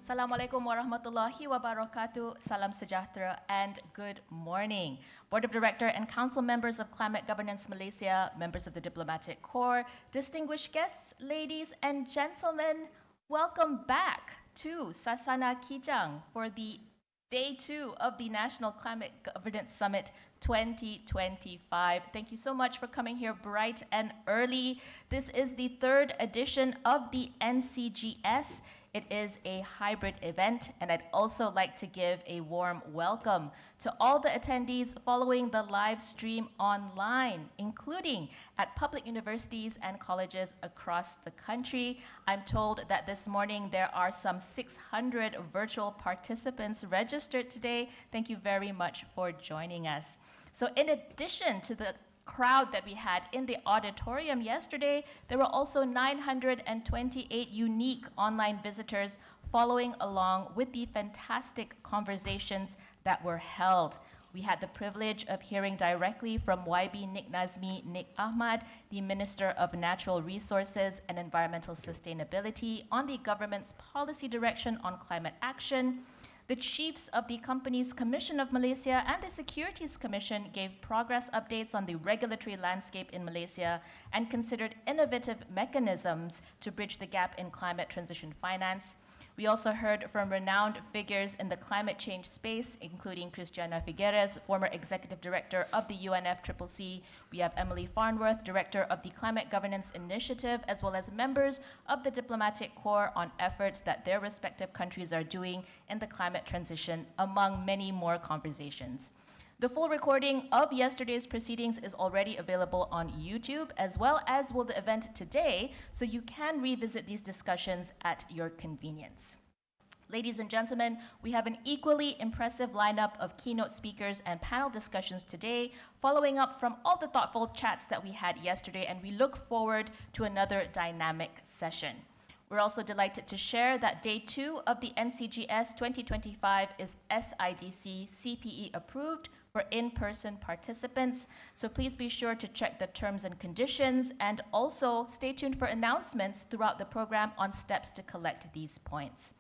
Assalamualaikum warahmatullahi wabarakatuh. Salam sejahtera and good morning. Board of Director and Council members of Climate Governance Malaysia, members of the Diplomatic Corps, distinguished guests, ladies and gentlemen, welcome back to Sasana Kijang for the Day 2 of the National Climate Governance Summit 2025. Thank you so much for coming here bright and early. This is the third edition of the NCGS. It is a hybrid event, and I'd also like to give a warm welcome to all the attendees following the live stream online, including at public universities and colleges across the country. I'm told that this morning there are some 600 virtual participants registered today. Thank you very much for joining us. So in addition to the crowd that we had in the auditorium yesterday, there were also 928 unique online visitors following along with the fantastic conversations that were held. We had the privilege of hearing directly from YB Nik Nazmi Nik Ahmad, the Minister of Natural Resources and Environmental Sustainability, on the government's policy direction on climate action. The chiefs of the Companies Commission of Malaysia and the Securities Commission gave progress updates on the regulatory landscape in Malaysia and considered innovative mechanisms to bridge the gap in climate transition finance. We also heard from renowned figures in the climate change space, including Christiana Figueres, former executive director of the UNFCCC. We have Emily Farnworth, director of the Climate Governance Initiative, as well as members of the Diplomatic Corps on efforts that their respective countries are doing in the climate transition, among many more conversations. The full recording of yesterday's proceedings is already available on YouTube, as well as will the event today, so you can revisit these discussions at your convenience. Ladies and gentlemen, we have an equally impressive lineup of keynote speakers and panel discussions today, following up from all the thoughtful chats that we had yesterday, and we look forward to another dynamic session. We're also delighted to share that Day 2 of the NCGS 2025 is SIDC CPE approved for in-person participants. So please be sure to check the terms and conditions, and also stay tuned for announcements throughout the program on steps to collect these points.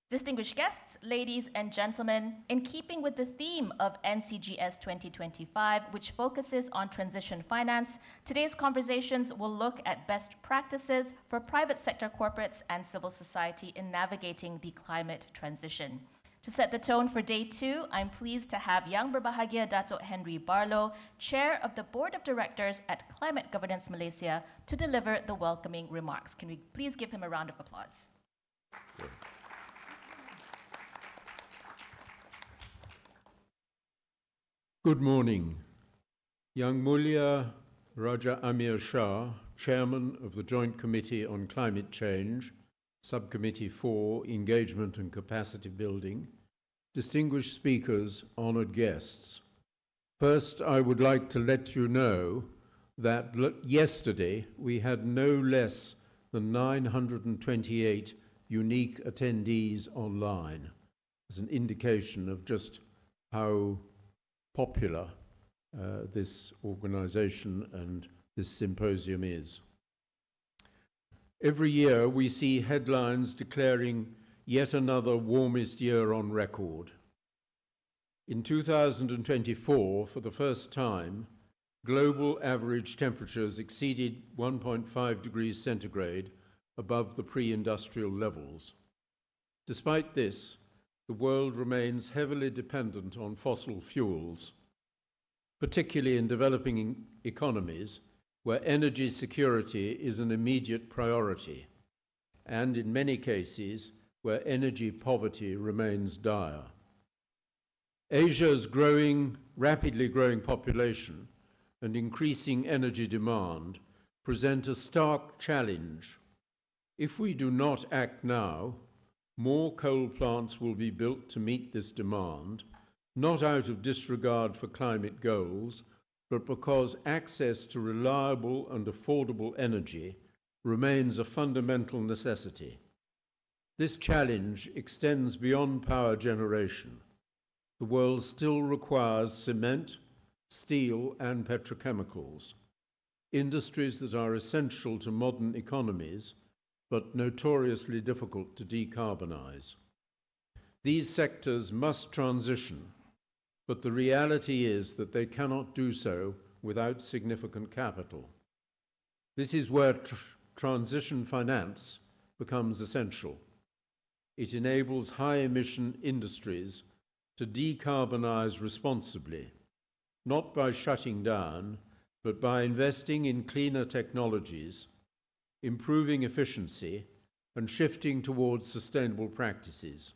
Distinguished guests, ladies and gentlemen, in keeping with the theme of NCGS 2025, which focuses on transition finance, today's conversations will look at best practices for private sector corporates and civil society in navigating the climate transition. To set the tone for Day 2, I'm pleased to have Yang Berbahagia Dato Henry Barlow, Chair of the Board of Directors at Climate Governance Malaysia, to deliver the welcoming remarks. Can we please give him a round of applause? Good morning. Yang Mulia Raja Amir Shah, Chairman of the Joint Committee on Climate Change, Subcommittee 4, Engagement and Capacity Building, distinguished speakers, honored guests. First, I would like to let you know that yesterday we had no less than 928 unique attendees online, as an indication of just how popular this organization and this symposium is. Every year we see headlines declaring yet another warmest year on record. In 2024, for the first time, global average temperatures exceeded 1.5 degrees centigrade above the pre-industrial levels. Despite this, the world remains heavily dependent on fossil fuels, particularly in developing economies where energy security is an immediate priority, and in many cases where energy poverty remains dire. Asia's rapidly growing population and increasing energy demand present a stark challenge. If we do not act now, more coal plants will be built to meet this demand, not out of disregard for climate goals, but because access to reliable and affordable energy remains a fundamental necessity. This challenge extends beyond power generation. The world still requires cement, steel, and petrochemicals, industries that are essential to modern economies, but notoriously difficult to decarbonize. These sectors must transition, but the reality is that they cannot do so without significant capital. This is where transition finance becomes essential. It enables high-emission industries to decarbonize responsibly, not by shutting down, but by investing in cleaner technologies, improving efficiency, and shifting towards sustainable practices.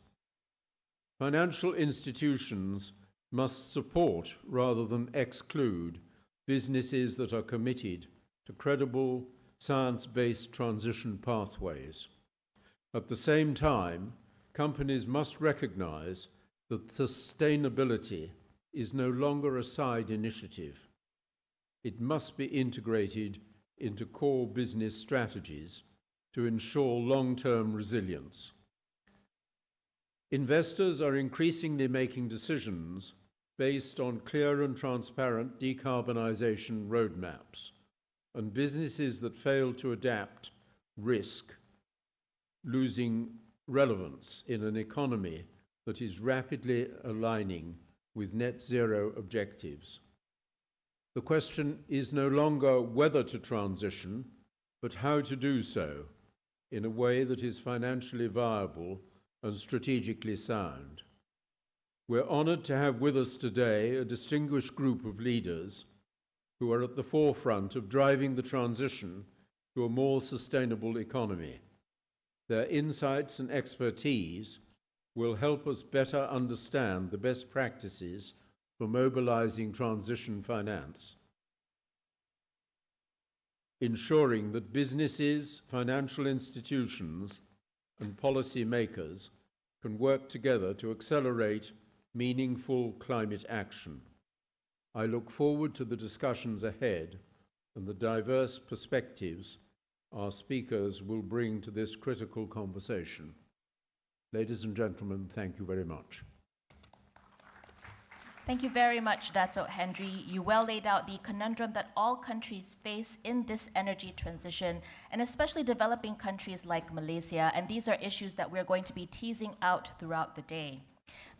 Financial institutions must support rather than exclude businesses that are committed to credible, science-based transition pathways. At the same time, companies must recognize that sustainability is no longer a side initiative. It must be integrated into core business strategies to ensure long-term resilience. Investors are increasingly making decisions based on clear and transparent decarbonization roadmaps, and businesses that fail to adapt risk losing relevance in an economy that is rapidly aligning with net zero objectives. The question is no longer whether to transition, but how to do so in a way that is financially viable and strategically sound. We're honored to have with us today a distinguished group of leaders who are at the forefront of driving the transition to a more sustainable economy. Their insights and expertise will help us better understand the best practices for mobilizing transition finance, ensuring that businesses, financial institutions, and policymakers can work together to accelerate meaningful climate action. I look forward to the discussions ahead and the diverse perspectives our speakers will bring to this critical conversation. Ladies and gentlemen, thank you very much. Thank you very much, Dato Hezri. You well laid out the conundrum that all countries face in this energy transition, and especially developing countries like Malaysia. And these are issues that we're going to be teasing out throughout the day.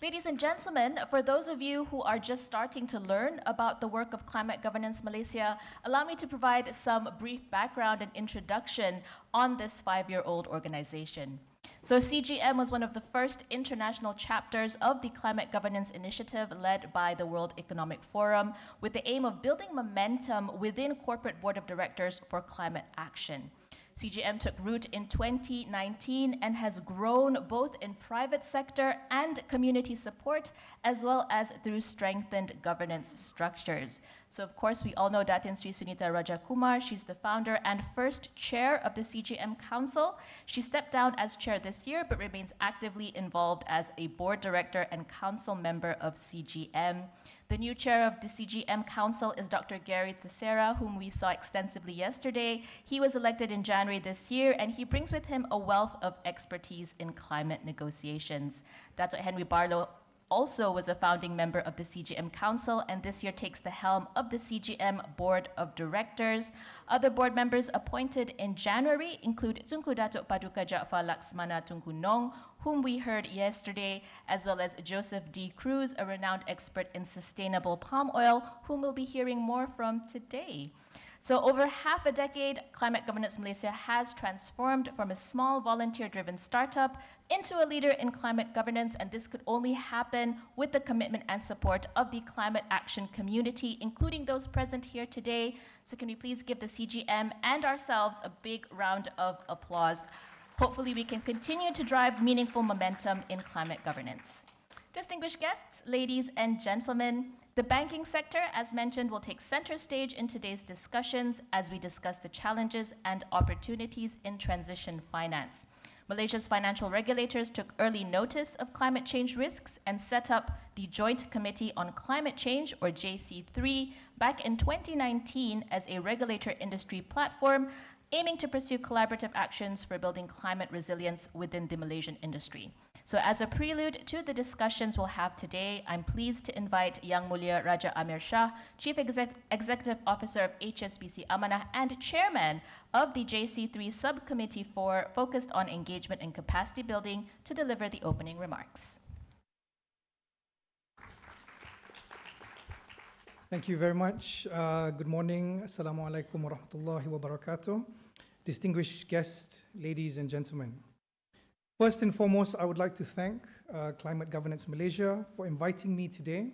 Ladies and gentlemen, for those of you who are just starting to learn about the work of Climate Governance Malaysia, allow me to provide some brief background and introduction on this 5-year-old organization. So CGM was one of the first international chapters of the Climate Governance Initiative led by the World Economic Forum with the aim of building momentum within corporate board of directors for climate action. CGM took root in 2019 and has grown both in private sector and community support, as well as through strengthened governance structures. So of course, we all know Datin Sri Sunita Rajakumar. She's the founder and first chair of the CGM Council. She stepped down as chair this year, but remains actively involved as a board director and council member of CGM. The new chair of the CGM Council is Dr. Gary Teixeira, whom we saw extensively yesterday. He was elected in January this year, and he brings with him a wealth of expertise in climate negotiations. Dato Henry Barlow also was a founding member of the CGM Council, and this year takes the helm of the CGM Board of Directors. Other board members appointed in January include Tunku Datuk Paduka Jaafar Laksmana Tunku Nong, whom we heard yesterday, as well as Joseph D. Cruz, a renowned expert in sustainable palm oil, whom we'll be hearing more from today. So over half a decade, Climate Governance Malaysia has transformed from a small volunteer-driven startup into a leader in climate governance, and this could only happen with the commitment and support of the climate action community, including those present here today. So can we please give the CGM and ourselves a big round of applause? Hopefully we can continue to drive meaningful momentum in climate governance. Distinguished guests, ladies and gentlemen, the banking sector, as mentioned, will take center stage in today's discussions as we discuss the challenges and opportunities in transition finance. Malaysia's financial regulators took early notice of climate change risks and set up the Joint Committee on Climate Change, or JC3, back in 2019 as a regulator industry platform aiming to pursue collaborative actions for building climate resilience within the Malaysian industry. So as a prelude to the discussions we'll have today, I'm pleased to invite Yang Mulia Raja Amir Shah, Chief Executive Officer of HSBC Amanah and Chairman of the JC3 Subcommittee focused on engagement and capacity building, to deliver the opening remarks. Thank you very much. Good morning. Assalamu alaikum wa rahmatullahi wa barakatuh. Distinguished guests, ladies and gentlemen. First and foremost, I would like to thank Climate Governance Malaysia for inviting me today.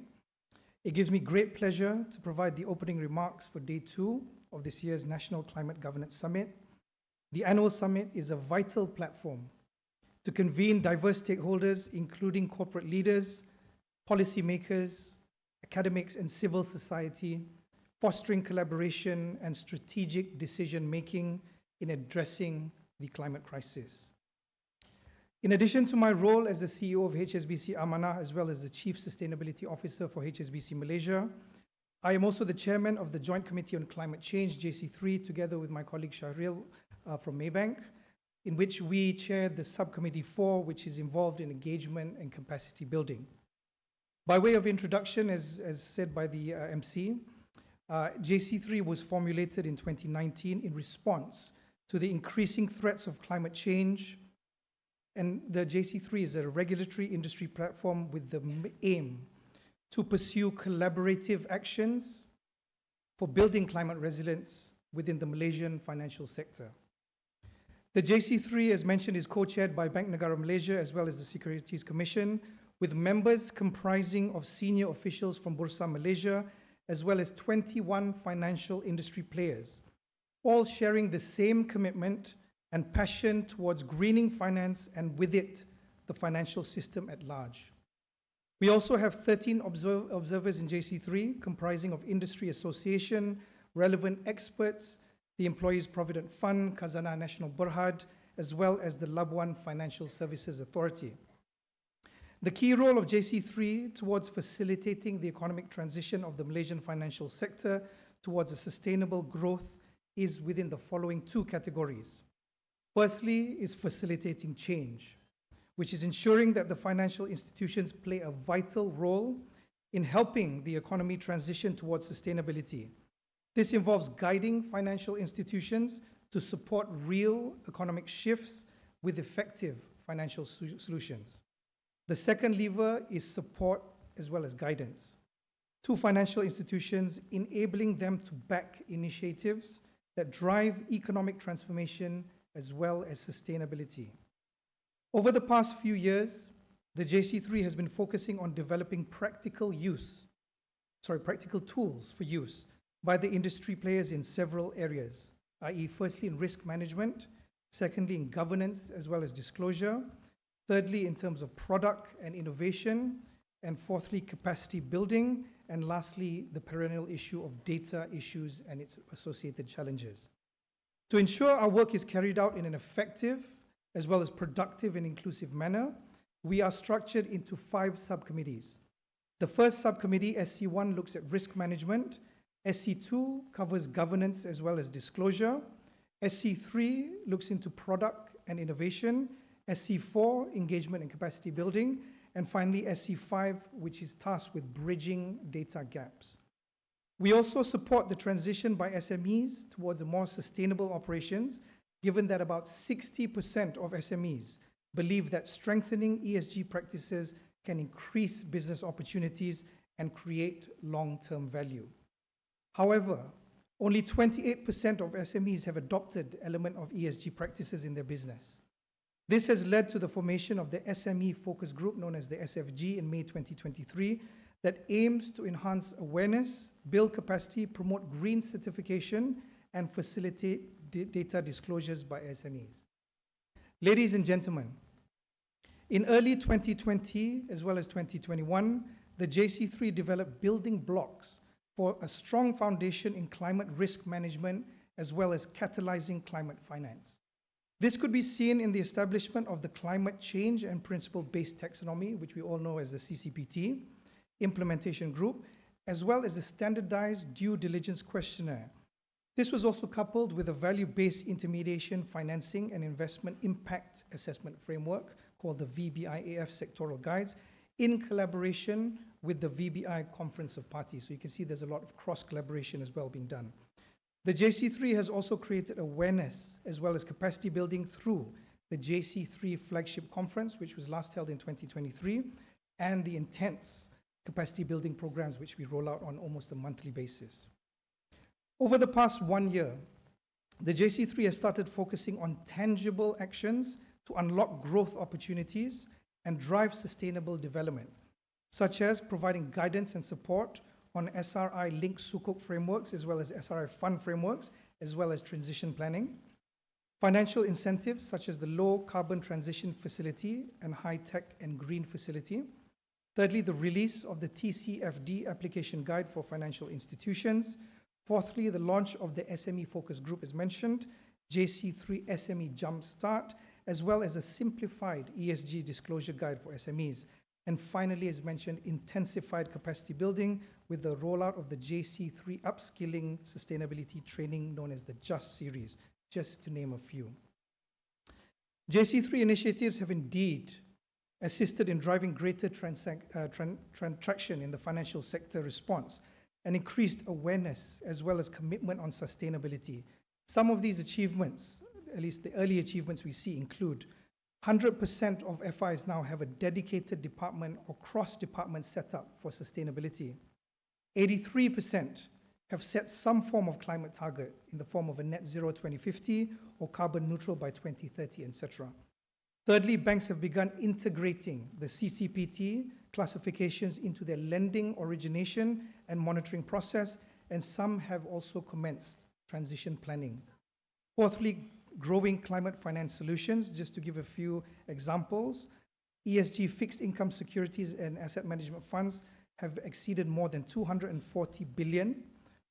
It gives me great pleasure to provide the opening remarks for day 2 of this year's National Climate Governance Summit. The annual summit is a vital platform to convene diverse stakeholders, including corporate leaders, policymakers, academics, and civil society, fostering collaboration and strategic decision-making in addressing the climate crisis. In addition to my role as the CEO of HSBC Amanah, as well as the Chief Sustainability Officer for HSBC Malaysia, I am also the chairman of the Joint Committee on Climate Change, JC3, together with my colleague Shahril from Maybank, in which we chair the Subcommittee 4, which is involved in engagement and capacity building. By way of introduction, as said by the MC, JC3 was formulated in 2019 in response to the increasing threats of climate change, and the JC3 is a regulatory industry platform with the aim to pursue collaborative actions for building climate resilience within the Malaysian financial sector. The JC3, as mentioned, is co-chaired by Bank Negara Malaysia as well as the Securities Commission, with members comprising of senior officials from Bursa Malaysia, as well as 21 financial industry players, all sharing the same commitment and passion towards greening finance and with it, the financial system at large. We also have 13 observers in JC3, comprising of industry association, relevant experts, the Employees Provident Fund, Khazanah National Berhad, as well as the Labuan Financial Services Authority. The key role of JC3 towards facilitating the economic transition of the Malaysian financial sector towards a sustainable growth is within the following 2 categories. Firstly is facilitating change, which is ensuring that the financial institutions play a vital role in helping the economy transition towards sustainability. This involves guiding financial institutions to support real economic shifts with effective financial solutions. The second lever is support as well as guidance to financial institutions, enabling them to back initiatives that drive economic transformation as well as sustainability. Over the past few years, the JC3 has been focusing on developing practical tools for use by the industry players in several areas, i.e. firstly in risk management, secondly in governance as well as disclosure, thirdly in terms of product and innovation, and fourthly capacity building, and lastly the perennial issue of data issues and its associated challenges. To ensure our work is carried out in an effective as well as productive and inclusive manner, we are structured into 5 subcommittees. The first subcommittee, SC1, looks at risk management, SC2 covers governance as well as disclosure, SC3 looks into product and innovation, SC4, engagement and capacity building, and finally SC5, which is tasked with bridging data gaps. We also support the transition by SMEs towards a more sustainable operations, given that about 60% of SMEs believe that strengthening ESG practices can increase business opportunities and create long-term value. However, only 28% of SMEs have adopted element of ESG practices in their business. This has led to the formation of the SME Focus Group, known as the SFG, in May 2023, that aims to enhance awareness, build capacity, promote green certification, and facilitate data disclosures by SMEs. Ladies and gentlemen, in early 2020 as well as 2021, the JC3 developed building blocks for a strong foundation in climate risk management as well as catalyzing climate finance. This could be seen in the establishment of the Climate Change and Principle-Based Taxonomy, which we all know as the CCPT, implementation group, as well as a standardized due diligence questionnaire. This was also coupled with a value-based intermediation, financing, and investment impact assessment framework called the VBIAF sectoral guides in collaboration with the VBI Conference of Parties. So you can see there's a lot of cross-collaboration as well being done. The JC3 has also created awareness as well as capacity building through the JC3 Flagship Conference, which was last held in 2023, and the Intents capacity building programs, which we roll out on almost a monthly basis. Over the past 1 year, the JC3 has started focusing on tangible actions to unlock growth opportunities and drive sustainable development, such as providing guidance and support on SRI-linked Sukuk frameworks, as well as SRI fund frameworks, as well as transition planning, financial incentives such as the Low Carbon Transition Facility and High Tech and Green Facility. Thirdly, the release of the TCFD application guide for financial institutions. Fourthly, the launch of the SME focus group as mentioned, JC3 SME Jumpstart, as well as a simplified ESG disclosure guide for SMEs. And finally, as mentioned, intensified capacity building with the rollout of the JC3 Upskilling Sustainability Training known as the JUST series, just to name a few. JC3 initiatives have indeed assisted in driving greater traction in the financial sector response and increased awareness as well as commitment on sustainability. Some of these achievements, at least the early achievements we see, include 100% of FIs now have a dedicated department or cross-department setup for sustainability. 83% have set some form of climate target in the form of a net zero 2050 or carbon neutral by 2030, etc. Thirdly, banks have begun integrating the CCPT classifications into their lending origination and monitoring process, and some have also commenced transition planning. Fourthly, growing climate finance solutions, just to give a few examples. ESG fixed income securities and asset management funds have exceeded more than 240 billion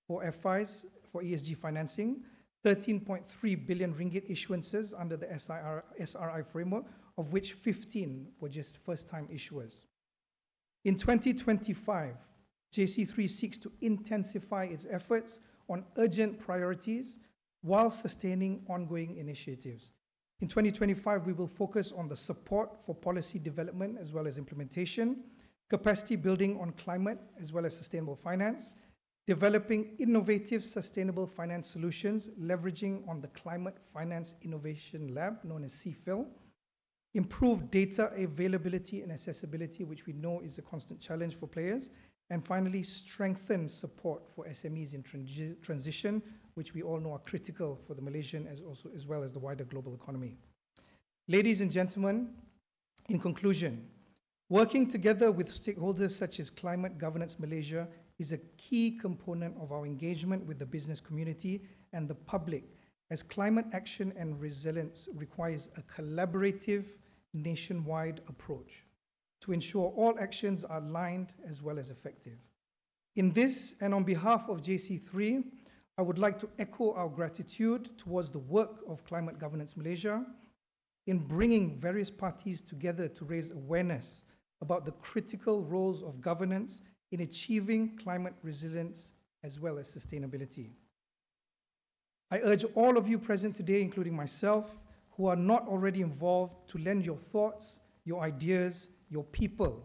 for FIs for ESG financing, 13.3 billion ringgit issuances under the SRI framework, of which 15 were just first-time issuers. In 2025, JC3 seeks to intensify its efforts on urgent priorities while sustaining ongoing initiatives. In 2025, we will focus on the support for policy development as well as implementation, capacity building on climate as well as sustainable finance, developing innovative sustainable finance solutions, leveraging on the Climate Finance Innovation Lab, known as CFIL, improve data availability and accessibility, which we know is a constant challenge for players, and finally, strengthen support for SMEs in transition, which we all know are critical for the Malaysian as well as the wider global economy. Ladies and gentlemen, in conclusion, working together with stakeholders such as Climate Governance Malaysia is a key component of our engagement with the business community and the public, as climate action and resilience requires a collaborative nationwide approach to ensure all actions are aligned as well as effective. In this, and on behalf of JC3, I would like to echo our gratitude towards the work of Climate Governance Malaysia in bringing various parties together to raise awareness about the critical roles of governance in achieving climate resilience as well as sustainability. I urge all of you present today, including myself, who are not already involved, to lend your thoughts, your ideas, your people,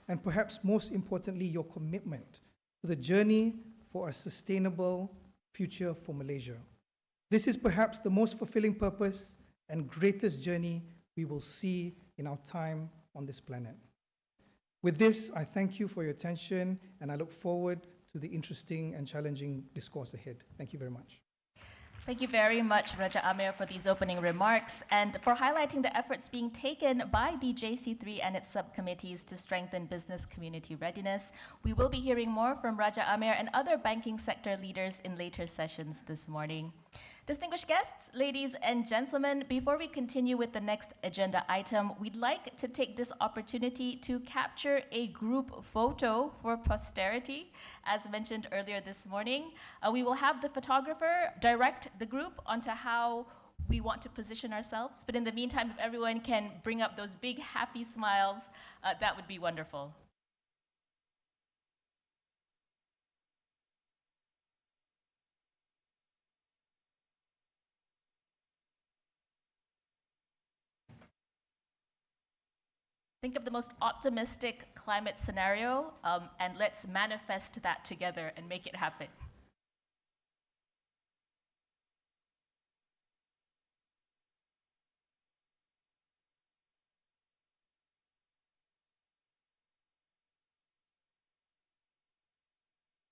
and perhaps most importantly, your commitment to the journey for a sustainable future for Malaysia. This is perhaps the most fulfilling purpose and greatest journey we will see in our time on this planet. With this, I thank you for your attention, and I look forward to the interesting and challenging discourse ahead. Thank you very much. Thank you very much, Raja Amir, for these opening remarks and for highlighting the efforts being taken by the JC3 and its subcommittees to strengthen business community readiness. We will be hearing more from Raja Amir and other banking sector leaders in later sessions this morning. Distinguished guests, ladies and gentlemen, before we continue with the next agenda item, we'd like to take this opportunity to capture a group photo for posterity. As mentioned earlier this morning, we will have the photographer direct the group onto how we want to position ourselves. But in the meantime, if everyone can bring up those big happy smiles, that would be wonderful. Think of the most optimistic climate scenario, and let's manifest that together and make it happen.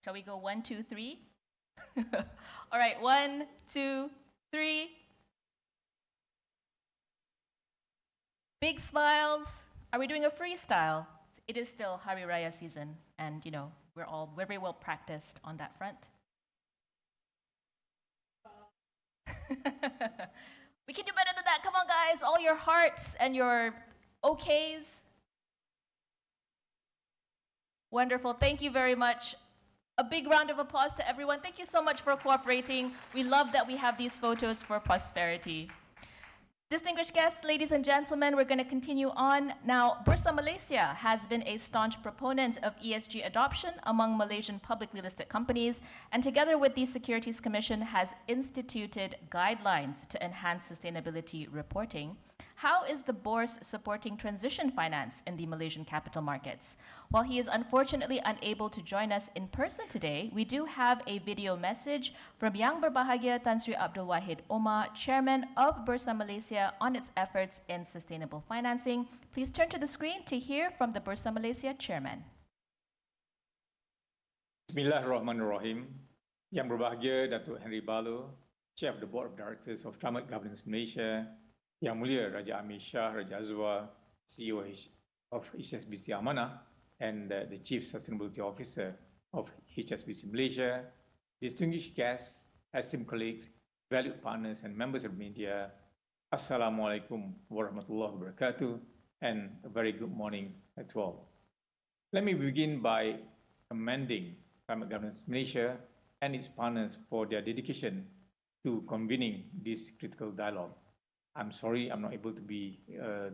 Shall we go 1, 2, 3? All right, 1, 2, 3. Big smiles. Are we doing a freestyle? It is still Hari Raya season, and you know, we're very well practiced on that front. We can do better than that. Come on, guys. All your hearts and your okays. Wonderful. Thank you very much. A big round of applause to everyone. Thank you so much for cooperating. We love that we have these photos for prosperity. Distinguished guests, ladies and gentlemen, we're going to continue on. Now, Bursa Malaysia has been a staunch proponent of ESG adoption among Malaysian publicly listed companies, and together with the Securities Commission has instituted guidelines to enhance sustainability reporting. How is the Bursa supporting transition finance in the Malaysian capital markets? While he is unfortunately unable to join us in person today, we do have a video message from Yang Berbahagia Tan Sri Abdul Wahid Omar, Chairman of Bursa Malaysia, on its efforts in sustainable financing. Please turn to the screen to hear from the Bursa Malaysia Chairman. Bismillahirrahmanirrahim. Yang Berbahagia Dato Barlow, Chair of the Board of Directors of Climate Governance Malaysia, Yang Mulia Raja Amir Shah Raja Azwa, CEO of HSBC Amanah, and the Chief Sustainability Officer of HSBC Malaysia, distinguished guests, esteemed colleagues, valued partners, and members of media, Assalamualaikum warahmatullahi wabarakatuh, and a very good morning to all. Let me begin by commending Climate Governance Malaysia and its partners for their dedication to convening this critical dialogue. I'm sorry I'm not able to be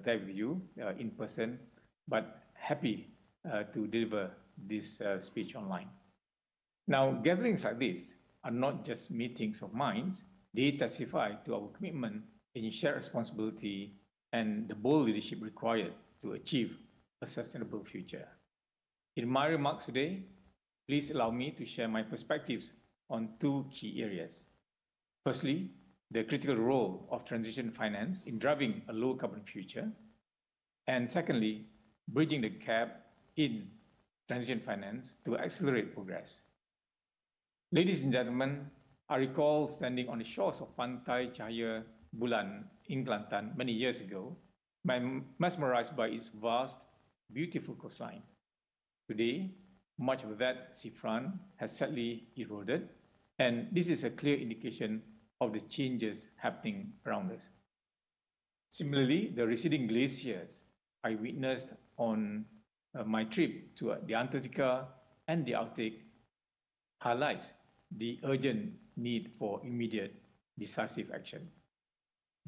there with you in person, but happy to deliver this speech online. Now, gatherings like this are not just meetings of minds. They testify to our commitment in shared responsibility and the bold leadership required to achieve a sustainable future. In my remarks today, please allow me to share my perspectives on two key areas. Firstly, the critical role of transition finance in driving a low-carbon future. And secondly, bridging the gap in transition finance to accelerate progress. Ladies and gentlemen, I recall standing on the shores of Pantai Cahaya Bulan in Kelantan many years ago, mesmerized by its vast, beautiful coastline. Today, much of that seafront has sadly eroded, and this is a clear indication of the changes happening around us. Similarly, the receding glaciers I witnessed on my trip to the Antarctica and the Arctic highlights the urgent need for immediate, decisive action.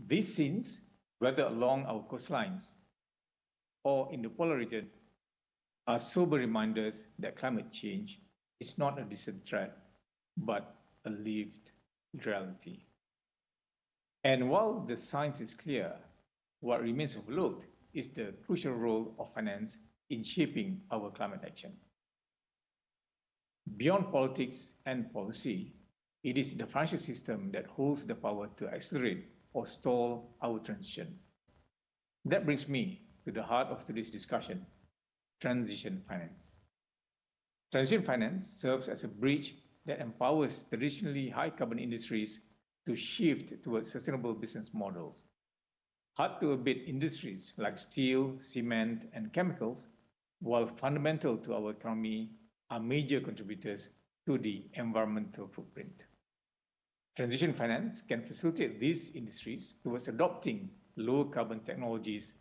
These scenes, whether along our coastlines or in the polar region, are sober reminders that climate change is not a distant threat, but a lived reality. And while the science is clear, what remains overlooked is the crucial role of finance in shaping our climate action. Beyond politics and policy, it is the financial system that holds the power to accelerate or stall our transition. That brings me to the heart of today's discussion, transition finance. Transition finance serves as a bridge that empowers traditionally high-carbon industries to shift towards sustainable business models. Hard-to-abate industries like steel, cement, and chemicals, while fundamental to our economy, are major contributors to the environmental footprint. Transition finance can facilitate these industries towards adopting low-carbon technologies,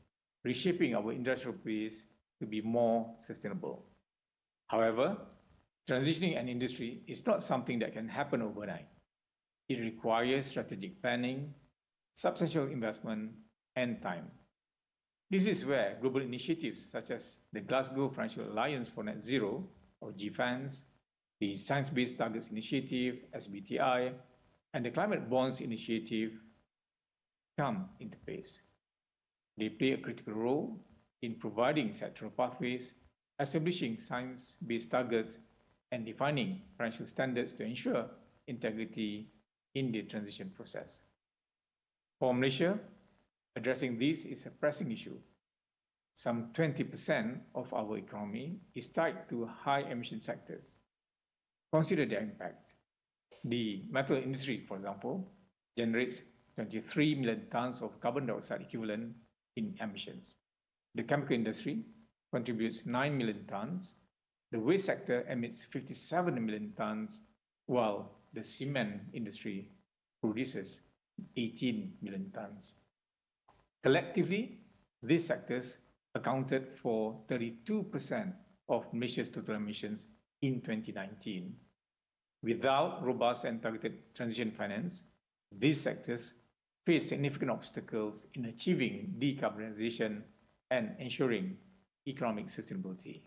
reshaping our industrial base to be more sustainable. However, transitioning an industry is not something that can happen overnight. It requires strategic planning, substantial investment, and time. This is where global initiatives such as the Glasgow Financial Alliance for Net Zero, or GFANZ, the Science Based Targets Initiative, SBTI, and the Climate Bonds Initiative come into place. They play a critical role in providing sectoral pathways, establishing science-based targets, and defining financial standards to ensure integrity in the transition process. For Malaysia, addressing this is a pressing issue. Some 20% of our economy is tied to high-emission sectors. consider their impact. The metal industry, for example, generates 23 million tons of carbon dioxide equivalent in emissions. The chemical industry contributes 9 million tons. The waste sector emits 57 million tons, while the cement industry produces 18 million tons. Collectively, these sectors accounted for 32% of Malaysia's total emissions in 2019. Without robust and targeted transition finance, these sectors face significant obstacles in achieving decarbonization and ensuring economic sustainability.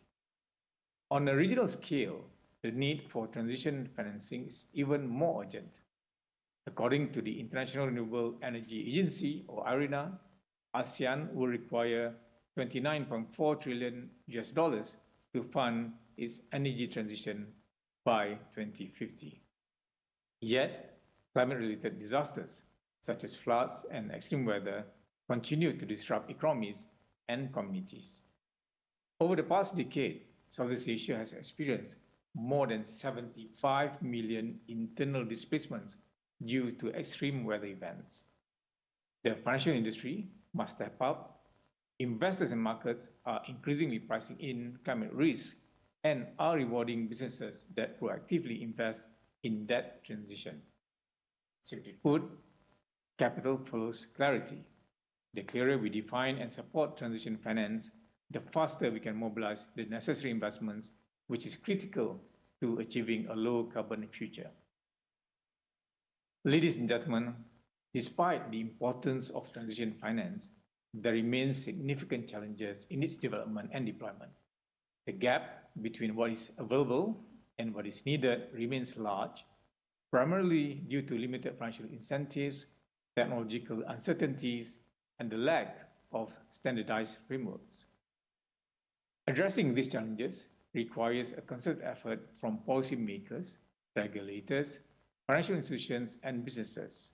On a regional scale, the need for transition financing is even more urgent. According to the International Renewable Energy Agency, or IRENA, ASEAN will require $29.4 trillion to fund its energy transition by 2050. Yet, climate-related disasters such as floods and extreme weather continue to disrupt economies and communities. Over the past decade, Southeast Asia has experienced more than 75 million internal displacements due to extreme weather events. The financial industry must step up. Investors and markets are increasingly pricing in climate risk and are rewarding businesses that proactively invest in that transition. Simply put, capital follows clarity. The clearer we define and support transition finance, the faster we can mobilize the necessary investments, which is critical to achieving a low carbon future. Ladies and gentlemen, despite the importance of transition finance, there remains significant challenges in its development and deployment. The gap between what is available and what is needed remains large, primarily due to limited financial incentives, technological uncertainties, and the lack of standardized frameworks. Addressing these challenges requires a concerted effort from policymakers, regulators, financial institutions, and businesses.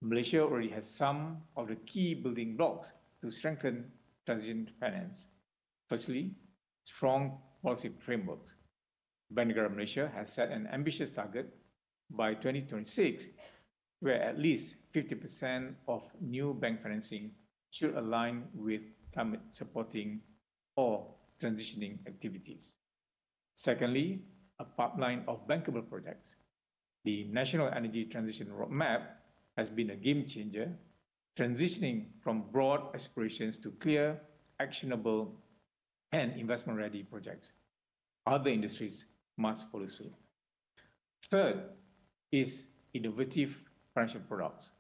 Malaysia already has some of the key building blocks to strengthen transition finance. Firstly, strong policy frameworks. Bank Negara Malaysia has set an ambitious target by 2026, where at least 50% of new bank financing should align with climate supporting or transitioning activities. Secondly, a pipeline of bankable projects. The National Energy Transition Roadmap has been a game changer, transitioning from broad aspirations to clear, actionable, and investment-ready projects. Other industries must follow suit. Third is innovative financial products.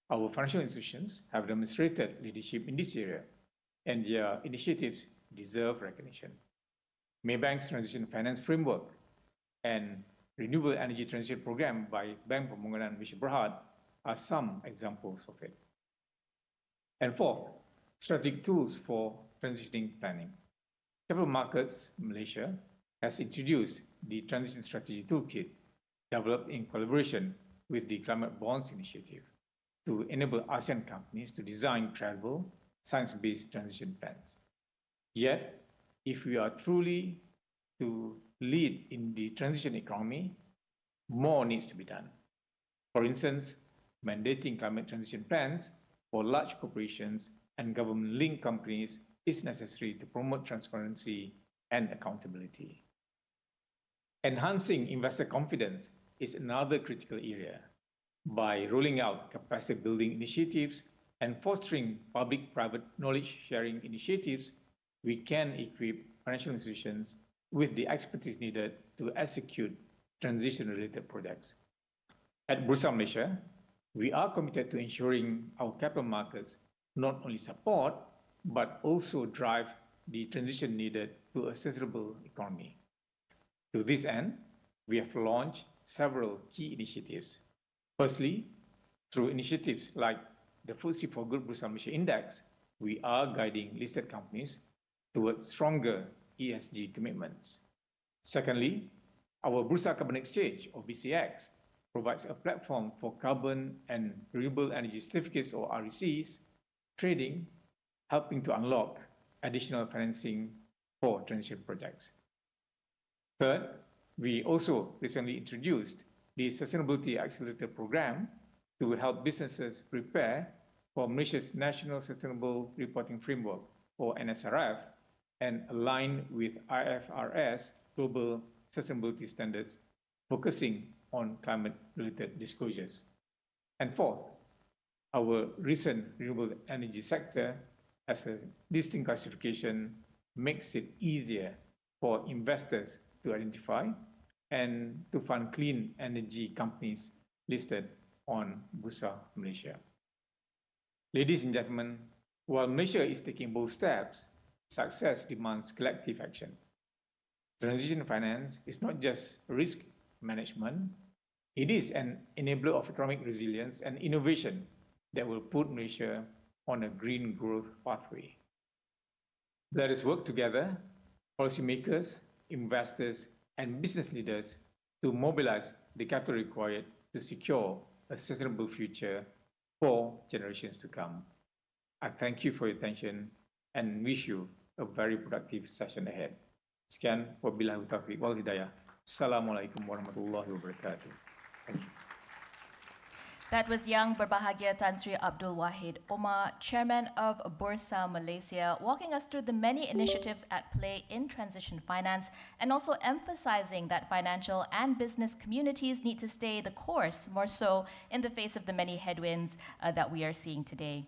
Our financial institutions have demonstrated leadership in this area, and their initiatives deserve recognition. Maybank's Transition Finance Framework and Renewable Energy Transition Program by Bank Pembangunan Malaysia Berhad are some examples of it. And fourth, strategic tools for transitioning planning. Capital Markets Malaysia has introduced the Transition Strategy Toolkit, developed in collaboration with the Climate Bonds Initiative, to enable ASEAN companies to design credible, science-based transition plans. Yet, if we are truly to lead in the transition economy, more needs to be done. For instance, mandating climate transition plans for large corporations and government-linked companies is necessary to promote transparency and accountability. Enhancing investor confidence is another critical area. By rolling out capacity building initiatives and fostering public-private knowledge sharing initiatives, we can equip financial institutions with the expertise needed to execute transition-related projects. At Bursa Malaysia, we are committed to ensuring our capital markets not only support, but also drive the transition needed to a sustainable economy. To this end, we have launched several key initiatives. Firstly, through initiatives like the FTSE4Good Bursa Malaysia Index, we are guiding listed companies towards stronger ESG commitments. Secondly, our Bursa Carbon Exchange, or BCX, provides a platform for carbon and renewable energy certificates, or RECs, trading, helping to unlock additional financing for transition projects. Third, We also recently introduced the Sustainability Accelerator Program to help businesses prepare for Malaysia's National Sustainable Reporting Framework, or NSRF, and align with IFRS Global Sustainability Standards, focusing on climate-related disclosures. And fourth, our recent renewable energy sector as a distinct classification makes it easier for investors to identify and to fund clean energy companies listed on Bursa Malaysia. Ladies and gentlemen, while Malaysia is taking bold steps, success demands collective action. Transition finance is not just risk management, it is an enabler of economic resilience and innovation that will put Malaysia on a green growth pathway. Let us work together, policymakers, investors, and business leaders, to mobilize the capital required to secure a sustainable future for generations to come. I thank you for your attention and wish you a very productive session ahead. Sekian, wabillahi taufiq wal hidayah. Assalamualaikum warahmatullahi wabarakatuh. Thank you. That was Yang Berbahagia Tan Sri Abdul Wahid Omar, Chairman of Bursa Malaysia, walking us through the many initiatives at play in transition finance and also emphasizing that financial and business communities need to stay the course, more so in the face of the many headwinds that we are seeing today.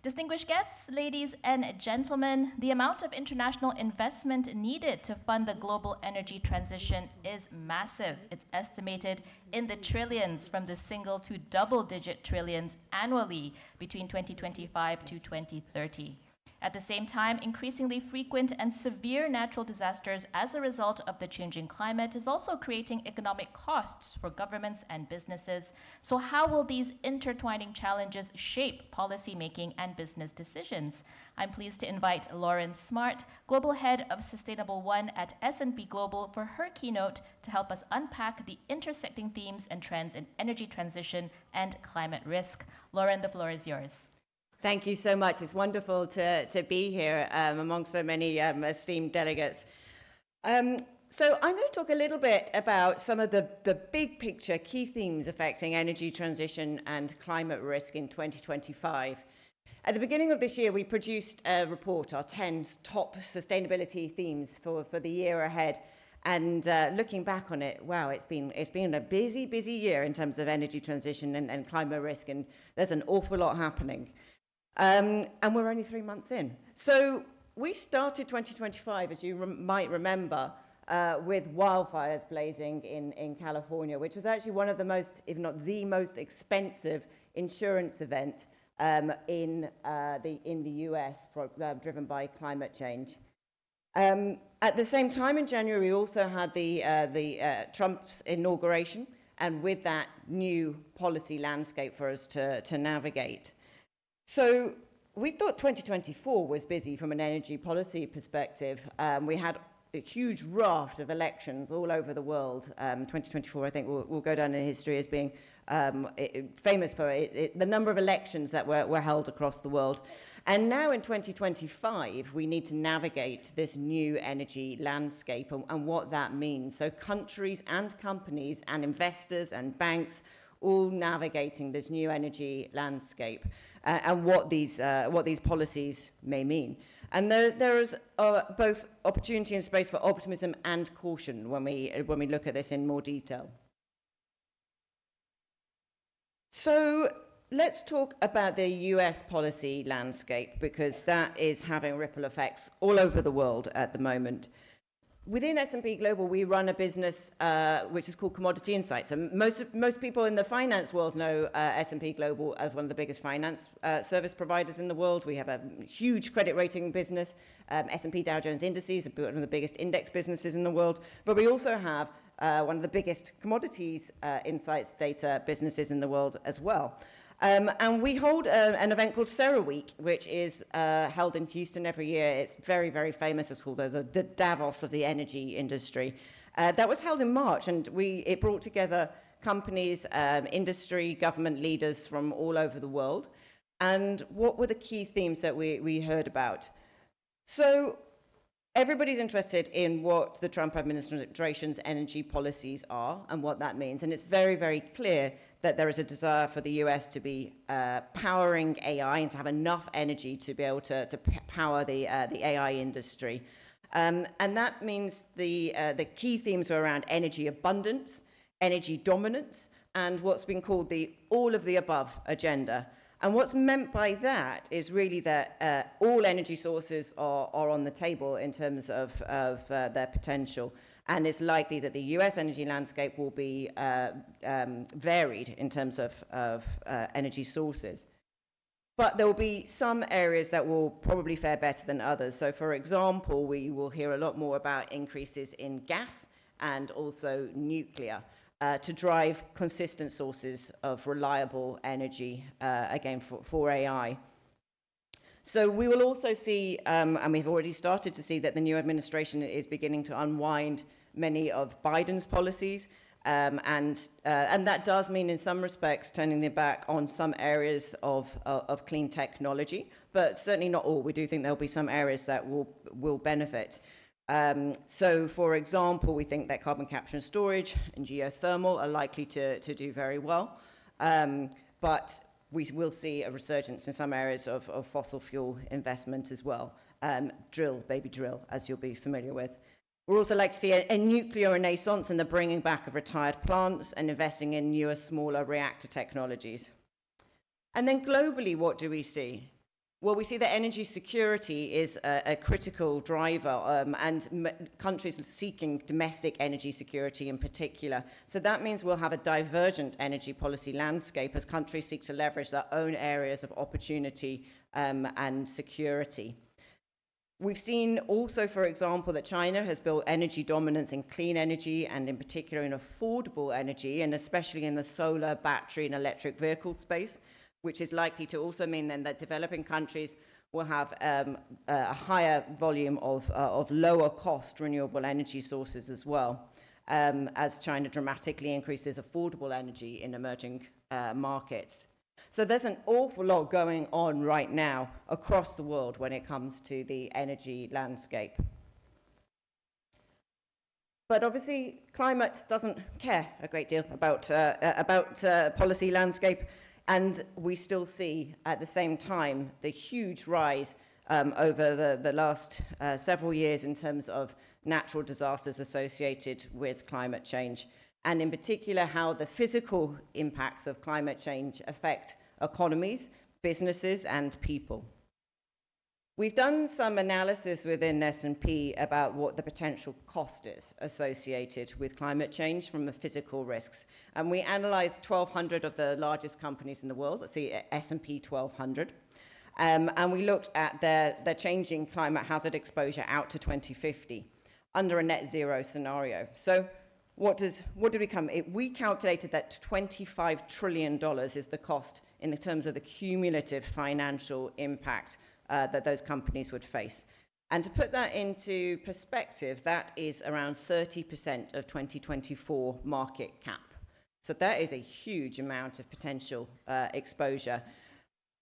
Distinguished guests, ladies and gentlemen, the amount of international investment needed to fund the global energy transition is massive. It's estimated in the trillions, from the single to double-digit trillions annually between 2025 to 2030. At the same time, increasingly frequent and severe natural disasters as a result of the changing climate is also creating economic costs for governments and businesses. So how will these intertwining challenges shape policymaking and business decisions? I'm pleased to invite Lauren Smart, Global Head of Sustainable One at S&P Global, for her keynote to help us unpack the intersecting themes and trends in energy transition and climate risk. Lauren, the floor is yours. Thank you so much. It's wonderful to be here among so many esteemed delegates. So I'm going to talk a little bit about some of the big picture key themes affecting energy transition and climate risk in 2025. At the beginning of this year, we produced a report, our 10 top sustainability themes for the year ahead. And looking back on it, wow, it's been a busy year in terms of energy transition and climate risk, and there's an awful lot happening. And we're only 3 months in. So we started 2025, as you might remember, with wildfires blazing in California, which was actually one of the most, if not the most expensive insurance event in the US, driven by climate change. At the same time, in January, we also had the Trump's inauguration, and with that, new policy landscape for us to navigate. So we thought 2024 was busy from an energy policy perspective. We had a huge raft of elections all over the world. 2024, I think, will go down in history as being famous for the number of elections that were held across the world. And now in 2025, we need to navigate this new energy landscape and what that means. So countries and companies and investors and banks all navigating this new energy landscape and what these policies may mean. And there is both opportunity and space for optimism and caution when we look at this in more detail. So let's talk about the US policy landscape, because that is having ripple effects all over the world at the moment. Within S&P Global, we run a business which is called Commodity Insights. And most people in the finance world know S&P Global as one of the biggest finance service providers in the world. We have a huge credit rating business. S&P Dow Jones Indices are one of the biggest index businesses in the world. But we also have one of the biggest commodities insights data businesses in the world as well. And we hold an event called CERAWeek, which is held in Houston every year. It's very, very famous. It's called the Davos of the energy industry. That was held in March, and it brought together companies, industry, government leaders from all over the world. And what were the key themes that we heard about? So everybody's interested in what the Trump administration's energy policies are and what that means. And it's very, very clear that there is a desire for the US to be powering AI and to have enough energy to be able to power the AI industry. And that means the key themes are around energy abundance, energy dominance, and what's been called the all of the above agenda. And what's meant by that is really that all energy sources are on the table in terms of their potential. And it's likely that the US energy landscape will be varied in terms of energy sources. But there will be some areas that will probably fare better than others. So for example, we will hear a lot more about increases in gas and also nuclear. To drive consistent sources of reliable energy, again, for AI. So we will also see, and we've already started to see, that the new administration is beginning to unwind many of Biden's policies, and that does mean, in some respects, turning their back on some areas of clean technology, but certainly not all. We do think there'll be some areas that will benefit. So, for example, we think that carbon capture and storage and geothermal are likely to do very well, but we will see a resurgence in some areas of fossil fuel investment as well. Drill, baby drill, as you'll be familiar with. We're also like to see a nuclear renaissance and the bringing back of retired plants and investing in newer, smaller reactor technologies. And then globally, what do we see? Well, we see that energy security is a critical driver, and countries seeking domestic energy security in particular. So that means we'll have a divergent energy policy landscape as countries seek to leverage their own areas of opportunity and security. We've seen also, for example, that China has built energy dominance in clean energy and in particular in affordable energy, and especially in the solar, battery, and electric vehicle space, which is likely to also mean then that developing countries will have a higher volume of lower cost renewable energy sources as well, as China dramatically increases affordable energy in emerging markets. So there's an awful lot going on right now across the world when it comes to the energy landscape. But obviously, climate doesn't care a great deal about policy landscape. And we still see, at the same time, the huge rise over the last several years in terms of natural disasters associated with climate change, and in particular, how the physical impacts of climate change affect economies, businesses, and people. We've done some analysis within S&P about what the potential cost is associated with climate change from the physical risks. And we analyzed 1,200 of the largest companies in the world, that's the S&P 1200. And we looked at their changing climate hazard exposure out to 2050 under a net zero scenario. So what did we come? We calculated that $25 trillion is the cost in terms of the cumulative financial impact that those companies would face. And to put that into perspective, that is around 30% of 2024 market cap. So that is a huge amount of potential exposure.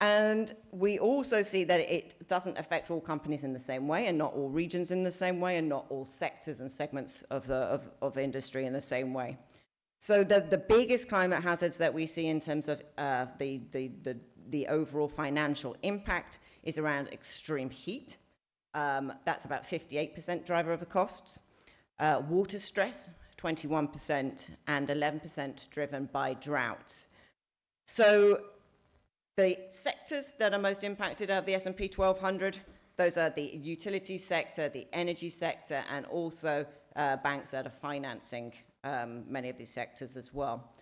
And we also see that it doesn't affect all companies in the same way, and not all regions in the same way, and not all sectors and segments of industry in the same way. So the biggest climate hazards that we see in terms of the overall financial impact is around extreme heat. That's about 58% driver of the costs. Water stress, 21%, and 11% driven by droughts. So the sectors that are most impacted out of the S&P 1200, those are the utility sector, the energy sector, and also banks that are financing many of these sectors as well.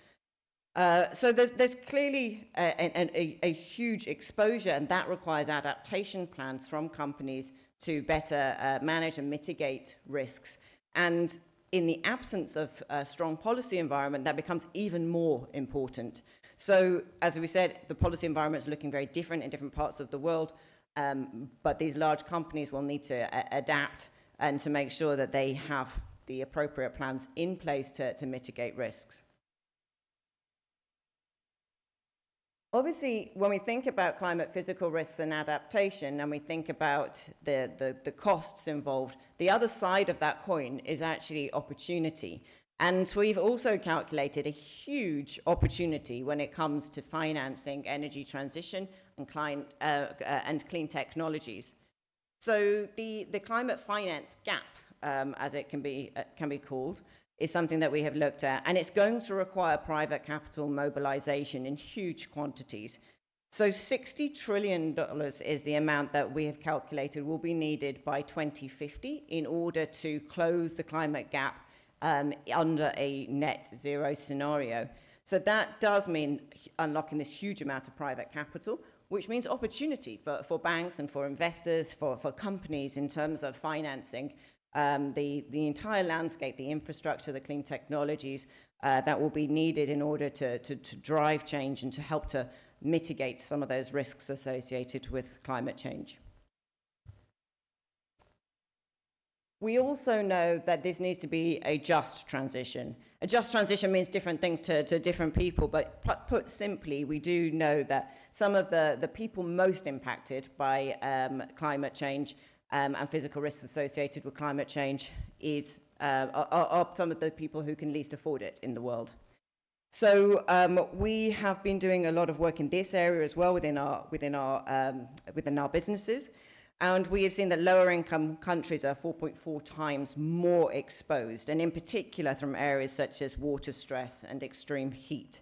So there's clearly a huge exposure, and that requires adaptation plans from companies to better manage and mitigate risks. And in the absence of a strong policy environment, that becomes even more important. So, as we said, the policy environment is looking very different in different parts of the world, but these large companies will need to adapt and to make sure that they have the appropriate plans in place to mitigate risks. Obviously, when we think about climate physical risks and adaptation, and we think about the costs involved, the other side of that coin is actually opportunity. And we've also calculated a huge opportunity when it comes to financing energy transition and clean technologies. So the climate finance gap, as it can be called, is something that we have looked at, and it's going to require private capital mobilization in huge quantities. So $60 trillion is the amount that we have calculated will be needed by 2050 in order to close the climate gap under a net zero scenario. So that does mean unlocking this huge amount of private capital, which means opportunity for banks and for investors, for companies in terms of financing the entire landscape, the infrastructure, the clean technologies that will be needed in order to drive change and to help to mitigate some of those risks associated with climate change. We also know that this needs to be a just transition. A just transition means different things to different people, but put simply, we do know that some of the people most impacted by climate change and physical risks associated with climate change are some of the people who can least afford it in the world. So we have been doing a lot of work in this area as well within our businesses, and we have seen that lower income countries are 4.4 times more exposed, and in particular from areas such as water stress and extreme heat.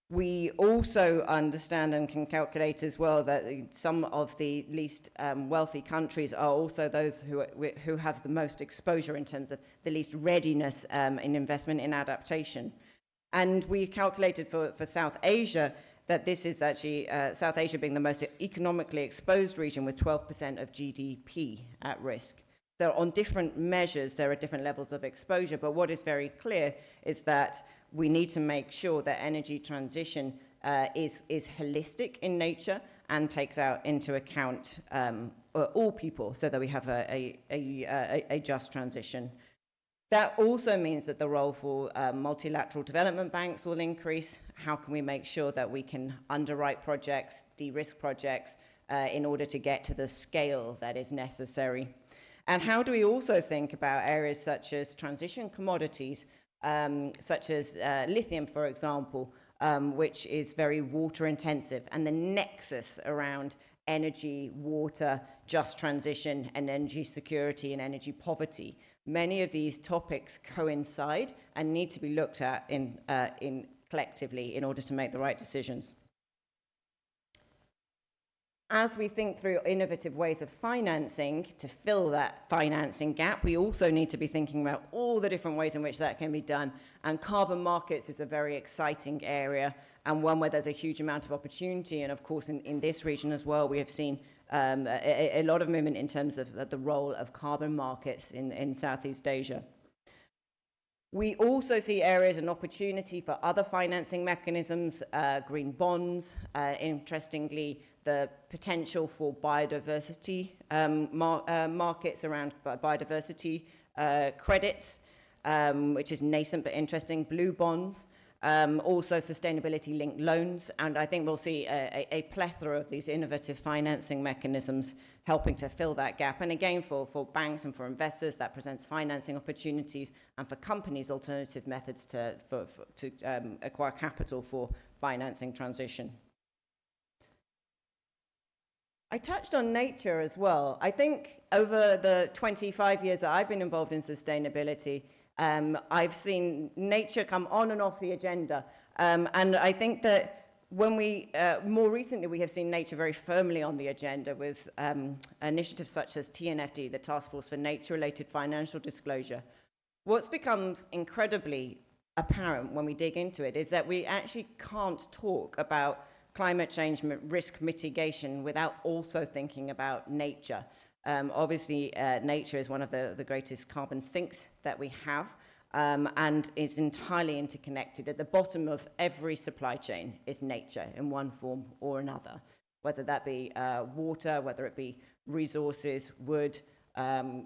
We also understand and can calculate as well that some of the least wealthy countries are also those who have the most exposure in terms of the least readiness in investment in adaptation. And we calculated for South Asia that this is actually, South Asia being the most economically exposed region with 12% of GDP at risk. So on different measures, there are different levels of exposure, but what is very clear is that we need to make sure that energy transition is holistic in nature and takes into account all people so that we have a just transition. That also means that the role for multilateral development banks will increase. How can we make sure that we can underwrite projects, de-risk projects in order to get to the scale that is necessary? And how do we also think about areas such as transition commodities, such as lithium, for example, which is very water intensive, and the nexus around energy, water, just transition, and energy security and energy poverty. Many of these topics coincide and need to be looked at in collectively in order to make the right decisions. As we think through innovative ways of financing to fill that financing gap, we also need to be thinking about all the different ways in which that can be done. And carbon markets is a very exciting area and one where there's a huge amount of opportunity. And of course, in this region as well, we have seen a lot of movement in terms of the role of carbon markets in Southeast Asia. We also see areas and opportunity for other financing mechanisms, green bonds, interestingly, the potential for biodiversity markets around biodiversity credits, which is nascent but interesting, blue bonds, also sustainability-linked loans, and I think we'll see a plethora of these innovative financing mechanisms helping to fill that gap. And again, for banks and for investors, that presents financing opportunities, and for companies, alternative methods to acquire capital for financing transition. I touched on nature as well. I think over the 25 years that I've been involved in sustainability, I've seen nature come on and off the agenda. And I think that when more recently, we have seen nature very firmly on the agenda with initiatives such as TNFD, the Task Force for Nature-Related Financial Disclosure. What's becomes incredibly apparent when we dig into it is that we actually can't talk about climate change risk mitigation without also thinking about nature. Obviously, nature is one of the greatest carbon sinks that we have, and is entirely interconnected. At the bottom of every supply chain is nature in one form or another, whether that be water, whether it be resources, wood,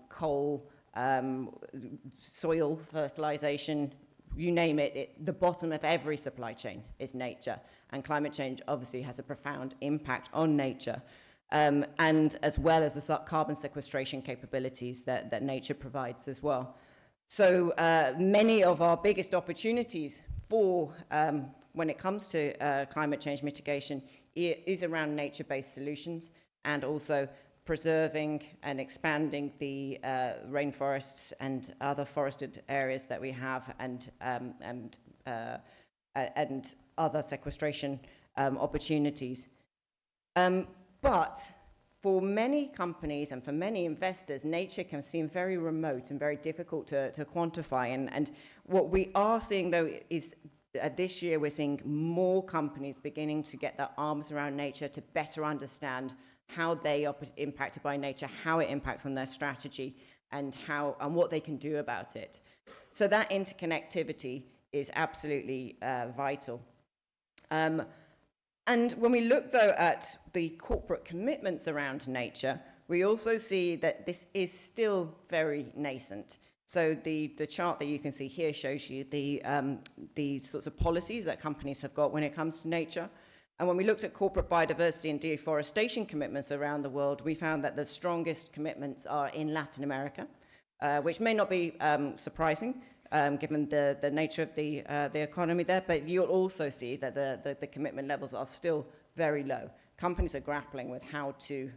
coal, soil fertilization, you name it, the bottom of every supply chain is nature. And climate change obviously has a profound impact on nature, and as well as the carbon sequestration capabilities that nature provides as well. So many of our biggest opportunities for when it comes to climate change mitigation is around nature-based solutions, and also preserving and expanding the rainforests and other forested areas that we have, and other sequestration opportunities. But for many companies and for many investors, nature can seem very remote and very difficult to quantify. And what we are seeing, though, is this year we're seeing more companies beginning to get their arms around nature, to better understand how they are impacted by nature, how it impacts on their strategy, and what they can do about it. So that interconnectivity is absolutely vital. And when we look, though, at the corporate commitments around nature, we also see that this is still very nascent. So the chart that you can see here shows you the sorts of policies that companies have got when it comes to nature. And when we looked at corporate biodiversity and deforestation commitments around the world, we found that the strongest commitments are in Latin America, which may not be surprising, given the nature of the economy there, but you'll also see that the commitment levels are still very low. Companies are grappling with how to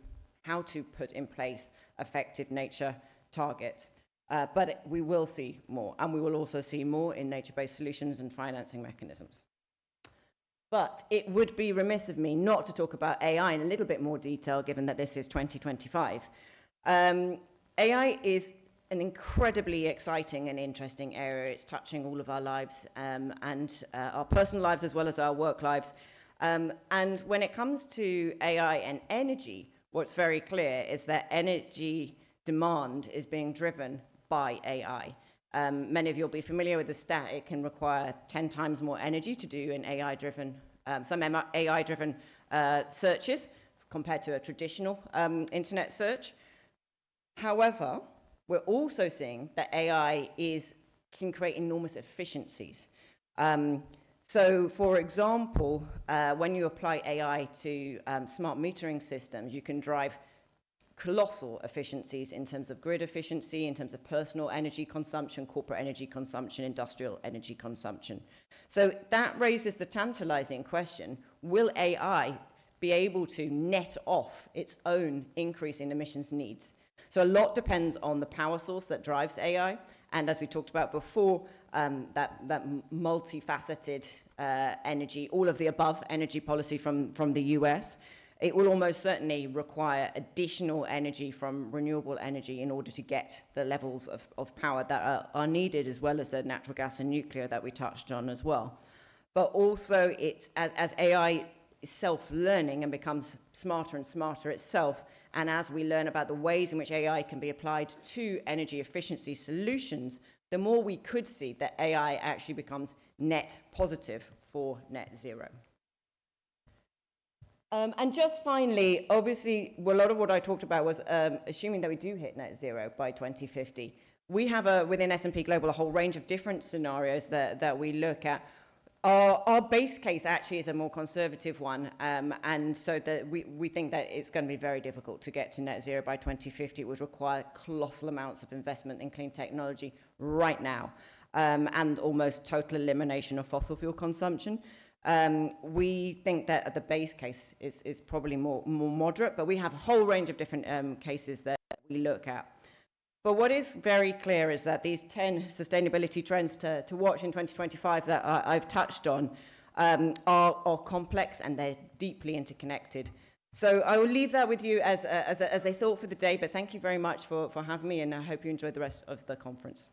put in place effective nature targets, but we will see more, and we will also see more in nature-based solutions and financing mechanisms. But it would be remiss of me not to talk about AI in a little bit more detail, given that this is 2025. AI is an incredibly exciting and interesting area. It's touching all of our lives, and our personal lives as well as our work lives. And when it comes to AI and energy, what's very clear is that energy demand is being driven by AI. Many of you will be familiar with the stat. It can require 10 times more energy to do an AI-driven, some AI-driven searches compared to a traditional internet search. However, we're also seeing that AI can create enormous efficiencies. So, for example, when you apply AI to smart metering systems, you can drive colossal efficiencies in terms of grid efficiency, in terms of personal energy consumption, corporate energy consumption, industrial energy consumption. So that raises the tantalizing question: will AI be able to net off its own increase in emissions needs? So a lot depends on the power source that drives AI, and as we talked about before, that multifaceted energy, all of the above energy policy from the US, it will almost certainly require additional energy from renewable energy in order to get the levels of power that are needed, as well as the natural gas and nuclear that we touched on as well. But also, as AI is self-learning and becomes smarter and smarter itself, and as we learn about the ways in which AI can be applied to energy efficiency solutions, the more we could see that AI actually becomes net positive for net zero. And just finally, obviously, a lot of what I talked about was assuming that we do hit net zero by 2050. We have within S&P Global a whole range of different scenarios that we look at. Our base case actually is a more conservative one, and so that we think that it's going to be very difficult to get to net zero by 2050. It would require colossal amounts of investment in clean technology right now, and almost total elimination of fossil fuel consumption. We think that the base case is probably more moderate, but we have a whole range of different cases that we look at. But what is very clear is that these 10 sustainability trends to watch in 2025 that I've touched on are complex, and they're deeply interconnected. So I will leave that with you as a thought for the day, but thank you very much for having me, and I hope you enjoy the rest of the conference.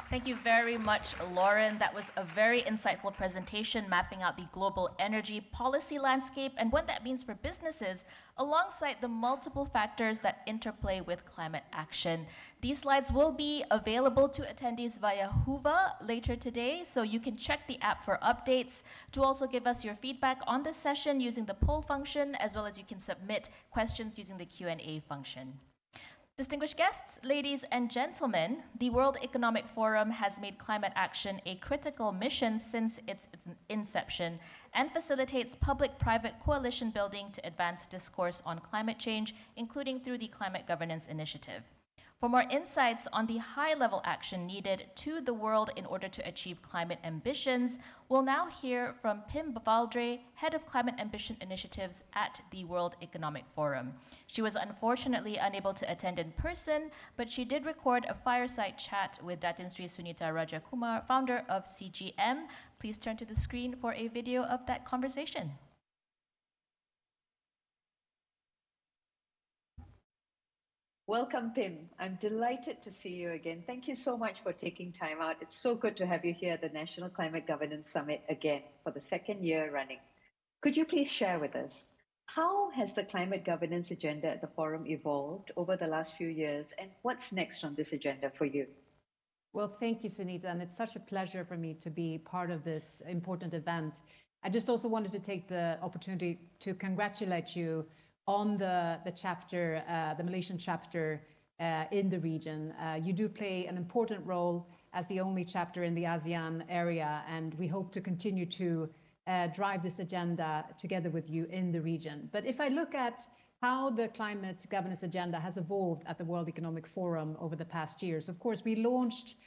Thank you very much, Lauren. That was a very insightful presentation mapping out the global energy policy landscape and what that means for businesses, alongside the multiple factors that interplay with climate action. These slides will be available to attendees via Hoover later today, so you can check the app for updates. To also give us your feedback on this session using the poll function, as well as you can submit questions using the Q&A function. Distinguished guests, ladies and gentlemen, the World Economic Forum has made climate action a critical mission since its inception and facilitates public-private coalition building to advance discourse on climate change, including through the Climate Governance Initiative. For more insights on the high-level action needed to the world in order to achieve climate ambitions, we'll now hear from Pim Valdre, Head of Climate Ambition Initiatives at the World Economic Forum. She was unfortunately unable to attend in person, but she did record a fireside chat with Datin Sri Sunita Rajakumar, founder of CGM. Please turn to the screen for a video of that conversation. Welcome, Pim. I'm delighted to see you again. Thank you so much for taking time out. It's so good to have you here at the National Climate Governance Summit again for the second year running. Could you please share with us, how has the climate governance agenda at the forum evolved over the last few years, and what's next on this agenda for you? Well, thank you, Sunita, and it's such a pleasure for me to be part of this important event. I just also wanted to take the opportunity to congratulate you on the chapter, the Malaysian chapter in the region. You do play an important role as the only chapter in the ASEAN area, and we hope to continue to drive this agenda together with you in the region. But if I look at how the climate governance agenda has evolved at the World Economic Forum over the past years, of course, we launched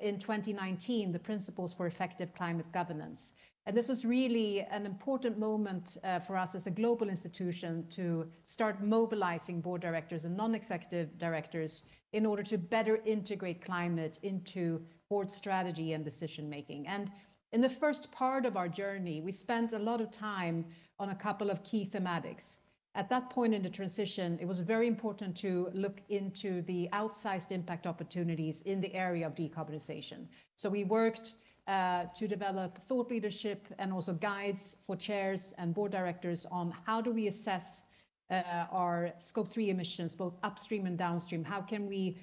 in 2019 the Principles for Effective Climate Governance. And this was really an important moment for us as a global institution to start mobilizing board directors and non-executive directors in order to better integrate climate into board strategy and decision making. And in the first part of our journey, we spent a lot of time on a couple of key thematics. At that point in the transition, it was very important to look into the outsized impact opportunities in the area of decarbonization. So we worked to develop thought leadership and also guides for chairs and board directors on how do we assess our Scope 3 emissions, both upstream and downstream. How can we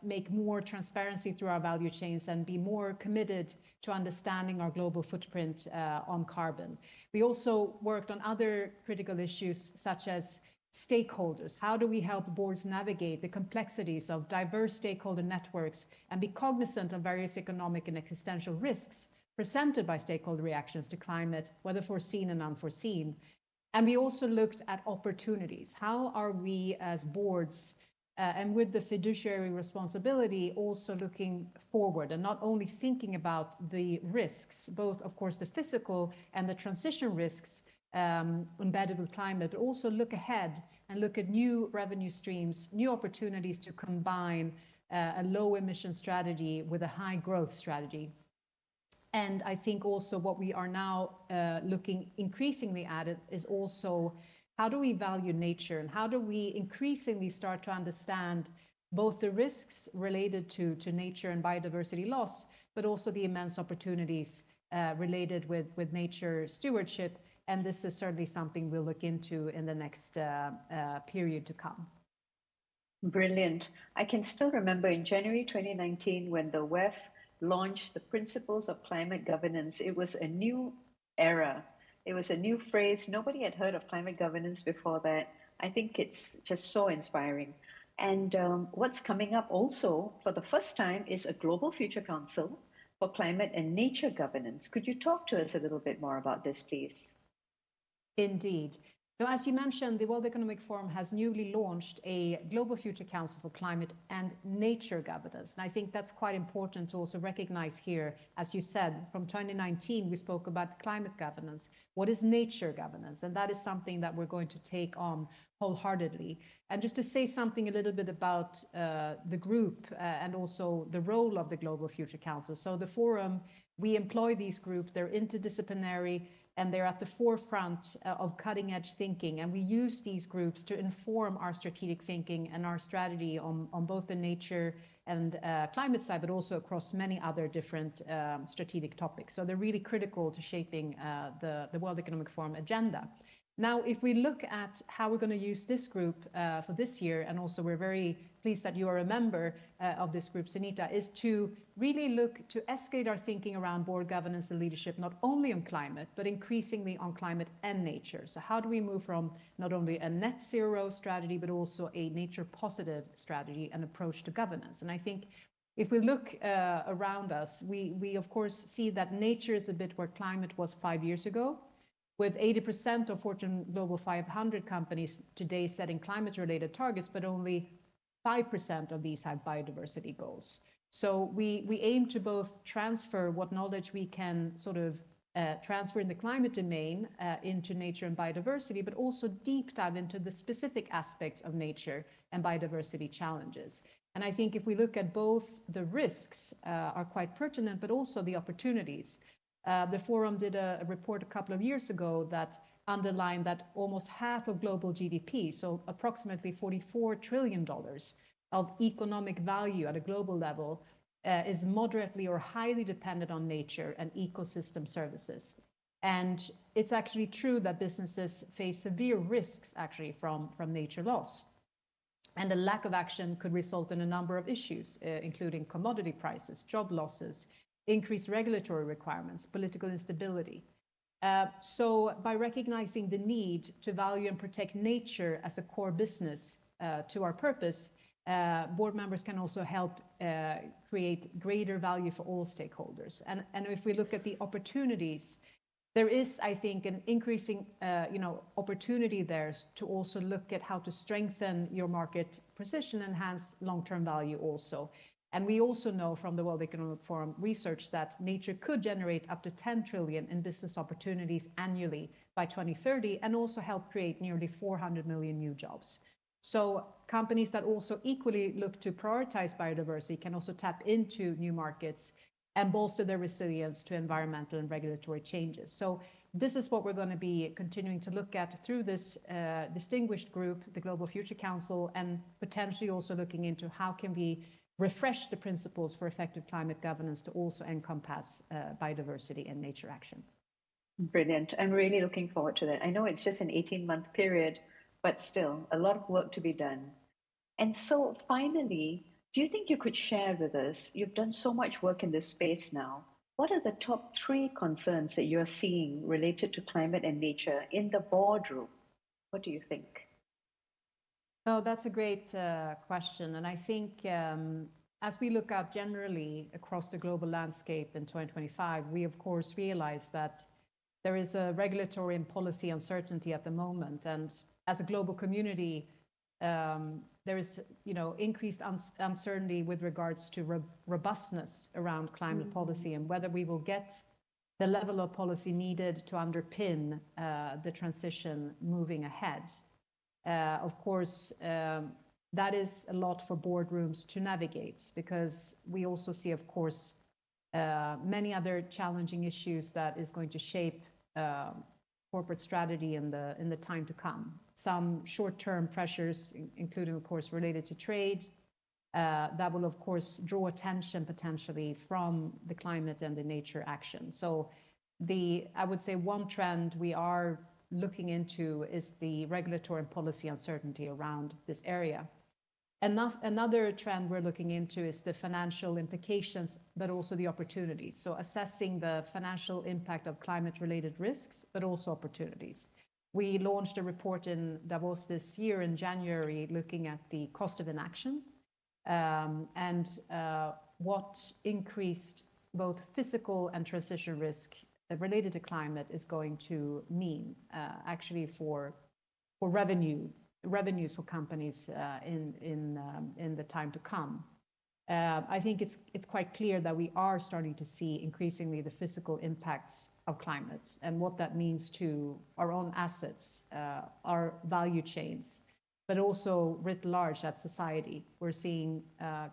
make more transparency through our value chains and be more committed to understanding our global footprint on carbon. We also worked on other critical issues such as stakeholders. How do we help boards navigate the complexities of diverse stakeholder networks and be cognizant of various economic and existential risks presented by stakeholder reactions to climate, whether foreseen and unforeseen? And we also looked at opportunities. How are we as boards and with the fiduciary responsibility also looking forward and not only thinking about the risks, both of course the physical and the transition risks embedded with climate, but also look ahead and look at new revenue streams, new opportunities to combine a low emission strategy with a high growth strategy. And I think also what we are now looking increasingly at it is also how do we value nature and how do we increasingly start to understand both the risks related to nature and biodiversity loss, but also the immense opportunities related with nature stewardship. And this is certainly something we'll look into in the next period to come. Brilliant. I can still remember in January 2019 when the WEF launched the Principles of Climate Governance. It was a new era. It was a new phrase. Nobody had heard of climate governance before that. I think it's just so inspiring. And what's coming up also for the first time is a Global Future Council for Climate and Nature Governance. Could you talk to us a little bit more about this, please? Indeed. So as you mentioned, the World Economic Forum has newly launched a Global Future Council for Climate and Nature Governance. And I think that's quite important to also recognize here. As you said, from 2019, we spoke about climate governance. What is nature governance? And that is something that we're going to take on wholeheartedly. And just to say something a little bit about the group and also the role of the Global Future Council. So the forum, we employ these groups, they're interdisciplinary, and they're at the forefront of cutting edge thinking. And we use these groups to inform our strategic thinking and our strategy on both the nature and climate side, but also across many other different strategic topics. So they're really critical to shaping the World Economic Forum agenda. Now, if we look at how we're going to use this group for this year, and also we're very pleased that you are a member of this group, Sunita, is to really look to escalate our thinking around board governance and leadership, not only on climate, but increasingly on climate and nature. So how do we move from not only a net zero strategy, but also a nature positive strategy and approach to governance? And I think if we look around us, we of course see that nature is a bit where climate was 5 years ago, with 80% of Fortune Global 500 companies today setting climate-related targets, but only 5% of these have biodiversity goals. So we aim to both transfer what knowledge we can sort of transfer in the climate domain into nature and biodiversity, but also deep dive into the specific aspects of nature and biodiversity challenges. And I think if we look at both the risks are quite pertinent, but also the opportunities. The Forum did a report a couple of years ago that underlined that almost half of global GDP, so approximately $44 trillion of economic value at a global level, is moderately or highly dependent on nature and ecosystem services. And it's actually true that businesses face severe risks actually from nature loss. And a lack of action could result in a number of issues, including commodity prices, job losses, increased regulatory requirements, political instability. So by recognizing the need to value and protect nature as a core business to our purpose, board members can also help create greater value for all stakeholders. And if we look at the opportunities, there is, I think, an increasing opportunity there to also look at how to strengthen your market position, enhance long-term value also. And we also know from the World Economic Forum research that nature could generate up to 10 trillion in business opportunities annually by 2030, and also help create nearly 400 million new jobs. So companies that also equally look to prioritize biodiversity can also tap into new markets and bolster their resilience to environmental and regulatory changes. So this is what we're going to be continuing to look at through this distinguished group, the Global Future Council, and potentially also looking into how can we refresh the principles for effective climate governance to also encompass biodiversity and nature action. Brilliant. I'm really looking forward to that. I know it's just an 18-month period, but still a lot of work to be done. And so finally, do you think you could share with us, you've done so much work in this space now, what are the top 3 concerns that you're seeing related to climate and nature in the boardroom? What do you think? Oh, that's a great question. And I think as we look out generally across the global landscape in 2025, we of course realize that there is a regulatory and policy uncertainty at the moment. And as a global community, there is increased uncertainty with regards to robustness around climate policy and whether we will get the level of policy needed to underpin the transition moving ahead. Of course, that is a lot for boardrooms to navigate, because we also see, of course, many other challenging issues that is going to shape corporate strategy in the time to come. Some short-term pressures, including, of course, related to trade, that will, of course, draw attention potentially from the climate and the nature action. So I would say one trend we are looking into is the regulatory and policy uncertainty around this area. Another trend we're looking into is the financial implications, but also the opportunities. So assessing the financial impact of climate-related risks, but also opportunities. We launched a report in Davos this year in January looking at the cost of inaction and what increased both physical and transition risk related to climate is going to mean actually for revenues for companies in the time to come. I think it's quite clear that we are starting to see increasingly the physical impacts of climate and what that means to our own assets, our value chains, but also writ large at society. We're seeing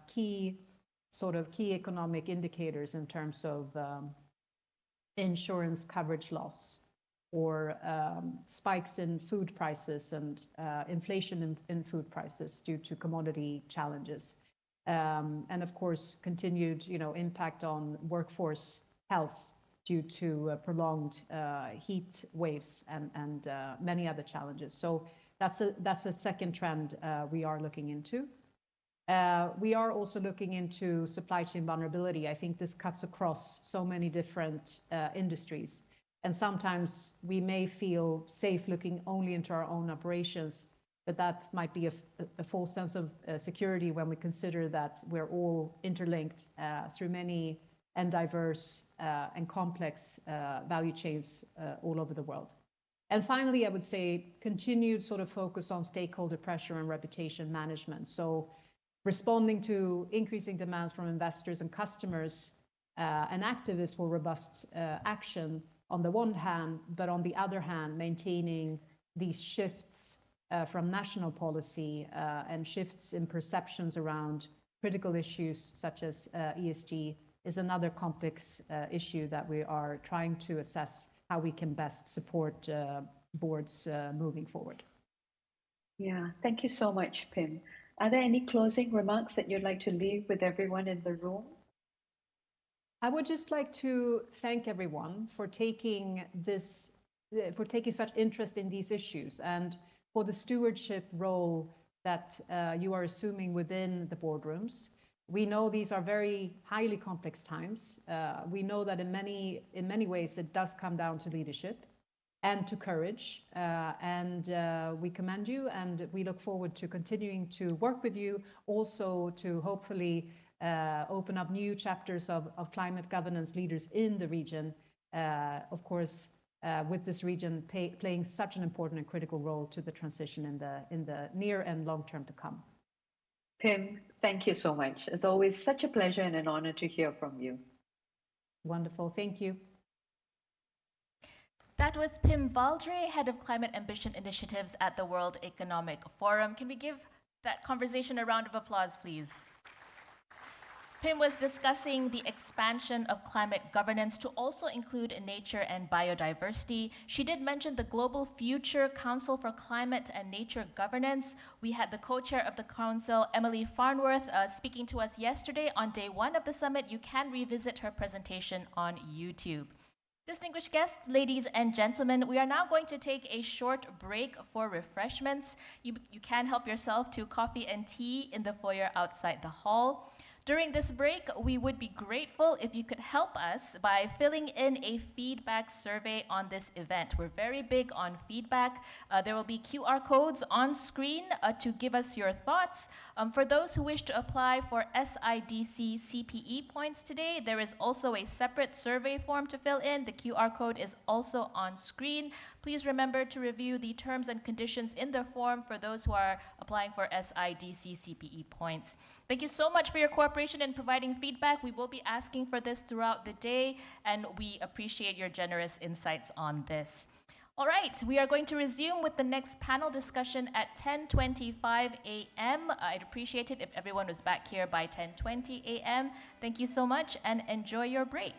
key economic indicators in terms of insurance coverage loss, or spikes in food prices and inflation in food prices due to commodity challenges. And of course, continued impact on workforce health due to prolonged heat waves and many other challenges. So that's a second trend we are looking into. We are also looking into supply chain vulnerability. I think this cuts across so many different industries. And sometimes we may feel safe looking only into our own operations, but that might be a false sense of security when we consider that we're all interlinked through many and diverse and complex value chains all over the world. And finally, I would say continued sort of focus on stakeholder pressure and reputation management. So responding to increasing demands from investors and customers and activists for robust action on the one hand, but on the other hand, maintaining these shifts from national policy and shifts in perceptions around critical issues such as ESG is another complex issue that we are trying to assess how we can best support boards moving forward. Yeah, thank you so much, Pim. Are there any closing remarks that you'd like to leave with everyone in the room? I would just like to thank everyone for taking such interest in these issues and for the stewardship role that you are assuming within the boardrooms. We know these are very highly complex times. We know that in many ways it does come down to leadership and to courage. We commend you, and we look forward to continuing to work with you, also to hopefully open up new chapters of climate governance leaders in the region, of course, with this region playing such an important and critical role to the transition in the near and long term to come. Pim, thank you so much. It's always such a pleasure and an honor to hear from you. Wonderful. Thank you. That was Pim Valdre, Head of Climate Ambition Initiatives at the World Economic Forum. Can we give that conversation a round of applause, please? Pim was discussing the expansion of climate governance to also include nature and biodiversity. She did mention the Global Future Council for Climate and Nature Governance. We had the co-chair of the council, Emily Farnworth, speaking to us yesterday on day one of the summit. You can revisit her presentation on YouTube. Distinguished guests, ladies and gentlemen, we are now going to take a short break for refreshments. You can help yourself to coffee and tea in the foyer outside the hall. During this break, we would be grateful if you could help us by filling in a feedback survey on this event. We're very big on feedback. There will be QR codes on screen to give us your thoughts. For those who wish to apply for SIDC CPE points today, there is also a separate survey form to fill in. The QR code is also on screen. Please remember to review the terms and conditions in the form for those who are applying for SIDC CPE points. Thank you so much for your cooperation in providing feedback. We will be asking for this throughout the day, and we appreciate your generous insights on this. All right, we are going to resume with the next panel discussion at 10:25 a.m. I'd appreciate it if everyone was back here by 10:20 a.m. Thank you so much, and enjoy your break.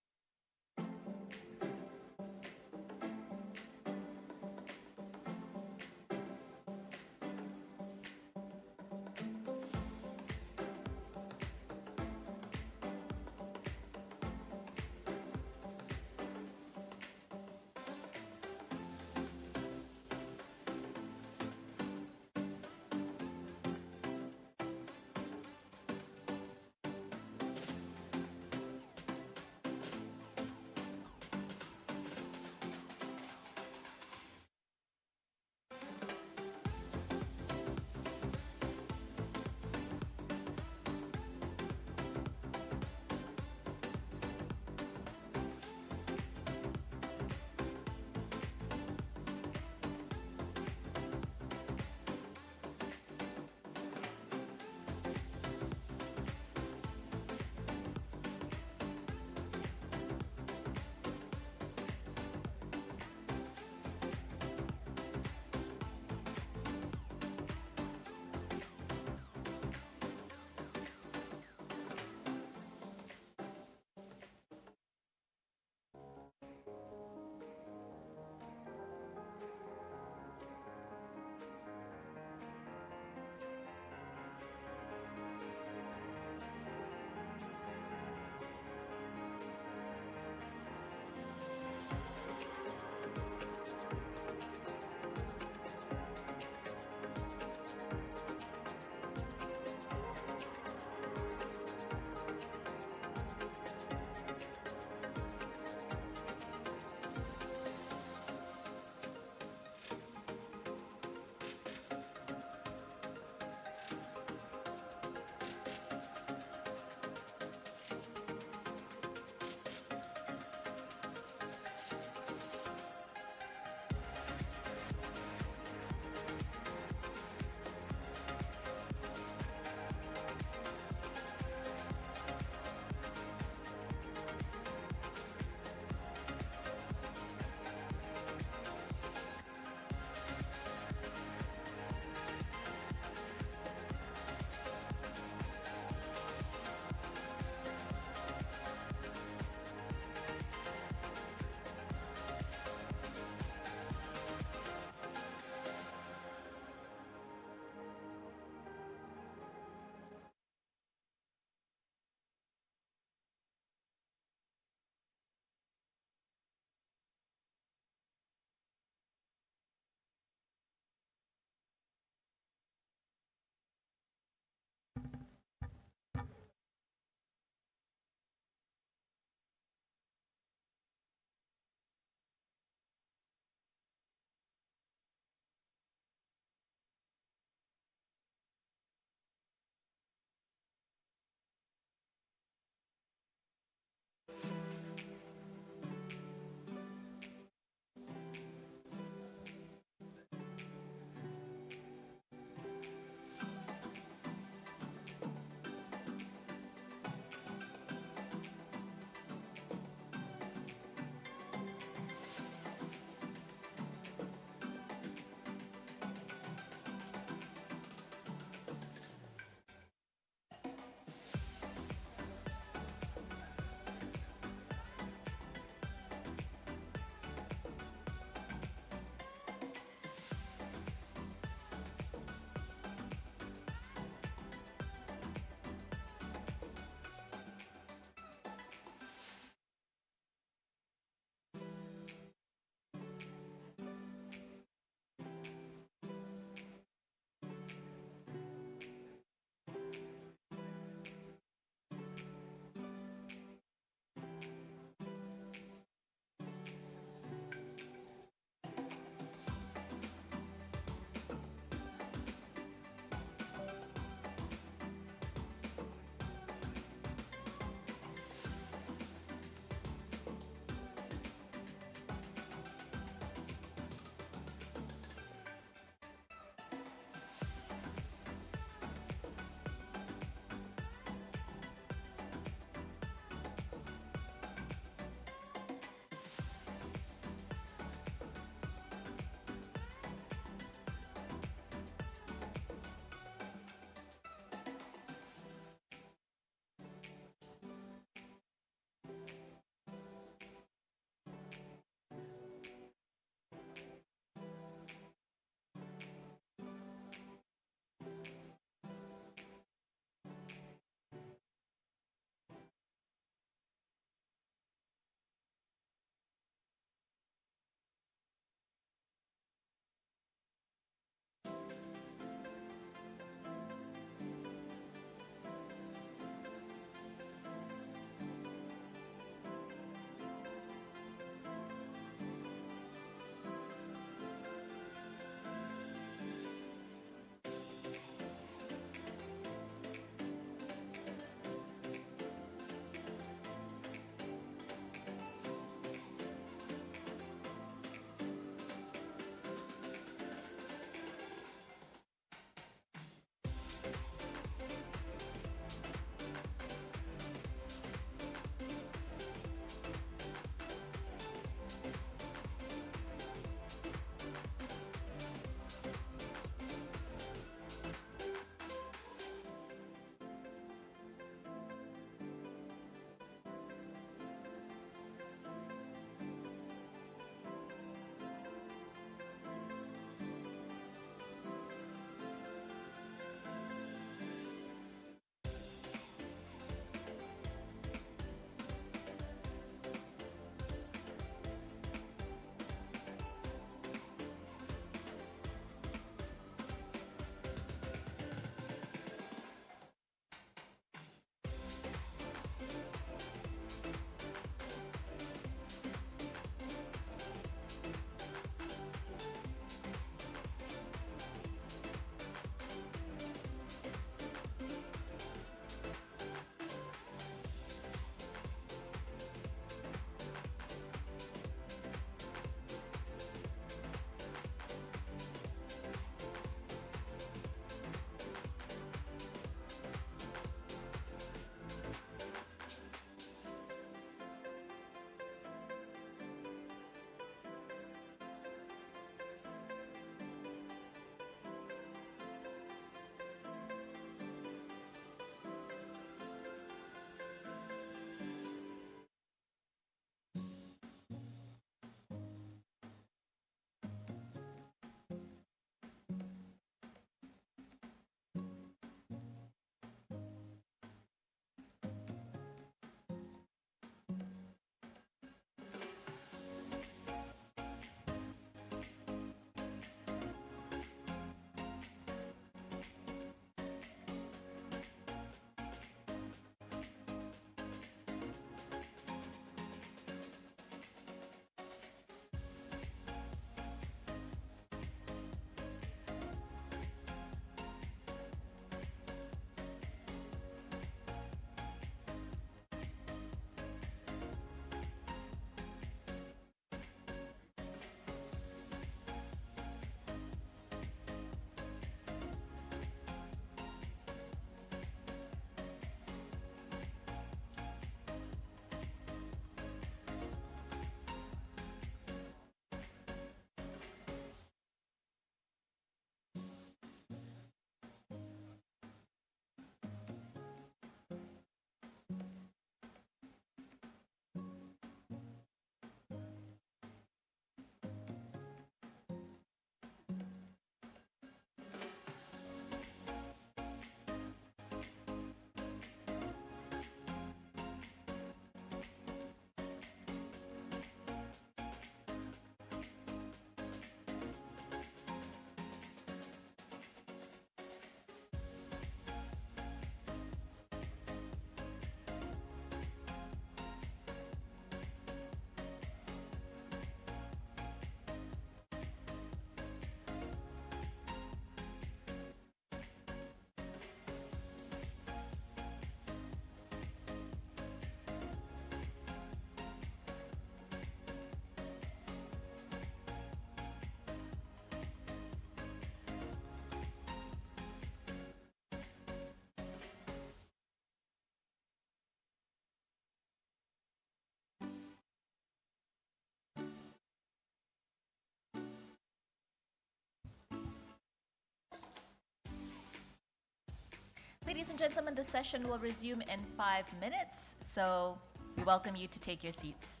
Ladies and gentlemen, the session will resume in 5 minutes, so we welcome you to take your seats.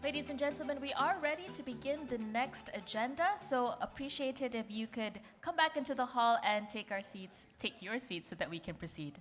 Ladies and gentlemen, we are ready to begin the next agenda, so appreciate it if you could come back into the hall and take your seats so that we can proceed.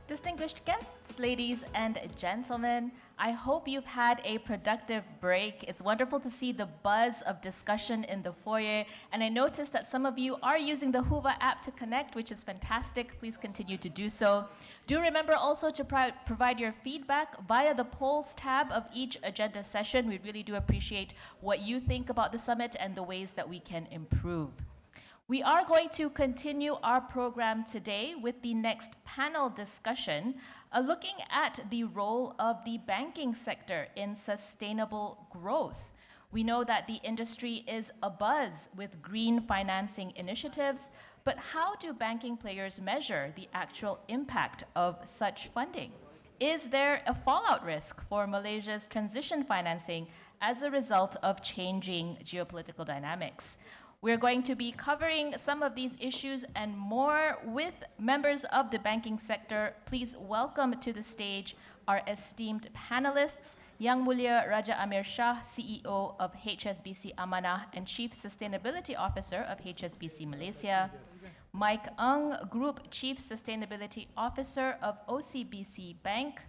Distinguished guests, ladies and gentlemen, I hope you've had a productive break. It's wonderful to see the buzz of discussion in the foyer, and I noticed that some of you are using the Hoover app to connect, which is fantastic. Please continue to do so. Do remember also to provide your feedback via the polls tab of each agenda session. We really do appreciate what you think about the summit and the ways that we can improve. We are going to continue our program today with the next panel discussion, looking at the role of the banking sector in sustainable growth. We know that the industry is abuzz with green financing initiatives, but how do banking players measure the actual impact of such funding? Is there a fallout risk for Malaysia's transition financing as a result of changing geopolitical dynamics? We're going to be covering some of these issues and more with members of the banking sector. Please welcome to the stage our esteemed panelists, Yang Mulia Raja Amir Shah, CEO of HSBC Amanah and Chief Sustainability Officer of HSBC Malaysia, Mike Ng, Group Chief Sustainability Officer of OCBC Bank,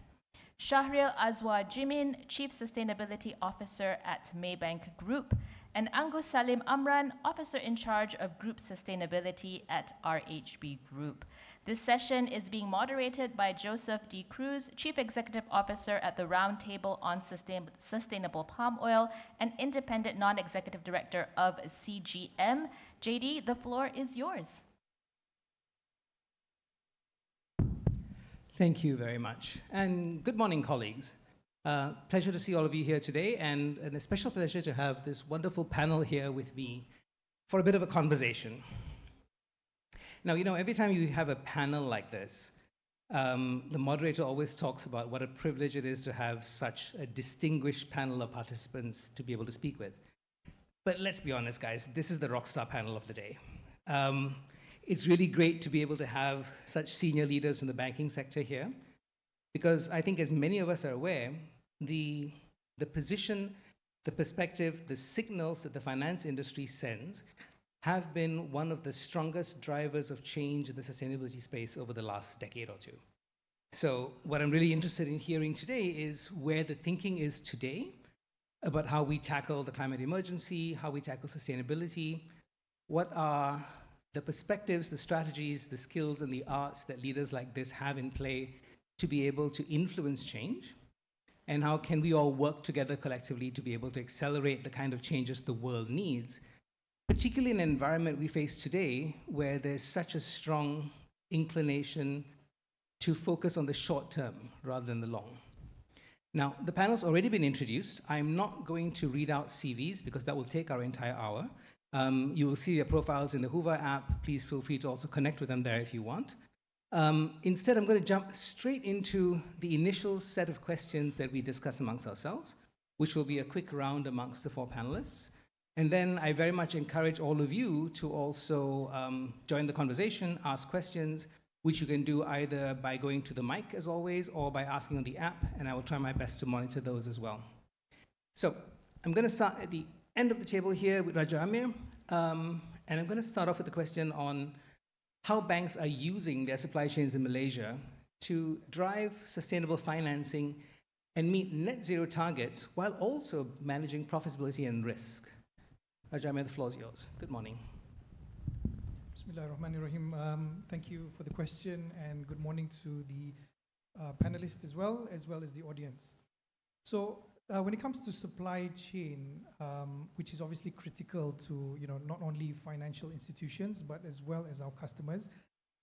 Shahril Azwa Jimin, Chief Sustainability Officer at Maybank Group, and Angus Salim Amran, Officer in Charge of Group Sustainability at RHB Group. This session is being moderated by Joseph D. Cruz, Chief Executive Officer at the Roundtable on Sustainable Palm Oil and Independent Non-Executive Director of CGM. JD, the floor is yours. Thank you very much. And good morning, colleagues. Pleasure to see all of you here today, and a special pleasure to have this wonderful panel here with me for a bit of a conversation. Now, you know, every time you have a panel like this, the moderator always talks about what a privilege it is to have such a distinguished panel of participants to be able to speak with. But let's be honest, guys, this is the rockstar panel of the day. It's really great to be able to have such senior leaders from the banking sector here, because I think, as many of us are aware, the position, the perspective, the signals that the finance industry sends have been one of the strongest drivers of change in the sustainability space over the last decade or two. So what I'm really interested in hearing today is where the thinking is today about how we tackle the climate emergency, how we tackle sustainability, what are the perspectives, the strategies, the skills, and the arts that leaders like this have in play to be able to influence change, and how can we all work together collectively to be able to accelerate the kind of changes the world needs, particularly in an environment we face today where there's such a strong inclination to focus on the short term rather than the long. Now, the panel's already been introduced. I'm not going to read out CVs because that will take our entire hour. You will see their profiles in the Hoover app. Please feel free to also connect with them there if you want. Instead, I'm going to jump straight into the initial set of questions that we discuss amongst ourselves, which will be a quick round amongst the four panelists. And then I very much encourage all of you to also join the conversation, ask questions, which you can do either by going to the mic, as always, or by asking on the app, and I will try my best to monitor those as well. So I'm going to start at the end of the table here with Raja Amir, and I'm going to start off with a question on how banks are using their supply chains in Malaysia to drive sustainable financing and meet net zero targets while also managing profitability and risk. Raja Amir, the floor is yours. Good morning. Bismillahirrahmanirrahim. Thank you for the question, and good morning to the panelists as well as the audience. So when it comes to supply chain, which is obviously critical to not only financial institutions but as well as our customers,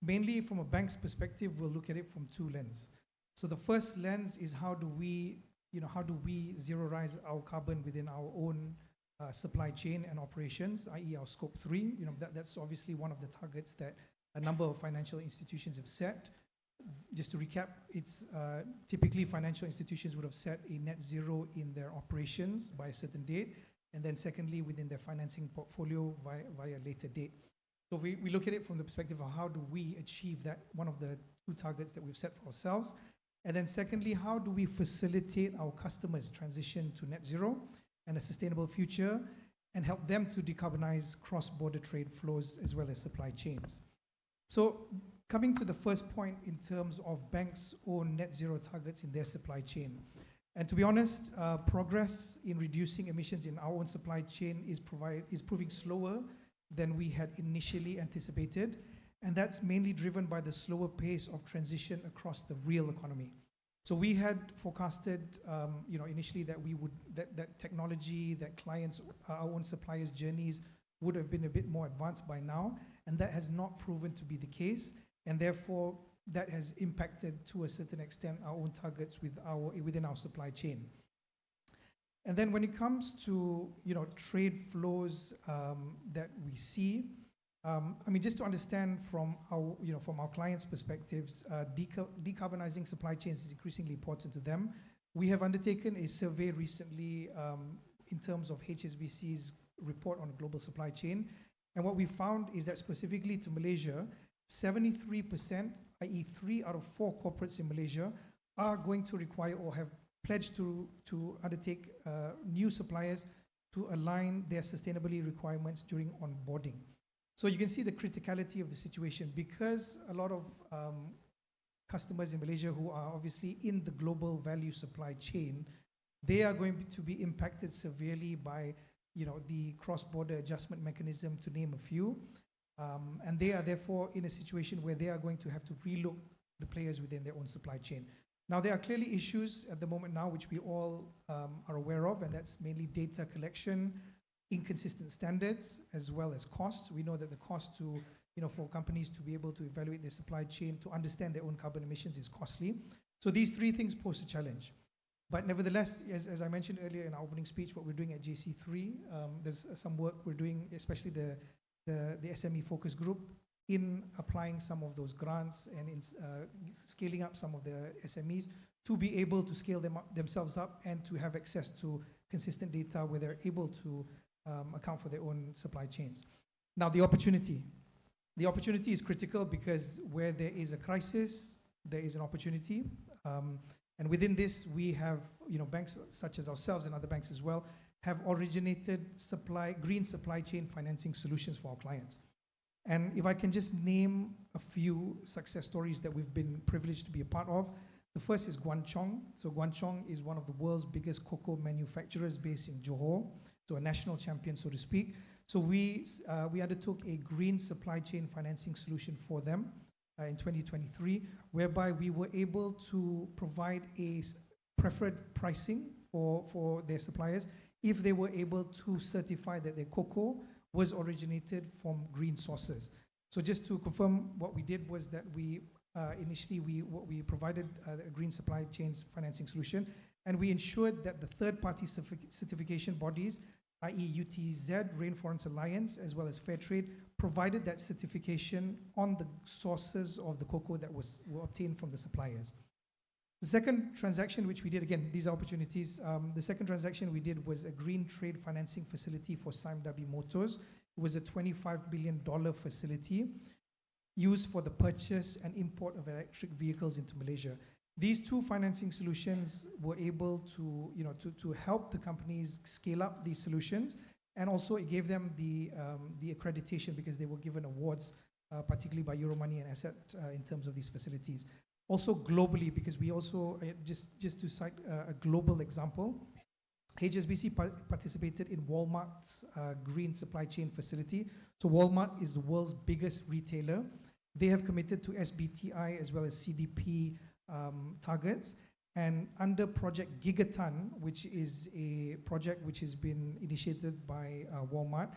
mainly from a bank's perspective, we'll look at it from two lenses. So the first lens is how do we zeroize our carbon within our own supply chain and operations, i.e. our scope 3. That's obviously one of the targets that a number of financial institutions have set. Just to recap, it's typically financial institutions would have set a net zero in their operations by a certain date, and then secondly, within their financing portfolio via a later date. So we look at it from the perspective of how do we achieve that, one of the two targets that we've set for ourselves, and then secondly, how do we facilitate our customers' transition to net zero and a sustainable future, and help them to decarbonize cross-border trade flows as well as supply chains. So coming to the first point in terms of banks' own net zero targets in their supply chain. And to be honest, progress in reducing emissions in our own supply chain is proving slower than we had initially anticipated. And that's mainly driven by the slower pace of transition across the real economy. So we had forecasted, initially that that technology, that clients, our own suppliers' journeys would have been a bit more advanced by now, and that has not proven to be the case, and therefore that has impacted to a certain extent our own targets within our supply chain. And then when it comes to trade flows that we see, just to understand from our clients' perspectives, decarbonizing supply chains is increasingly important to them. We have undertaken a survey recently in terms of HSBC's report on global supply chain, and what we found is that specifically to Malaysia, 73%, i.e. 3 out of 4 corporates in Malaysia, are going to require or have pledged to undertake new suppliers to align their sustainability requirements during onboarding. So you can see the criticality of the situation, because a lot of customers in Malaysia who are obviously in the global value supply chain, they are going to be impacted severely by the cross-border adjustment mechanism, to name a few. And they are therefore in a situation where they are going to have to relook the players within their own supply chain. Now, there are clearly issues at the moment now which we all are aware of, and that's mainly data collection, inconsistent standards, as well as costs. We know that the cost to, for companies to be able to evaluate their supply chain, to understand their own carbon emissions, is costly. So these 3 things pose a challenge. But nevertheless, as I mentioned earlier in our opening speech, what we're doing at JC3, there's some work we're doing, especially the SME focus group, in applying some of those grants and in scaling up some of the SMEs to be able to scale themselves up and to have access to consistent data where they're able to account for their own supply chains. Now, the opportunity is critical, because where there is a crisis, there is an opportunity. And within this, we have, banks such as ourselves and other banks as well, have originated green supply chain financing solutions for our clients. And if I can just name a few success stories that we've been privileged to be a part of, the first is Guangchong. So Guangchong is one of the world's biggest cocoa manufacturers based in Johor, so a national champion, so to speak. So we undertook a green supply chain financing solution for them in 2023, whereby we were able to provide a preferred pricing for their suppliers if they were able to certify that their cocoa was originated from green sources. So just to confirm, what we did was that we provided a green supply chains financing solution, and we ensured that the third-party certification bodies, i.e. UTZ, Rainforest Alliance, as well as Fairtrade, provided that certification on the sources of the cocoa that were obtained from the suppliers. The second transaction which we did, again, these are opportunities. The second transaction we did was a green trade financing facility for Sime Darby Motors. It was a $25 billion facility used for the purchase and import of electric vehicles into Malaysia. These 2 financing solutions were able to help the companies scale up these solutions, and also it gave them the accreditation, because they were given awards, particularly by Euromoney and Asset, in terms of these facilities. Also globally, because we also, just to cite a global example, HSBC participated in Walmart's green supply chain facility. So Walmart is the world's biggest retailer. They have committed to SBTI as well as CDP targets. And under Project Gigaton, which is a project which has been initiated by Walmart,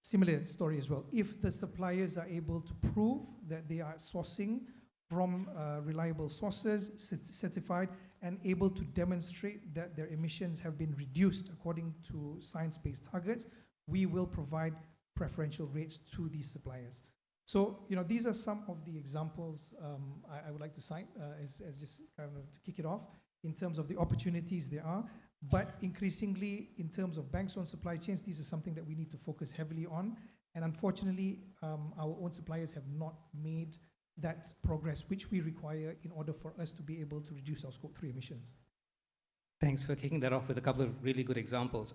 similar story as well. If the suppliers are able to prove that they are sourcing from reliable sources, certified, and able to demonstrate that their emissions have been reduced according to science-based targets, we will provide preferential rates to these suppliers. So, these are some of the examples I would like to cite as just kind of to kick it off in terms of the opportunities there are. But increasingly, in terms of banks' own supply chains, these are something that we need to focus heavily on. And unfortunately, our own suppliers have not made that progress which we require in order for us to be able to reduce our Scope 3 emissions. Thanks for kicking that off with a couple of really good examples.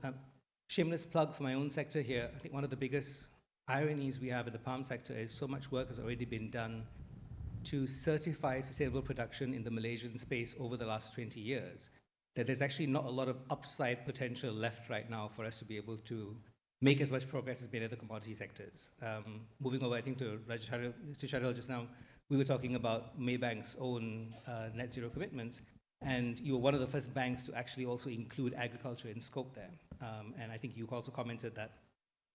Shameless plug for my own sector here. I think one of the biggest ironies we have in the palm sector is so much work has already been done to certify sustainable production in the Malaysian space over the last 20 years, that there's actually not a lot of upside potential left right now for us to be able to make as much progress as many other commodity sectors. Moving over, I think, to Shahrial just now, we were talking about Maybank's own net zero commitments, and you were one of the first banks to actually also include agriculture in scope there. And I think you also commented that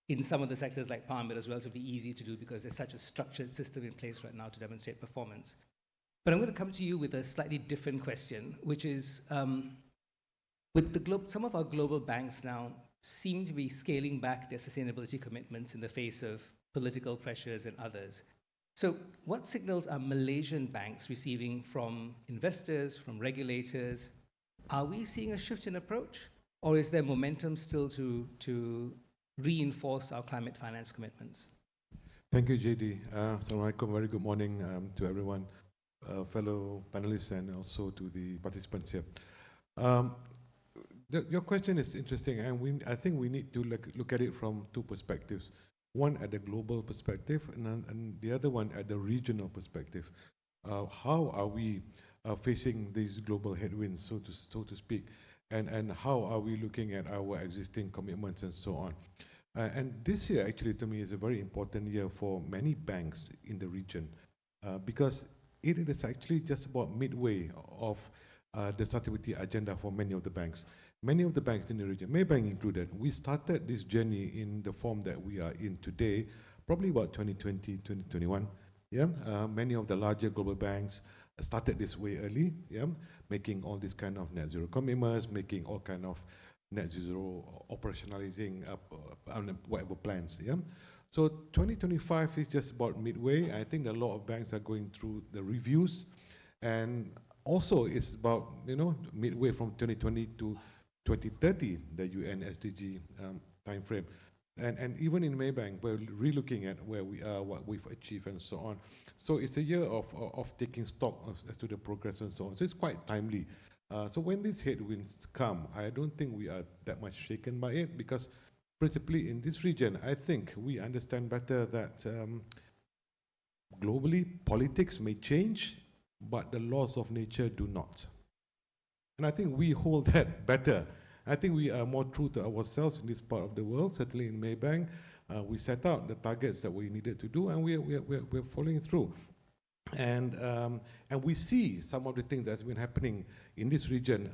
in some of the sectors like palm, it was relatively easy to do because there's such a structured system in place right now to demonstrate performance. But I'm going to come to you with a slightly different question, which is, with some of our global banks now seem to be scaling back their sustainability commitments in the face of political pressures and others. So what signals are Malaysian banks receiving from investors, from regulators? Are we seeing a shift in approach, or is there momentum still to reinforce our climate finance commitments? Thank you, JD. Assalamualaikum, very good morning to everyone, fellow panelists, and also to the participants here. Your question is interesting, and I think we need to look at it from two perspectives. One at the global perspective, and the other one at the regional perspective. How are we facing these global headwinds, so to speak, and how are we looking at our existing commitments and so on? And this year, actually, to me, is a very important year for many banks in the region, because it is actually just about midway of the sustainability agenda for many of the banks. Many of the banks in the region, Maybank included, we started this journey in the form that we are in today, probably about 2020, 2021. Yeah, many of the larger global banks started this way early, yeah, making all this kind of net zero commitments, making all kind of net zero operationalizing whatever plans. Yeah, so 2025 is just about midway. I think a lot of banks are going through the reviews, and also it's about midway from 2020 to 2030, the UN SDG time frame. And even in Maybank, we're re-looking at where we are, what we've achieved, and so on. So it's a year of taking stock as to the progress and so on. So it's quite timely. So when these headwinds come, I don't think we are that much shaken by it, because principally in this region, I think we understand better that globally politics may change, but the laws of nature do not. And I think we hold that better. I think we are more true to ourselves in this part of the world, certainly in Maybank. We set out the targets that we needed to do, and we're following through. And we see some of the things that's been happening in this region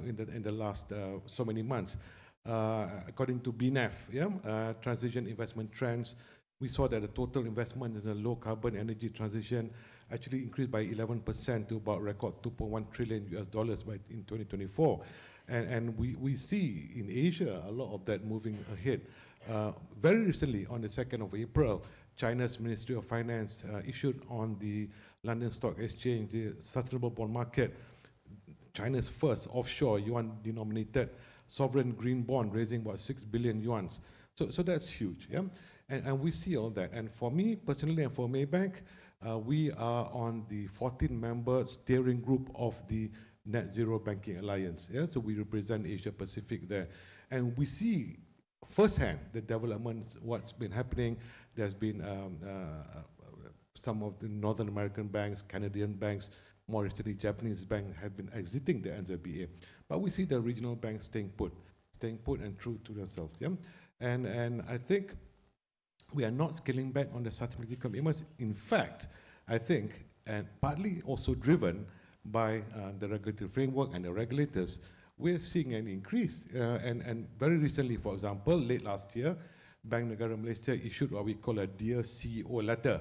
in the last so many months. According to BNEF, yeah, Transition Investment Trends, we saw that the total investment in a low carbon energy transition actually increased by 11% to about record $2.1 trillion in 2024. And we see in Asia a lot of that moving ahead. Very recently, on the 2nd of April, China's Ministry of Finance issued on the London Stock Exchange the sustainable bond market, China's first offshore yuan-denominated sovereign green bond, raising about 6 billion yuans. So that's huge, yeah? And we see all that. And for me personally, and for Maybank, we are on the 14-member steering group of the Net Zero Banking Alliance. Yeah? So we represent Asia Pacific there. And we see firsthand the developments, what's been happening. There's been some of the Northern American banks, Canadian banks, more recently Japanese banks have been exiting the NZBA. But we see the regional banks staying put and true to themselves. Yeah? And I think we are not scaling back on the sustainability commitments. In fact, I think, and partly also driven by the regulatory framework and the regulators, we're seeing an increase. And very recently, for example, late last year, Bank Negara Malaysia issued what we call a Dear CEO letter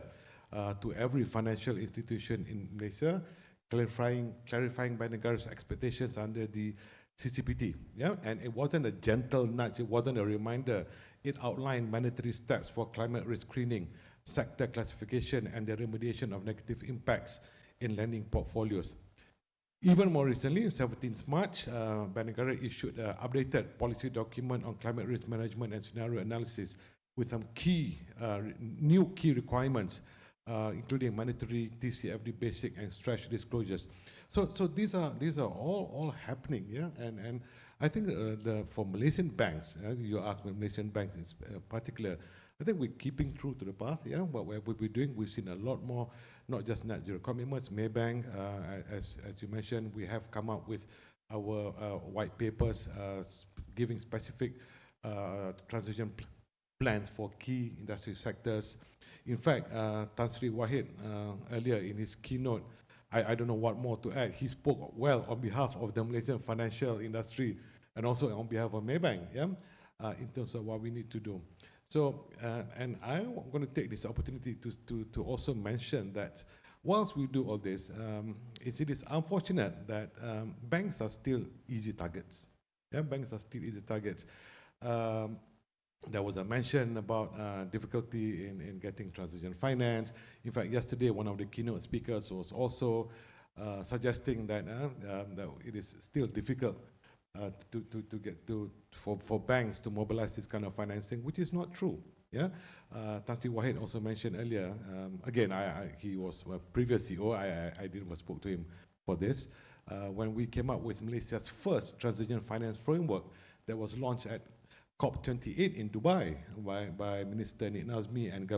to every financial institution in Malaysia, clarifying Bank Negara's expectations under the CCPT. Yeah? And it wasn't a gentle nudge, it wasn't a reminder. It outlined mandatory steps for climate risk screening, sector classification, and the remediation of negative impacts in lending portfolios. Even more recently, on 17th March, Bank Negara issued an updated policy document on climate risk management and scenario analysis with some new key requirements, including mandatory TCFD basic and stretch disclosures. So these are all happening, yeah. And I think for Malaysian banks, you asked Malaysian banks in particular, I think we're keeping true to the path, yeah, what we're doing. We've seen a lot more, not just net zero commitments. Maybank, as you mentioned, we have come up with our white papers giving specific transition plans for key industry sectors. In fact, Tan Sri Wahid, earlier in his keynote, I don't know what more to add. He spoke well on behalf of the Malaysian financial industry and also on behalf of Maybank, yeah, in terms of what we need to do. So, and I'm going to take this opportunity to also mention that whilst we do all this, it is unfortunate that banks are still easy targets. Yeah, banks are still easy targets. There was a mention about difficulty in getting transition finance. In fact, yesterday, one of the keynote speakers was also suggesting that it is still difficult for banks to mobilize this kind of financing, which is not true. Yeah, Tan Sri Wahid also mentioned earlier. Again, he was a previous CEO. I didn't spoke to him for this. When we came up with Malaysia's first transition finance framework that was launched at COP28 in Dubai by Minister Nik Nazmi and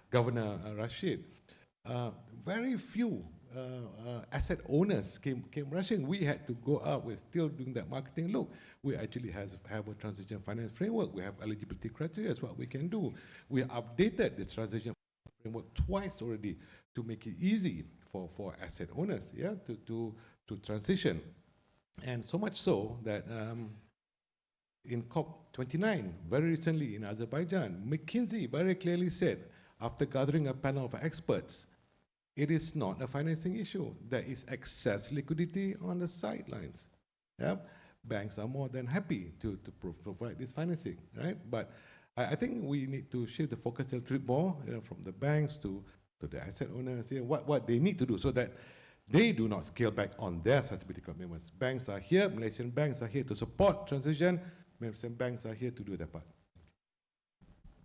Governor Rashid, very few asset owners came rushing. We had to go out. We're still doing that marketing. Look, we actually have a transition finance framework. We have eligibility criteria. That's what we can do. We updated this transition framework twice already to make it easy for asset owners, yeah, to transition. And so much so that in COP29, very recently in Azerbaijan, McKinsey very clearly said, after gathering a panel of experts, it is not a financing issue. There is excess liquidity on the sidelines. Yeah? Banks are more than happy to provide this financing, right? But I think we need to shift the focus a little bit more, from the banks to the asset owners, what they need to do so that they do not scale back on their sustainability commitments. Banks are here, Malaysian banks are here to support transition. Malaysian banks are here to do their part.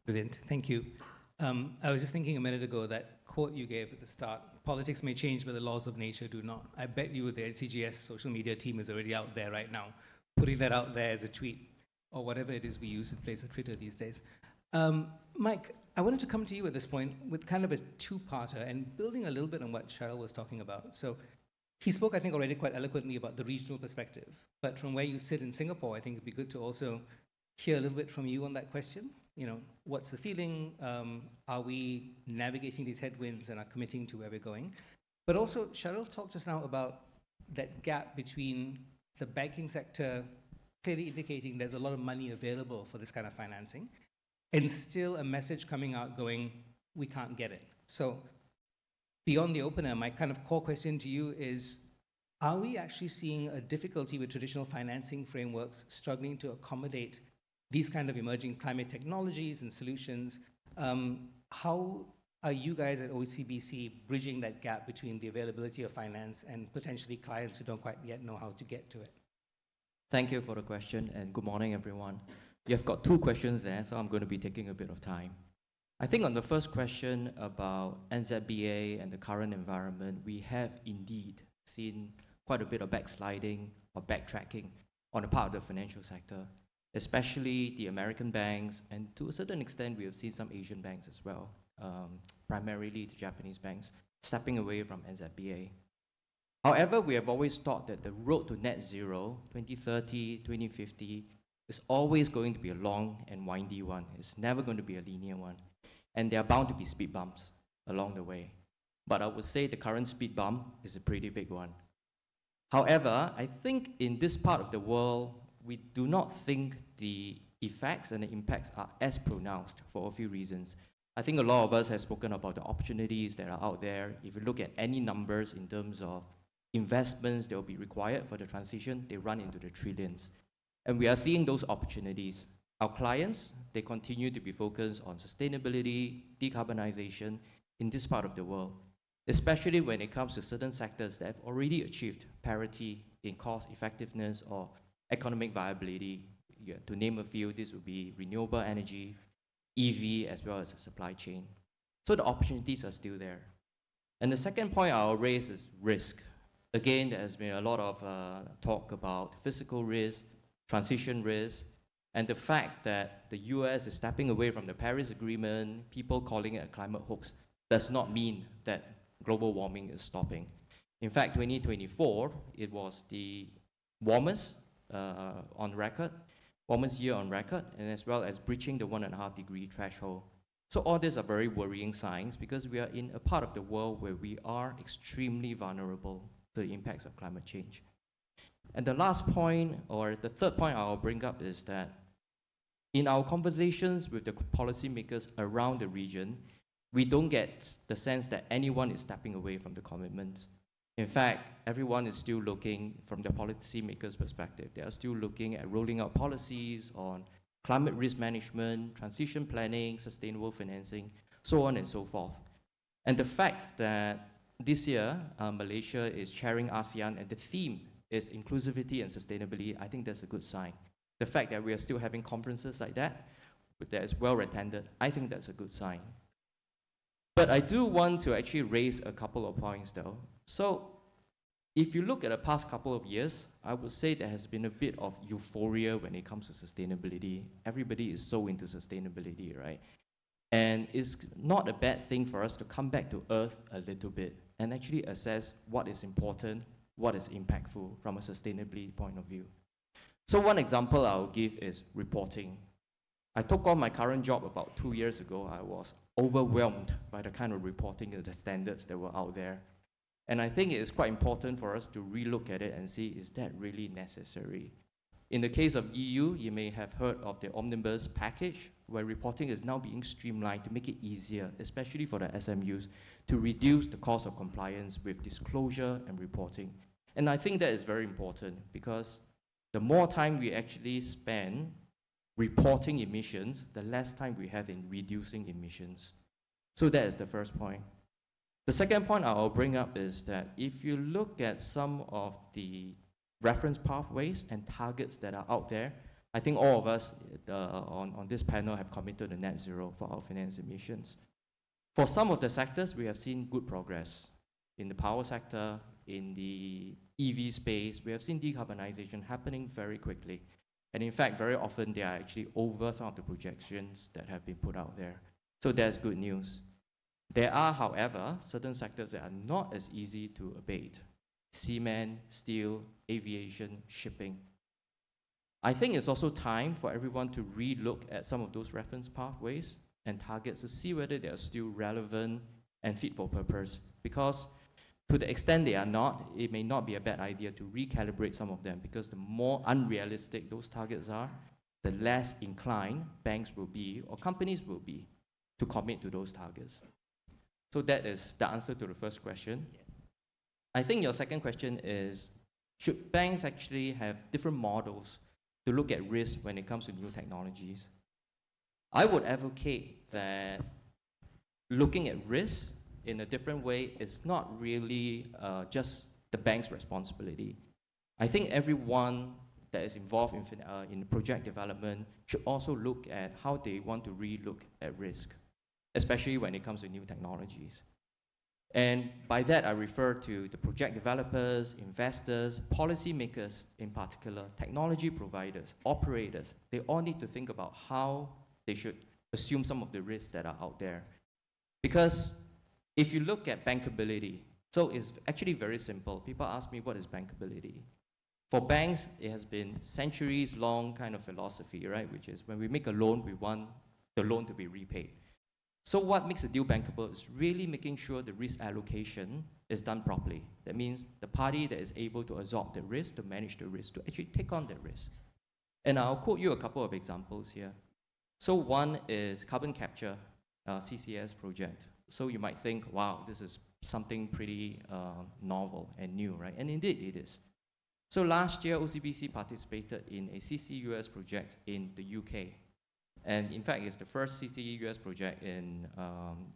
Brilliant, thank you. I was just thinking a minute ago that quote you gave at the start, politics may change, but the laws of nature do not. I bet you the LCGS social media team is already out there right now, putting that out there as a tweet, or whatever it is we use in place of Twitter these days. Mike, I wanted to come to you at this point with kind of a two-parter and building a little bit on what Cheryl was talking about. So he spoke, I think, already quite eloquently about the regional perspective, but from where you sit in Singapore, I think it'd be good to also hear a little bit from you on that question. You know, what's the feeling? Are we navigating these headwinds and are committing to where we're going? But also, Cheryl talked just now about that gap between the banking sector clearly indicating there's a lot of money available for this kind of financing, and still a message coming out going, we can't get it. So beyond the opener, my kind of core question to you is, are we actually seeing a difficulty with traditional financing frameworks struggling to accommodate these kind of emerging climate technologies and solutions? How are you guys at HSBC bridging that gap between the availability of finance and potentially clients who don't quite yet know how to get to it? Thank you for the question, and good morning, everyone. You've got two questions there, so I'm going to be taking a bit of time. I think on the first question about NZBA and the current environment, we have indeed seen quite a bit of backsliding or backtracking on the part of the financial sector, especially the American banks, and to a certain extent, we have seen some Asian banks as well, primarily the Japanese banks, stepping away from NZBA. However, we have always thought that the road to net zero, 2030, 2050, is always going to be a long and windy one. It's never going to be a linear one. And there are bound to be speed bumps along the way. But I would say the current speed bump is a pretty big one. However, I think in this part of the world, we do not think the effects and the impacts are as pronounced for a few reasons. I think a lot of us have spoken about the opportunities that are out there. If you look at any numbers in terms of investments that will be required for the transition, they run into the trillions. And we are seeing those opportunities. Our clients, they continue to be focused on sustainability, decarbonization in this part of the world, especially when it comes to certain sectors that have already achieved parity in cost effectiveness or economic viability. Yeah, to name a few, this would be renewable energy, EV, as well as the supply chain. So the opportunities are still there. And the second point I'll raise is risk. Again, there has been a lot of talk about physical risk, transition risk, And the fact that the US is stepping away from the Paris Agreement, people calling it a climate hoax, does not mean that global warming is stopping. In fact, 2024, it was the warmest on record, warmest year on record, and as well as breaching the 1.5 degree threshold. So all these are very worrying signs because we are in a part of the world where we are extremely vulnerable to the impacts of climate change. And the last point, or the third point I'll bring up, is that in our conversations with the policymakers around the region, we don't get the sense that anyone is stepping away from the commitments. In fact, everyone is still looking from the policymakers' perspective. They are still looking at rolling out policies on climate risk management, transition planning, sustainable financing, so on and so forth. And the fact that this year, Malaysia is chairing ASEAN and the theme is inclusivity and sustainability, I think that's a good sign. The fact that we are still having conferences like that is well attended, I think that's a good sign. But I do want to actually raise a couple of points though. So if you look at the past couple of years, I would say there has been a bit of euphoria when it comes to sustainability. Everybody is so into sustainability, right? And it's not a bad thing for us to come back to earth a little bit and actually assess what is important, what is impactful from a sustainability point of view. So one example I'll give is reporting. I took on my current job about 2 years ago. I was overwhelmed by the kind of reporting and the standards that were out there. And I think it is quite important for us to relook at it and see, is that really necessary? In the case of EU, you may have heard of the Omnibus package, where reporting is now being streamlined to make it easier, especially for the SMUs, to reduce the cost of compliance with disclosure and reporting. And I think that is very important because the more time we actually spend reporting emissions, the less time we have in reducing emissions. So that is the first point. The second point I'll bring up is that if you look at some of the reference pathways and targets that are out there, I think all of us on this panel have committed to net zero for our finance emissions. For some of the sectors, we have seen good progress. In the power sector, in the EV space, we have seen decarbonization happening very quickly. And in fact, very often they are actually over some of the projections that have been put out there. So that's good news. There are, however, certain sectors that are not as easy to abate. Cement, steel, aviation, shipping. I think it's also time for everyone to re-look at some of those reference pathways and targets to see whether they are still relevant and fit for purpose. Because to the extent they are not, it may not be a bad idea to recalibrate some of them, because the more unrealistic those targets are, the less inclined banks will be or companies will be to commit to those targets. So that is the answer to the first question. Yes. I think your second question is, should banks actually have different models to look at risk when it comes to new technologies? I would advocate that looking at risk in a different way is not really just the bank's responsibility. I think everyone that is involved in project development should also look at how they want to re-look at risk, especially when it comes to new technologies. And by that, I refer to the project developers, investors, policymakers in particular, technology providers, operators. They all need to think about how they should assume some of the risks that are out there. Because if you look at bankability, so it's actually very simple. People ask me, what is bankability? For banks, it has been centuries-long kind of philosophy, right? Which is when we make a loan, we want the loan to be repaid. So what makes a deal bankable is really making sure the risk allocation is done properly. That means the party that is able to absorb the risk, to manage the risk, to actually take on the risk. And I'll quote you a couple of examples here. So one is carbon capture, CCS project. So you might think, wow, this is something pretty novel and new, right? And indeed it is. So last year, OCBC participated in a CCUS project in the UK. And in fact, it's the first CCUS project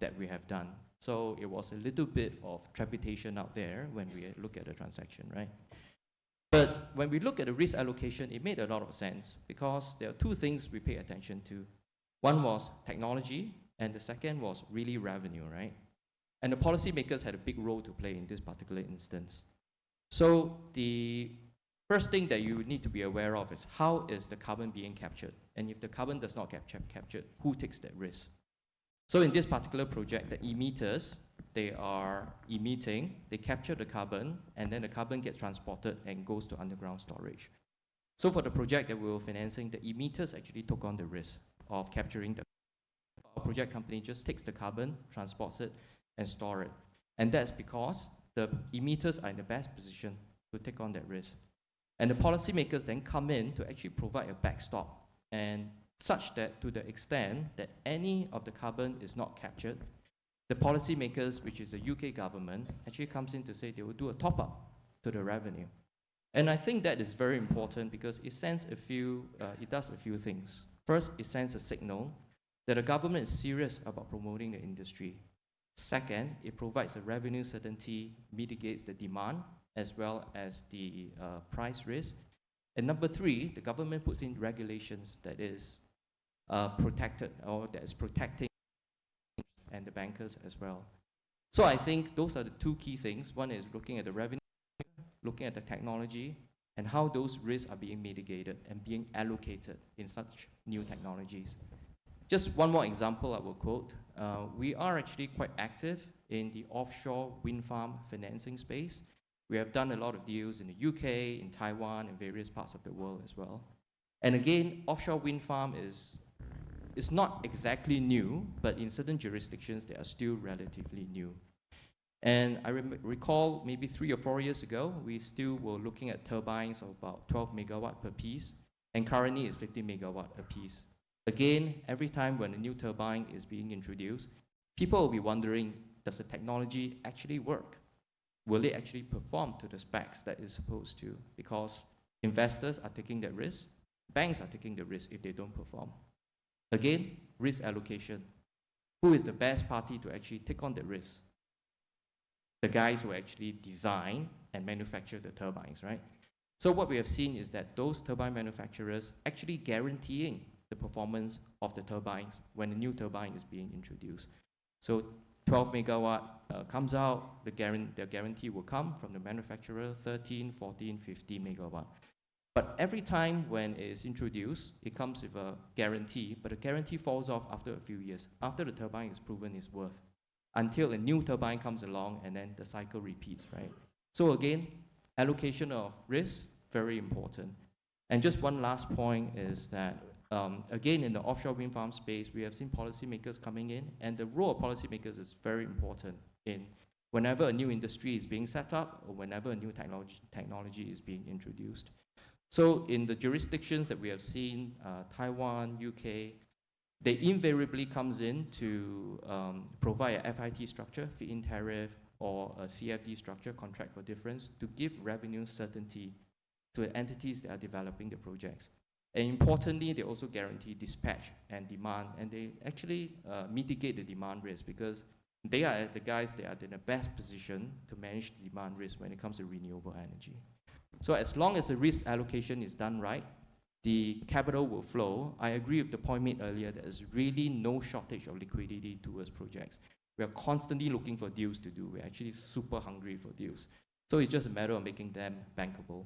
that we have done. So it was a little bit of trepidation out there when we look at the transaction, right? But when we look at the risk allocation, it made a lot of sense because there are two things we pay attention to. One was technology, and the second was really revenue, right? And the policymakers had a big role to play in this particular instance. So the First thing that you need to be aware of is how is the carbon being captured? And if the carbon does not get captured, who takes that risk? So in this particular project, the emitters, they are emitting, they capture the carbon, and then the carbon gets transported and goes to underground storage. So for the project that we were financing, the emitters actually took on the risk of capturing the carbon. Our project company just takes the carbon, transports it, and store it. And that's because the emitters are in the best position to take on that risk. And the policymakers then come in to actually provide a backstop, and such that to the extent that any of the carbon is not captured, the policymakers, which is the UK government, actually comes in to say they will do a top-up to the revenue. And I think that is very important because it sends it does a few things. First, it sends a signal that the government is serious about promoting the industry. Second, it provides a revenue certainty, mitigates the demand, as well as the price risk. And number three, the government puts in regulations that is protected, or that is protecting and the bankers as well. So I think those are the two key things. One is looking at the revenue, looking at the technology, and how those risks are being mitigated and being allocated in such new technologies. Just one more example I will quote. We are actually quite active in the offshore wind farm financing space. We have done a lot of deals in the UK, in Taiwan, and various parts of the world as well. And again, offshore wind farm is not exactly new, but in certain jurisdictions, they are still relatively new. And I recall maybe 3 or 4 years ago, we still were looking at turbines of about 12 megawatt per piece, and currently it's 50 megawatt a piece. Again, every time when a new turbine is being introduced, people will be wondering, does the technology actually work? Will it actually perform to the specs that it's supposed to? Because investors are taking that risk, banks are taking the risk if they don't perform. Again, risk allocation. Who is the best party to actually take on the risk? The guys who actually design and manufacture the turbines, right? So what we have seen is that those turbine manufacturers actually guaranteeing the performance of the turbines when a new turbine is being introduced. So 12 megawatt comes out, the guarantee will come from the manufacturer, 13, 14, 15 megawatt. But every time when it is introduced, it comes with a guarantee, but the guarantee falls off after a few years, after the turbine is proven its worth, until a new turbine comes along and then the cycle repeats, right? So again, allocation of risk, very important. And just one last point is that, again, in the offshore wind farm space, we have seen policymakers coming in, and the role of policymakers is very important in whenever a new industry is being set up or whenever a new technology is being introduced. So in the jurisdictions that we have seen, Taiwan, UK, they invariably comes in to provide a FIT structure, feed-in tariff, or a CFD structure, contract for difference, to give revenue certainty to the entities that are developing the projects. And importantly, they also guarantee dispatch and demand, and they actually mitigate the demand risk because they are the guys that are in the best position to manage the demand risk when it comes to renewable energy. So as long as the risk allocation is done right, the capital will flow. I agree with the point made earlier that there's really no shortage of liquidity towards projects. We are constantly looking for deals to do. We're actually super hungry for deals. So it's just a matter of making them bankable.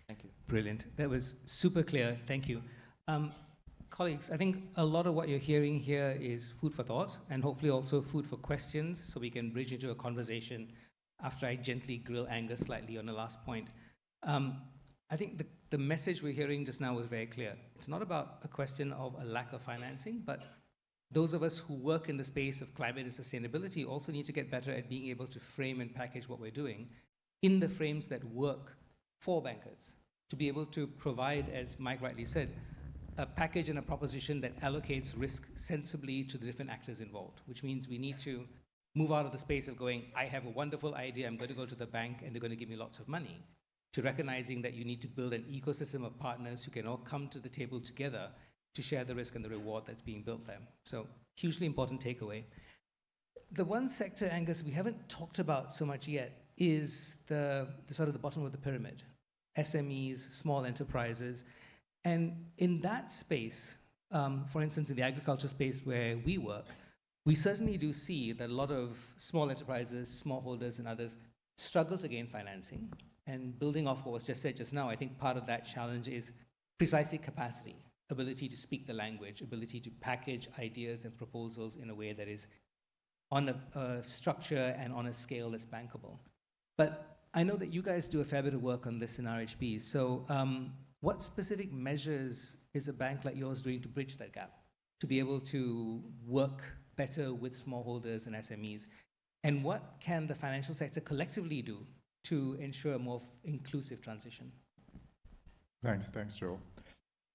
Thank you. Brilliant. That was super clear. Thank you. Colleagues, I think a lot of what you're hearing here is food for thought and hopefully also food for questions so we can bridge into a conversation after I gently grill Angus slightly on the last point. I think the message we're hearing just now was very clear. It's not about a question of a lack of financing, but those of us who work in the space of climate and sustainability also need to get better at being able to frame and package what we're doing in the frames that work for bankers, to be able to provide, as Mike rightly said, a package and a proposition that allocates risk sensibly to the different actors involved, which means we need to move out of the space of going, I have a wonderful idea, I'm going to go to the bank and they're going to give me lots of money, to recognizing that you need to build an ecosystem of partners who can all come to the table together to share the risk and the reward that's being built there. So hugely important takeaway. The one sector, Angus, we haven't talked about so much yet is the sort of the bottom of the pyramid, SMEs, small enterprises. And in that space, for instance, in the agriculture space where we work, we certainly do see that a lot of small enterprises, smallholders and others struggle to gain financing. And building off what was just said just now, I think part of that challenge is precisely capacity, ability to speak the language, ability to package ideas and proposals in a way that is on a structure and on a scale that's bankable. But I know that you guys do a fair bit of work on this in RHB. So what specific measures is a bank like yours doing to bridge that gap, to be able to work better with smallholders and SMEs? And what can the financial sector collectively do to ensure a more inclusive transition? Thanks, Joe.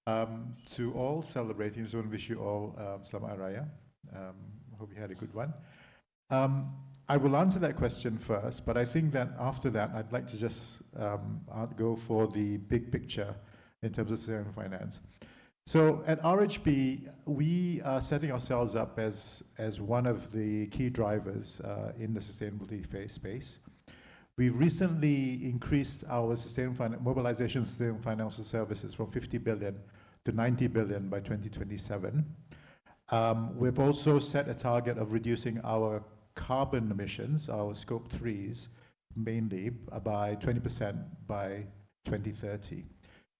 To all celebrating, I just want to wish you all Selamat Hari Raya. Hope you had a good one. I will answer that question first, but I think that after that, I'd like to just go for the big picture in terms of sustainable finance. So at RHB, we are setting ourselves up as one of the key drivers in the sustainability space. We've recently increased our mobilization of sustainable financial services from 50 billion to 90 billion by 2027. We've also set a target of reducing our carbon emissions, our scope 3s, mainly by 20% by 2030.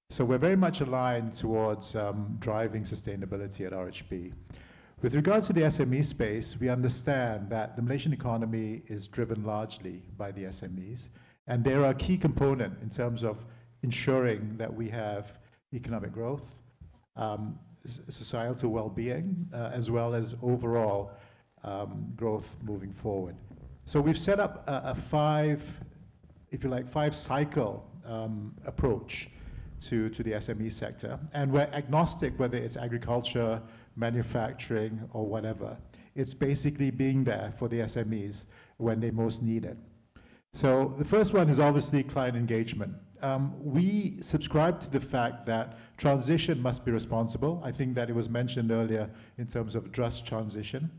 So we're very much aligned towards driving sustainability at RHB. With regards to the SME space, we understand that the Malaysian economy is driven largely by the SMEs, and they're a key component in terms of ensuring that we have economic growth, societal well-being, as well as overall growth moving forward. So we've set up a five cycle approach to the SME sector, and we're agnostic whether it's agriculture, manufacturing, or whatever. It's basically being there for the SMEs when they most need it. So the first one is obviously client engagement. We subscribe to the fact that transition must be responsible. I think that it was mentioned earlier in terms of just transition.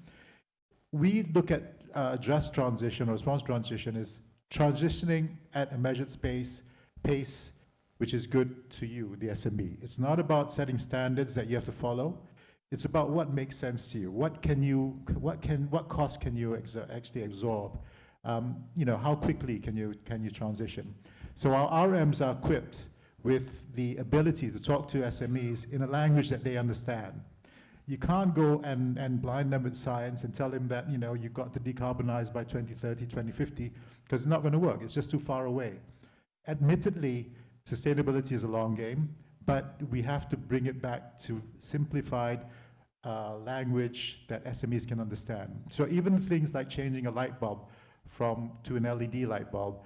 We look at just transition or responsible transition is transitioning at a measured pace, which is good to you, the SME. It's not about setting standards that you have to follow. It's about what makes sense to you. What cost can you actually absorb? How quickly can you transition? So our RMs are equipped with the ability to talk to SMEs in a language that they understand. You can't go and blind them with science and tell them that you've got to decarbonize by 2030, 2050, because it's not going to work. It's just too far away. Admittedly, sustainability is a long game, but we have to bring it back to simplified language that SMEs can understand. So even things like changing a light bulb to an LED light bulb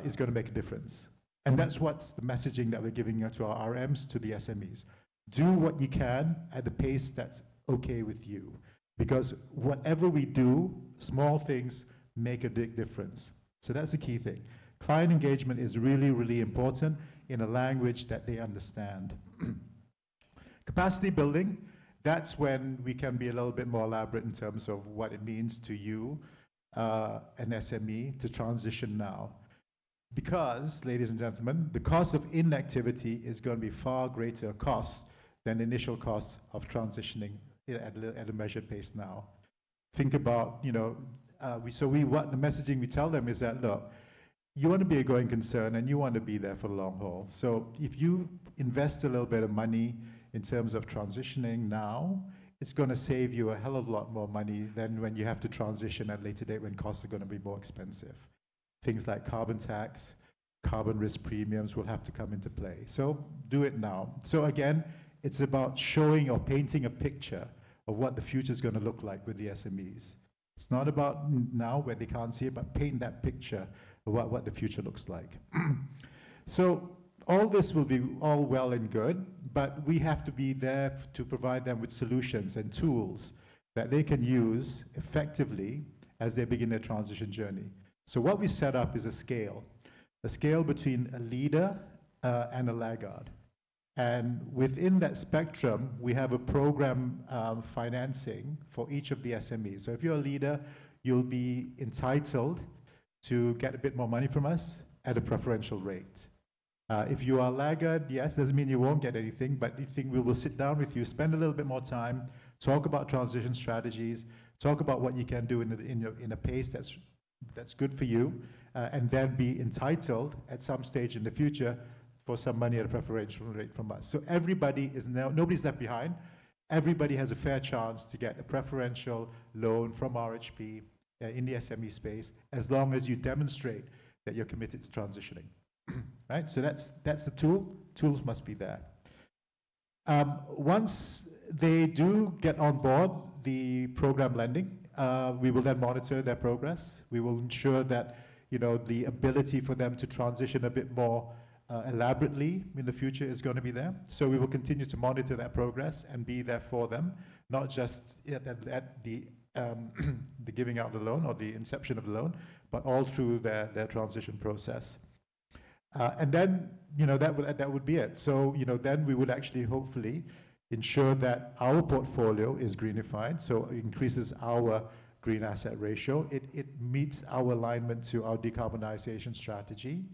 is going to make a difference. And that's what's the messaging that we're giving to our RMs, to the SMEs. Do what you can at the pace that's okay with you. Because whatever we do, small things make a big difference. So that's the key thing. Client engagement is really, really important in a language that they understand. Capacity building, that's when we can be a little bit more elaborate in terms of what it means to you, an SME, to transition now. Because, ladies and gentlemen, the cost of inactivity is going to be far greater cost than the initial cost of transitioning at a measured pace now. Think about, what the messaging we tell them is that, look, you want to be a going concern and you want to be there for the long haul. So if you invest a little bit of money in terms of transitioning now, it's going to save you a hell of a lot more money than when you have to transition at a later date when costs are going to be more expensive. Things like carbon tax, carbon risk premiums will have to come into play. So do it now. So again, it's about showing or painting a picture of what the future is going to look like with the SMEs. It's not about now where they can't see it, but paint that picture of what the future looks like. So all this will be all well and good, but we have to be there to provide them with solutions and tools that they can use effectively as they begin their transition journey. So what we set up is a scale between a leader and a laggard. And within that spectrum, we have a program financing for each of the SMEs. So if you're a leader, you'll be entitled to get a bit more money from us at a preferential rate. If you are a laggard, yes, doesn't mean you won't get anything, but I think we will sit down with you, spend a little bit more time, talk about transition strategies, talk about what you can do in a pace that's that's good for you, and then be entitled at some stage in the future for some money at a preferential rate from us. So everybody is now, nobody's left behind. Everybody has a fair chance to get a preferential loan from RHB in the SME space, as long as you demonstrate that you're committed to transitioning. Right? So that's the tool. Tools must be there. Once they do get on board the program lending, we will then monitor their progress. We will ensure that the ability for them to transition a bit more elaborately in the future is going to be there. So we will continue to monitor that progress and be there for them, not just at the the giving out the loan or the inception of the loan, but all through their transition process. And then that would be it. So then we would actually hopefully ensure that our portfolio is greenified, so it increases our green asset ratio. It meets our alignment to our decarbonization strategy.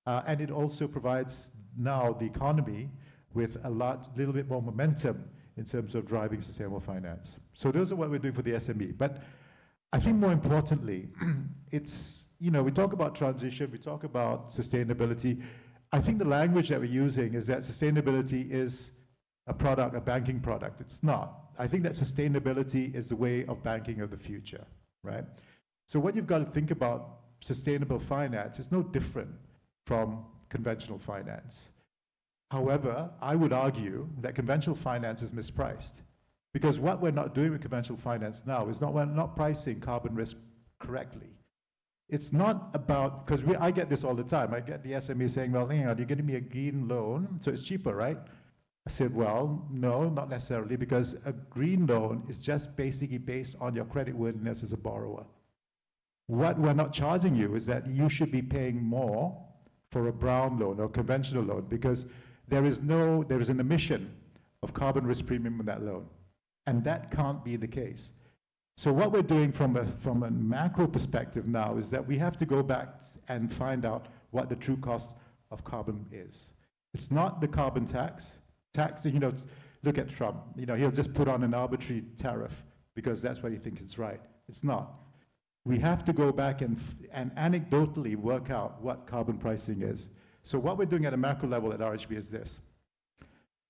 And it also provides now the economy with a little bit more momentum in terms of driving sustainable finance. So those are what we're doing for the SME. But I think more importantly, it's, we talk about transition, we talk about sustainability. I think the language that we're using is that sustainability is a product, a banking product. It's not. I think that sustainability is the way of banking of the future, right? So what you've got to think about sustainable finance is no different from conventional finance. However, I would argue that conventional finance is mispriced, because what we're not doing with conventional finance now is we're not pricing carbon risk correctly. It's not about, because I get this all the time. I get the SME saying, well, hang on, you're giving me a green loan, so it's cheaper, right? I said, well, no, not necessarily, because a green loan is just basically based on your creditworthiness as a borrower. What we're not charging you is that you should be paying more for a brown loan or conventional loan, because there is an emission of carbon risk premium in that loan. And that can't be the case. So what we're doing from a macro perspective now is that we have to go back and find out what the true cost of carbon is. It's not the carbon tax. Look at Trump. He'll just put on an arbitrary tariff because that's what he thinks is right. It's not. We have to go back and anecdotally work out what carbon pricing is. So what we're doing at a macro level at RHB is this.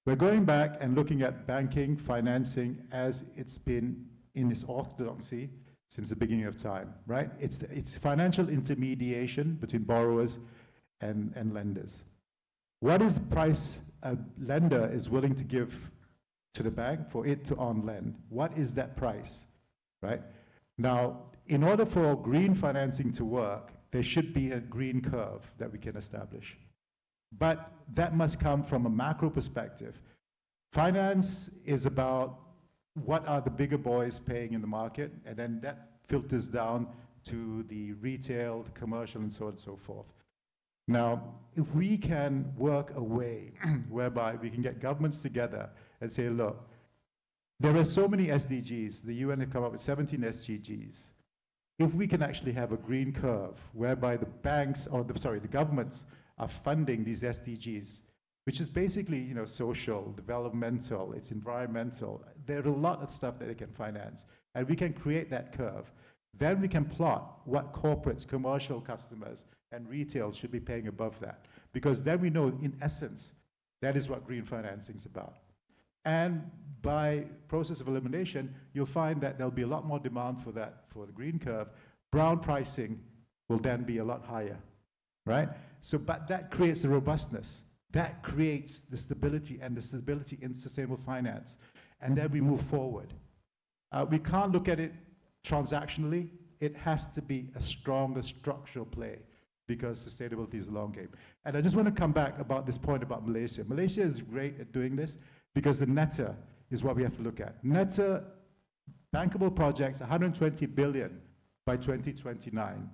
We're going back and looking at banking, financing as it's been in its orthodoxy since the beginning of time, right? It's financial intermediation between borrowers and lenders. What is the price a lender is willing to give to the bank for it to on-lend? What is that price, right? Now, in order for green financing to work, there should be a green curve that we can establish. But that must come from a macro perspective. Finance is about what are the bigger boys paying in the market, and then that filters down to the retail, the commercial, and so on and so forth. Now, if we can work a way whereby we can get governments together and say, look, there are so many SDGs, the UN have come up with 17 SDGs. If we can actually have a green curve whereby the banks, or the governments are funding these SDGs, which is basically, social, developmental, it's environmental. There are a lot of stuff that they can finance, and we can create that curve. Then we can plot what corporates, commercial customers, and retail should be paying above that, because then we know, in essence, that is what green financing is about. And by process of elimination, you'll find that there'll be a lot more demand for that, for the green curve. Brown pricing will then be a lot higher, right? So, but that creates the robustness. That creates the stability and the stability in sustainable finance. And then we move forward. We can't look at it transactionally. It has to be a stronger structural play, because sustainability is a long game. And I just want to come back about this point about Malaysia. Malaysia is great at doing this because the netta is what we have to look at. Netta bankable projects, 120 billion by 2029,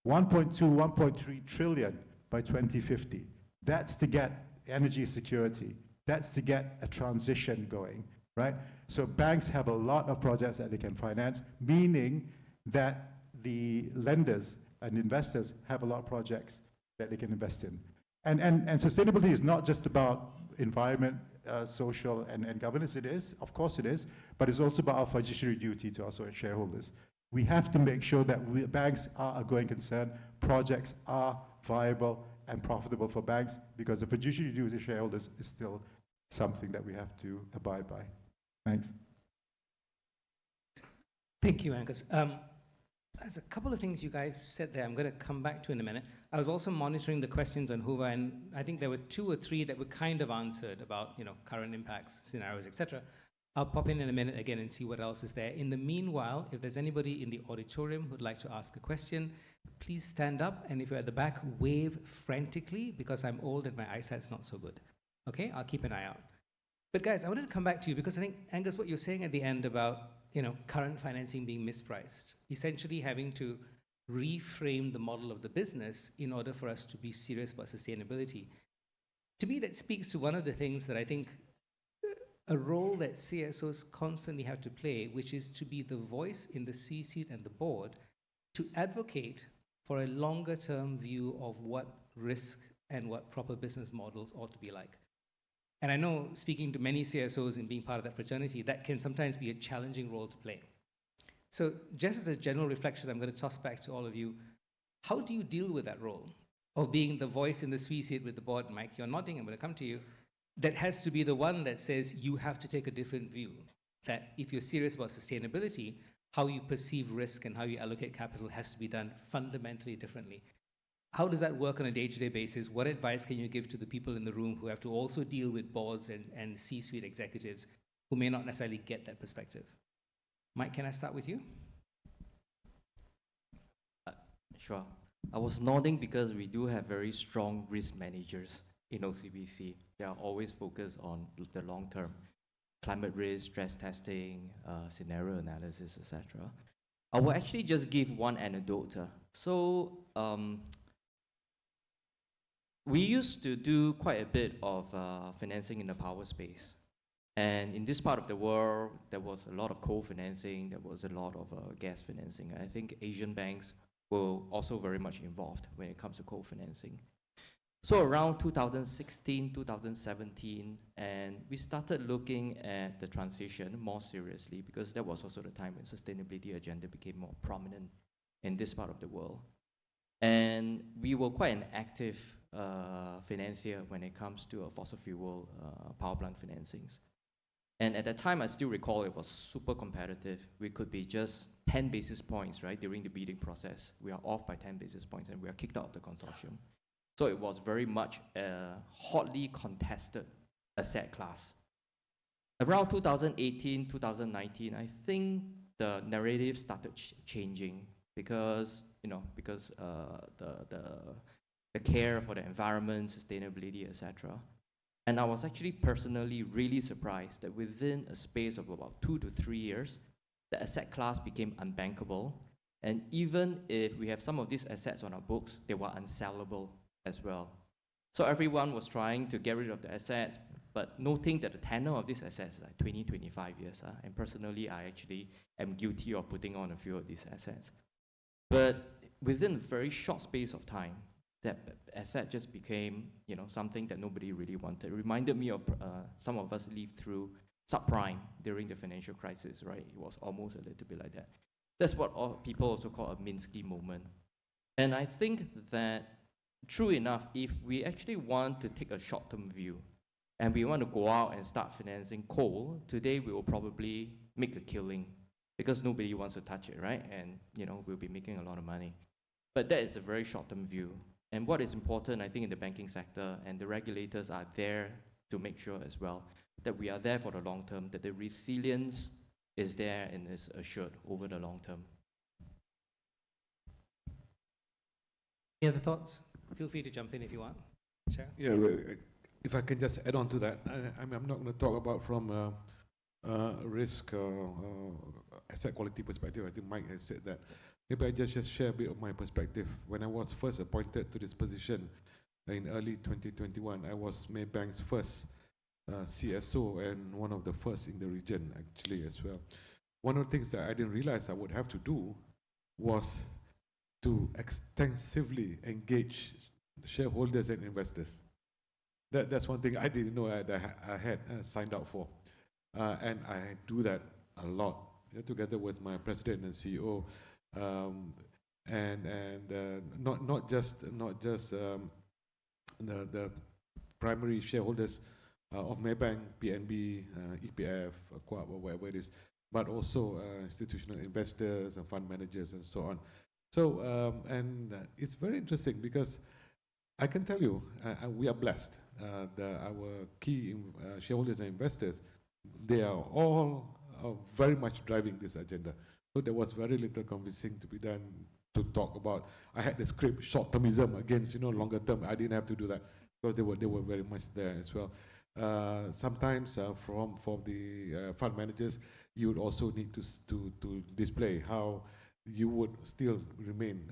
1.2, 1.3 trillion by 2050. That's to get energy security. That's to get a transition going, right? So banks have a lot of projects that they can finance, meaning that the lenders and investors have a lot of projects that they can invest in. And sustainability is not just about environment, social and governance. It is, of course it is, but it's also about our fiduciary duty to our shareholders. We have to make sure that banks are a going concern, projects are viable and profitable for banks, because the fiduciary duty to shareholders is still something that we have to abide by. Thanks. Thank you, Angus. There's a couple of things you guys said there I'm going to come back to in a minute. I was also monitoring the questions on Hoover, and I think there were 2 or 3 that were kind of answered about, current impacts, scenarios, etc. I'll pop in a minute again and see what else is there. In the meanwhile, if there's anybody in the auditorium who'd like to ask a question, please stand up, and if you're at the back, wave frantically, because I'm old and my eyesight's not so good. Okay, I'll keep an eye out. But guys, I wanted to come back to you because I think, Angus, what you're saying at the end about current financing being mispriced, essentially having to reframe the model of the business in order for us to be serious about sustainability. To me, that speaks to one of the things that I think a role that CSOs constantly have to play, which is to be the voice in the C-suite and the board to advocate for a longer term view of what risk and what proper business models ought to be like. And I know, speaking to many CSOs and being part of that fraternity, that can sometimes be a challenging role to play. So just as a general reflection, I'm going to toss back to all of you. How do you deal with that role of being the voice in the C-suite with the board? Mike, you're nodding, I'm going to come to you. That has to be the one that says you have to take a different view. That if you're serious about sustainability, how you perceive risk and how you allocate capital has to be done fundamentally differently. How does that work on a day-to-day basis? What advice can you give to the people in the room who have to also deal with boards and C-suite executives who may not necessarily get that perspective? Mike, can I start with you? Sure. I was nodding because we do have very strong risk managers in OCBC. They are always focused on the long term. Climate risk, stress testing, scenario analysis, etc. I will actually just give one anecdote. We used to do quite a bit of financing in the power space. And in this part of the world, there was a lot of coal financing, there was a lot of gas financing. I think Asian banks were also very much involved when it comes to coal financing. So around 2016, 2017, and we started looking at the transition more seriously, because that was also the time when sustainability agenda became more prominent in this part of the world. And we were quite an active financier when it comes to fossil fuel power plant financings. And at that time, I still recall it was super competitive. We could be just 10 basis points, right, during the bidding process. We are off by 10 basis points and we are kicked out of the consortium. So it was very much a hotly contested asset class. Around 2018, 2019, I think the narrative started changing because, the care for the environment, sustainability, etc. And I was actually personally really surprised that within a space of about 2 to 3 years, the asset class became unbankable. And even if we have some of these assets on our books, they were unsellable as well. So everyone was trying to get rid of the assets, but noting that the tenure of these assets is like 20, 25 years. And personally, I actually am guilty of putting on a few of these assets. But within a very short space of time, that asset just became, something that nobody really wanted. It reminded me of some of us lived through subprime during the financial crisis, right? It was almost a little bit like that. That's what people also call a Minsky moment. And I think that, true enough, if we actually want to take a short-term view and we want to go out and start financing coal, today we will probably make a killing because nobody wants to touch it, right? And, we'll be making a lot of money. But that is a very short-term view. And what is important, I think, in the banking sector, and the regulators are there to make sure as well, that we are there for the long term, that the resilience is there and is assured over the long term. Any other thoughts? Feel free to jump in if you want. Shah? Yeah, if I can just add on to that, I'm not going to talk about from risk asset quality perspective. I think Mike has said that. Maybe I just share a bit of my perspective. When I was first appointed to this position in early 2021, I was Maybank's first CSO and one of the first in the region actually as well. One of the things that I didn't realize I would have to do was to extensively engage shareholders and investors. That's one thing I didn't know I had signed up for. And I do that a lot. together with my president and CEO, not just the primary shareholders of Maybank, PNB, EPF, Co-op, or whatever it is, but also institutional investors and fund managers and so on. So, it's very interesting because I can tell you, we are blessed. Our key shareholders and investors, they are all very much driving this agenda. So there was very little convincing to be done to talk about. I had the script short-termism against longer term. I didn't have to do that because they were very much there as well. Sometimes from the fund managers, you would also need to display how you would still remain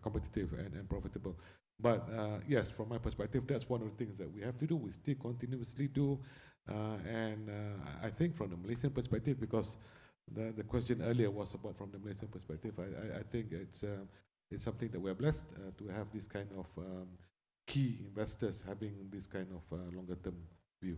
competitive and profitable. But yes, from my perspective, that's one of the things that we have to do. We still continuously do. I think from the Malaysian perspective, because the question earlier was about from the Malaysian perspective, I think it's something that we're blessed to have this kind of key investors having this kind of longer term view.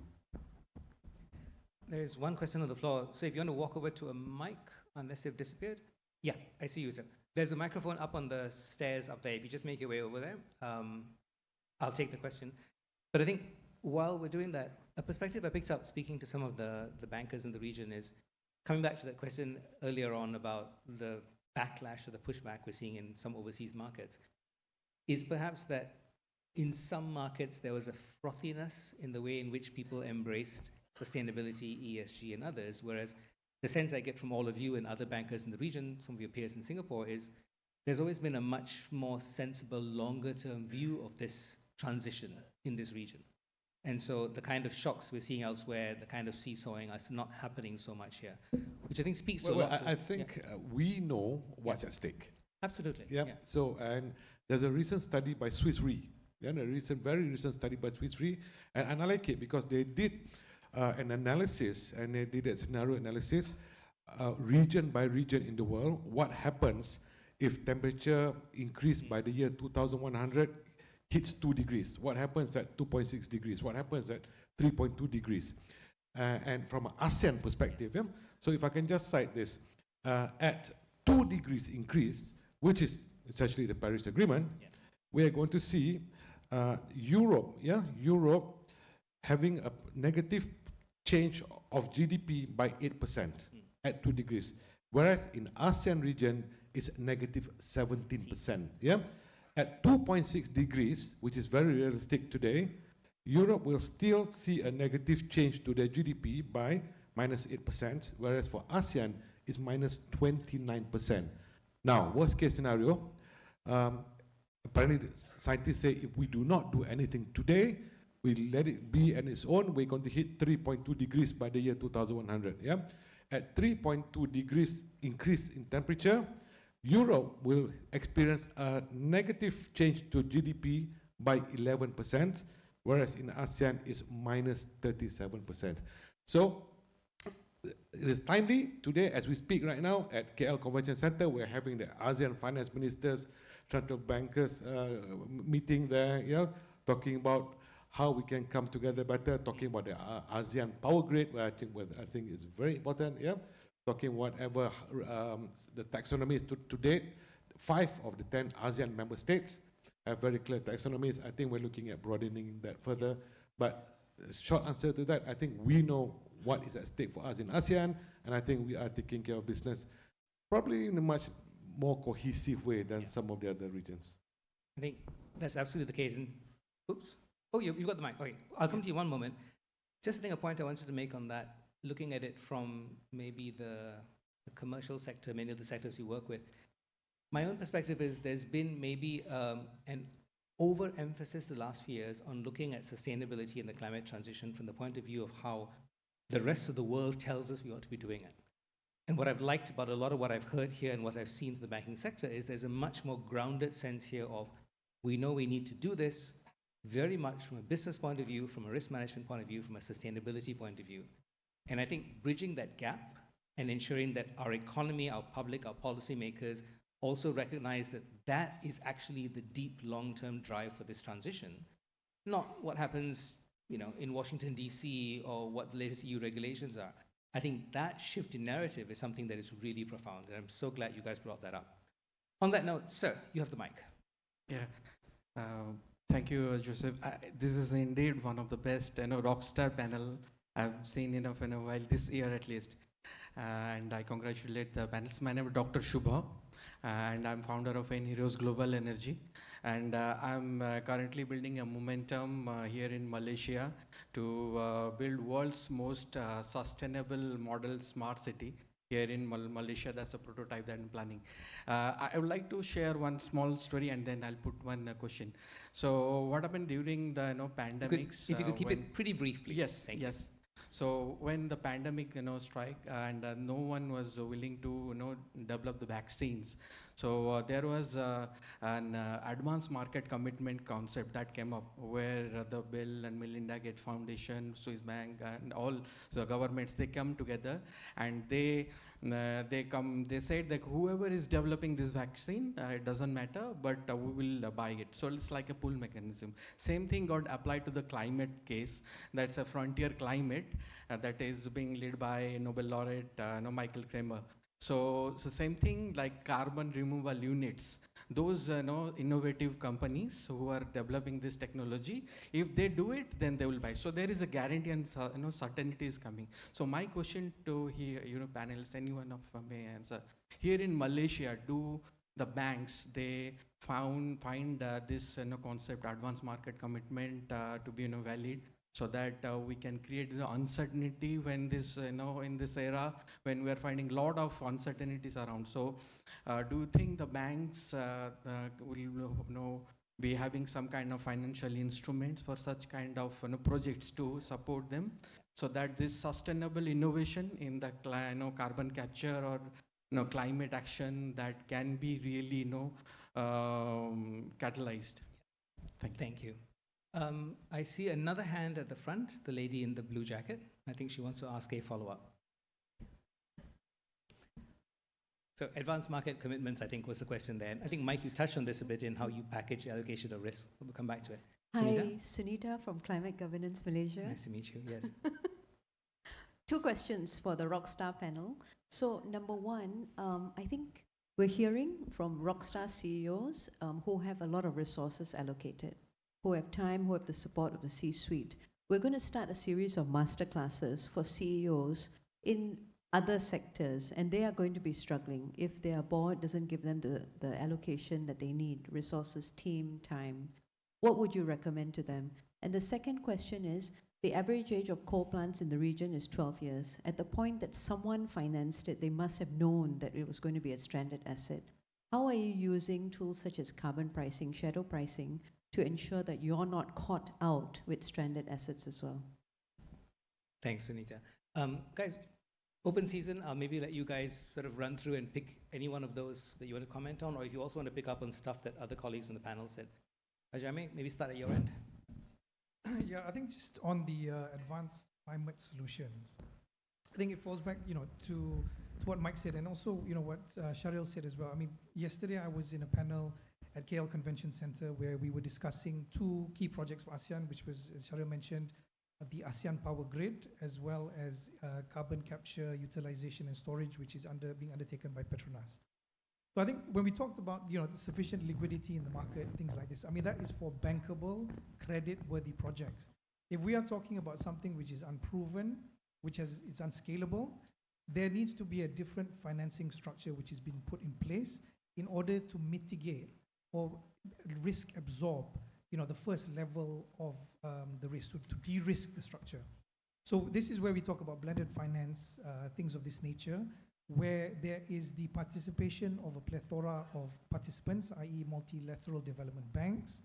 There's one question on the floor. So if you want to walk over to a mic, unless they've disappeared. Yeah, I see you, sir. There's a microphone up on the stairs up there. If you just make your way over there, I'll take the question. But I think while we're doing that, a perspective I picked up speaking to some of the bankers in the region is coming back to that question earlier on about the backlash or the pushback we're seeing in some overseas markets, is perhaps that in some markets there was a frothiness in the way in which people embraced sustainability, ESG, and others, whereas the sense I get from all of you and other bankers in the region, some of your peers in Singapore, is there's always been a much more sensible, longer-term view of this transition in this region. And so the kind of shocks we're seeing elsewhere, the kind of seesawing, is not happening so much here, which I think speaks to a lot. I think we know what's at stake. Absolutely. Yeah. So, and there's a recent study by Swiss Re, very recent study by Swiss Re, and I like it because they did an analysis, and they did a scenario analysis, region by region in the world. What happens if temperature increased by the year 2100 hits 2 degrees? What happens at 2.6 degrees? What happens at 3.2 degrees? And from an ASEAN perspective, so if I can just cite this, at 2 degrees increase, which is essentially the Paris Agreement, we are going to see Europe having a negative change of GDP by 8% at 2 degrees, whereas in ASEAN region it's negative 17%. Yeah, at 2.6 degrees, which is very realistic today, Europe will still see a negative change to their GDP by minus 8%, whereas for ASEAN it's minus 29%. Now, worst case scenario, apparently scientists say if we do not do anything today, we let it be on its own, we're going to hit 3.2 degrees by the year 2100. Yeah? At 3.2 degrees increase in temperature, Europe will experience a negative change to GDP by 11%, whereas in ASEAN it's minus 37%. So it is timely. Today, as we speak right now, at KL Convention Center, we're having the ASEAN finance ministers, central bankers meeting there, talking about how we can come together better, talking about the ASEAN power grid, where I think is very important, talking whatever the taxonomy is to date. 5 of the 10 ASEAN member states have very clear taxonomies. I think we're looking at broadening that further. But short answer to that, I think we know what is at stake for us in ASEAN, and I think we are taking care of business probably in a much more cohesive way than some of the other regions. I think that's absolutely the case. And oops. Oh, you've got the mic. Okay, I'll come to you one moment. Just I think a point I wanted to make on that, looking at it from maybe the commercial sector, many of the sectors you work with. My own perspective is there's been maybe an overemphasis the last few years on looking at sustainability and the climate transition from the point of view of how the rest of the world tells us we ought to be doing it. And what I've liked about a lot of what I've heard here and what I've seen in the banking sector is there's a much more grounded sense here of we know we need to do this very much from a business point of view, from a risk management point of view, from a sustainability point of view. And I think bridging that gap and ensuring that our economy, our public, our policymakers also recognize that that is actually the deep long-term drive for this transition, not what happens in Washington, D.C. or what the latest EU regulations are. I think that shift in narrative is something that is really profound, and I'm so glad you guys brought that up. On that note, sir, you have the mic. Yeah. Thank you, Joseph. This is indeed one of the best, rockstar panel I've seen in a while, this year at least. And I congratulate the panelists. My name is Dr. Shubha, and I'm founder of Heroes Global Energy. And I'm currently building a momentum here in Malaysia to build world's most sustainable model smart city. Here in Malaysia, that's a prototype that I'm planning. I would like to share one small story, and then I'll put one question. So what happened during the pandemics? If you could keep it pretty brief, please. Yes, Thank you. So when the pandemic strike and no one was willing to develop the vaccines, so there was an advanced market commitment concept that came up, where the Bill and Melinda Gates Foundation, Swiss Bank, and all the governments, they come together, and they said that whoever is developing this vaccine, it doesn't matter, but we will buy it. So it's like a pull mechanism. Same thing got applied to the climate case. That's a frontier climate that is being led by Nobel laureate Michael Kramer. So same thing like carbon removal units. Those innovative companies who are developing this technology, if they do it, then they will buy. So there is a guarantee and certainty is coming. So my question to here, panelists, anyone of may answer. Here in Malaysia, do the banks, they find this concept, advanced market commitment, to be valid, so that we can create the uncertainty when this, in this era, when we are finding a lot of uncertainties around. So do you think the banks will be having some kind of financial instruments for such kind of projects to support them, so that this sustainable innovation in the carbon capture or climate action that can be really catalyzed? Thank you. I see another hand at the front, the lady in the blue jacket. I think she wants to ask a follow-up. So advanced market commitments, I think, was the question there. And I think, Mike, you touched on this a bit in how you package the allocation of risk. We'll come back to it. Sunita? Hi, Sunita from Climate Governance Malaysia. Nice to meet you, yes. Two questions for the Rockstar panel. So number one, I think we're hearing from Rockstar CEOs who have a lot of resources allocated, who have time, who have the support of the C-suite. We're going to start a series of masterclasses for CEOs in other sectors, and they are going to be struggling if their board doesn't give them the allocation that they need, resources, team, time. What would you recommend to them? And the second question is, the average age of coal plants in the region is 12 years. At the point that someone financed it, they must have known that it was going to be a stranded asset. How are you using tools such as carbon pricing, shadow pricing, to ensure that you're not caught out with stranded assets as well? Thanks, Sunita. Guys, open season, I'll maybe let you guys sort of run through and pick any one of those that you want to comment on, or if you also want to pick up on stuff that other colleagues on the panel said. Ajame, maybe start at your end. Yeah, I think just on the advanced climate solutions, I think it falls back, to what Mike said, and also, what Sharil said as well. I mean, yesterday I was in a panel at KL Convention Center where we were discussing two key projects for ASEAN, which was, as Sharil mentioned, the ASEAN Power Grid, as well as carbon capture, utilization and storage, which is being undertaken by Petronas. So I think when we talked about the sufficient liquidity in the market, things like this, I mean, that is for bankable, credit-worthy projects. If we are talking about something which is unproven, it's unscalable, there needs to be a different financing structure which has been put in place in order to mitigate or risk absorb the first level of the risk, to de-risk the structure. So this is where we talk about blended finance, things of this nature, where there is the participation of a plethora of participants, i.e. multilateral development banks,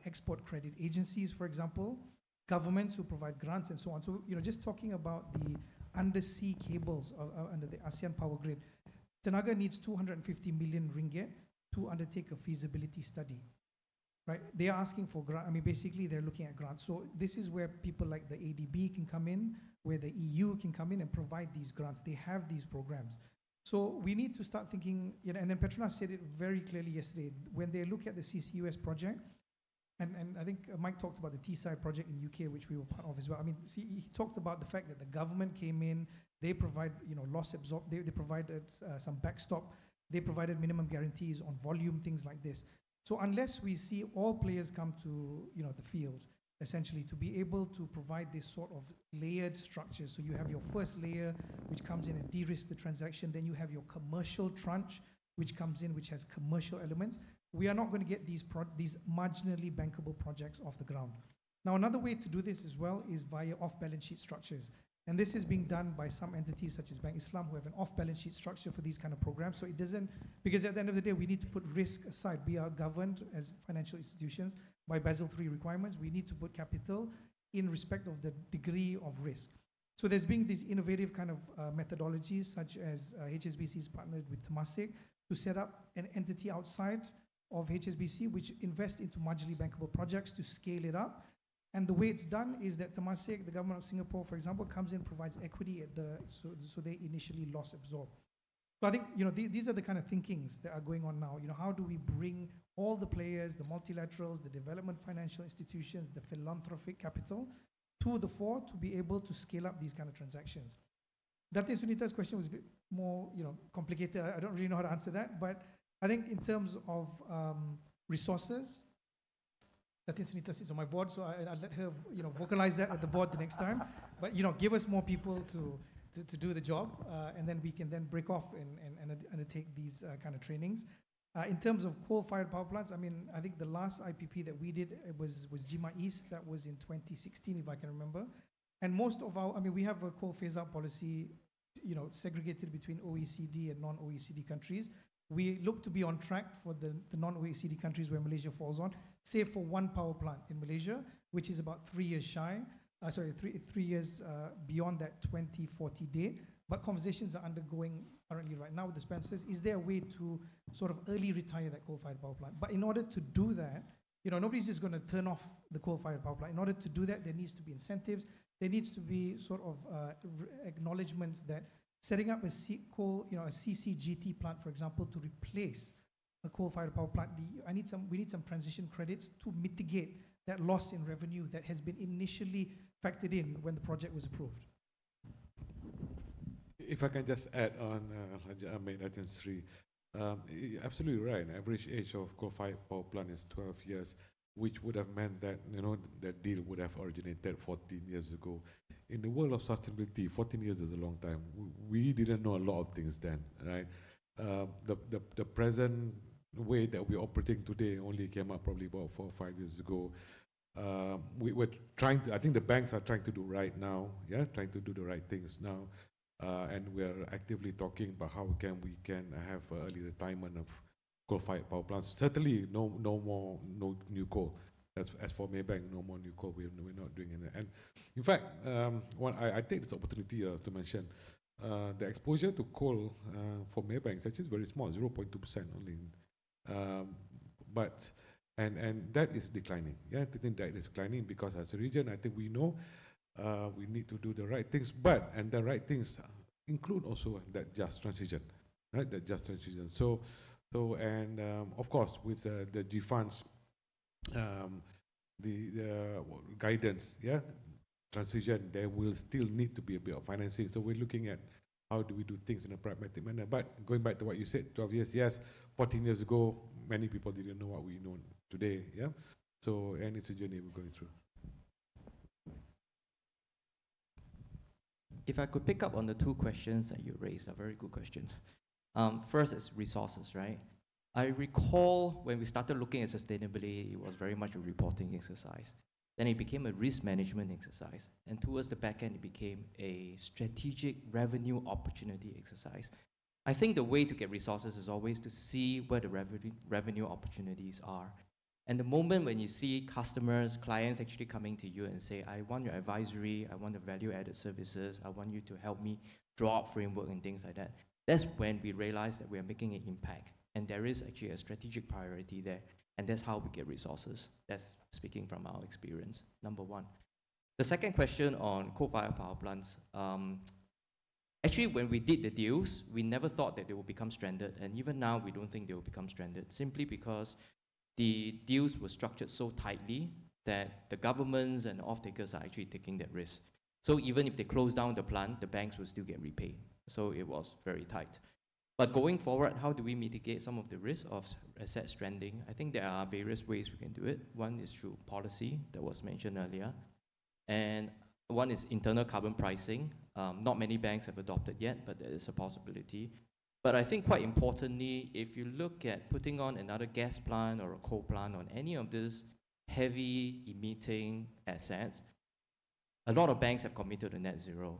export credit agencies, for example, governments who provide grants and so on. So, just talking about the undersea cables under the ASEAN Power Grid, Tenaga needs 250 million ringgit to undertake a feasibility study, right? They are asking for grant. I mean, basically, they're looking at grants. So this is where people like the ADB can come in, where the EU can come in and provide these grants. They have these programs. So we need to start thinking, and then Petronas said it very clearly yesterday, when they look at the CCUS project, and I think Mike talked about the Teesside project in UK, which we were part of as well. I mean, he talked about the fact that the government came in, They provide, loss absorb. They provided some backstop. They provided minimum guarantees on volume, things like this. So unless we see all players come to, the field, essentially, to be able to provide this sort of layered structure. So you have your first layer, which comes in and de-risks the transaction. Then you have your commercial tranche, which comes in, which has commercial elements. We are not going to get these marginally bankable projects off the ground. Now, another way to do this as well is via off-balance sheet structures. And this is being done by some entities such as Bank Islam, who have an off-balance sheet structure for these kind of programs. So it doesn't, because at the end of the day, we need to put risk aside. We are governed as financial institutions by Basel III requirements. We need to put capital in respect of the degree of risk. So there's been these innovative kind of methodologies, such as HSBC has partnered with Temasek to set up an entity outside of HSBC, which invests into marginally bankable projects to scale it up. And the way it's done is that Temasek, the government of Singapore, for example, comes in, provides equity at so they initially loss absorb. So I think, these are the kind of thinkings that are going on now. How do we bring all the players, the multilaterals, the development financial institutions, the philanthropic capital to the fore to be able to scale up these kind of transactions? Dato Sunita's question was a bit more, complicated. I don't really know how to answer that, but I think in terms of resources, Dato Sunita sits on my board, so I'll let her, vocalize that at the board the next time. But give us more people to do the job, and then we can then break off and undertake these kind of trainings. In terms of coal-fired power plants, I think the last IPP that we did was Jima East. That was in 2016, if I can remember. And most of we have a coal phase-out policy, segregated between OECD and non-OECD countries. We look to be on track for the non-OECD countries where Malaysia falls on, save for one power plant in Malaysia, which is about 3 years shy, three years beyond that 2040 date. But conversations are undergoing currently right now with the sponsors. Is there a way to sort of early retire that coal-fired power plant? But in order to do that, nobody's just going to turn off the coal-fired power plant. In order to do that, there needs to be incentives. There needs to be sort of acknowledgements that setting up a CCGT plant, for example, to replace a coal-fired power plant, we need some transition credits to mitigate that loss in revenue that has been initially factored in when the project was approved. If I can just add on Amir and Hezri, you're absolutely right. Average age of coal-fired power plant is 12 years, which would have meant that that deal would have originated 14 years ago. In the world of sustainability, 14 years is a long time. We didn't know a lot of things then, right? The present way that we're operating today only came up probably about 4 or 5 years ago. We were trying to, I think the banks are trying to do right now, trying to do the right things now. And we're actively talking about how we can have early retirement of coal-fired power plants. Certainly no new coal. As for Maybank, no more new coal. We're not doing it. And in fact, I take this opportunity to mention the exposure to coal for Maybank is actually very small, 0.2% only. But that is declining. I think that is declining because as a region, I think we know we need to do the right things. And the right things include also that just transition, right? That just transition. So of course, with the G funds, the guidance, transition, there will still need to be a bit of financing. So we're looking at how do we do things in a pragmatic manner. But going back to what you said, 12 years, yes, 14 years ago, many people didn't know what we know today. So, and it's a journey we're going through. If I could pick up on the two questions that you raised, are very good questions. First is resources, right? I recall when we started looking at sustainability, it was very much a reporting exercise. Then it became a risk management exercise. And towards the back end, it became a strategic revenue opportunity exercise. I think the way to get resources is always to see where the revenue opportunities are. And the moment when you see customers, clients actually coming to you and say, I want your advisory, I want the value-added services, I want you to help me draw up framework and things like that, that's when we realize that we are making an impact. And there is actually a strategic priority there. And that's how we get resources. That's speaking from our experience, number one. The second question on coal-fired power plants. Actually, when we did the deals, we never thought that they would become stranded. And even now, we don't think they will become stranded, simply because the deals were structured so tightly that the governments and off-takers are actually taking that risk. So even if they close down the plant, the banks will still get repaid. So it was very tight. But going forward, how do we mitigate some of the risk of asset stranding? I think there are various ways we can do it. One is through policy that was mentioned earlier. And one is internal carbon pricing. Not many banks have adopted yet, but there is a possibility. But I think quite importantly, if you look at putting on another gas plant or a coal plant on any of these heavy emitting assets, a lot of banks have committed to net zero.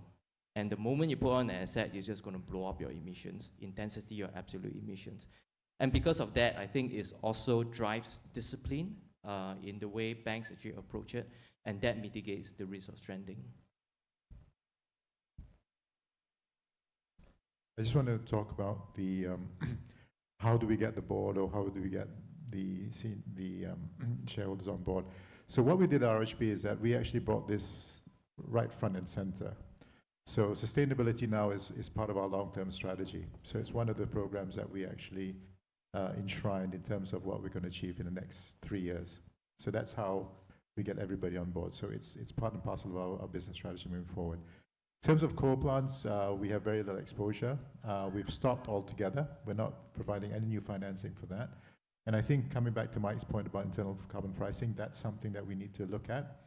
And the moment you put on an asset, you're just going to blow up your emissions, intensity or absolute emissions. And because of that, I think it also drives discipline in the way banks actually approach it, and that mitigates the risk of stranding. I just want to talk about the how do we get the board, or how do we get the shareholders on board. So what we did at RHB is that we actually brought this right front and center. So sustainability now is part of our long-term strategy. So it's one of the programs that we actually enshrined in terms of what we're going to achieve in the next 3 years. So that's how we get everybody on board. So it's part and parcel of our business strategy moving forward. In terms of coal plants, we have very little exposure. We've stopped altogether. We're not providing any new financing for that. And I think coming back to Mike's point about internal carbon pricing, that's something that we need to look at.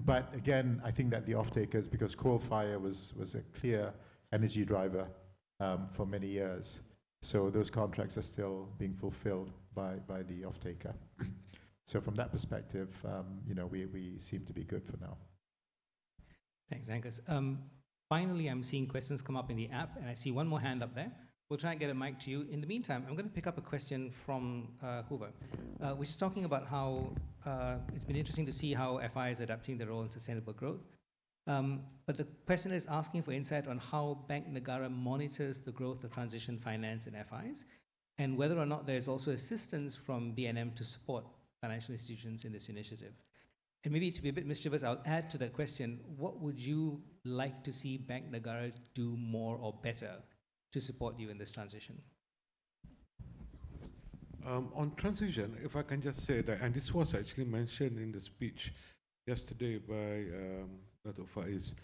But again, I think that the off-takers, because coal fire was a clear energy driver for many years, so those contracts are still being fulfilled by the off-taker. So from that perspective, we seem to be good for now. Thanks, Angus. Finally, I'm seeing questions come up in the app, and I see one more hand up there. We'll try and get a mic to you. In the meantime, I'm going to pick up a question from Hoover, which is talking about how it's been interesting to see how FI is adapting their role in sustainable growth. But the question is asking for insight on how Bank Negara monitors the growth of transition finance in FIs, and whether or not there's also assistance from BNM to support financial institutions in this initiative. And maybe to be a bit mischievous, I'll add to that question, what would you like to see Bank Negara do more or better to support you in this transition? On transition, if I can just say that, and this was actually mentioned in the speech yesterday by Dato Faiz,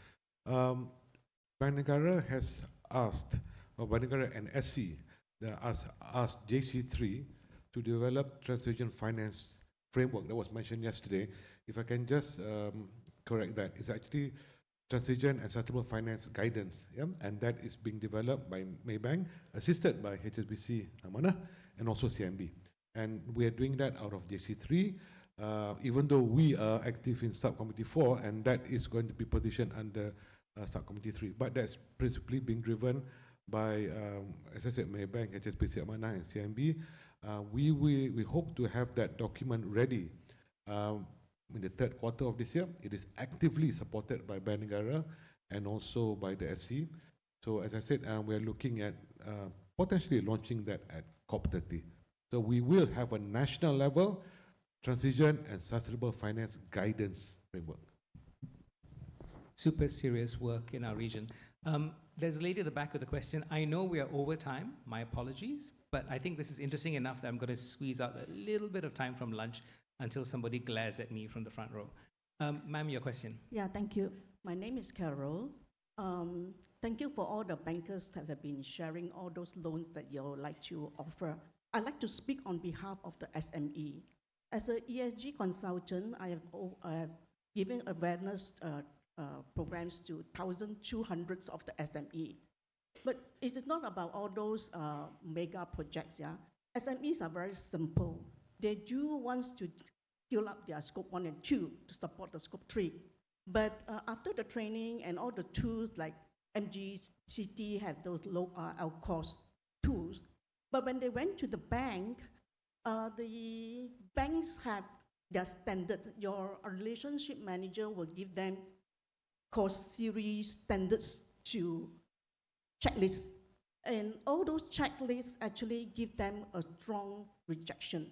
Bank Negara has asked, or Bank Negara and SC, asked JC3 to develop transition finance framework that was mentioned yesterday. If I can just correct that, it's actually transition and sustainable finance guidance, yeah? And that is being developed by Maybank, assisted by HSBC, Amanah, and also CMB. And we are doing that out of JC3, even though we are active in Subcommittee 4, and that is going to be positioned under Subcommittee 3. But that's principally being driven by, as I said, Maybank, HSBC, Amanah, and CMB. We hope to have that document ready in the third quarter of this year. It is actively supported by Bank Negara and also by the SC. So as I said, we are looking at potentially launching that at COP30. So we will have a national level transition and sustainable finance guidance framework. Super serious work in our region. There's a lady at the back with a question. I know we are over time, my apologies, but I think this is interesting enough that I'm going to squeeze out a little bit of time from lunch until somebody glares at me from the front row. Ma'am, your question. Yeah, thank you. My name is Carol. Thank you for all the bankers that have been sharing all those loans that you would like to offer. I'd like to speak on behalf of the SME. As an ESG consultant, I have given awareness programs to 1,200 of the SME. But it is not about all those mega projects, yeah? SMEs are very simple. They do want to fill up their scope 1 and 2 to support the scope 3. But after the training and all the tools like MGCT have those low cost tools, but when they went to the banks have their standard. Your relationship manager will give them cost series standards to checklists. And all those checklists actually give them a strong rejection.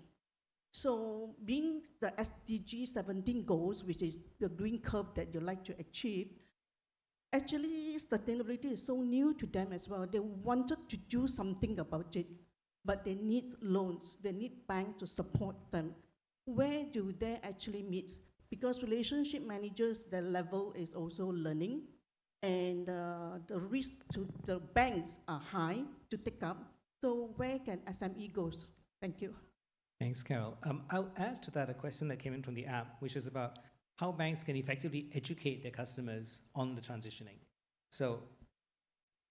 So being the SDG 17 goals, which is the green curve that you like to achieve, actually sustainability is so new to them as well. They wanted to do something about it, but they need loans. They need banks to support them. Where do they actually meet because relationship managers, their level is also learning, and the risk to the banks are high to take up. So where can SME goes? Thank you. Thanks, Carol. I'll add to that a question that came in from the app, which is about how banks can effectively educate their customers on the transitioning. So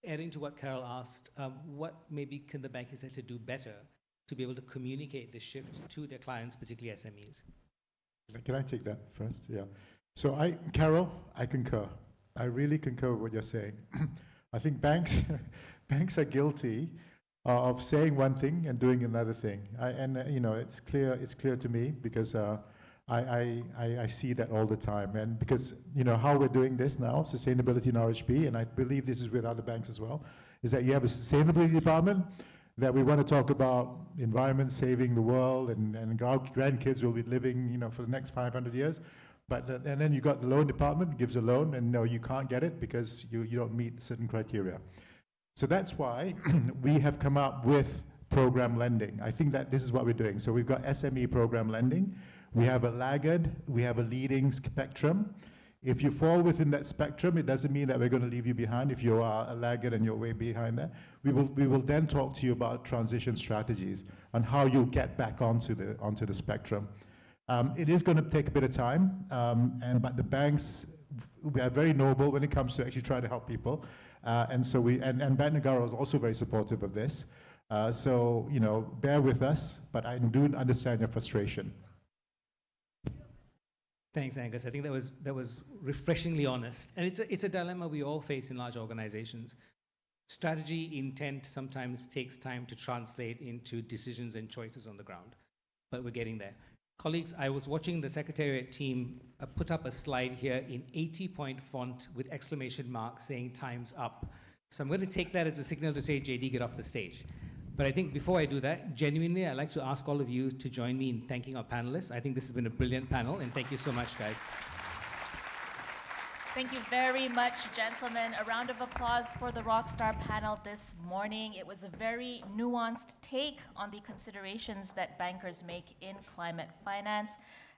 adding to what Carol asked, what maybe can the banking sector do better to be able to communicate this shift to their clients, particularly SMEs? Can I take that first? Yeah. So Carol, I concur. I really concur with what you're saying. I think banks are guilty of saying one thing and doing another thing. It's clear to me because I see that all the time. And because, how we're doing this now, sustainability in RHB, and I believe this is with other banks as well, is that you have a sustainability department that we want to talk about environment, saving the world, and our grandkids will be living, for the next 500 years. And then you got the loan department, gives a loan, and no, you can't get it because you don't meet certain criteria. So that's why we have come up with program lending. I think that this is what we're doing. So we've got SME program lending. We have a laggard, we have a leading spectrum. If you fall within that spectrum, it doesn't mean that we're going to leave you behind if you are a laggard and you're way behind there. We will then talk to you about transition strategies and how you'll get back onto the spectrum. It is going to take a bit of time, but the banks, we are very noble when it comes to actually trying to help people. And Bank Negara is also very supportive of this. So, bear with us, but I do understand your frustration. Thanks, Angus. I think that was refreshingly honest. And it's a dilemma we all face in large organizations. Strategy intent sometimes takes time to translate into decisions and choices on the ground, but we're getting there. Colleagues, I was watching the Secretariat team put up a slide here in 80-point font with exclamation mark saying time's up. So I'm going to take that as a signal to say, JD, get off the stage. But I think before I do that, genuinely, I'd like to ask all of you to join me in thanking our panelists. I think this has been a brilliant panel, and thank you so much, guys. Thank you very much, gentlemen. A round of applause for the Rockstar panel this morning. It was a very nuanced take on the considerations that bankers make in climate finance,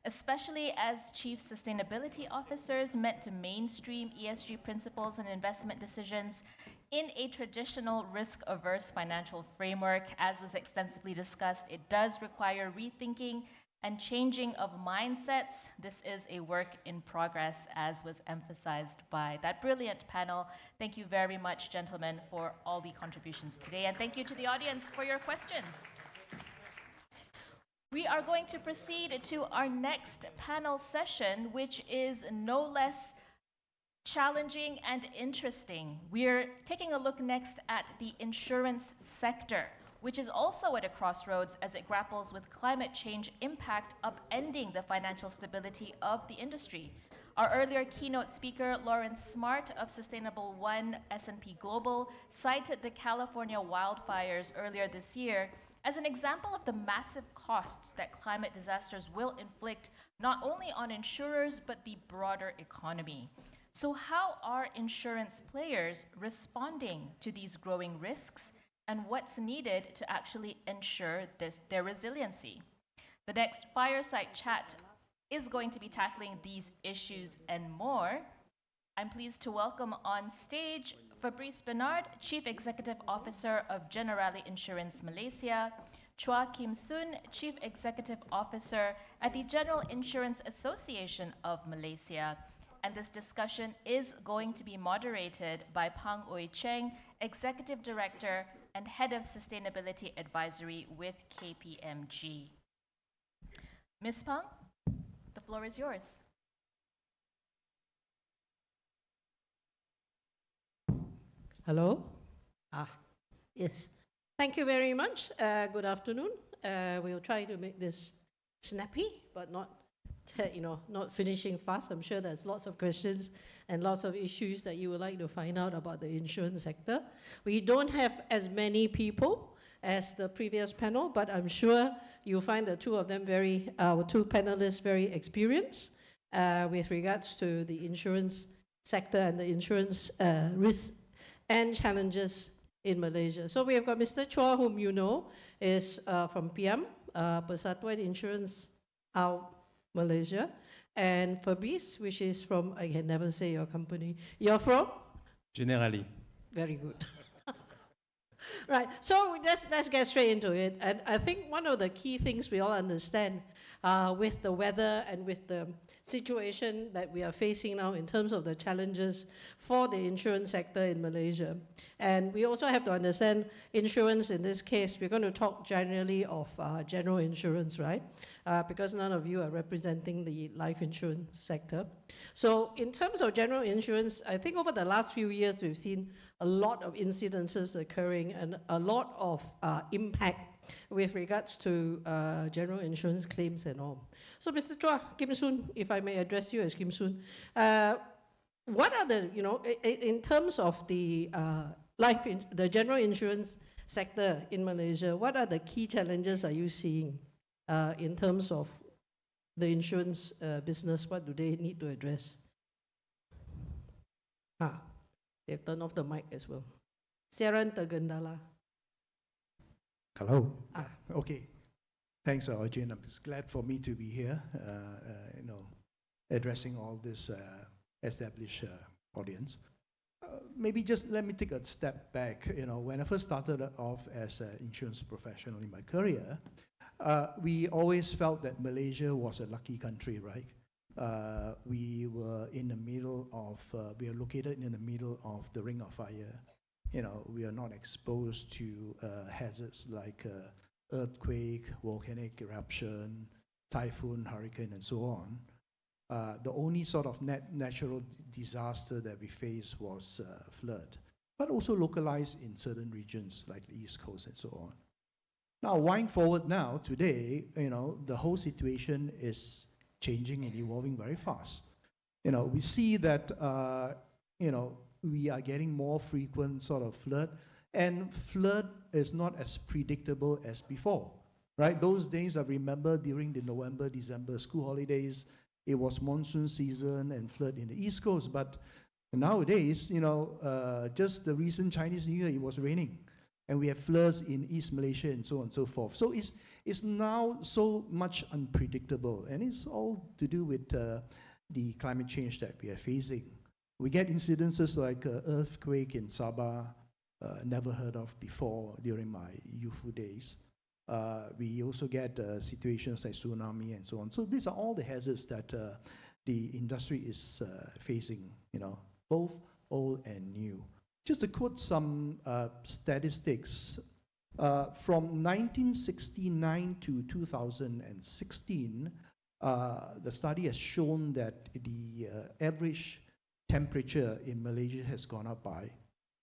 especially as chief sustainability officers meant to mainstream ESG principles and investment decisions in a traditional risk-averse financial framework. As was extensively discussed, it does require rethinking and changing of mindsets. This is a work in progress, as was emphasized by that brilliant panel. Thank you very much, gentlemen, for all the contributions today, and thank you to the audience for your questions. We are going to proceed to our next panel session, which is no less challenging and interesting. We're taking a look next at the insurance sector, which is also at a crossroads as it grapples with climate change impact upending the financial stability of the industry. Our earlier keynote speaker, Lawrence Smart of Sustainable One S&P Global, cited the California wildfires earlier this year as an example of the massive costs that climate disasters will inflict not only on insurers, but the broader economy. So how are insurance players responding to these growing risks, and what's needed to actually ensure their resiliency? The next Fireside Chat is going to be tackling these issues and more. I'm pleased to welcome on stage Fabrice Bernard, Chief Executive Officer of Generali Insurance Malaysia, Chua Kim Soon, Chief Executive Officer at the General Insurance Association of Malaysia. And this discussion is going to be moderated by Pang Oi Cheng, Executive Director and Head of Sustainability Advisory with KPMG. Ms. Pang, the floor is yours. Hello? Yes. Thank you very much. Good afternoon. We'll try to make this snappy, but not finishing fast. I'm sure there's lots of questions and lots of issues that you would like to find out about the insurance sector. We don't have as many people as the previous panel, but I'm sure you'll find the two of them our two panelists very experienced with regards to the insurance sector and the insurance risks and challenges in Malaysia. So we have got Mr. Chua, whom you know, is from PM, Persatuan Insurance Malaysia. and Fabrice, which is from, I can never say your company. You're from? Generally. Very good. Right, so let's get straight into it. And I think one of the key things we all understand with the weather and with the situation that we are facing now in terms of the challenges for the insurance sector in Malaysia. And we also have to understand insurance in this case. We're going to talk generally of general insurance, right? Because none of you are representing the life insurance sector. So in terms of general insurance, I think over the last few years, we've seen a lot of incidences occurring and a lot of impact with regards to general insurance claims and all. So Mr. Chua, Kim Soon, if I may address you as Kim Soon, what are the, in terms of the the general insurance sector in Malaysia, what are the key challenges are you seeing in terms of the insurance business? What do they need to address? They've turned off the mic as well. Siaran tergendala. Hello. Okay. Thanks, Arjun. I'm just glad for me to be here, addressing all this established audience. Maybe just let me take a step back. When I first started off as an insurance professional in my career, we always felt that Malaysia was a lucky country, right? We were in the middle of, we are located in the middle of the Ring of Fire. We are not exposed to hazards like earthquake, volcanic eruption, typhoon, hurricane, and so on. The only sort of natural disaster that we faced was flood, but also localized in certain regions like the East Coast and so on. Now, wind forward now, today, the whole situation is changing and evolving very fast. We see that, we are getting more frequent sort of flood, and flood is not as predictable as before, right? Those days I remember during the November, December school holidays, it was monsoon season and flood in the East Coast, but nowadays, just the recent Chinese New Year, it was raining, and we have floods in East Malaysia and so on and so forth. So it's now so much unpredictable, and it's all to do with the climate change that we are facing. We get incidences like earthquake in Sabah, never heard of before during my youthful days. We also get situations like tsunami and so on. So these are all the hazards that the industry is facing, both old and new. Just to quote some statistics, from 1969 to 2016, the study has shown that the average temperature in Malaysia has gone up by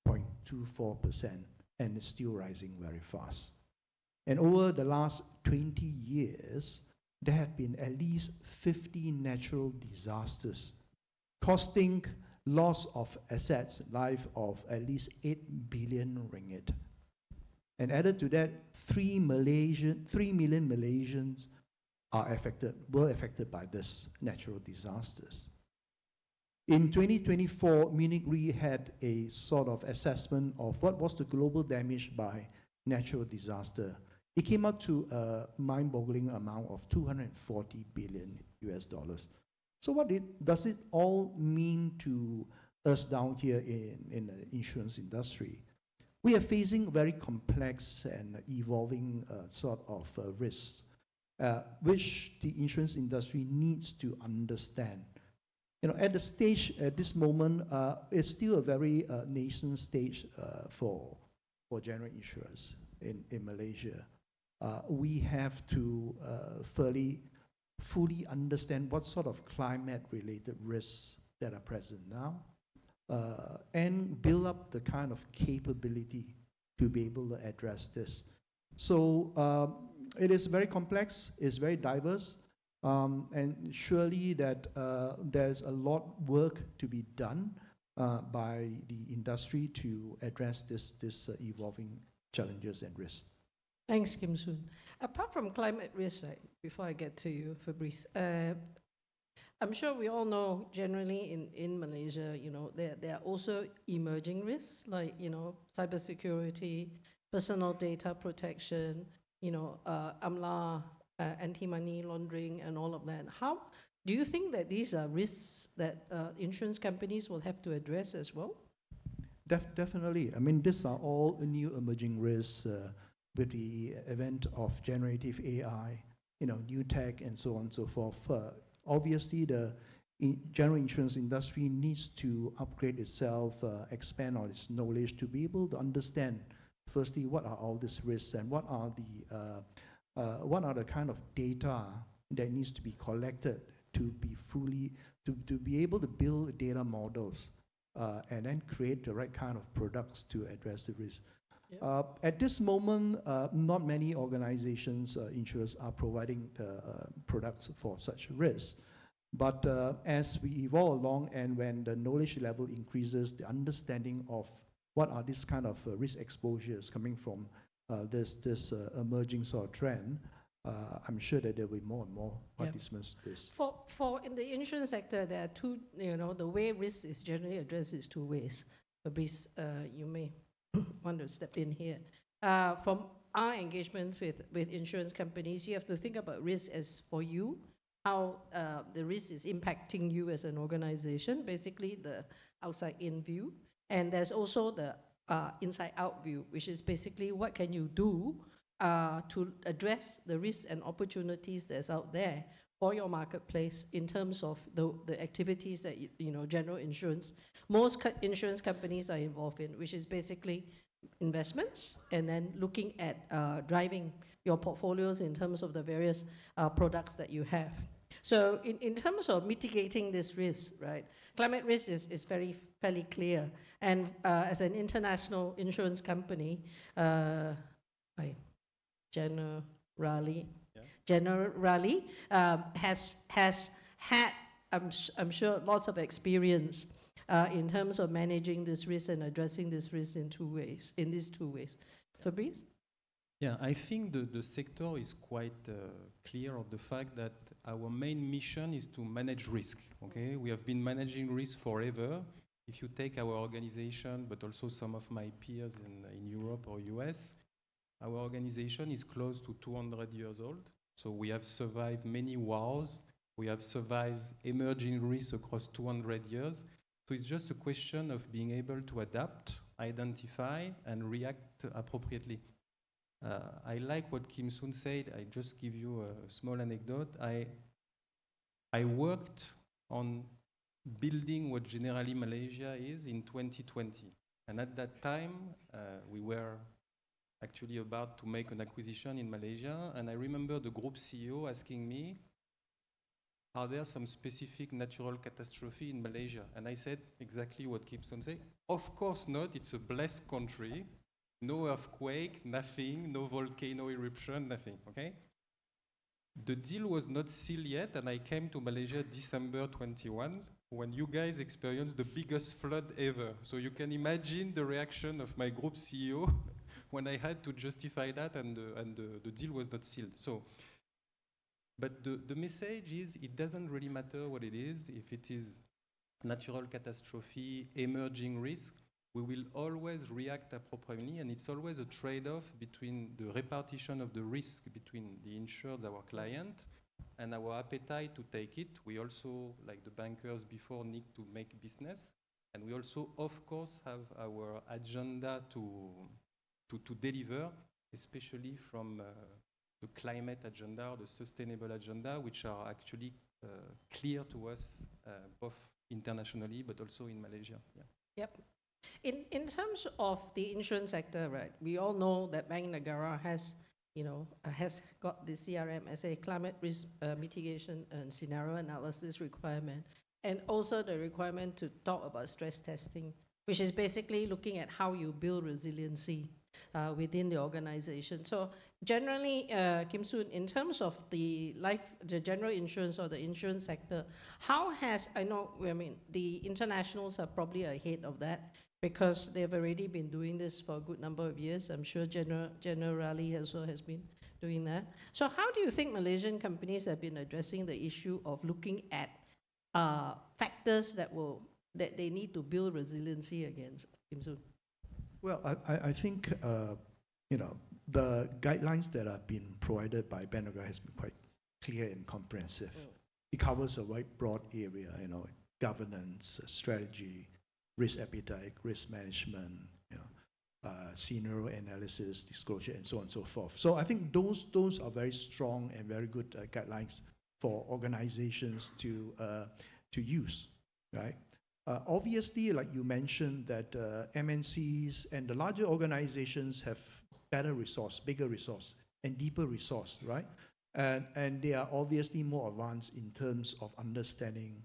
0.24% and is still rising very fast. And over the last 20 years, there have been at least 50 natural disasters, costing loss of assets, life of at least 8 billion ringgit. And added to that, 3 million Malaysians were affected by these natural disasters. In 2024, Munich Re had a sort of assessment of what was the global damage by natural disaster. It came out to a mind-boggling amount of $240 billion US. So what does it all mean to us down here in the insurance industry? We are facing very complex and evolving sort of risks, which the insurance industry needs to understand. At this moment, it's still a very nascent stage for general insurance in Malaysia. We have to fully understand what sort of climate-related risks that are present now, and build up the kind of capability to be able to address this. So it is very complex, it's very diverse, and surely that there's a lot of work to be done by the industry to address this evolving challenges and risks. Thanks, Kim Soon. Apart from climate risk, right, before I get to you, Fabrice, I'm sure we all know generally in Malaysia, there are also emerging risks like, cybersecurity, personal data protection, AMLA, anti-money laundering and all of that. Do you think that these are risks that insurance companies will have to address as well? Definitely. I mean, these are all new emerging risks with the advent of generative AI, new tech, and so on and so forth. Obviously, the general insurance industry needs to upgrade itself, expand on its knowledge to be able to understand, firstly, what are all these risks and what are the kind of data that needs to be collected to be able to build data models and then create the right kind of products to address the risk. At this moment, not many organizations, insurers, are providing products for such risks. But as we evolve along and when the knowledge level increases, the understanding of what are these kind of risk exposures coming from this emerging sort of trend, I'm sure that there will be more and more participants to this. For in the insurance sector, there are two, the way risk is generally addressed is two ways. Fabrice, you may want to step in here. From our engagements with insurance companies, you have to think about risk as for you, how the risk is impacting you as an organization, basically the outside-in view. And there's also the inside-out view, which is basically what can you do to address the risks and opportunities that's out there for your marketplace in terms of the activities that general insurance, most insurance companies are involved in, which is basically investments and then looking at driving your portfolios in terms of the various products that you have. So in terms of mitigating this risk, right, climate risk is fairly clear. And as an international insurance company, generally has had, I'm sure, lots of experience in terms of managing this risk and addressing this risk in these two ways. Fabrice? Yeah, I think the sector is quite clear of the fact that our main mission is to manage risk. Okay, we have been managing risk forever. If you take our organization, but also some of my peers in Europe or US, our organization is close to 200 years old. So we have survived many wars. We have survived emerging risks across 200 years. So it's just a question of being able to adapt, identify, and react appropriately. I like what Kim Soon said. I just give you a small anecdote. I worked on building what generally Malaysia is in 2020. And at that time, we were actually about to make an acquisition in Malaysia. And I remember the group CEO asking me, are there some specific natural catastrophe in Malaysia? And I said exactly what Kim Soon said. Of course not. It's a blessed country. No earthquake, nothing, no volcano eruption, nothing, okay? The deal was not sealed yet, and I came to Malaysia December 21, when you guys experienced the biggest flood ever. So you can imagine the reaction of my group CEO when I had to justify that, and the deal was not sealed. So, but the message is, it doesn't really matter what it is, if it is natural catastrophe, emerging risk, we will always react appropriately, and it's always a trade-off between the repartition of the risk between the insured, our client, and our appetite to take it. We also, like the bankers before, need to make business, and we also, of course, have our agenda to deliver, especially from the climate agenda or the sustainable agenda, which are actually clear to us, both internationally, but also in Malaysia. Yeah. Yep. In terms of the insurance sector, right, we all know that Bank Negara has got the CRM as a climate risk mitigation and scenario analysis requirement, and also the requirement to talk about stress testing, which is basically looking at how you build resiliency within the organization. So generally, Kim Soon, in terms of the general insurance or the insurance sector, the internationals are probably ahead of that, because they've already been doing this for a good number of years. I'm sure Generali also has been doing that. So how do you think Malaysian companies have been addressing the issue of looking at factors that they need to build resiliency against? Kim Soon? Well, I think the guidelines that have been provided by Bank Negara has been quite clear and comprehensive. it covers a wide broad area, you know, governance, strategy, risk appetite, risk management, you know, scenario analysis, disclosure, and so on and so forth. So I think those are very strong and very good guidelines for organizations to use, right? Obviously, like you mentioned, that MNCs and the larger organizations have better resource, bigger resource, and deeper resource, right? And they are obviously more advanced in terms of understanding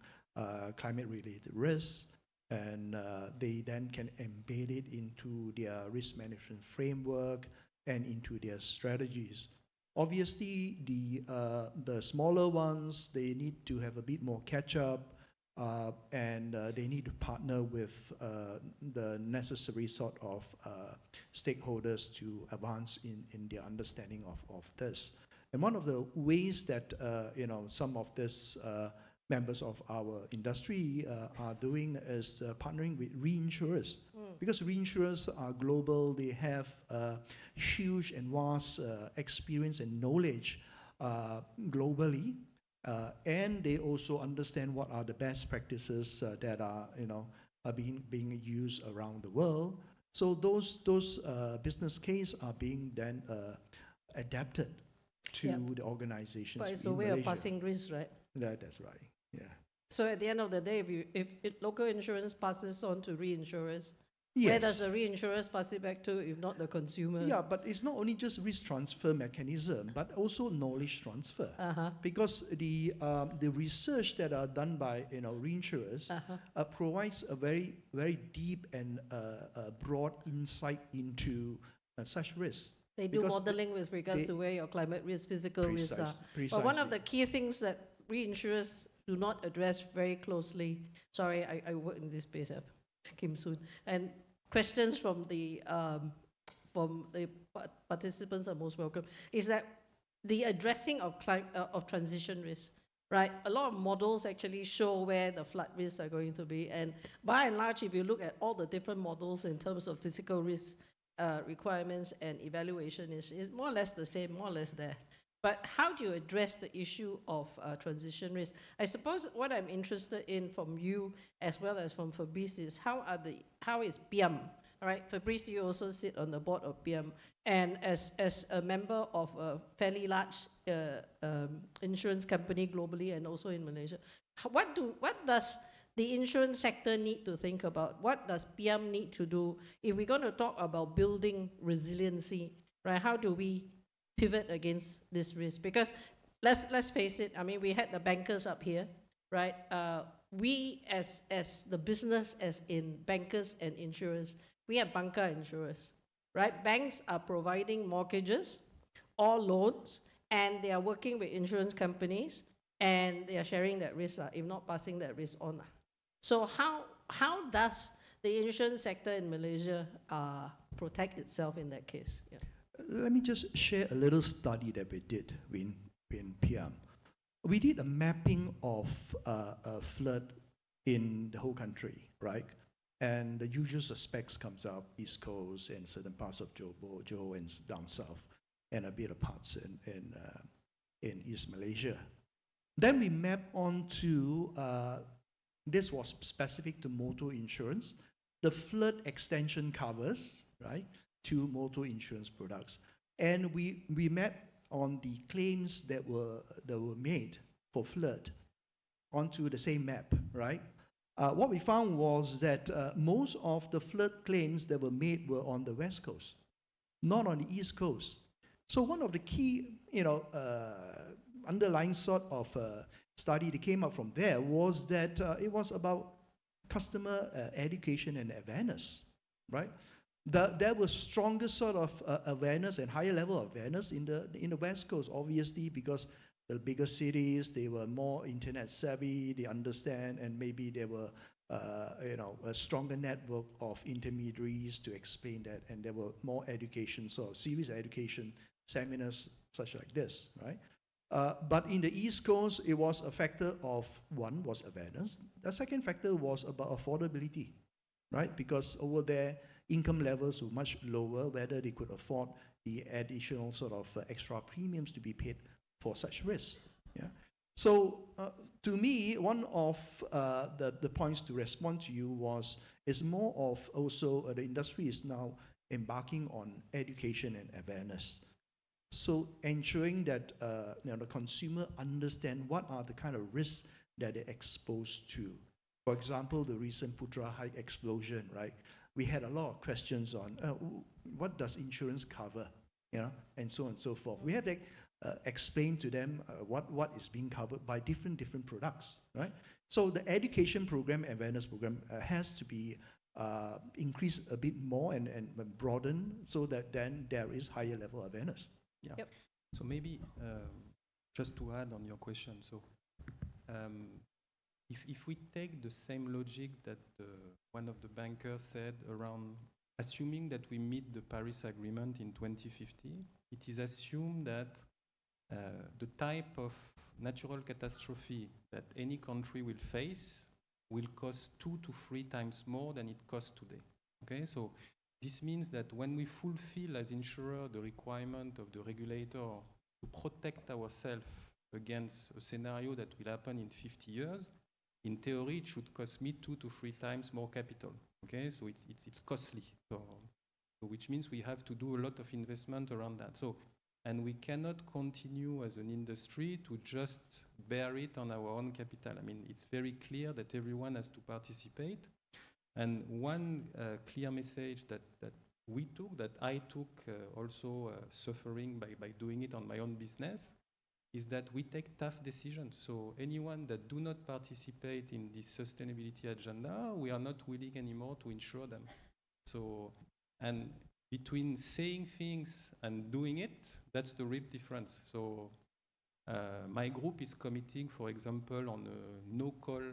climate-related risks, and they then can embed it into their risk management framework and into their strategies. Obviously, the smaller ones, they need to have a bit more catch-up, and they need to partner with the necessary sort of stakeholders to advance in their understanding of this. And one of the ways that you know, some of these members of our industry are doing is partnering with reinsurers. Because reinsurers are global, they have huge and vast experience and knowledge globally, and they also understand what are the best practices that are, you know, are being used around the world. So those business cases are being then adapted to the organizations. But it's a way of passing risk, right? That's right. Yeah. So at the end of the day, if local insurance passes on to reinsurers, yes, where does the reinsurers pass it back to, if not the consumer? Yeah, but it's not only just risk transfer mechanism, but also knowledge transfer. Because the research that are done by, you know, reinsurers provides a very deep and broad insight into such risks. They do modeling with regards to where your climate risk, physical risks are. But one of the key things that reinsurers do not address very closely, sorry, I work in this space, Kim Soon, and questions from the participants are most welcome, is that the addressing of transition risk, right? A lot of models actually show where the flood risks are going to be, and by and large, if you look at all the different models in terms of physical risk requirements and evaluation, is more or less the same, more or less there. But how do you address the issue of transition risk? I suppose what I'm interested in from you as well as from Fabrice is how is PIAM? All right, Fabrice, you also sit on the board of PIAM, and as a member of a fairly large insurance company globally and also in Malaysia, what does the insurance sector need to think about? What does PIAM need to do if we're going to talk about building resiliency, right? How do we pivot against this risk? Because let's face it, I mean, we had the bankers up here, right? We as the business, as in bankers and insurers, we have banker insurers, right? Banks are providing mortgages or loans, and they are working with insurance companies, and they are sharing that risk, if not passing that risk on. So how does the insurance sector in Malaysia protect itself in that case? Yeah. Let me just share a little study that we did in PIAM. We did a mapping of flood in the whole country, right? And the usual suspects comes up, East Coast and certain parts of Johor and down south, and a bit of parts in East Malaysia. Then we map onto, this was specific to motor insurance, the flood extension covers, right, to motor insurance products. And we mapped on the claims that were made for flood onto the same map, right? What we found was that most of the flood claims that were made were on the West Coast, not on the East Coast. So one of the key, underlying sort of study that came up from there was that it was about customer education and awareness, right? There was stronger sort of awareness and higher level of awareness in the West Coast, obviously, because the bigger cities, they were more internet savvy, they understand, and maybe there were a stronger network of intermediaries to explain that, and there were more education, so serious education seminars such like this, right? But in the East Coast, it was a factor of, one was awareness. The second factor was about affordability, right? Because over there, income levels were much lower, whether they could afford the additional sort of extra premiums to be paid for such risks. Yeah. So to me, one of the points to respond to you is more of also the industry is now embarking on education and awareness. So ensuring that the consumer understand what are the kind of risks that they're exposed to. For example, the recent Putra hike explosion, right? We had a lot of questions on what does insurance cover, and so on and so forth. We had to explain to them what is being covered by different products, right? So the education program, awareness program has to be increased a bit more and broaden so that then there is higher level awareness. Yeah. Yep. So maybe just to add on your question, so if we take the same logic that one of the bankers said around assuming that we meet the Paris Agreement in 2050, it is assumed that the type of natural catastrophe that any country will face will cost 2 to 3 times more than it costs today. Okay, so this means that when we fulfill as insurer the requirement of the regulator to protect ourselves against a scenario that will happen in 50 years, in theory it should cost me 2 to 3 times more capital. Okay, so it's costly. So which means we have to do a lot of investment around that. So, and we cannot continue as an industry to just bear it on our own capital. I mean, it's very clear that everyone has to participate. And one clear message that we took, that I took also suffering by doing it on my own business, is that we take tough decisions. So anyone that do not participate in this sustainability agenda, we are not willing anymore to insure them. So, and between saying things and doing it, that's the real difference. So my group is committing, for example, on a no-call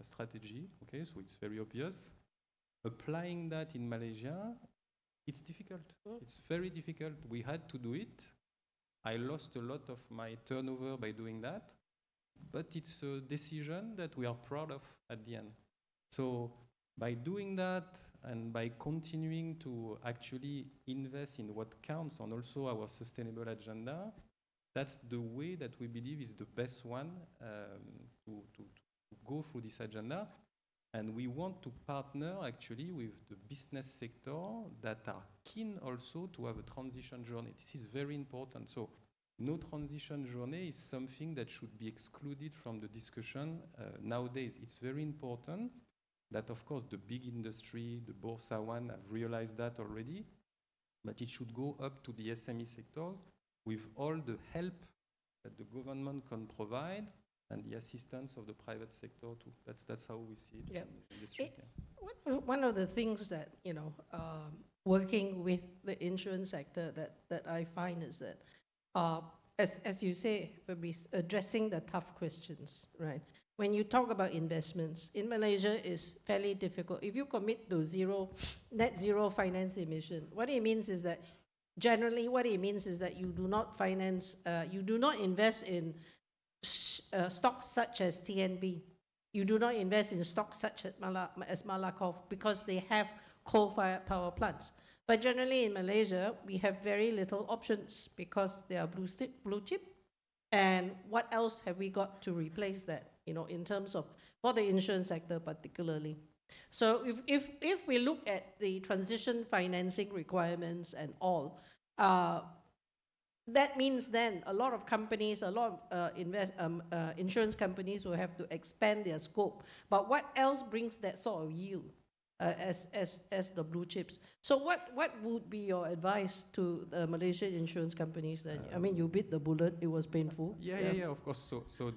strategy. Okay, so it's very obvious. Applying that in Malaysia, it's difficult. It's very difficult. We had to do it. I lost a lot of my turnover by doing that, but it's a decision that we are proud of at the end. So by doing that and by continuing to actually invest in what counts on also our sustainable agenda, that's the way that we believe is the best one to go through this agenda. And we want to partner actually with the business sector that are keen also to have a transition journey. This is very important. So no transition journey is something that should be excluded from the discussion nowadays. It's very important that, of course, the big industry, the Bursa one, have realized that already, but it should go up to the SME sectors with all the help that the government can provide and the assistance of the private sector too. That's how we see it. Yeah. In the street. One of the things that, working with the insurance sector that I find is that, as you say, Fabrice, addressing the tough questions, right? When you talk about investments, in Malaysia is fairly difficult. If you commit to net zero finance emission, what it means is that generally what it means is that you do not finance, you do not invest in stocks such as TNB. You do not invest in stocks such as Malakov because they have coal-fired power plants. But generally in Malaysia, we have very little options because they are blue chip. And what else have we got to replace that, in terms of, for the insurance sector particularly? So if we look at the transition financing requirements and all, that means then a lot of companies, a lot of insurance companies will have to expand their scope. But what else brings that sort of yield as the blue chips? So what would be your advice to the Malaysian insurance companies then? I mean, you bit the bullet, it was painful. Yeah, of course. So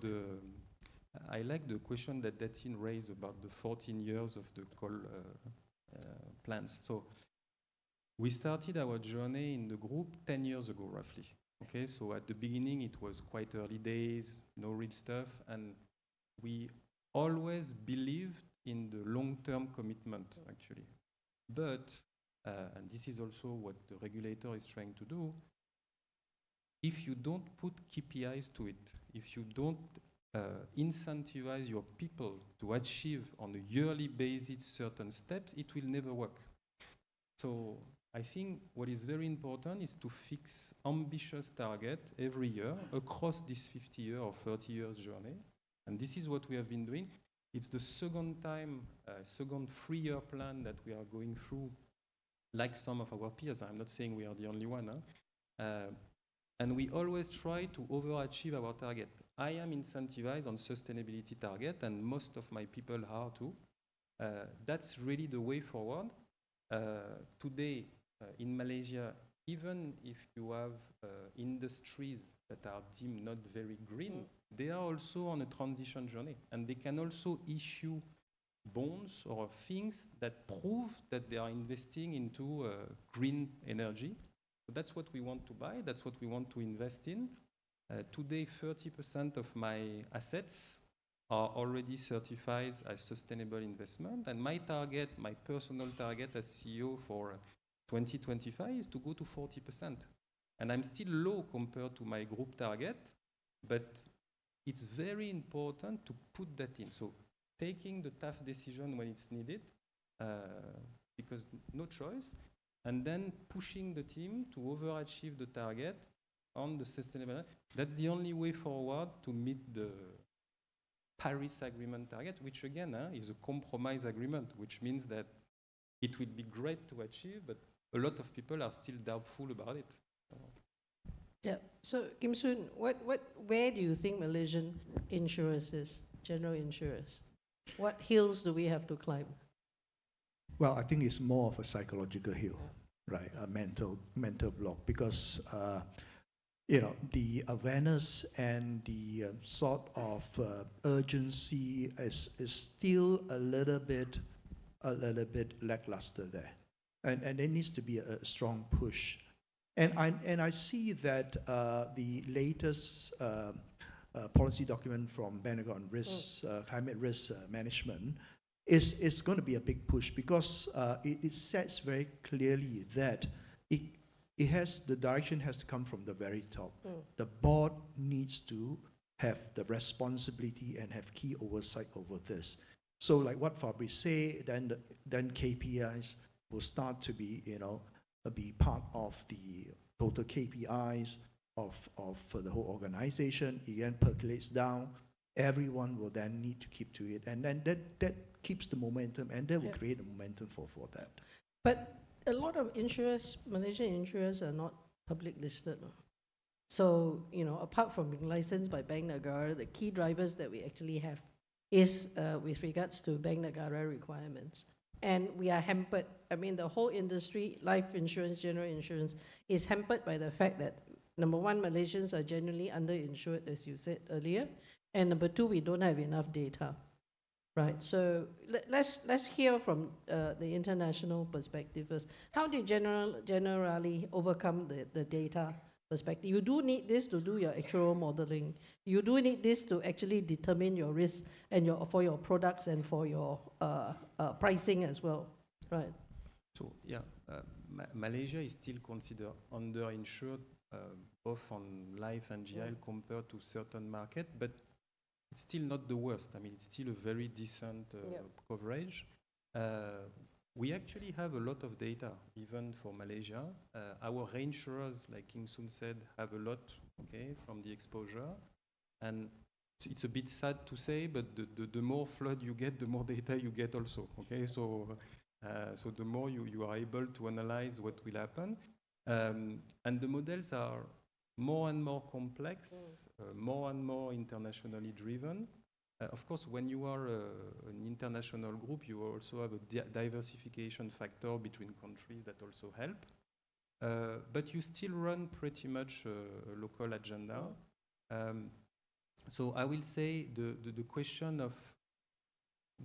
I like the question that Datin raised about the 14 years of the coal plants. So we started our journey in the group 10 years ago, roughly. Okay, so at the beginning, it was quite early days, no real stuff, and we always believed in the long-term commitment, actually. But, and this is also what the regulator is trying to do, if you don't put KPIs to it, if you don't incentivize your people to achieve on a yearly basis certain steps, it will never work. So I think what is very important is to fix ambitious target every year across this 50-year or 30 years journey. And this is what we have been doing. It's the second time, second 3-year plan that we are going through, like some of our peers. I'm not saying we are the only one. And we always try to overachieve our target. I am incentivized on sustainability target, and most of my people are too. That's really the way forward. Today, in Malaysia, even if you have industries that are deemed not very green, they are also on a transition journey, and they can also issue bonds or things that prove that they are investing into green energy. So that's what we want to buy, that's what we want to invest in. Today, 30% of my assets are already certified as sustainable investment, and my target, my personal target as CEO for 2025 is to go to 40%. And I'm still low compared to my group target, but it's very important to put that in. So taking the tough decision when it's needed, because no choice, and then pushing the team to overachieve the target on the sustainable. That's the only way forward to meet the Paris Agreement target, which again is a compromise agreement, which means that it will be great to achieve, but a lot of people are still doubtful about it. Yeah. So Kim Soon, where do you think Malaysian insurers is, general insurers? What hills do we have to climb? Well, I think it's more of a psychological hill, right? A mental block, because the awareness and the sort of urgency is still a little bit lackluster there, and there needs to be a strong push. And I see that the latest policy document from Bank on risk, climate risk management, is going to be a big push, because it sets very clearly that the direction has to come from the very top. The board needs to have the responsibility and have key oversight over this. So like what Fabrice said, then KPIs will start to be part of the total KPIs of the whole organization. It then percolates down. Everyone will then need to keep to it, and then that keeps the momentum, and that will create a momentum for that. But a lot of insurers, Malaysian insurers, are not public listed. So, apart from being licensed by Bank Negara, the key drivers that we actually have is with regards to Bank Negara requirements. And we are hampered. I mean, the whole industry, life insurance, general insurance, is hampered by the fact that, number one, Malaysians are generally underinsured, as you said earlier. And number two, we don't have enough data. Right, so let's hear from the international perspective first. How do you generally overcome the data perspective? You do need this to do your actual modeling. You do need this to actually determine your risk and for your products and for your pricing as well, right? So yeah, Malaysia is still considered underinsured, both on life and GI compared to certain market, but it's still not the worst. I mean, it's still a very decent coverage. We actually have a lot of data, even for Malaysia. Our reinsurers, like Kim Soon said, have a lot, from the exposure. And it's a bit sad to say, but the more flood you get, the more data you get also, So the more you are able to analyze what will happen. And the models are more and more complex, more and more internationally driven. Of course, when you are an international group, you also have a diversification factor between countries that also help. But you still run pretty much a local agenda. So I will say the question of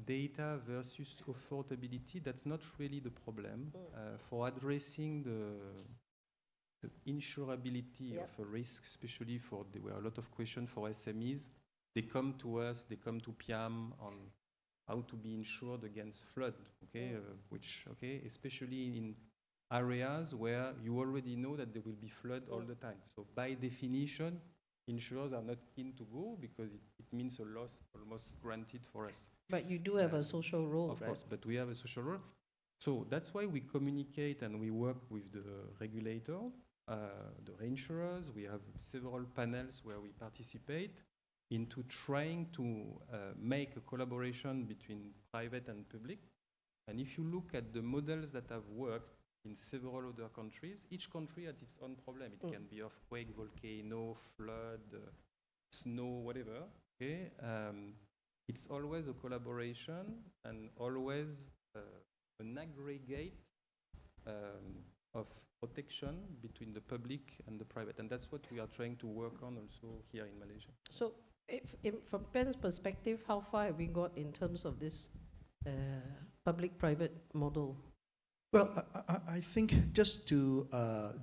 data versus affordability, that's not really the problem. For addressing the insurability of a risk, especially there were a lot of questions for SMEs. They come to us, they come to PIAM on how to be insured against flood, especially in areas where you already know that there will be flood all the time. So by definition, insurers are not keen to go because it means a loss almost granted for us. But you do have a social role, of course, but we have a social role. So that's why we communicate and we work with the regulator, the reinsurers. We have several panels where we participate into trying to make a collaboration between private and public. And if you look at the models that have worked in several other countries, each country has its own problem. It can be earthquake, volcano, flood, snow, whatever. Okay, it's always a collaboration and always an aggregate of protection between the public and the private, and that's what we are trying to work on also here in Malaysia. So, from Ben's perspective, how far have we got in terms of this public-private model? Well, I think just to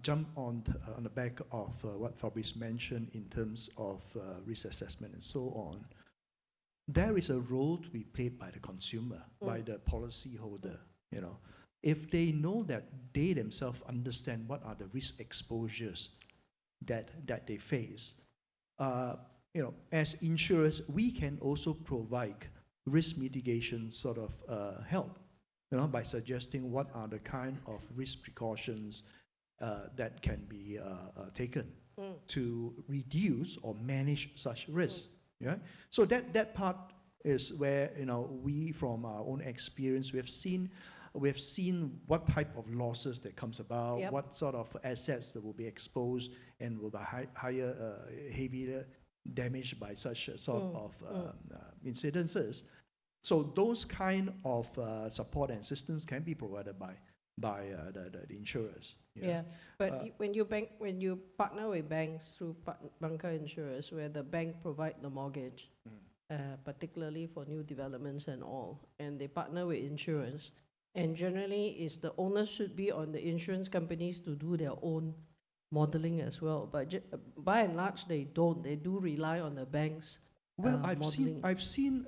jump on the back of what Fabrice mentioned in terms of risk assessment and so on, there is a role to be played by the consumer, by the policyholder. You know, if they know that they themselves understand what are the risk exposures that they face, you know, as insurers, we can also provide risk mitigation sort of help. You know, by suggesting what are the kind of risk precautions that can be taken to reduce or manage such risks. Yeah. So that part is where, you know, we from our own experience we have seen what type of losses that comes about, what sort of assets that will be exposed and will be heavier damaged by such sort of incidences. So those kind of support and assistance can be provided by the insurers. Yeah, but when you partner with banks through banker insurers, where the bank provide the mortgage, particularly for new developments and all, and they partner with insurance, and generally is the onus should be on the insurance companies to do their own modeling as well. But by and large, they don't. They do rely on the banks. Well, I've seen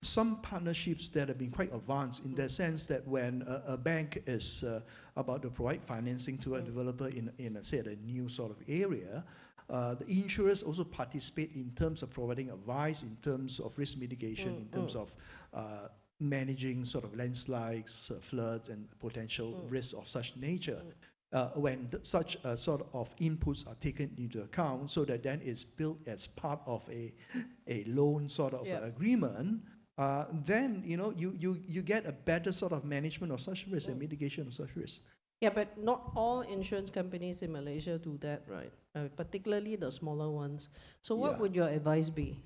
some partnerships that have been quite advanced in the sense that when a bank is about to provide financing to a developer in say a new sort of area, the insurers also participate in terms of providing advice, in terms of risk mitigation, in terms of managing sort of landslides, floods, and potential risks of such nature. When such sort of inputs are taken into account, so that then it's built as part of a loan sort of agreement, then you know you get a better sort of management of such risk and mitigation of such risk. Yeah, but not all insurance companies in Malaysia do that, right? Particularly the smaller ones. So what would your advice be?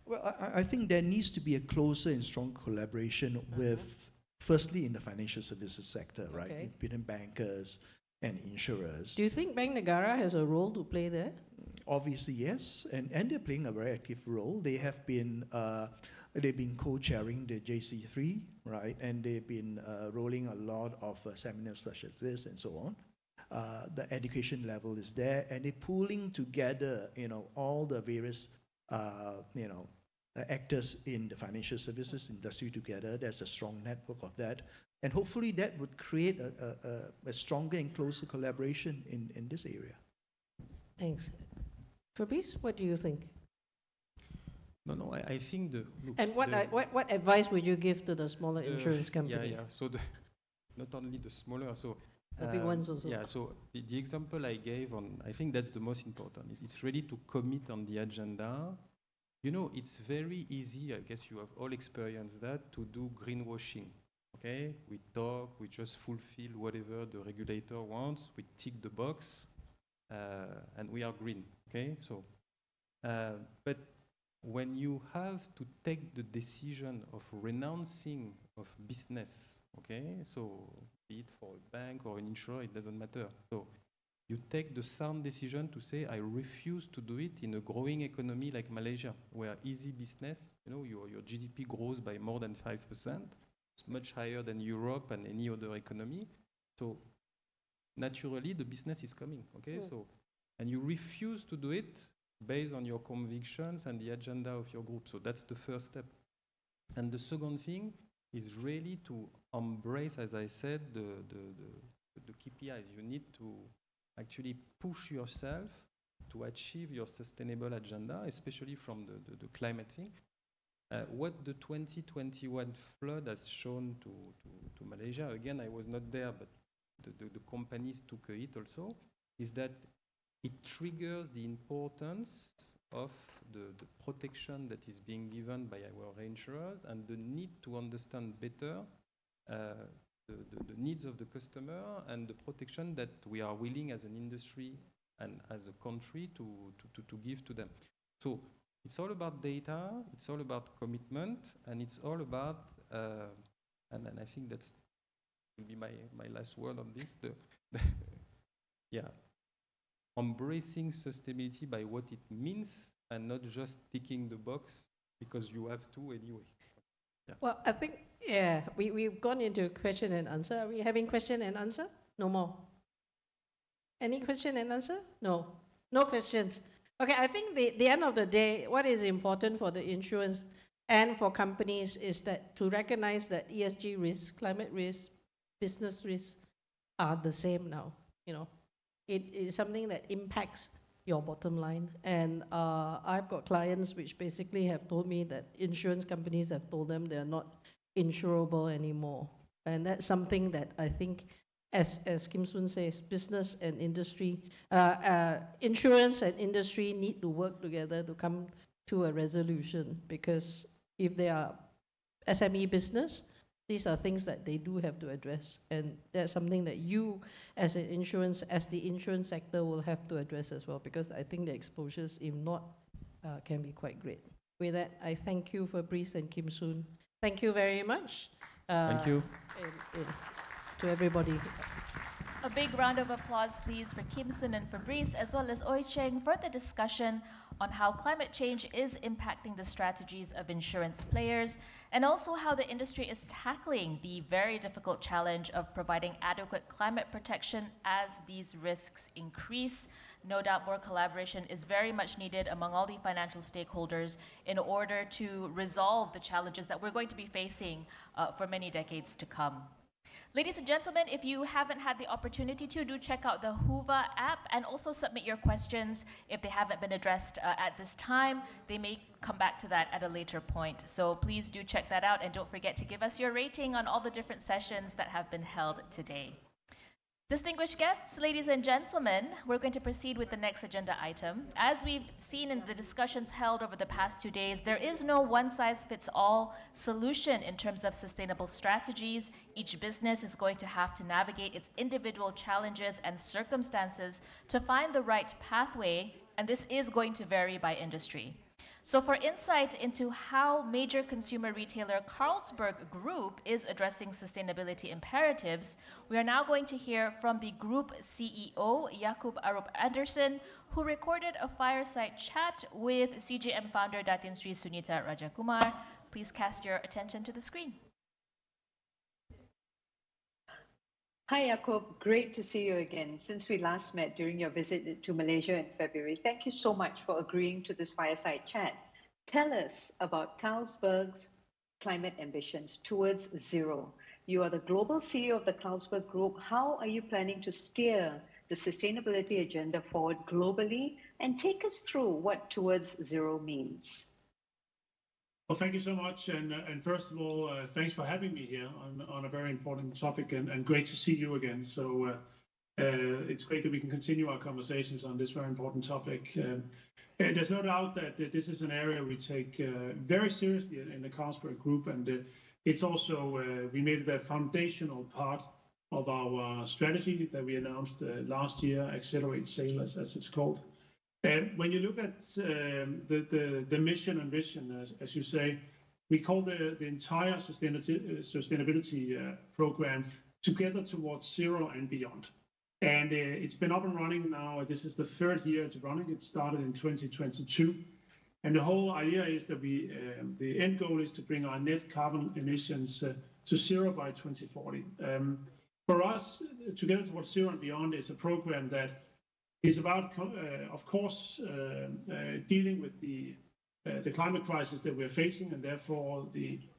Well, I think there needs to be a closer and strong collaboration with, firstly, in the financial services sector, right? Between bankers and insurers. Do you think Bank Negara has a role to play there? Obviously, yes, and they're playing a very active role. They have been they've been co-chairing the JC3, right? And they've been rolling a lot of seminars such as this and so on. The education level is there, and they're pooling together, you know, all the various, you know, actors in the financial services industry together. There's a strong network of that, and hopefully that would create a stronger and closer collaboration in this area. Thanks. Fabrice, what do you think? No, I think look, and what advice would you give to the smaller insurance companies? Yeah. So not only the smaller, so the big ones also. Yeah. So the example I gave on, I think that's the most important. It's ready to commit on the agenda. You know, it's very easy. I guess you have all experienced that, to do greenwashing. Okay, we talk, we just fulfill whatever the regulator wants. We tick the box, and we are green. Okay, so but when you have to take the decision of renouncing of business, okay, so be it for a bank or an insurer, it doesn't matter. So you take the sound decision to say, I refuse to do it in a growing economy like Malaysia, where easy business, you know, your GDP grows by more than 5%. It's much higher than Europe and any other economy. So naturally, the business is coming, okay? So, and you refuse to do it based on your convictions and the agenda of your group. So that's the first step. And the second thing is really to embrace, as I said, the KPIs. You need to actually push yourself to achieve your sustainable agenda, especially from the climate thing. What the 2021 flood has shown to Malaysia, again, I was not there, but the companies took it also, is that it triggers the importance of the protection that is being given by our reinsurers and the need to understand better the needs of the customer and the protection that we are willing as an industry and as a country to give to them. So it's all about data, it's all about commitment, and it's all about, and I think that's will be my last word on this, yeah, embracing sustainability by what it means and not just ticking the box because you have to anyway. Yeah. Well, I think, yeah, we've gone into question and answer. Are we having question and answer? No more. Any question and answer? No. No questions. Okay, I think the end of the day, what is important for the insurance and for companies is that to recognize that ESG risk, climate risk, business risks are the same now. You know, it is something that impacts your bottom line. And I've got clients which basically have told me that insurance companies have told them they're not insurable anymore. And that's something that I think, as Kim Soon says, business and industry, insurance and industry need to work together to come to a resolution, because if they are SME business, these are things that they do have to address, and that's something that you, as the insurance sector, will have to address as well, because I think the exposures, if not, can be quite great. With that, I thank you, Fabrice and Kim Soon. Thank you very much. Thank you. To everybody. A big round of applause, please, for Kim Soon and Fabrice, as well as Oi Cheng, for the discussion on how climate change is impacting the strategies of insurance players, and also how the industry is tackling the very difficult challenge of providing adequate climate protection as these risks increase. No doubt more collaboration is very much needed among all the financial stakeholders in order to resolve the challenges that we're going to be facing for many decades to come. Ladies and gentlemen, if you haven't had the opportunity to, do check out the Whova app and also submit your questions. If they haven't been addressed at this time, they may come back to that at a later point. So please do check that out, and don't forget to give us your rating on all the different sessions that have been held today. Distinguished guests, ladies and gentlemen, we're going to proceed with the next agenda item. As we've seen in the discussions held over the past 2 days, there is no one-size-fits-all solution in terms of sustainable strategies. Each business is going to have to navigate its individual challenges and circumstances to find the right pathway, and this is going to vary by industry. So for insight into how major consumer retailer Carlsberg Group is addressing sustainability imperatives, we are now going to hear from the group CEO, Aarup-Andersen, who recorded a fireside chat with CGM founder Datin Sri Sunita Rajakumar. Please cast your attention to the screen. Hi, Jakob. Great to see you again. Since we last met during your visit to Malaysia in February, thank you so much for agreeing to this fireside chat. Tell us about Carlsberg's climate ambitions towards zero. You are the global CEO of the Carlsberg Group. How are you planning to steer the sustainability agenda forward globally? And take us through what towards zero means. Well, thank you so much. And first of all, thanks for having me here on a very important topic, and great to see you again. So it's great that we can continue our conversations on this very important topic. There's no doubt that this is an area we take very seriously in the Carlsberg Group, and it's also, we made it a foundational part of our strategy that we announced last year, Accelerate Sail, as it's called. When you look at the mission and vision, as you say, we call the entire sustainability program Together Towards Zero and Beyond. And it's been up and running now. This is the third year it's running. It started in 2022. And the whole idea is that the end goal is to bring our net carbon emissions to zero by 2040. For us, Together Towards Zero and Beyond is a program that is about, of course, dealing with the climate crisis that we're facing, and therefore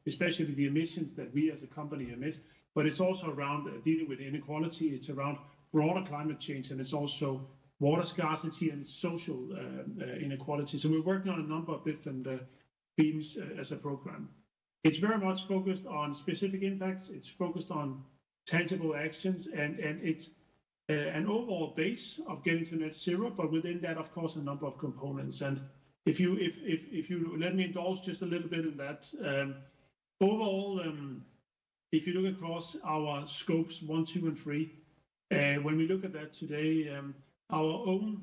especially the emissions that we as a company emit. But it's also around dealing with inequality. It's around broader climate change, and it's also water scarcity and social inequality. So we're working on a number of different themes as a program. It's very much focused on specific impacts. It's focused on tangible actions, and it's an overall base of getting to net zero, but within that, of course, a number of components. And if you let me indulge just a little bit in that, overall, if you look across our scopes 1, 2, and 3, when we look at that today, our own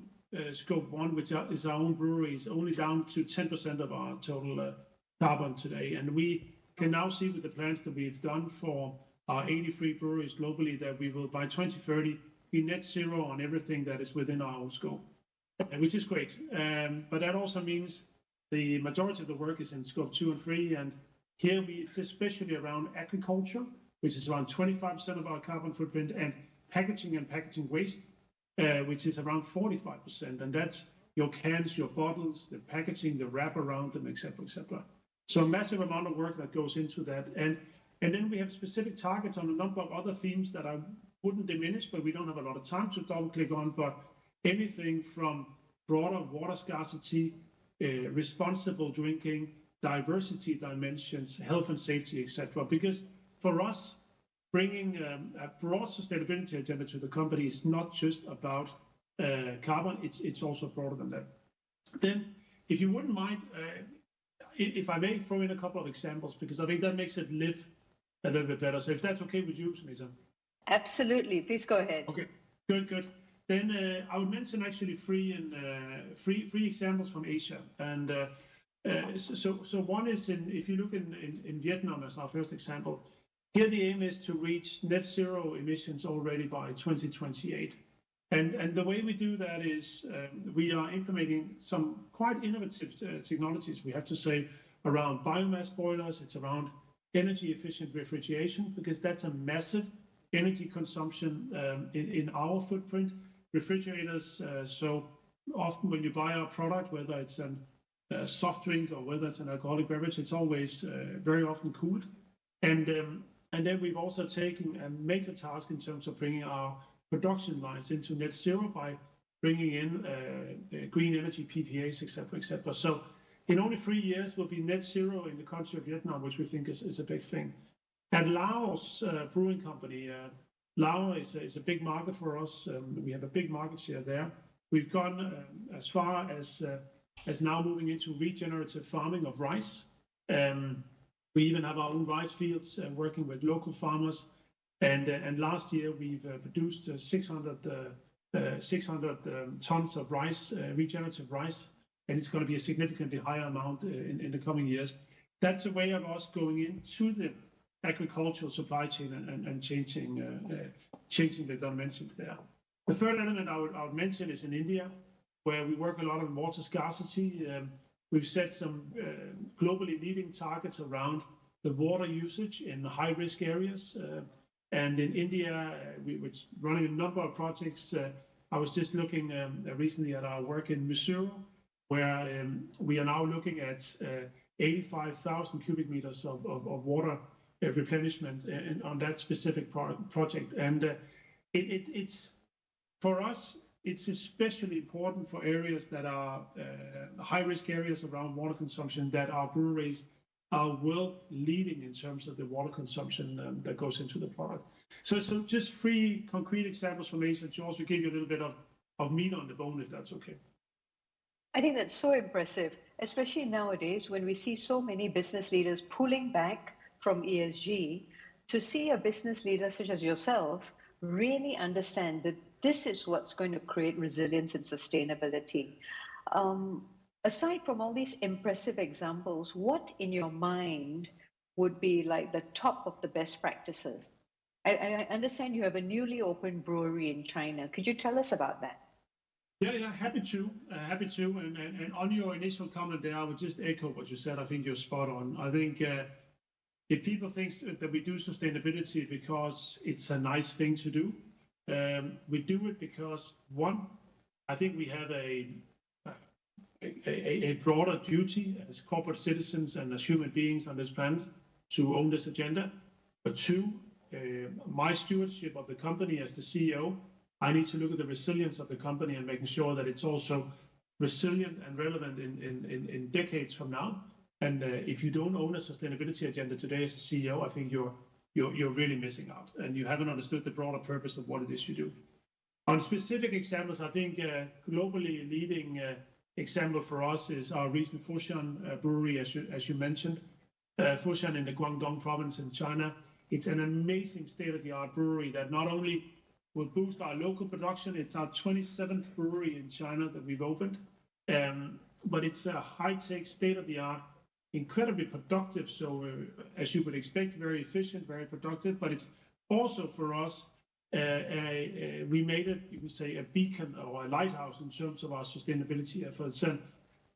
scope 1, which is our own brewery, is only down to 10% of our total carbon today. And we can now see with the plans that we've done for our 83 breweries globally that we will, by 2030, be net zero on everything that is within our own scope, which is great. But that also means the majority of the work is in scope 2 and 3. And here it's especially around agriculture, which is around 25% of our carbon footprint, and packaging and packaging waste, which is around 45%. And that's your cans, your bottles, the packaging, the wrap around them, et cetera, et cetera. So a massive amount of work that goes into that. And then we have specific targets on a number of other themes that I wouldn't diminish, but we don't have a lot of time to double click on. But anything from broader water scarcity, responsible drinking, diversity dimensions, health and safety, etc. Because for us, bringing a broad sustainability agenda to the company is not just about carbon, it's also broader than that. Then, if you wouldn't mind, if I may throw in a couple of examples, because I think that makes it live a little bit better. So if that's okay with you, Sunita. Absolutely, please go ahead. Okay, good. Then I would mention actually three examples from Asia. And so one is if you look in Vietnam as our first example, here the aim is to reach net zero emissions already by 2028. And the way we do that is we are implementing some quite innovative technologies, we have to say, around biomass boilers. It's around energy efficient refrigeration, because that's a massive energy consumption in our footprint. Refrigerators, so often when you buy our product, whether it's a soft drink or whether it's an alcoholic beverage, it's always very often cooled. And then we've also taken a major task in terms of bringing our production lines into net zero by bringing in green energy PPAs, et cetera, et cetera. So in only 3 years, we'll be net zero in the country of Vietnam, which we think is a big thing. And Laos Brewing Company, Laos is a big market for us. We have a big market share there. We've gone as far as now moving into regenerative farming of rice. We even have our own rice fields working with local farmers. And last year we've produced 600 tons of rice, regenerative rice, and it's going to be a significantly higher amount in the coming years. That's a way of us going into the agricultural supply chain and changing the dimensions there. The third element I would mention is in India, where we work a lot on water scarcity. We've set some globally leading targets around the water usage in high-risk areas. And in India, we're running a number of projects. I was just looking recently at our work in Insurer, where we are now looking at 85,000 cubic meters of water replenishment on that specific project. And it's for us, it's especially important for areas that are high-risk areas around water consumption, that our breweries are well leading in terms of the water consumption that goes into the product. So just 3 concrete examples from Asia to also give you a little bit of meat on the bone, if that's okay. I think that's so impressive, especially nowadays when we see so many business leaders pulling back from ESG. To see a business leader such as yourself really understand that this is what's going to create resilience and sustainability. Aside from all these impressive examples, what in your mind would be like the top of the best practices? I understand you have a newly opened brewery in China. Could you tell us about that? Yeah, happy to. And on your initial comment there, I would just echo what you said. I think you're spot on. I think if people think that we do sustainability because it's a nice thing to do, we do it because, one, I think we have a broader duty as corporate citizens and as human beings on this planet to own this agenda. But 2, my stewardship of the company as the CEO, I need to look at the resilience of the company and making sure that it's also resilient and relevant in decades from now. And if you don't own a sustainability agenda today as a CEO, I think you're really missing out, and you haven't understood the broader purpose of what it is you do. On specific examples, I think globally leading example for us is our recent Foshan brewery, as you mentioned. Foshan in the Guangdong province in China. It's an amazing state-of-the-art brewery that not only will boost our local production, it's our 27th brewery in China that we've opened, but it's a high-tech, state-of-the-art, incredibly productive, so as you would expect, very efficient, very productive, but it's also for us, we made it, you could say, a beacon or a lighthouse in terms of our sustainability efforts. And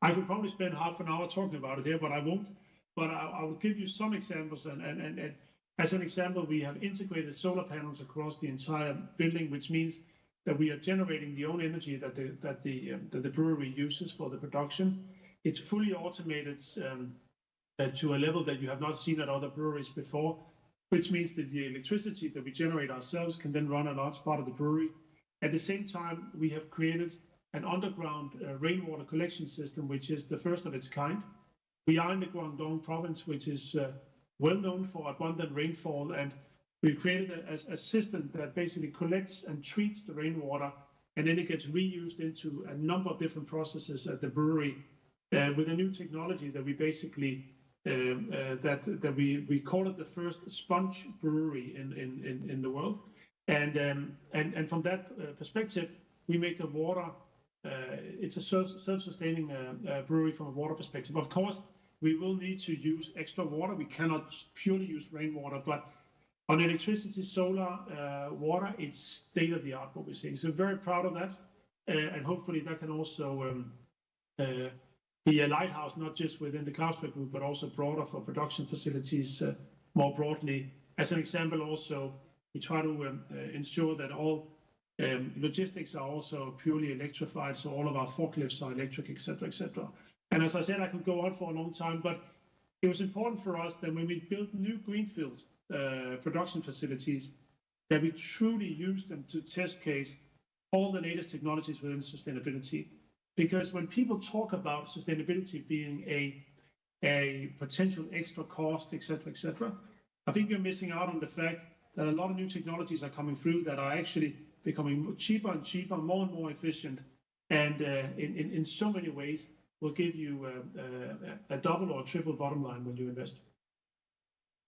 I could probably spend half an hour talking about it here, but I won't. But I will give you some examples. And as an example, we have integrated solar panels across the entire building, which means that we are generating the own energy that the brewery uses for the production. It's fully automated to a level that you have not seen at other breweries before, which means that the electricity that we generate ourselves can then run a large part of the brewery. At the same time, we have created an underground rainwater collection system, which is the first of its kind. We are in the Guangdong province, which is well known for abundant rainfall, and we've created a system that basically collects and treats the rainwater, and then it gets reused into a number of different processes at the brewery with a new technology that we basically we call it the first sponge brewery in the world, and from that perspective, we make the water. It's a self-sustaining brewery from a water perspective. Of course, we will need to use extra water. We cannot purely use rainwater, but on electricity, solar, water, it's state-of-the-art what we're seeing. So very proud of that, and hopefully that can also be a lighthouse, not just within the Carlsberg Group, but also broader for production facilities more broadly. As an example, also, we try to ensure that all logistics are also purely electrified, so all of our forklifts are electric, etc., etc. And as I said, I could go on for a long time, but it was important for us that when we built new greenfield production facilities, that we truly use them to test case all the latest technologies within sustainability. Because when people talk about sustainability being a potential extra cost, etc., I think you're missing out on the fact that a lot of new technologies are coming through that are actually becoming cheaper and cheaper, more and more efficient, and in so many ways will give you a double or triple bottom line when you invest.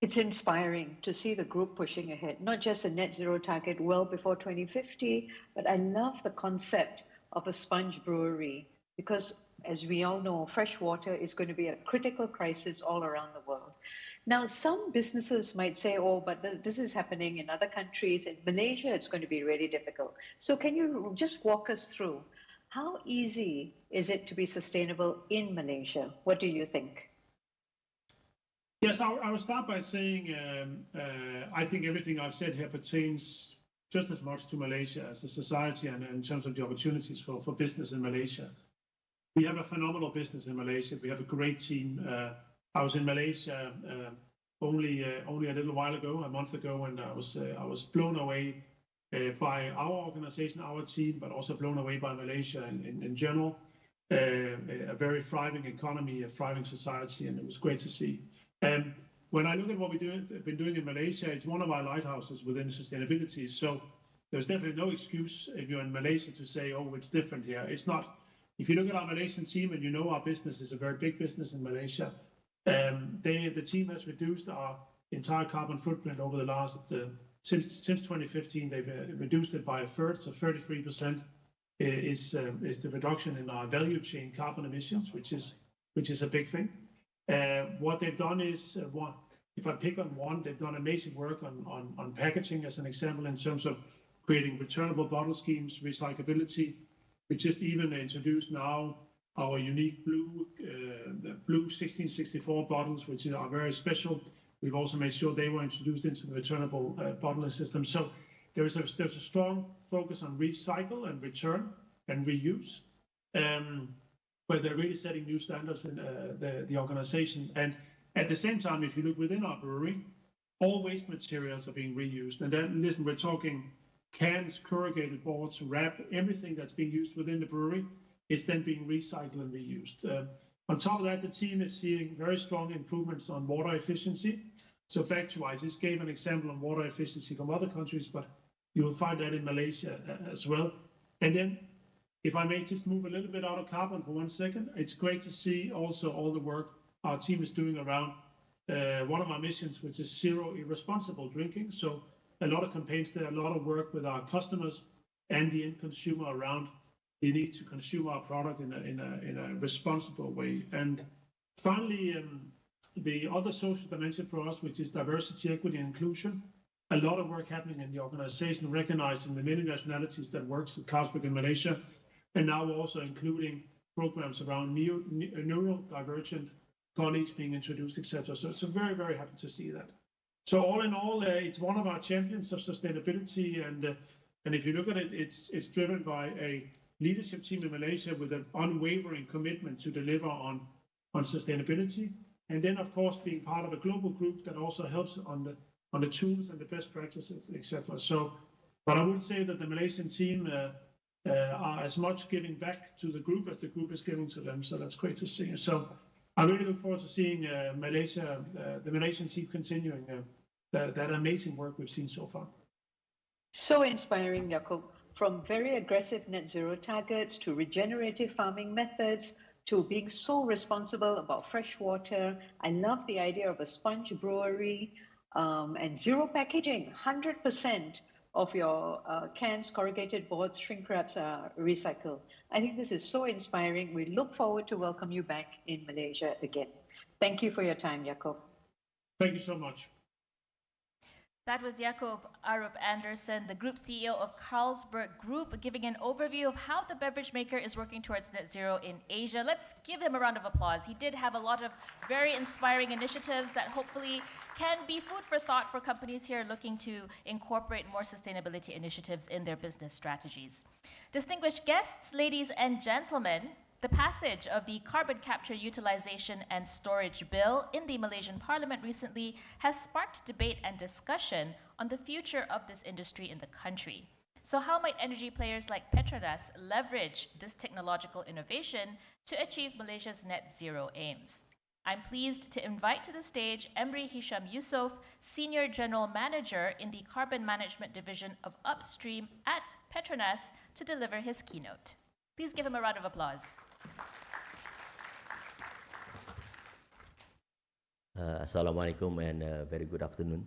It's inspiring to see the group pushing ahead, not just a net zero target well before 2050, but I love the concept of a sponge brewery, because as we all know, fresh water is going to be a critical crisis all around the world. Now, some businesses might say, oh, but this is happening in other countries. In Malaysia, it's going to be really difficult. So can you just walk us through how easy is it to be sustainable in Malaysia? What do you think? Yes, I will start by saying I think everything I've said here pertains just as much to Malaysia as a society and in terms of the opportunities for business in Malaysia. We have a phenomenal business in Malaysia. We have a great team. I was in Malaysia only a little while ago, a month ago, and I was blown away by our organization, our team, but also blown away by Malaysia in general. A very thriving economy, a thriving society, and it was great to see. When I look at what we've been doing in Malaysia, it's one of our lighthouses within sustainability. So there's definitely no excuse if you're in Malaysia to say, oh, it's different here. It's not. If you look at our Malaysian team and you know our business is a very big business in Malaysia, the team has reduced our entire carbon footprint over the last, since 2015, they've reduced it by a third, so 33% is the reduction in our value chain carbon emissions, which is a big thing. What they've done is, if I pick on one, they've done amazing work on packaging, as an example, in terms of creating returnable bottle schemes, recyclability. We just even introduced now our unique blue 1664 bottles, which are very special. We've also made sure they were introduced into the returnable bottling system. So there's a strong focus on recycle and return and reuse. Where they're really setting new standards in the organization. And at the same time, if you look within our brewery, all waste materials are being reused. And then, listen, we're talking cans, corrugated boards, wrap, everything that's being used within the brewery is then being recycled and reused. On top of that, the team is seeing very strong improvements on water efficiency. So back to, I just gave an example on water efficiency from other countries, but you will find that in Malaysia as well. And then, if I may just move a little bit out of carbon for 1 second, it's great to see also all the work our team is doing around one of our missions, which is zero irresponsible drinking. So a lot of campaigns there, a lot of work with our customers and the end consumer around the need to consume our product in a responsible way. And finally, the other social dimension for us, which is diversity, equity, and inclusion. A lot of work happening in the organization, recognizing the many nationalities that works at Carlsberg in Malaysia, and now also including programs around neurodivergent colleagues being introduced, etc. So very, very happy to see that. So all in all, it's one of our champions of sustainability, and if you look at it, it's driven by a leadership team in Malaysia with an unwavering commitment to deliver on sustainability, and then of course being part of a global group that also helps on the tools and the best practices, etc. So, but I would say that the Malaysian team are as much giving back to the group as the group is giving to them. So that's great to see. So I really look forward to seeing Malaysia, the Malaysian team continuing that amazing work we've seen so far. So inspiring, Jakob. From very aggressive net zero targets to regenerative farming methods to being so responsible about fresh water. I love the idea of a sponge brewery and zero packaging. 100% of your cans, corrugated boards, shrink wraps are recycled. I think this is so inspiring. We look forward to welcome you back in Malaysia again. Thank you for your time, Jakob. Thank you so much. That was Jakob Aarup-Andersen, the Group CEO of Carlsberg Group, giving an overview of how the beverage maker is working towards net zero in Asia. Let's give him a round of applause. He did have a lot of very inspiring initiatives that hopefully can be food for thought for companies here looking to incorporate more sustainability initiatives in their business strategies. Distinguished guests, ladies and gentlemen, the passage of the Carbon Capture Utilization and Storage Bill in the Malaysian Parliament recently has sparked debate and discussion on the future of this industry in the country. So how might energy players like Petronas leverage this technological innovation to achieve Malaysia's net zero aims? I'm pleased to invite to the stage Emry Hisham Yusoff, Senior General Manager in the Carbon Management Division of Upstream at Petronas, to deliver his keynote. Please give him a round of applause. Assalamualaikum and very good afternoon.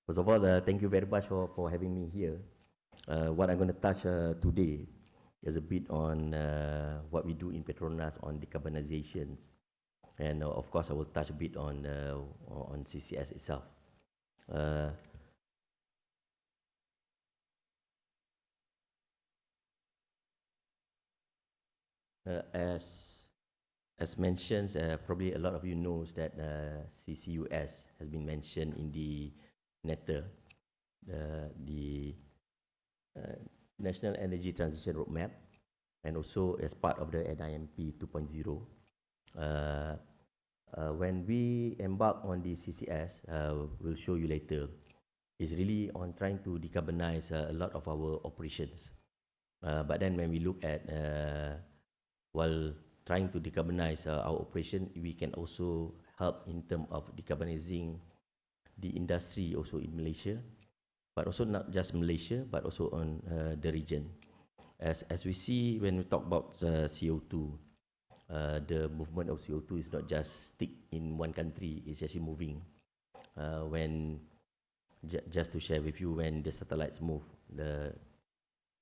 First of all, thank you very much for having me here. What I'm going to touch today is a bit on what we do in Petronas on decarbonization, and of course I will touch a bit on CCS itself. As mentioned, probably a lot of you knows that CCUS has been mentioned in the NETR, the National Energy Transition Roadmap, and also as part of the NIMP 2.0. When we embark on the CCS, we'll show you later, is really on trying to decarbonize a lot of our operations. But then when we look at while trying to decarbonize our operation, we can also help in terms of decarbonizing the industry also in Malaysia, but also not just Malaysia, but also on the region. As we see when we talk about CO2, the movement of CO2 is not just stick in one country, it's actually moving. Just to share with you, when the satellites move, the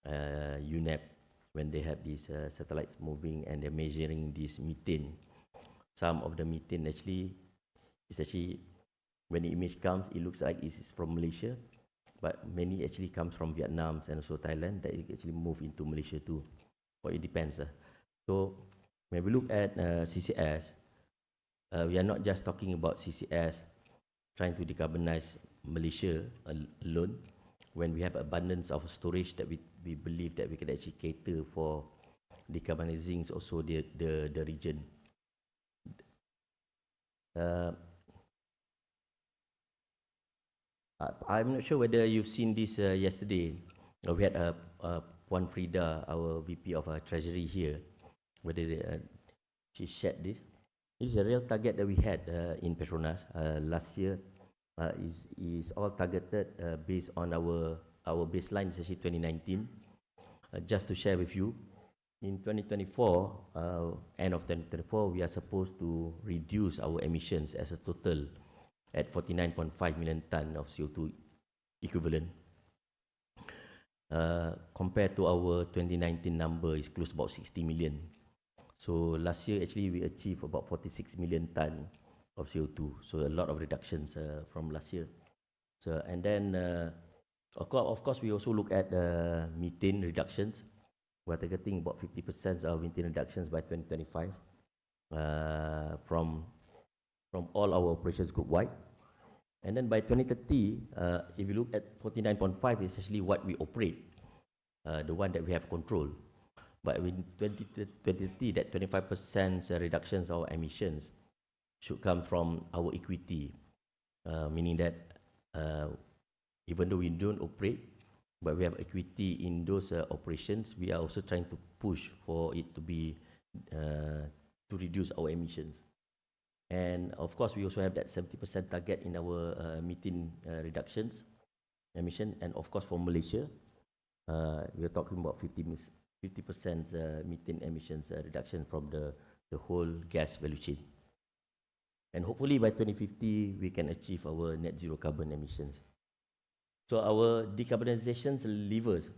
UNEP, when they have these satellites moving and they're measuring this methane, some of the methane actually, when the image comes, it looks like it's from Malaysia, but many actually comes from Vietnam and also Thailand, that it actually move into Malaysia too. Or it depends. So when we look at CCS, we are not just talking about CCS trying to decarbonize Malaysia alone. When we have abundance of storage that we believe that we can actually cater for decarbonizing also the region. I'm not sure whether you've seen this yesterday. We had Puan Frida, our VP of Treasury here. whether she shared this. This is a real target that we had in Petronas last year. Is all targeted based on our baseline, is actually 2019. Just to share with you, in 2024, end of 2024, we are supposed to reduce our emissions as a total at 49.5 million tonnes of CO2 equivalent. Compared to our 2019 number, is close to about 60 million. So last year, actually, we achieved about 46 million tonnes of CO2. So a lot of reductions from last year. So, and then, of course, we also look at methane reductions. We're targeting about 50% of methane reductions by 2025 from all our operations group wide. And then by 2030, if you look at 49.5, it's actually what we operate, the one that we have control. But in 2030, that 25% reductions of emissions should come from our equity, meaning that even though we don't operate, but we have equity in those operations, we are also trying to push for it to be to reduce our emissions. And of course, we also have that 70% target in our methane reductions emission. And of course, for Malaysia, we are talking about 50% methane emissions reduction from the whole gas value chain. And hopefully by 2050, we can achieve our net zero carbon emissions. So our decarbonization levers,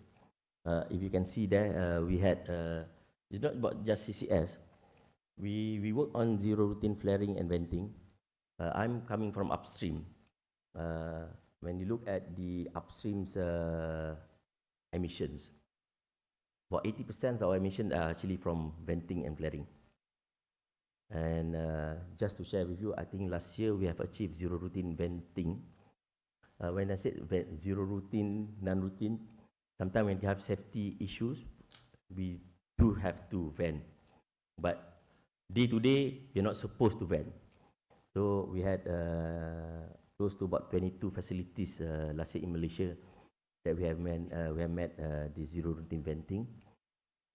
if you can see there, we had, it's not about just CCS. We work on zero routine flaring and venting. I'm coming from upstream. When you look at the upstream's emissions, about 80% of our emissions are actually from venting and flaring. And just to share with you, I think last year we have achieved zero routine venting. When I said zero routine, non-routine, sometimes when you have safety issues, we do have to vent. But day to day, you're not supposed to vent. So we had close to about 22 facilities last year in Malaysia that we have met the zero routine venting.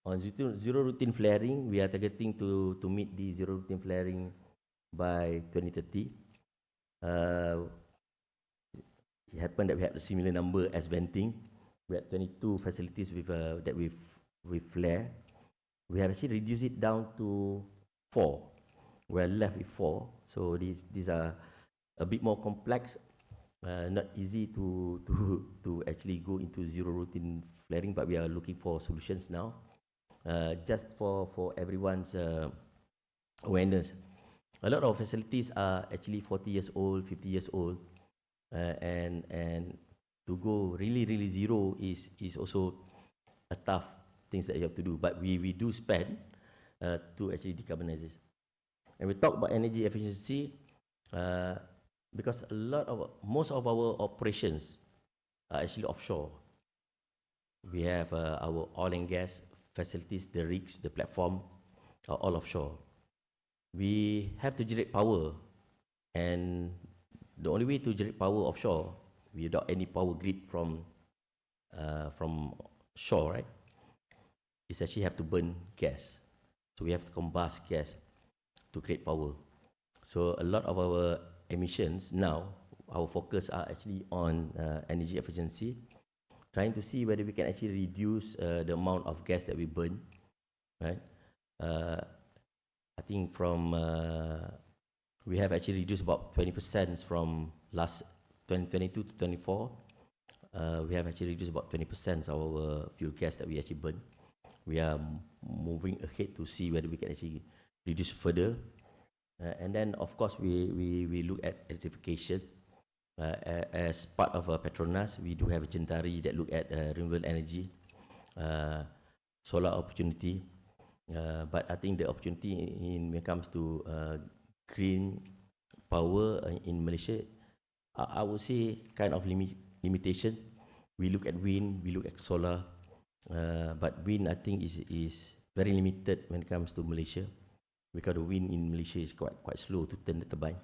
On zero routine flaring, we are targeting to meet the zero routine flaring by 2030. It happened that we had a similar number as venting. We had 22 facilities with flare. We have actually reduced it down to 4. We're left with 4. So these are a bit more complex. Not easy to actually go into zero routine flaring, but we are looking for solutions now. Just for everyone's awareness, a lot of facilities are actually 40 years old, 50 years old, and to go really zero is also a tough things that you have to do. But we do spend to actually decarbonize this. And we talk about energy efficiency because most of our operations are actually offshore. We have our oil and gas facilities, the rigs, the platform, are all offshore. We have to generate power, and the only way to generate power offshore without any power grid from shore, right, is actually have to burn gas. So we have to combust gas to create power. So a lot of our emissions now, our focus are actually on energy efficiency, trying to see whether we can actually reduce the amount of gas that we burn, right? I think from we have actually reduced about 20% from last 2022 to 24. We have actually reduced about 20% of our fuel gas that we actually burn. We are moving ahead to see whether we can actually reduce further. And then, of course, we look at electrification. As part of Petronas, we do have a Jentari that look at renewable energy, solar opportunity. But I think the opportunity when it comes to green power in Malaysia, I would say kind of limitation. We look at wind, we look at solar, but wind I think is very limited when it comes to Malaysia, because the wind in Malaysia is quite slow to turn the turbine.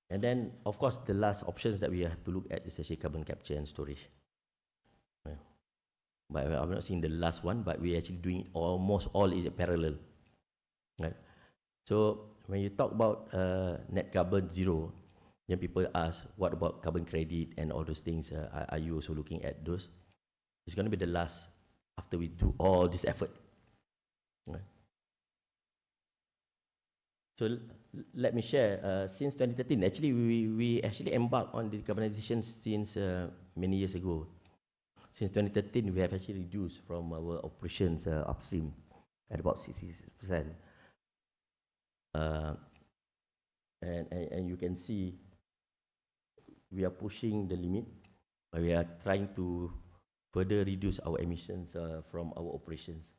And then, of course, the last options that we have to look at is actually carbon capture and storage. but I'm not seeing the last one, but we're actually doing almost all is parallel. Right? So when you talk about net carbon zero, then people ask, what about carbon credit and all those things? Are you also looking at those? It's going to be the last after we do all this effort. Right? So let me share, since 2013, actually we actually embarked on decarbonization since many years ago. Since 2013, we have actually reduced from our operations upstream at about 66%. And you can see we are pushing the limit. We are trying to further reduce our emissions from our operations.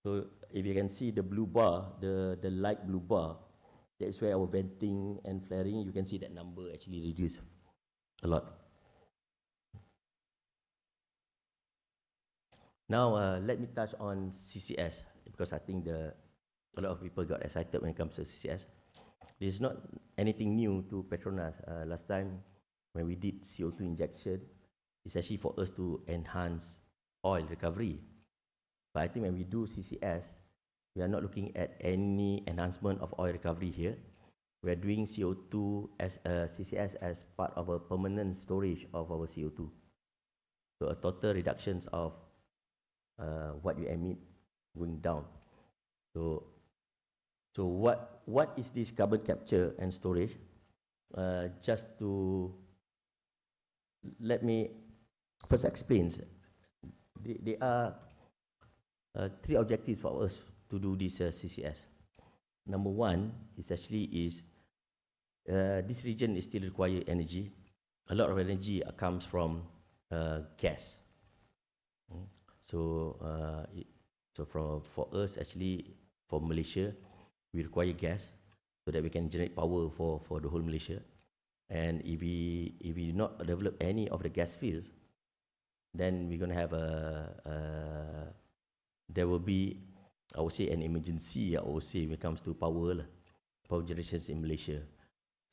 So if you can see the blue bar, the light blue bar, that's where our venting and flaring, you can see that number actually reduced a lot. Now let me touch on CCS, because I think a lot of people got excited when it comes to CCS. This is not anything new to Petronas. Last time when we did CO2 injection, it's actually for us to enhance oil recovery. But I think when we do CCS, we are not looking at any enhancement of oil recovery here. We are doing CO2 as CCS as part of a permanent storage of our CO2. So a total reductions of what you emit going down. So what is this carbon capture and storage? Just to let me first explain. There are three objectives for us to do this CCS. Number one is actually this region is still require energy. A lot of energy comes from gas. So for us actually, for Malaysia, we require gas so that we can generate power for the whole Malaysia. And if we not develop any of the gas fields, then we're going to have there will be, I would say, an emergency, I would say, when it comes to power generations in Malaysia.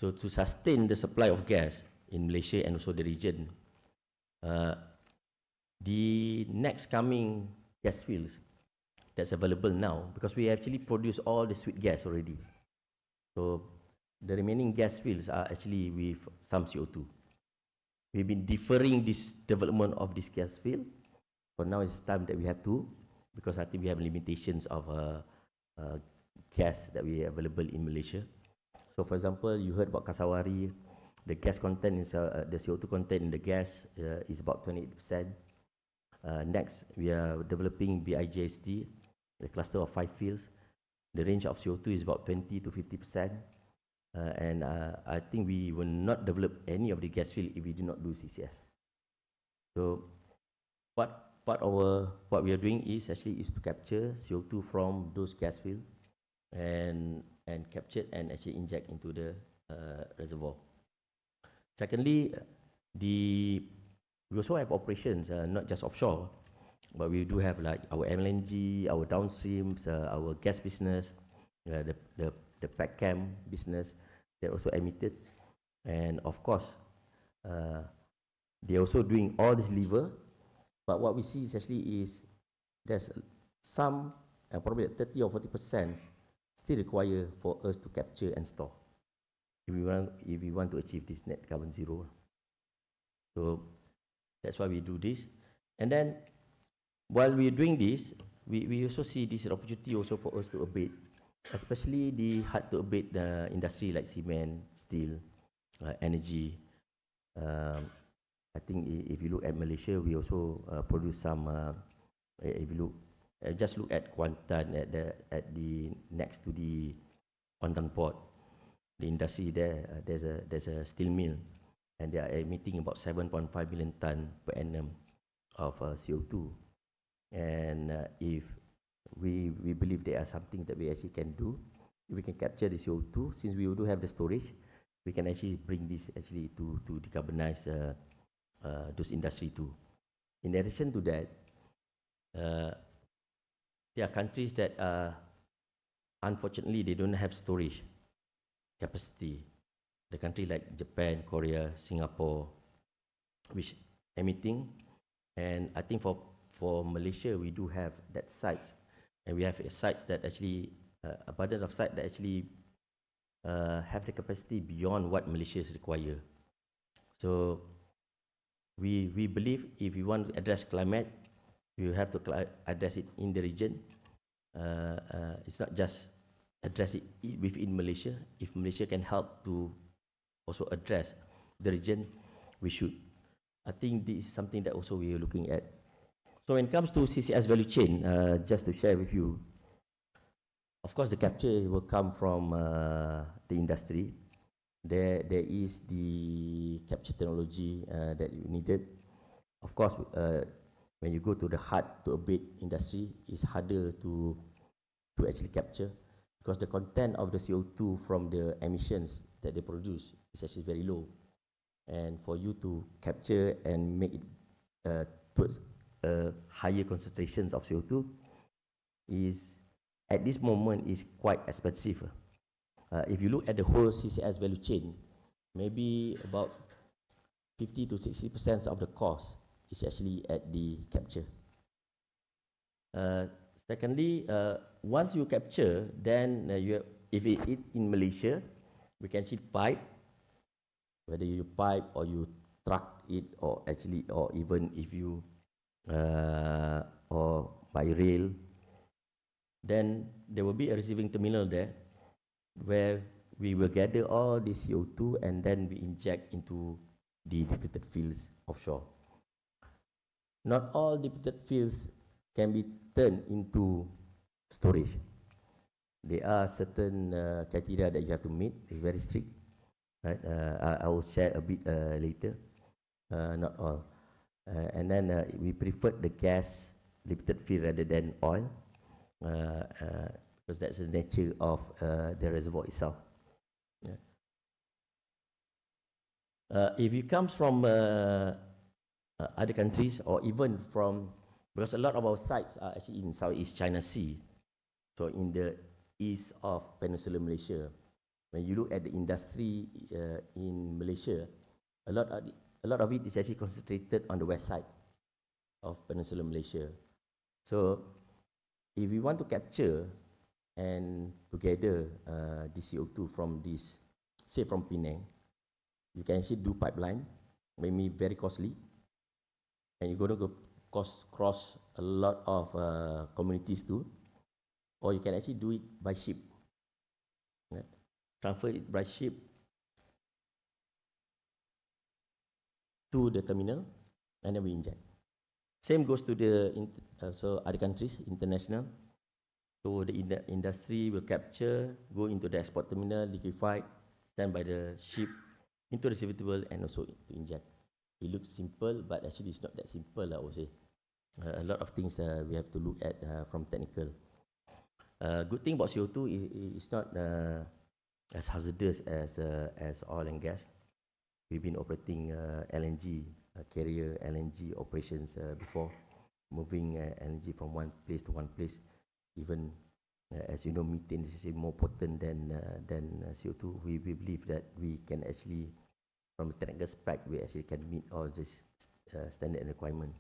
So to sustain the supply of gas in Malaysia and also the region, the next coming gas fields that's available now, because we actually produce all the sweet gas already. So the remaining gas fields are actually with some CO2. We've been deferring this development of this gas field. For now, it's time that we have to, because I think we have limitations of gas that we have available in Malaysia. So for example, you heard about Kasawari, the gas content is, the CO2 content in the gas is about 28%. Next, we are developing BIGST, a cluster of 5 fields. The range of CO2 is about 20 to 50%. And I think we will not develop any of the gas field if we do not do CCS. So what we are doing is actually to capture CO2 from those gas fields and capture and actually inject into the reservoir. Secondly, we also have operations, not just offshore, but we do have like our LNG, our downstreams, our gas business, the petchem business that also emitted, and of course, they're also doing all this lever. But what we see is actually there's some, probably 30 or 40% still require for us to capture and store if we want to achieve this net carbon zero. So that's why we do this. And then while we're doing this, we also see this opportunity also for us to abate, especially the hard to abate industry like cement, steel, energy. I think if you look at Malaysia, we also produce some. If you look, just look at Kuantan at the next to the Kuantan port, the industry there. There's a steel mill, and they are emitting about 7.5 million ton per annum of CO2. And if we believe there are something that we actually can do, if we can capture the CO2, since we do have the storage, we can actually bring this actually to decarbonize those industry too. In addition to that, there are countries that unfortunately they don't have storage capacity. The country like Japan, Korea, Singapore, which emitting, And I think for Malaysia, we do have that site, and we have sites that actually, abundance of sites that actually have the capacity beyond what Malaysia require. So we believe if we want to address climate, we have to address it in the region. It's not just address it within Malaysia. If Malaysia can help to also address the region, we should. I think this is something that also we are looking at. So when it comes to CCS value chain, just to share with you, of course the capture will come from the industry. There is the capture technology that you needed. Of course, when you go to the hard to abate industry, it's harder to actually capture, because the content of the CO2 from the emissions that they produce is actually very low. And for you to capture and make it towards higher concentrations of CO2 is, at this moment, is quite expensive. If you look at the whole CCS value chain, maybe about 50 to 60% of the cost is actually at the capture. Secondly, once you capture, then if it in Malaysia, we can see pipe, whether you pipe or you truck it, or actually, or even if you or by rail, then there will be a receiving terminal there where we will gather all the CO2 and then we inject into the depleted fields offshore. Not all depleted fields can be turned into storage. There are certain criteria that you have to meet, it's very strict. Right? I will share a bit later, not all. And then we prefer the gas depleted field rather than oil, because that's the nature of the reservoir itself. Yeah. If it comes from other countries, or even from, because a lot of our sites are actually in Southeast China Sea, so in the east of Peninsular Malaysia. When you look at the industry in Malaysia, a lot of it is actually concentrated on the west side of Peninsular Malaysia. So if we want to capture and to gather the CO2 from this, say from Penang, you can actually do pipeline, maybe very costly, and you're going to go cross a lot of communities too, or you can actually do it by ship. Right? Transfer it by ship to the terminal, and then we inject. Same goes to the so other countries, international. So the industry will capture, go into the export terminal, liquefied, stand by the ship into the receivable, and also to inject. It looks simple, but actually it's not that simple, I would say. A lot of things we have to look at from technical. Good thing about CO2 is not as hazardous as oil and gas. We've been operating LNG, carrier LNG operations before, moving LNG from one place to one place. Even as you know, methane is more potent than CO2. We believe that we can actually, from a technical spec, we actually can meet all this standard requirement.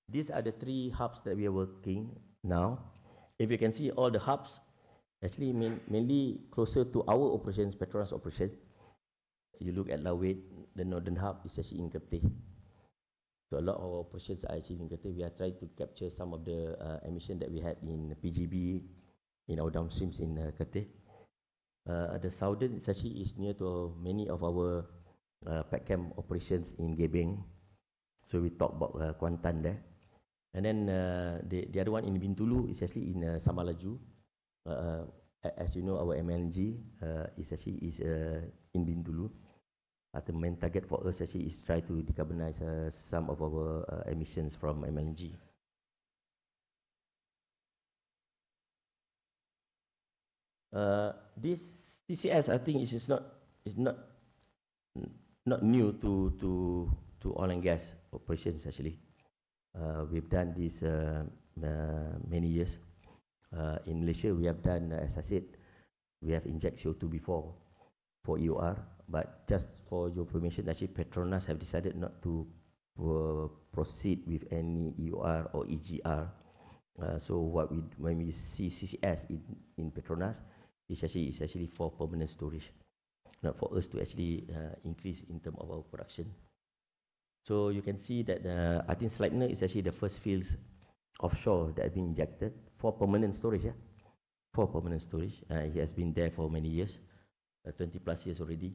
These are the three hubs that we are working now. If you can see, all the hubs actually mainly closer to our operations, Petronas operation. You look at Lawet, the northern hub is actually in Kerteh. So a lot of our operations are actually in Kerteh. We are trying to capture some of the emission that we had in PGB, in our downstreams in Kerteh. The southern actually is near to many of our petchem operations in Gebeng. So we talk about Kuantan there. And then the other one in Bintulu is actually in Samalaju. As you know, our MLNG is actually in Bintulu. The main target for us actually is try to decarbonize some of our emissions from MLNG. This CCS, I think, is not new to oil and gas operations actually. We've done this many years. In Malaysia, we have done, as I said, we have injected CO2 before for EOR, but just for your information, actually Petronas have decided not to proceed with any EOR or EGR. So when we see CCS in Petronas, it's actually for permanent storage, not for us to actually increase in terms of our production. So you can see that I think Sleipner is actually the first fields offshore that have been injected for permanent storage. Yeah? For permanent storage. It has been there for many years, 20 plus years already.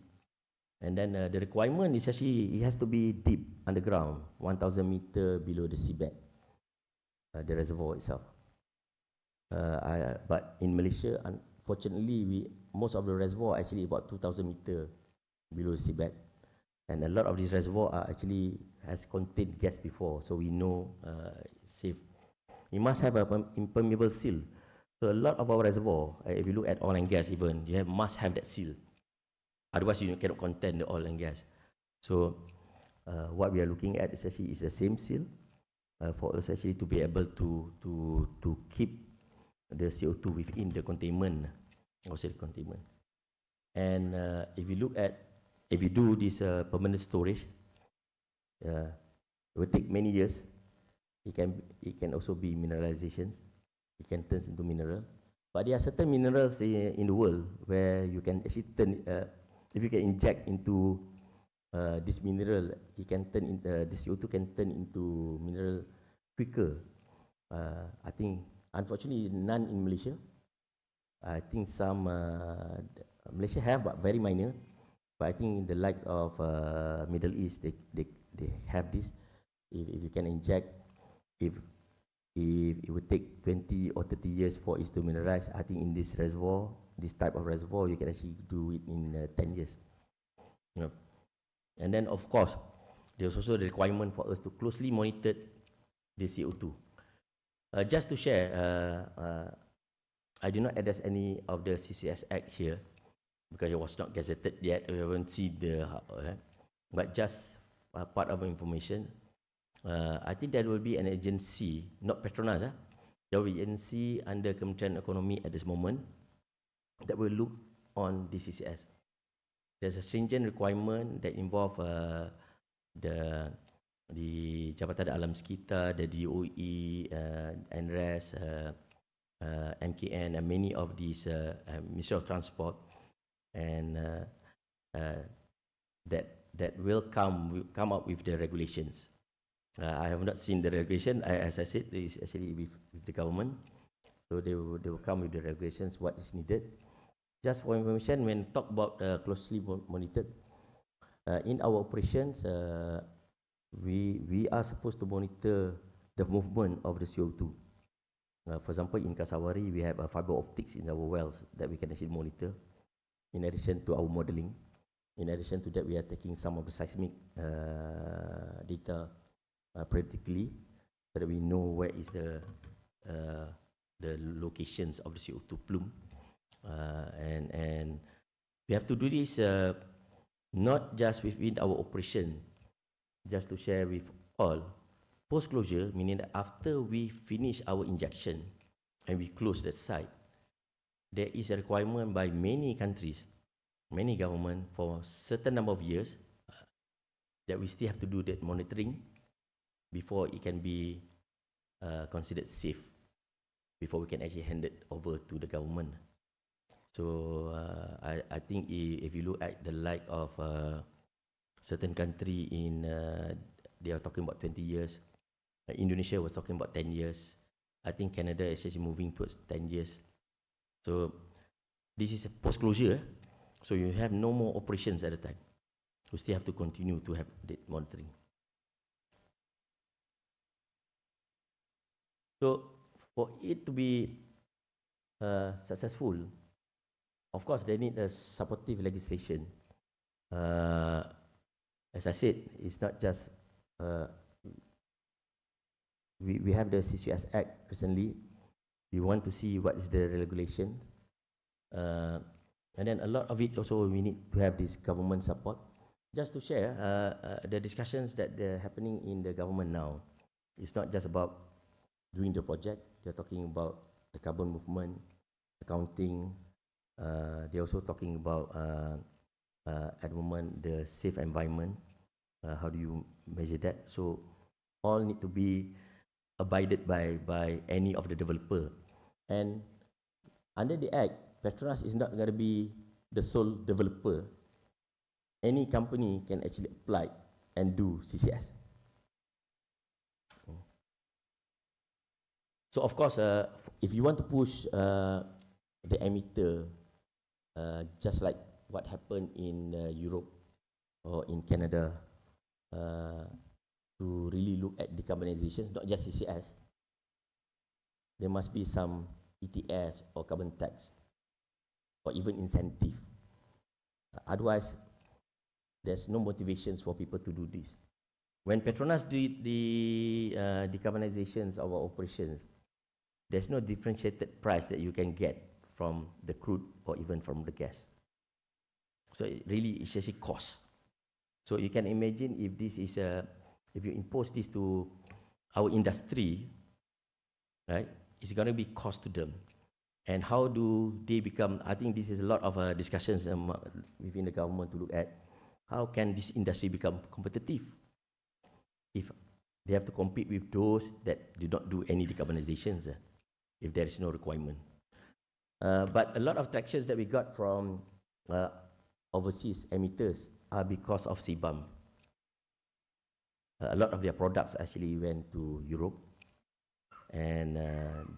And then the requirement is actually, it has to be deep underground, 1,000 meters below the seabed, the reservoir itself. But in Malaysia, unfortunately, most of the reservoir actually about 2,000 meters below the seabed. And a lot of these reservoirs are actually has contained gas before, so we know safe. We must have an impermeable seal. So a lot of our reservoir, if you look at oil and gas even, must have that seal. Otherwise, you cannot contain the oil and gas. So what we are looking at is actually is the same seal for us actually to be able to keep the CO2 within the containment, also the containment. And if you do this permanent storage, it will take many years. It can also be mineralizations. It can turn into mineral. But there are certain minerals in the world where you can actually turn, if you can inject into this mineral, it can turn into, the CO2 can turn into mineral quicker. I think, unfortunately, none in Malaysia. I think some, Malaysia have, but very minor. But I think in the likes of Middle East, they have this. If you can inject, if it would take 20 or 30 years for it to mineralize, I think in this reservoir, this type of reservoir, you can actually do it in 10 years. You know. And then, of course, there's also the requirement for us to closely monitor the CO2. Just to share, I do not address any of the CCS Act here because it was not gazetted yet. We haven't seen the, but just part of information. I think there will be an agency, not Petronas, there will be an agency under Kementerian Ekonomi at this moment that will look on the CCS. There's a stringent requirement that involve the Jabatan Alam Sekitar, the DOE, NRES, MKN, and many of these Ministry of Transport, and that will come up with the regulations. I have not seen the regulation. As I said, it is actually with the government, so they will come with the regulations what is needed. Just for information, when talk about closely monitored in our operations, we are supposed to monitor the movement of the CO2. For example, in Kasawari, we have fiber optics in our wells that we can actually monitor. In addition to our modeling, in addition to that, we are taking some of the seismic data practically, so that we know where is the locations of the CO2 plume, and we have to do this not just within our operation. Just to share with all, post closure meaning that after we finish our injection and we close the site, there is a requirement by many countries, many governments for certain number of years that we still have to do that monitoring before it can be considered safe, before we can actually hand it over to the government. So I think if you look at the like of certain country in, they are talking about 20 years. Indonesia was talking about 10 years. I think Canada is actually moving towards 10 years. So this is a post-closure, so you have no more operations at the time. You still have to continue to have the monitoring. So for it to be successful, of course, they need a supportive legislation. As I said, it's not just, we have the CCS Act recently. We want to see what is the regulation. And then a lot of it also we need to have this government support. Just to share, the discussions that are happening in the government now, it's not just about doing the project. They're talking about the carbon movement, accounting. They're also talking about, at the moment, the safe environment, how do you measure that? So all need to be abided by any of the developer. And under the Act, Petronas is not going to be the sole developer. Any company can actually apply and do CCS. So of course, if you want to push the emitter, just like what happened in Europe or in Canada, to really look at decarbonization, not just CCS, there must be some ETS or carbon tax or even incentive. Otherwise, there's no motivations for people to do this. When Petronas did the decarbonizations of our operations, there's no differentiated price that you can get from the crude or even from the gas. So it really is actually cost. So you can imagine if this is if you impose this to our industry, right? It's going to be cost to them. And how do they become? I think this is a lot of discussions within the government to look at how can this industry become competitive if they have to compete with those that do not do any decarbonizations. If there is no requirement. But a lot of tractions that we got from overseas emitters are because of CBAM. A lot of their products actually went to Europe, and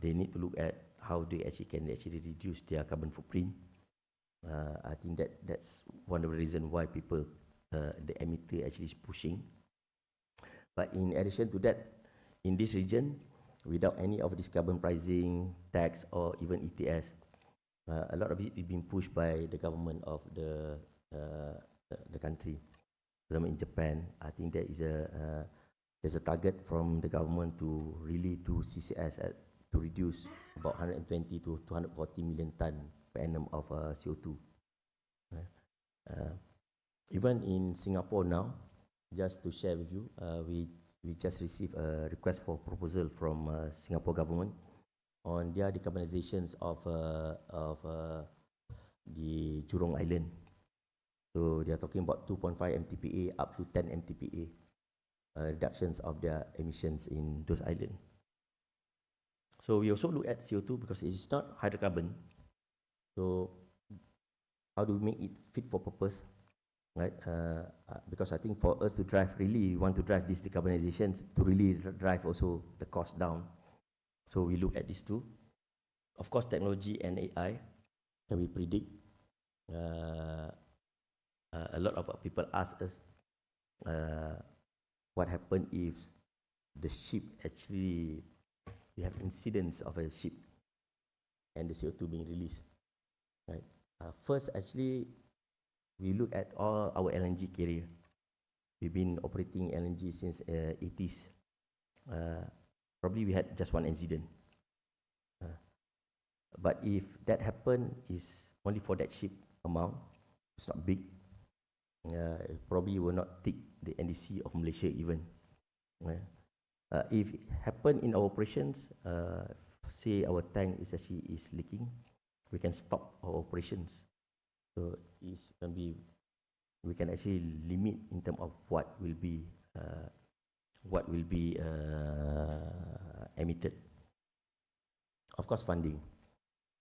they need to look at how they can reduce their carbon footprint. I think that's one of the reasons why people, the emitter actually is pushing. But in addition to that, in this region, without any of this carbon pricing, tax, or even ETS, a lot of it is being pushed by the government of the country. In Japan, I think there is there's a target from the government to really do CCS to reduce about 120 to 240 million ton per annum of CO2. Even in Singapore now, just to share with you, we just received a request for proposal from Singapore government on their decarbonizations of the Jurong Island. So they are talking about 2.5 MTPA up to 10 MTPA reductions of their emissions in those islands. So we also look at CO2 because it's not hydrocarbon. So how do we make it fit for purpose? Right? Because I think for us to drive, really we want to drive this decarbonization to really drive also the cost down. So we look at these two. Of course, technology and AI, can we predict? A lot of people ask us what happens if the ship actually, we have incidents of a ship and the CO2 being released. Right? First, actually, we look at all our LNG carrier. We've been operating LNG since 80s. Probably we had just one incident. But if that happened, is only for that ship amount. It's not big. It probably will not tick the NDC of Malaysia even. If it happened in our operations, say our tank is actually leaking, we can stop our operations. So it's can be, we can actually limit in terms of what will be emitted. Of course, funding.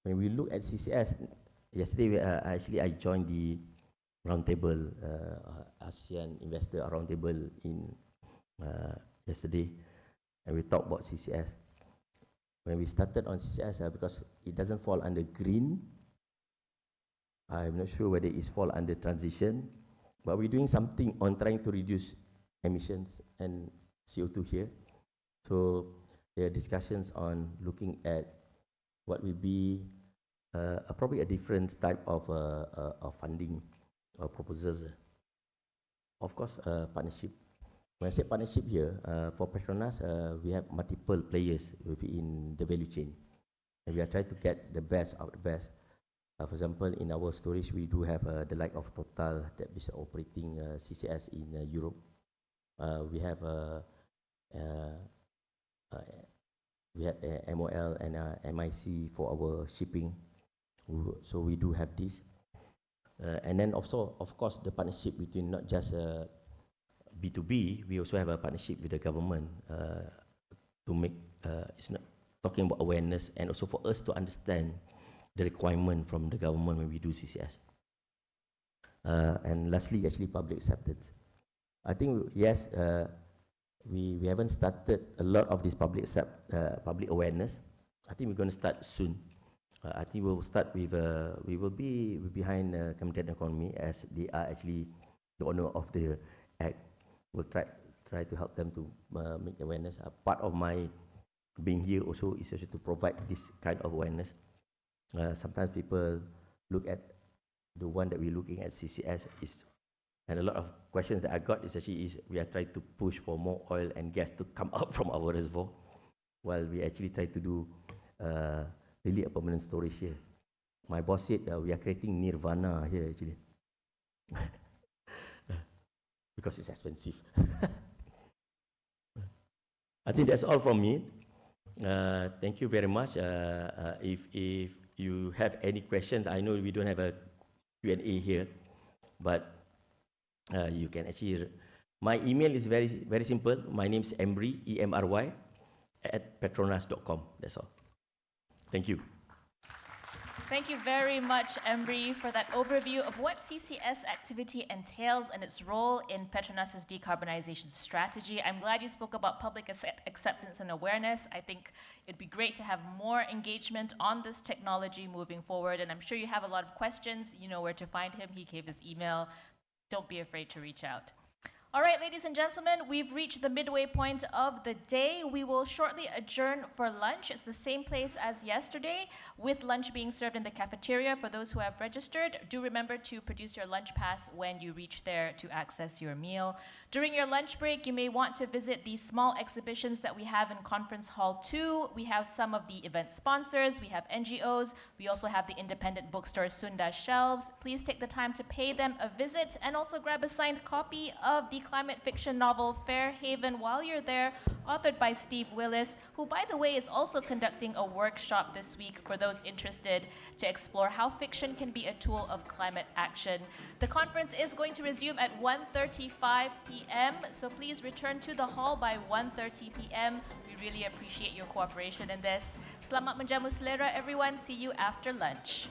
When we look at CCS, yesterday I joined the roundtable, ASEAN Investor Roundtable in yesterday, and we talked about CCS. When we started on CCS, because it doesn't fall under green, I'm not sure whether it fall under transition, but we're doing something on trying to reduce emissions and CO2 here. So there are discussions on looking at what will be probably a different type of funding or proposals. Of course, partnership. When I say partnership here, for Petronas, we have multiple players within the value chain, and we are trying to get the best out of the best. For example, in our storage, we do have the like of Total that is operating CCS in Europe. We have MOL and MIC for our shipping. So we do have this. And then also, of course, the partnership between not just B2B, we also have a partnership with the government to make, it's not talking about awareness and also for us to understand the requirement from the government when we do CCS. And lastly, actually public acceptance. I think, yes, we haven't started a lot of this public awareness. I think we're going to start soon. I think we'll start with, we will be behind Kementerian Economy as they are actually the owner of the act. We'll try to help them to make awareness. Part of my being here also is also to provide this kind of awareness. Sometimes people look at the one that we're looking at CCS is, and a lot of questions that I got is actually we are trying to push for more oil and gas to come out from our reservoir, while we actually try to do really a permanent storage here. My boss said we are creating nirvana here actually. Because it's expensive. I think that's all from me. Thank you very much. If you have any questions, I know we don't have a Q&A here, but you can actually, my email is very simple. My name is Emry, E-M-R-Y, @petronas.com. That's all. Thank you. Thank you very much, Emry, for that overview of what CCS activity entails and its role in Petronas' decarbonization strategy. I'm glad you spoke about public acceptance and awareness. I think it'd be great to have more engagement on this technology moving forward, and I'm sure you have a lot of questions. You know where to find him. He gave his email. Don't be afraid to reach out. All right, ladies and gentlemen, we've reached the midway point of the day. We will shortly adjourn for lunch. It's the same place as yesterday, with lunch being served in the cafeteria for those who have registered. Do remember to produce your lunch pass when you reach there to access your meal. During your lunch break, you may want to visit the small exhibitions that we have in Conference Hall 2. We have some of the event sponsors, we have NGOs, we also have the independent bookstore Sunda Shelves. Please take the time to pay them a visit and also grab a signed copy of the climate fiction novel Fair Haven while you're there, authored by Steve Willis, who, by the way, is also conducting a workshop this week for those interested to explore how fiction can be a tool of climate action. The conference is going to resume at 1:35 p.m., so please return to the hall by 1:30 p.m. We really appreciate your cooperation in this. Selamat menjamu selera, everyone. See you after lunch.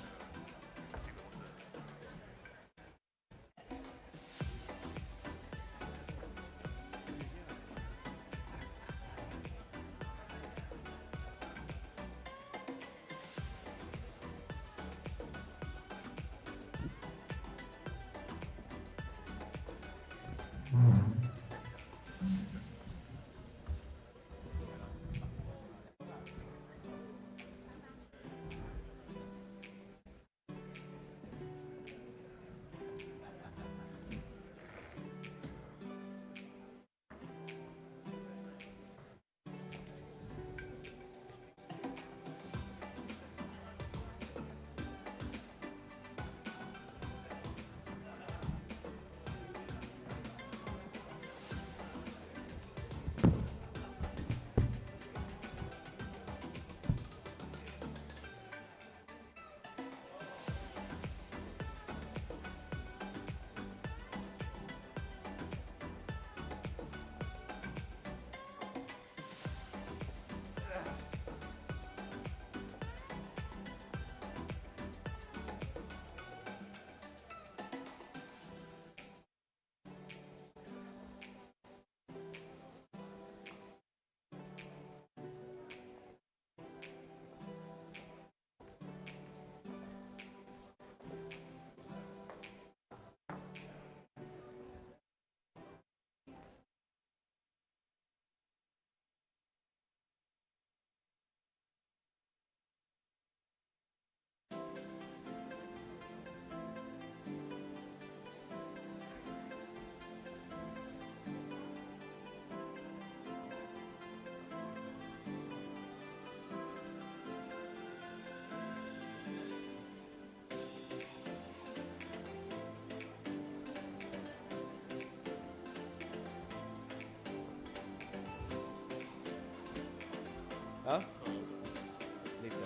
Huh? Later.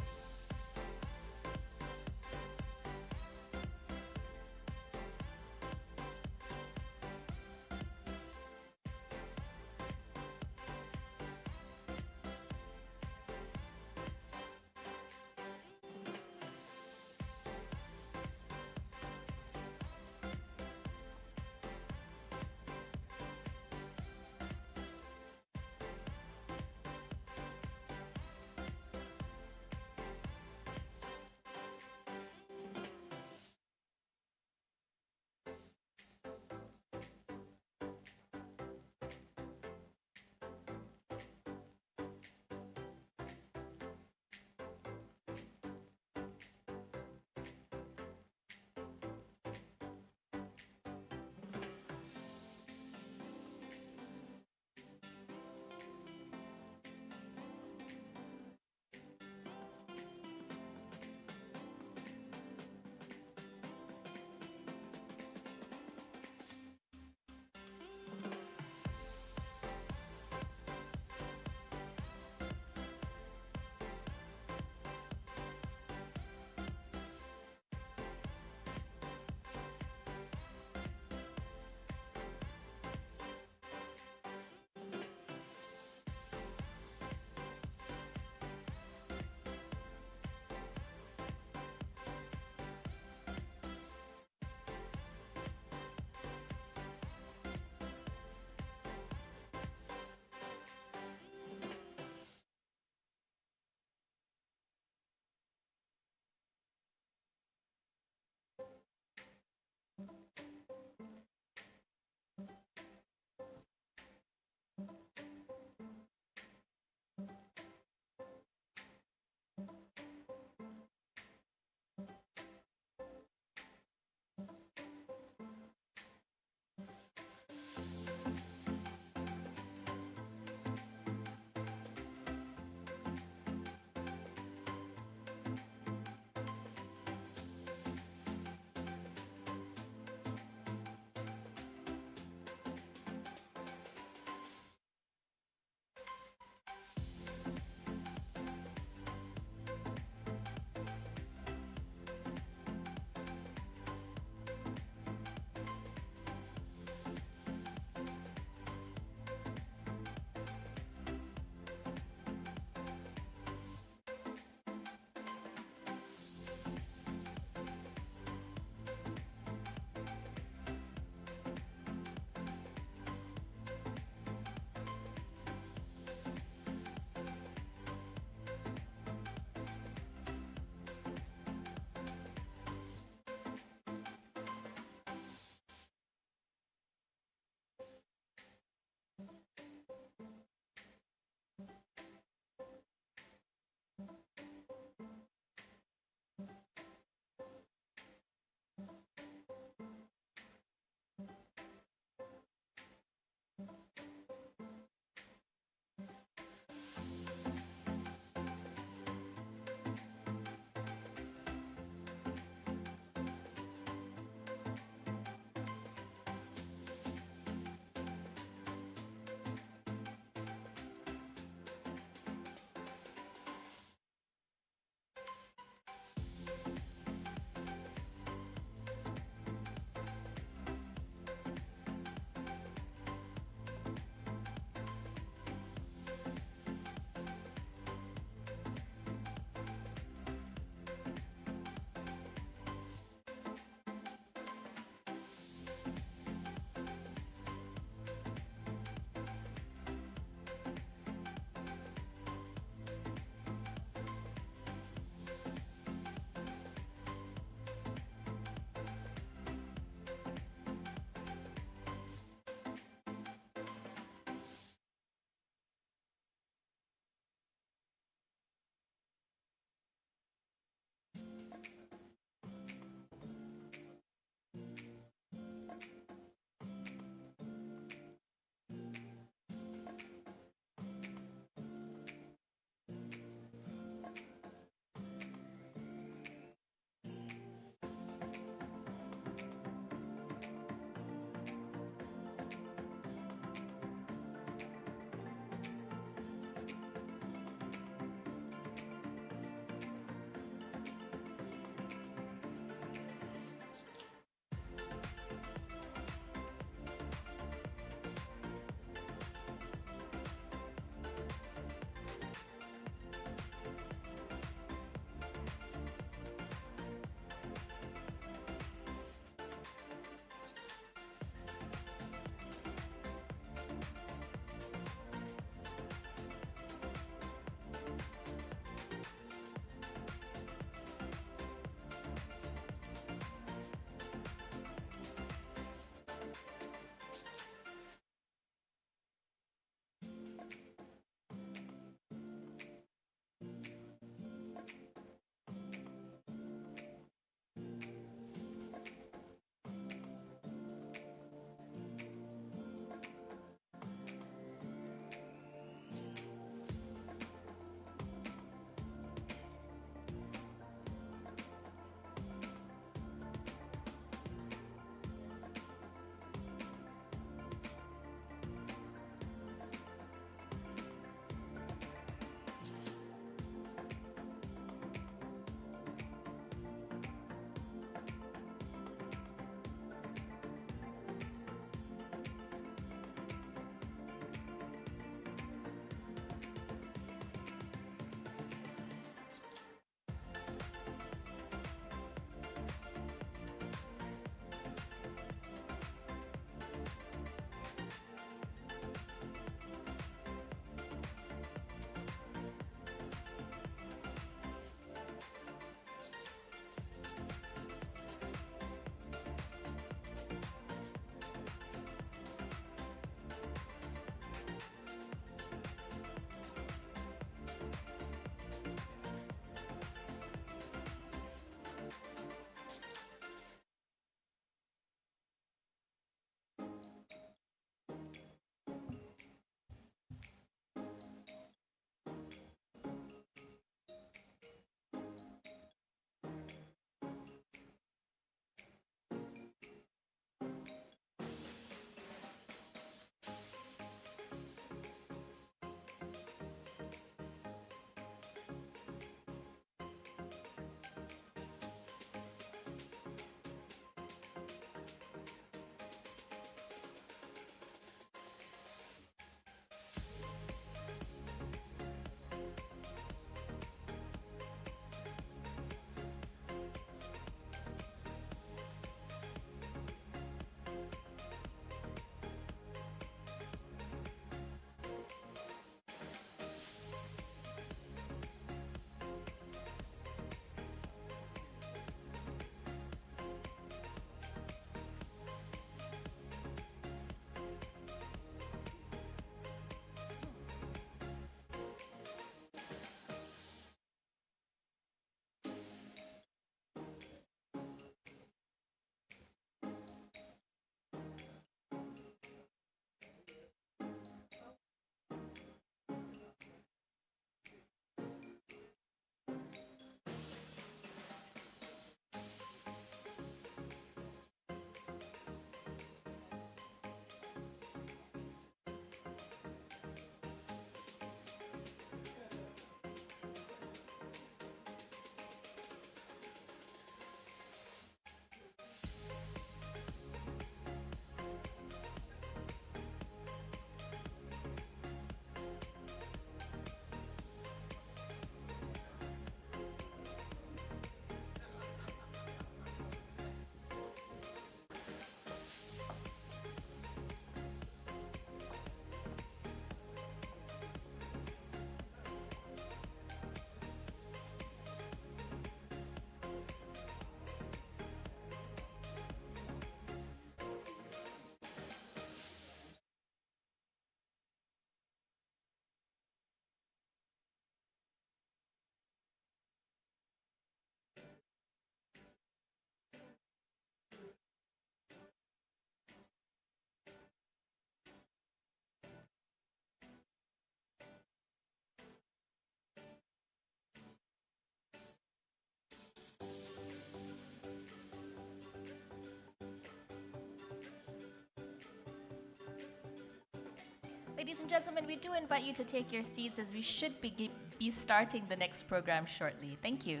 Ladies and gentlemen, we do invite you to take your seats as we should be starting the next program shortly. Thank you.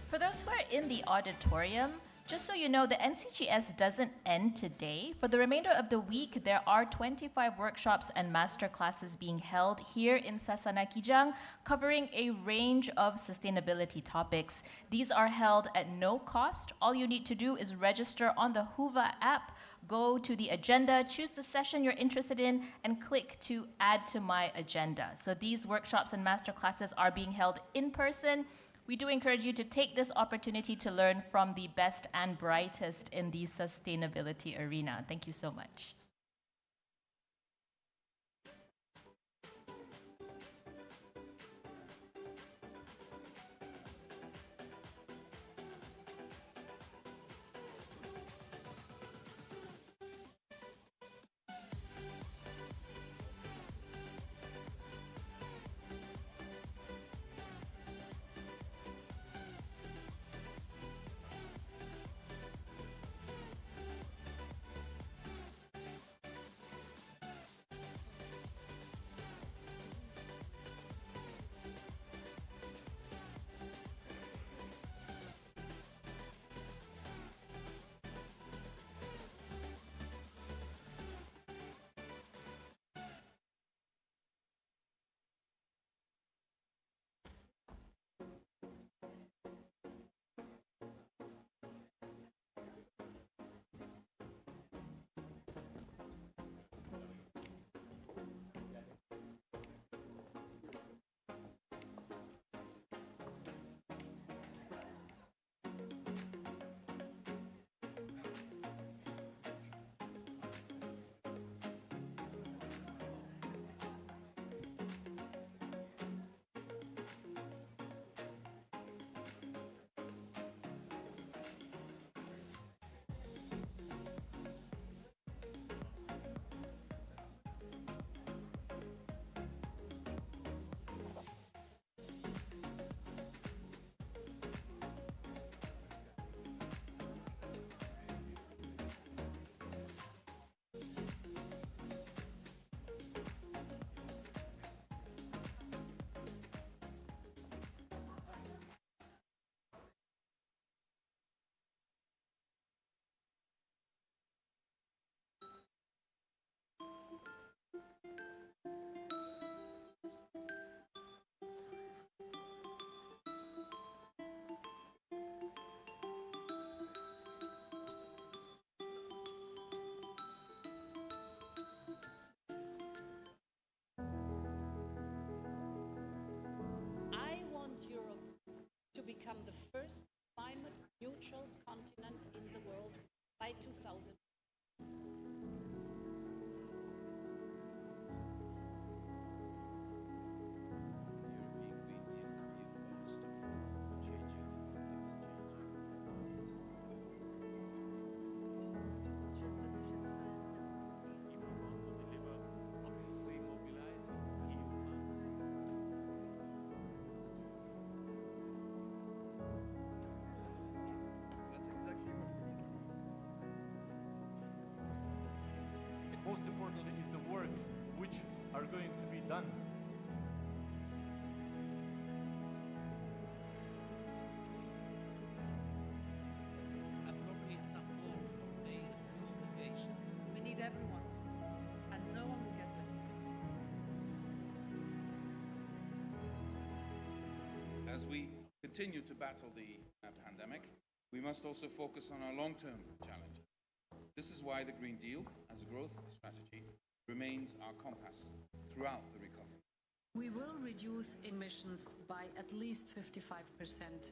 For those who are in the auditorium, just so you know, the NCGS doesn't end today. For the remainder of the week, there are 25 workshops and masterclasses being held here in Sasana Kijang, covering a range of sustainability topics. These are held at no cost. All you need to do is register on the Huva app, go to the agenda, choose the session you're interested in, and click to add to my agenda. So these workshops and masterclasses are being held in person. We do encourage you to take this opportunity to learn from the best and brightest in the sustainability arena. Thank you so much. Become the first climate neutral continent in the world by 2000. Most importantly is the works which are going to be done. Appropriate support for paid obligations. We need everyone, and no one will get left behind. As we continue to battle the pandemic, we must also focus on our long-term challenges. This is why the Green Deal, as a growth strategy, remains our compass throughout the recovery. We will reduce emissions by at least 55%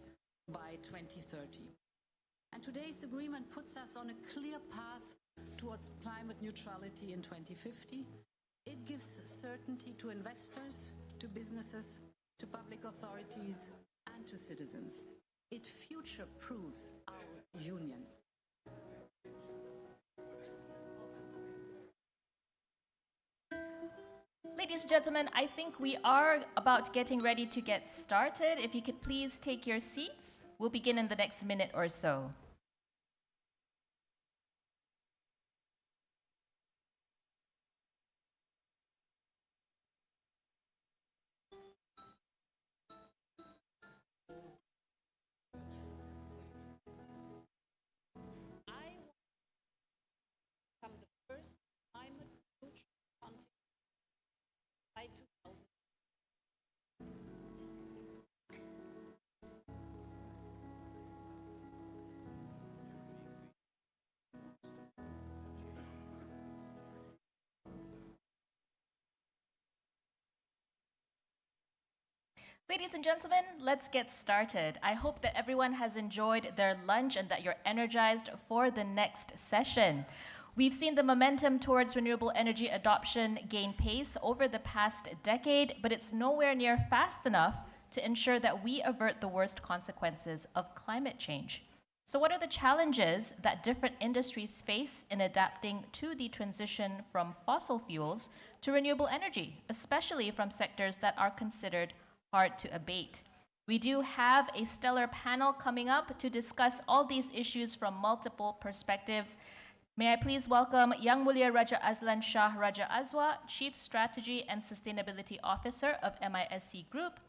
by 2030. And today's agreement puts us on a clear path towards climate neutrality in 2050. It gives certainty to investors, to businesses, to public authorities, and to citizens. It future-proofs our union. Ladies and gentlemen, I think we are about getting ready to get started. If you could please take your seats, we'll begin in the next minute or so. By 2000. Ladies and gentlemen, let's get started. I hope that everyone has enjoyed their lunch and that you're energized for the next session. We've seen the momentum towards renewable energy adoption gain pace over the past decade, but it's nowhere near fast enough to ensure that we avert the worst consequences of climate change. So what are the challenges that different industries face in adapting to the transition from fossil fuels to renewable energy, especially from sectors that are considered hard to abate? We do have a stellar panel coming up to discuss all these issues from multiple perspectives. May I please welcome Yang Mulia Raja Azlan Shah Raja Azwa, Chief Strategy and Sustainability Officer of MISC Group,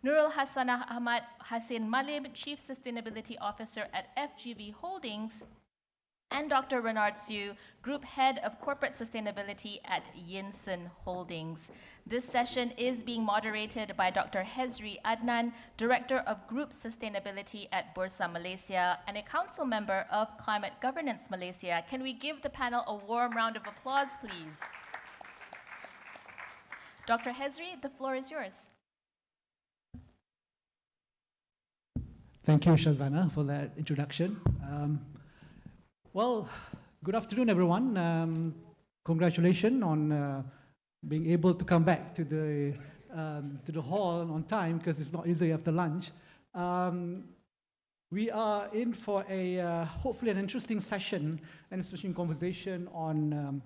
Nurul Hassanah Ahmad Hassin Malim, Chief Sustainability Officer at FGV Holdings, and Dr. Renard Siu, Group Head of Corporate Sustainability at Yinson Holdings. This session is being moderated by Dr. Hezri Adnan, Director of Group Sustainability at Bursa Malaysia and a Council Member of Climate Governance Malaysia. Can we give the panel a warm round of applause, please? Dr. Hezri, the floor is yours. Thank you, Shazana, for that introduction. Well, good afternoon, everyone. Congratulations on being able to come back to the hall on time, because it's not easy after lunch. We are in for a hopefully an interesting session and interesting conversation on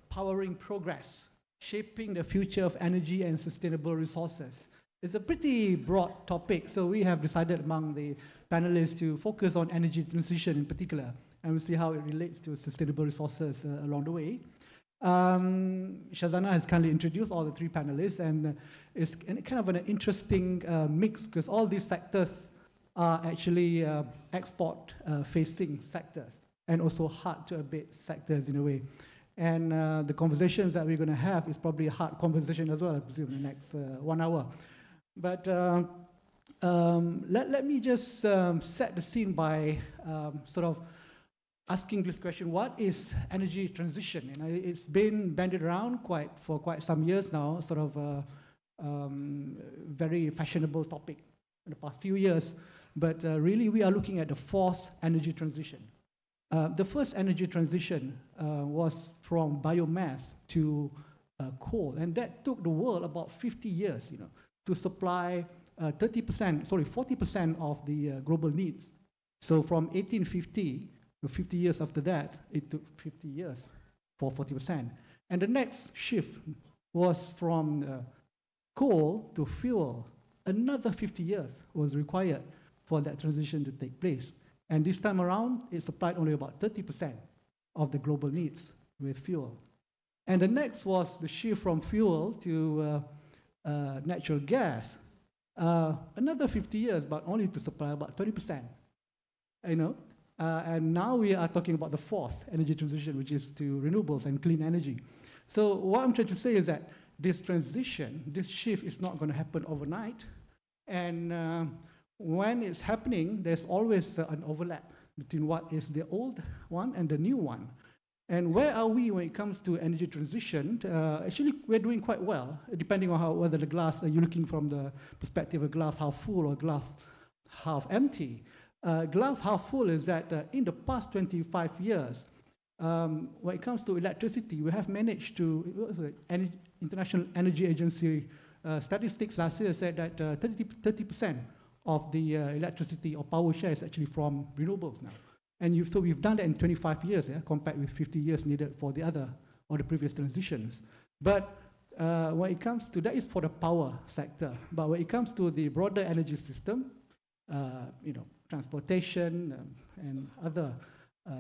powering progress, shaping the future of energy and sustainable resources. It's a pretty broad topic, so we have decided among the panelists to focus on energy transition in particular, and we'll see how it relates to sustainable resources along the way. Shazana has kindly introduced all the three panelists, and it's kind of an interesting mix, because all these sectors are actually export-facing sectors, and also hard-to-abate sectors in a way. And the conversations that we're going to have is probably a hard conversation as well, I presume, in the next 1 hour. But let me just set the scene by sort of asking this question: what is energy transition? And it's been bandied around for quite some years now, sort of a very fashionable topic in the past few years. But really, we are looking at the fourth energy transition. The first energy transition was from biomass to coal, and that took the world about 50 years, to supply 40% of the global needs. So from 1850 to 50 years after that, it took 50 years for 40%. And the next shift was from coal to fuel. Another 50 years was required for that transition to take place. And this time around, it supplied only about 30% of the global needs with fuel. And the next was the shift from fuel to natural gas. Another 50 years, but only to supply about 20%. And now we are talking about the fourth energy transition, which is to renewables and clean energy. So what I'm trying to say is that this transition, this shift is not going to happen overnight. And when it's happening, there's always an overlap between what is the old one and the new one. And where are we when it comes to energy transition? Actually, we're doing quite well, depending on whether the glass, you're looking from the perspective of glass half full or glass half empty. Glass half full is that in the past 25 years, when it comes to electricity, we have managed to, International Energy Agency statistics last year said that 30% of the electricity or power share is actually from renewables now. And so we've done that in 25 years, compared with 50 years needed for the other or the previous transitions. But when it comes to, that is for the power sector. But when it comes to the broader energy system, transportation and other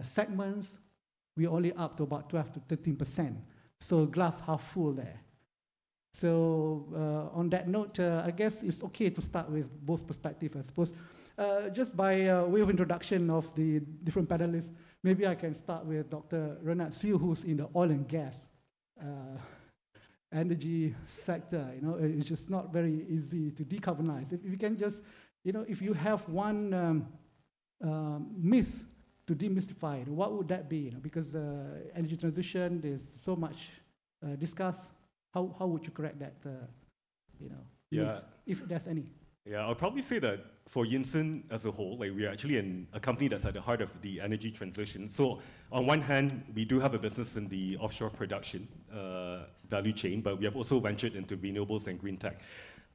segments, we're only up to about 12 to 13%. So glass half full there. So on that note, I guess it's okay to start with both perspectives, I suppose. Just by way of introduction of the different panelists, maybe I can start with Dr. Renat Siu, who's in the oil and gas energy sector. It's just not very easy to decarbonize. If you can just, if you have one myth to demystify, what would that be? Because energy transition is so much discussed. How would you correct that? Myth, if there's any. Yeah, I'll probably say that for Yinson as a whole, we are actually a company that's at the heart of the energy transition. So on one hand, we do have a business in the offshore production value chain, but we have also ventured into renewables and green tech.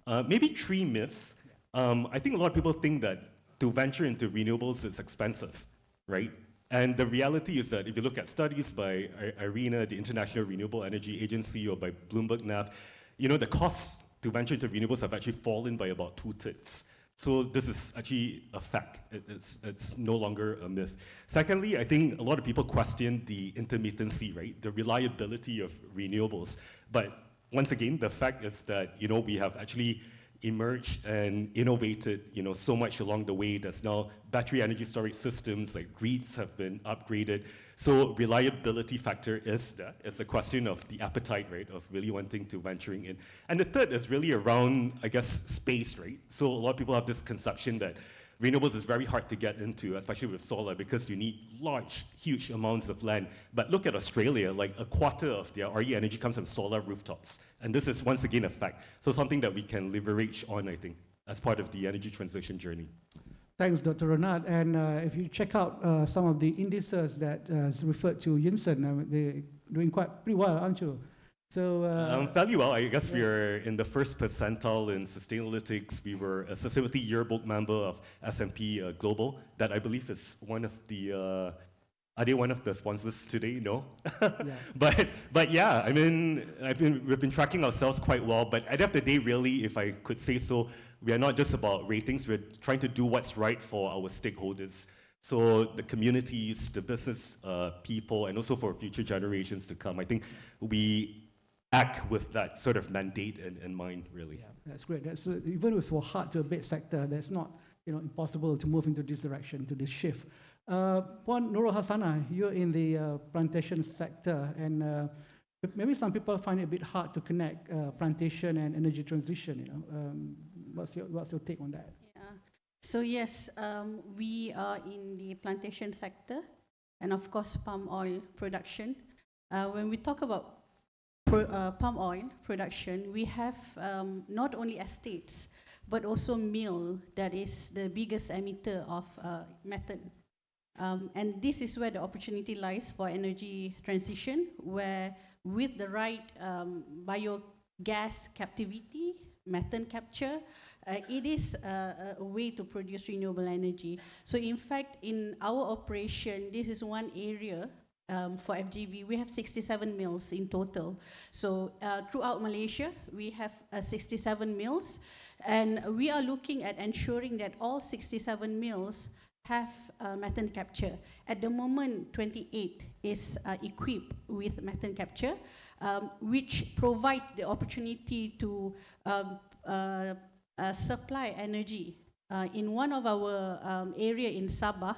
Maybe three myths. I think a lot of people think that to venture into renewables is expensive, right? And the reality is that if you look at studies by IRENA, the International Renewable Energy Agency, or by Bloomberg NAV, the costs to venture into renewables have actually fallen by about 2/3. So this is actually a fact. It's no longer a myth. Secondly, I think a lot of people question the intermittency, right? The reliability of renewables. But once again, the fact is that, we have actually emerged and innovated, so much along the way. There's now battery energy storage systems, like grids have been upgraded. So reliability factor is that. It's a question of the appetite, right, of really wanting to venturing in. And the third is really around, I guess, space, right? So a lot of people have this conception that renewables is very hard to get into, especially with solar, because you need large, huge amounts of land. But look at Australia, like a quarter of their RE energy comes from solar rooftops. And this is, once again, a fact. So something that we can leverage on, I think, as part of the energy transition journey. Thanks, Dr. Renat. And if you check out some of the indices that is referred to Yinson, they're doing pretty well, aren't you? So fairly well. I guess we are in the first percentile in Sustainalytics. We were a Sustainability Yearbook member of S&P Global. That I believe is one of the. Are they one of the sponsors today? No. Yeah. But yeah, we've been tracking ourselves quite well. But at the end of the day, really, if I could say so, we are not just about ratings. We're trying to do what's right for our stakeholders. So the communities, the business people, and also for future generations to come. I think we act with that sort of mandate in mind, really. Yeah, that's great. Even if we're hard to abate sector, that's not impossible to move into this direction, to this shift. Puan Nurul Hasanah, you're in the plantation sector, and maybe some people find it a bit hard to connect plantation and energy transition. What's your take on that? Yeah. So yes, we are in the plantation sector, and of course palm oil production. When we talk about palm oil production, we have not only estates, but also mill that is the biggest emitter of methane. And this is where the opportunity lies for energy transition, where with the right biogas captivity, methane capture, it is a way to produce renewable energy. So in fact, in our operation, this is one area for FGV. We have 67 mills in total. So throughout Malaysia, we have 67 mills, and we are looking at ensuring that all 67 mills have methane capture. At the moment, 28 is equipped with methane capture, which provides the opportunity to supply energy. In one of our area in Sabah,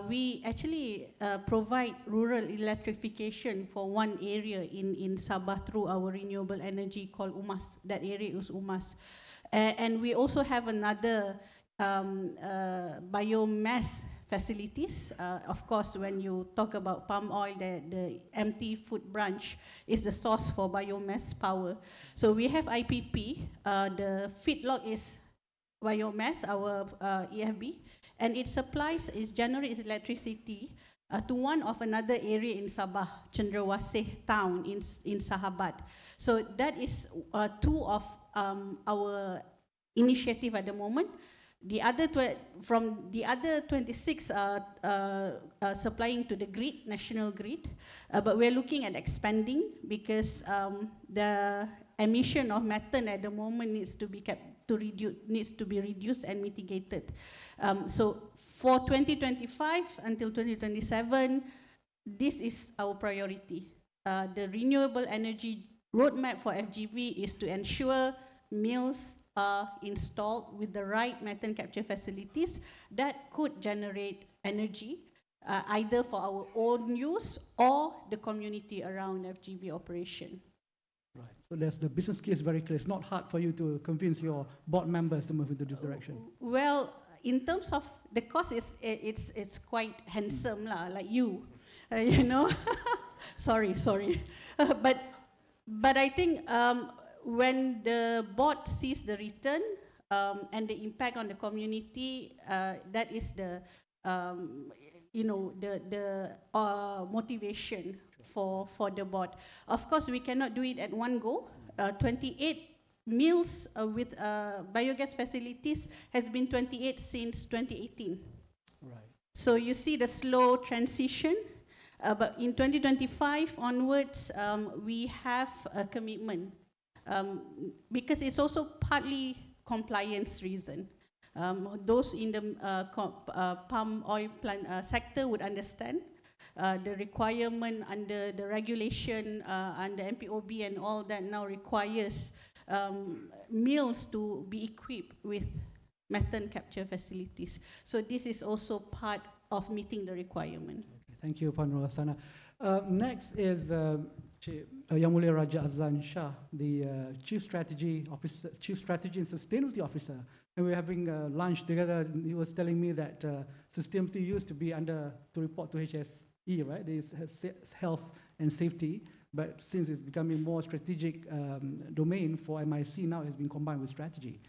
we actually provide rural electrification for one area in Sabah through our renewable energy called UMAS. That area is UMAS. And we also have another biomass facilities. Of course, when you talk about palm oil, the empty food branch is the source for biomass power. So we have IPP. The feedlot is biomass, our EFB, and it generates electricity to one of another area in Sabah, Cendrawasih town in Sahabat. So that is two of our initiative at the moment. The other from the other 26 supplying to the grid, national grid, but we're looking at expanding because the emission of methane at the moment needs to be reduced and mitigated. So for 2025 until 2027, this is our priority. The renewable energy roadmap for FGV is to ensure mills are installed with the right methane capture facilities that could generate energy either for our own use or the community around FGV operation. Right. So there's the business case very clear. It's not hard for you to convince your board members to move into this direction. Well, in terms of the cost, it's quite handsome lah, like you, you know. sorry. But I think when the board sees the return and the impact on the community, that is the motivation for the board. Of course, we cannot do it at one go. 28 mills with biogas facilities has been 28 since 2018. Right. So you see the slow transition. But in 2025 onwards, we have a commitment because it's also partly compliance reason. Those in the palm oil plant sector would understand the requirement under the regulation under MPOB and all that now requires mills to be equipped with methane capture facilities. So this is also part of meeting the requirement. Thank you, Puan Rolasana. Next is Yang Mulia Raja Azlan Shah, the Chief Strategy and Sustainability Officer. And we're having lunch together. He was telling me that sustainability used to be to report to HSE, right? The health and safety. But since it's becoming more strategic domain for MIC now, it's been combined with strategy.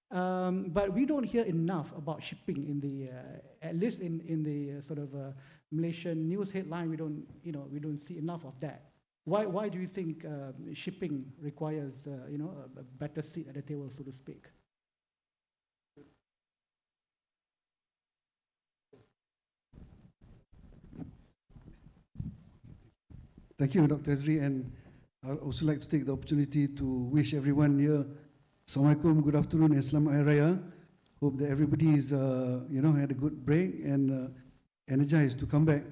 But we don't hear enough about shipping in the, at least in the sort of Malaysian news headline. We don't see enough of that. Why do you think shipping requires, a better seat at the table, so to speak? Thank you, Dr. Hezri, and I'd also like to take the opportunity to wish everyone here Assalamualaikum, good afternoon, and Selamat Hari Raya. Hope that everybody is, had a good break and energized to come back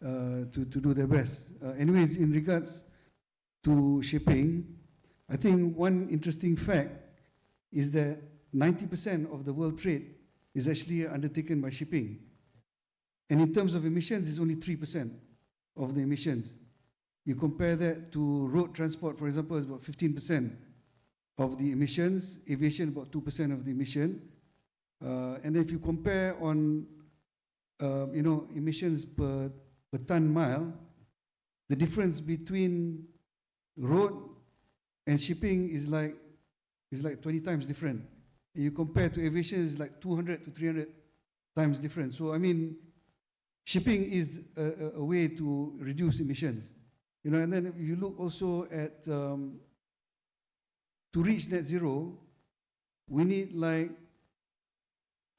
to do their best. Anyways, in regards to shipping, I think one interesting fact is that 90% of the world trade is actually undertaken by shipping. And in terms of emissions, it's only 3% of the emissions. You compare that to road transport, for example, is about 15% of the emissions, aviation about 2% of the emission. And if you compare on, emissions per ton mile, the difference between road and shipping is like 20 times different. And you compare to aviation, it's like 200 to 300 times different. So, I mean, shipping is a way to reduce emissions. And then if you look also at, to reach net zero, we need like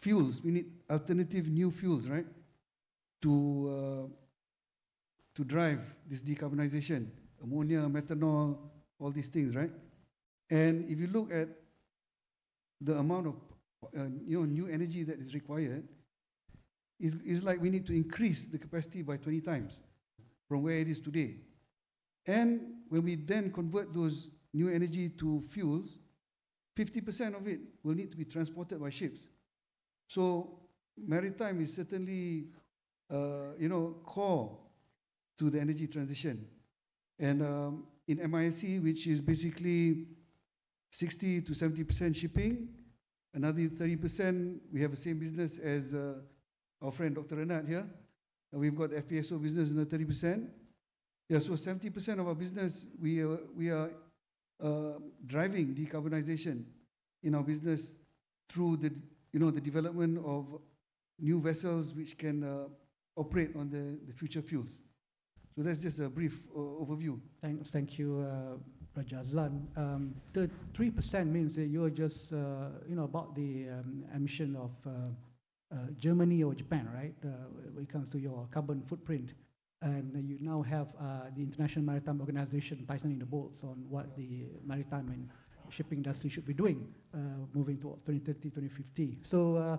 fuels, we need alternative new fuels, right? To drive this decarbonization, ammonia, methanol, all these things, right? And if you look at the amount of new energy that is required, is like we need to increase the capacity by 20 times from where it is today. And when we then convert those new energy to fuels, 50% of it will need to be transported by ships. So maritime is certainly, core to the energy transition. And in MISC, which is basically 60 to 70% shipping, another 30%, we have the same business as our friend Dr. Renat here. We've got FPSO business in the 30%. Yeah, so 70% of our business, we are driving decarbonization in our business through the development of new vessels which can operate on the future fuels. So that's just a brief overview. Thank you, Raja Azlan. The 3% means that you're just, about the emission of Germany or Japan, right? When it comes to your carbon footprint. And you now have the International Maritime Organization tightening the bolts on what the maritime and shipping industry should be doing, moving towards 2030, 2050. So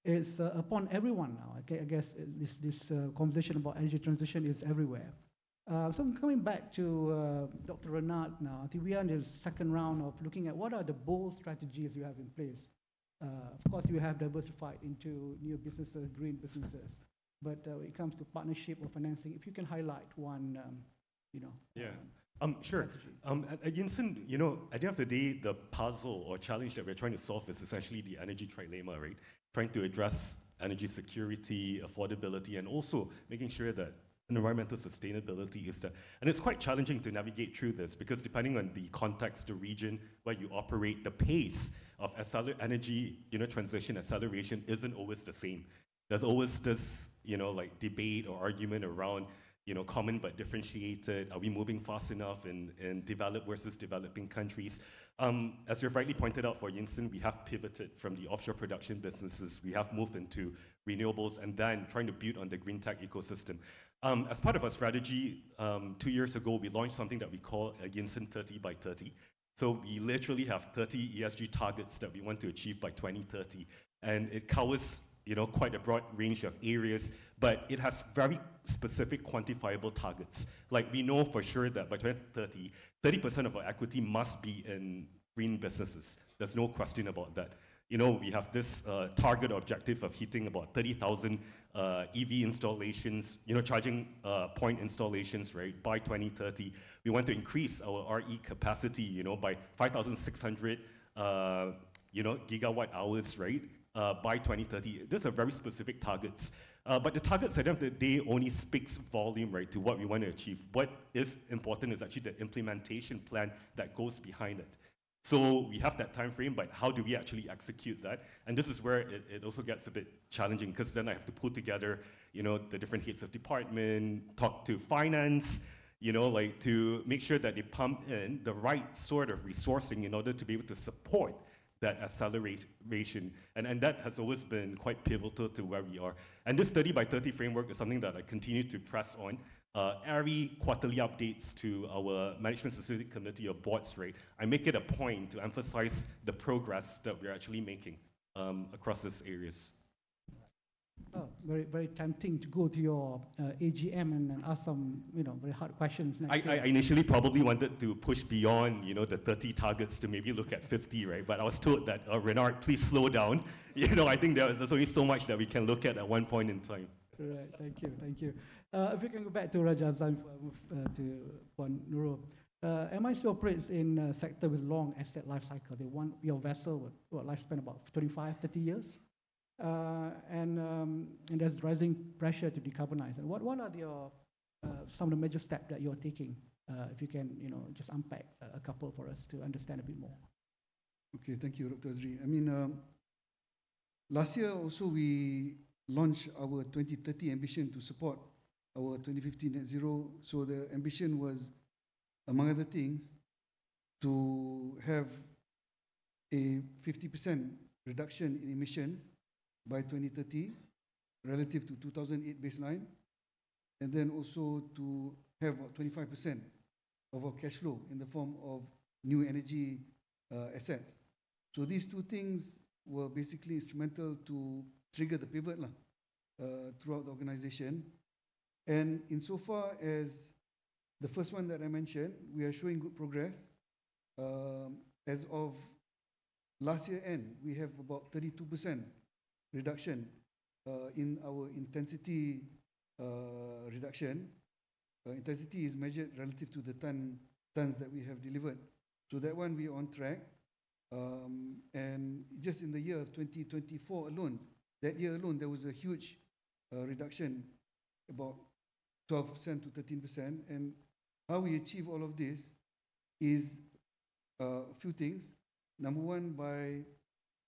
it's upon everyone now. Okay? I guess this conversation about energy transition is everywhere. So I'm coming back to Dr. Renat now. I think we are in the second round of looking at what are the bold strategies you have in place. Of course, you have diversified into new businesses, green businesses. But when it comes to partnership or financing, if you can highlight one, Sure. At Yinson, at the end of the day, the puzzle or challenge that we're trying to solve is essentially the energy trilemma, right? Trying to address energy security, affordability, and also making sure that environmental sustainability is there. And it's quite challenging to navigate through this because depending on the context, the region where you operate, the pace of energy transition acceleration isn't always the same. There's always this, debate or argument around, common but differentiated. Are we moving fast enough in developed versus developing countries? As you've rightly pointed out for Yinson, we have pivoted from the offshore production businesses. We have moved into renewables and then trying to build on the green tech ecosystem. As part of our strategy, 2 years ago, we launched something that we call Yinson 30 by 30. So we literally have 30 ESG targets that we want to achieve by 2030. And it covers quite a broad range of areas, but it has very specific quantifiable targets. Like we know for sure that by 2030, 30% of our equity must be in green businesses. There's no question about that. We have this target objective of hitting about 30,000 EV installations, charging point installations, right, by 2030. We want to increase our RE capacity, by 5,600, gigawatt hours, right? By 2030. These are very specific targets. But the targets at the end of the day only speaks volume, right, to what we want to achieve. What is important is actually the implementation plan that goes behind it. So we have that time frame, but how do we actually execute that? And this is where it also gets a bit challenging because then I have to pull together, the different heads of department, talk to finance, to make sure that they pump in the right sort of resourcing in order to be able to support that acceleration. And that has always been quite pivotal to where we are. And this 30 by 30 framework is something that I continue to press on. Every quarterly updates to our Management Sustainability Committee of Boards, right? I make it a point to emphasize the progress that we're actually making across these areas. Oh, very, very tempting to go to your AGM and ask some, very hard questions. I initially probably wanted to push beyond, the 30 targets to maybe look at 50, right? But I was told that, Renard, please slow down. I think there's only so much that we can look at one point in time. Right, thank you. If we can go back to Raja Azlan, to Puan Nurul. MIC operates in a sector with long asset life cycle. They want your vessel with lifespan about 25, 30 years. And there's rising pressure to decarbonize. And what are your some of the major steps that you're taking? If you can, just unpack a couple for us to understand a bit more. Okay, thank you, Dr. Hezri. Last year also we launched our 2030 ambition to support our 2050 net zero. So the ambition was, among other things, to have a 50% reduction in emissions by 2030 relative to 2008 baseline, and then also to have about 25% of our cash flow in the form of new energy assets. So these two things were basically instrumental to trigger the pivot throughout the organization. And insofar as the first one that I mentioned, we are showing good progress. As of last year end, we have about 32% reduction in our intensity reduction. Intensity is measured relative to the tons that we have delivered. So that one we are on track. And just in the year of 2024 alone, that year alone, there was a huge reduction, about 12% to 13%. And how we achieve all of this is a few things. Number one, by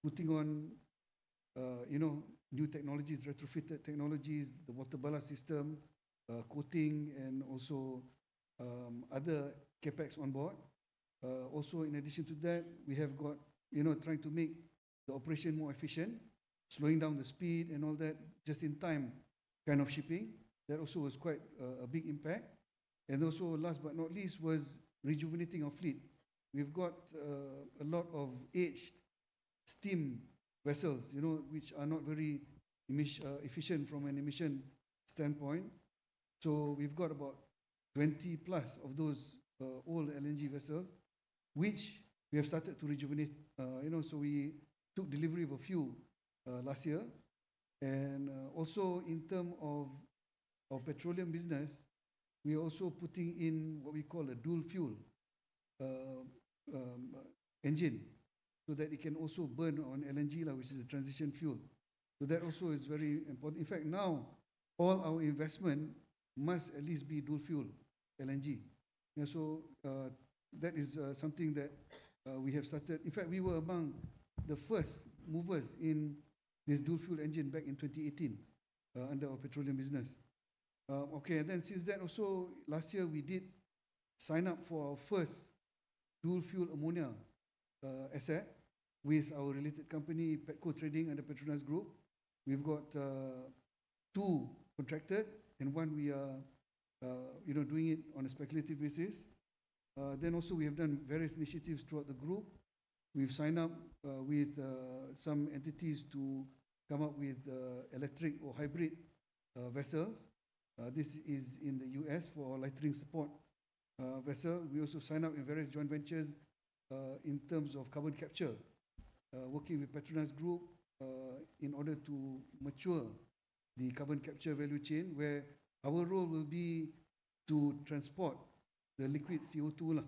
putting on, new technologies, retrofitted technologies, the water ballast system, coating, and also other capex on board. Also, in addition to that, we have got, trying to make the operation more efficient, slowing down the speed and all that, just in time kind of shipping. That also was quite a big impact. And also, last but not least, was rejuvenating our fleet. We've got a lot of aged steam vessels, which are not very efficient from an emission standpoint. So we've got about 20 plus of those old LNG vessels, which we have started to rejuvenate. So we took delivery of a few last year. And also in terms of our petroleum business, we are also putting in what we call a dual fuel engine, so that it can also burn on LNG, which is a transition fuel. So that also is very important. In fact, now all our investment must at least be dual fuel LNG. So that is something that we have started. In fact, we were among the first movers in this dual fuel engine back in 2018 under our petroleum business. Okay, and then since that also, last year we did sign up for our first dual fuel ammonia asset with our related company, Petco Trading and the Petronas Group. We've got 2 contracted and 1 we are doing it on a speculative basis. Then also we have done various initiatives throughout the group. We've signed up with some entities to come up with electric or hybrid vessels. This is in the US for lightering support vessel. We also sign up in various joint ventures in terms of carbon capture, working with Petronas Group in order to mature the carbon capture value chain, where our role will be to transport the liquid CO2.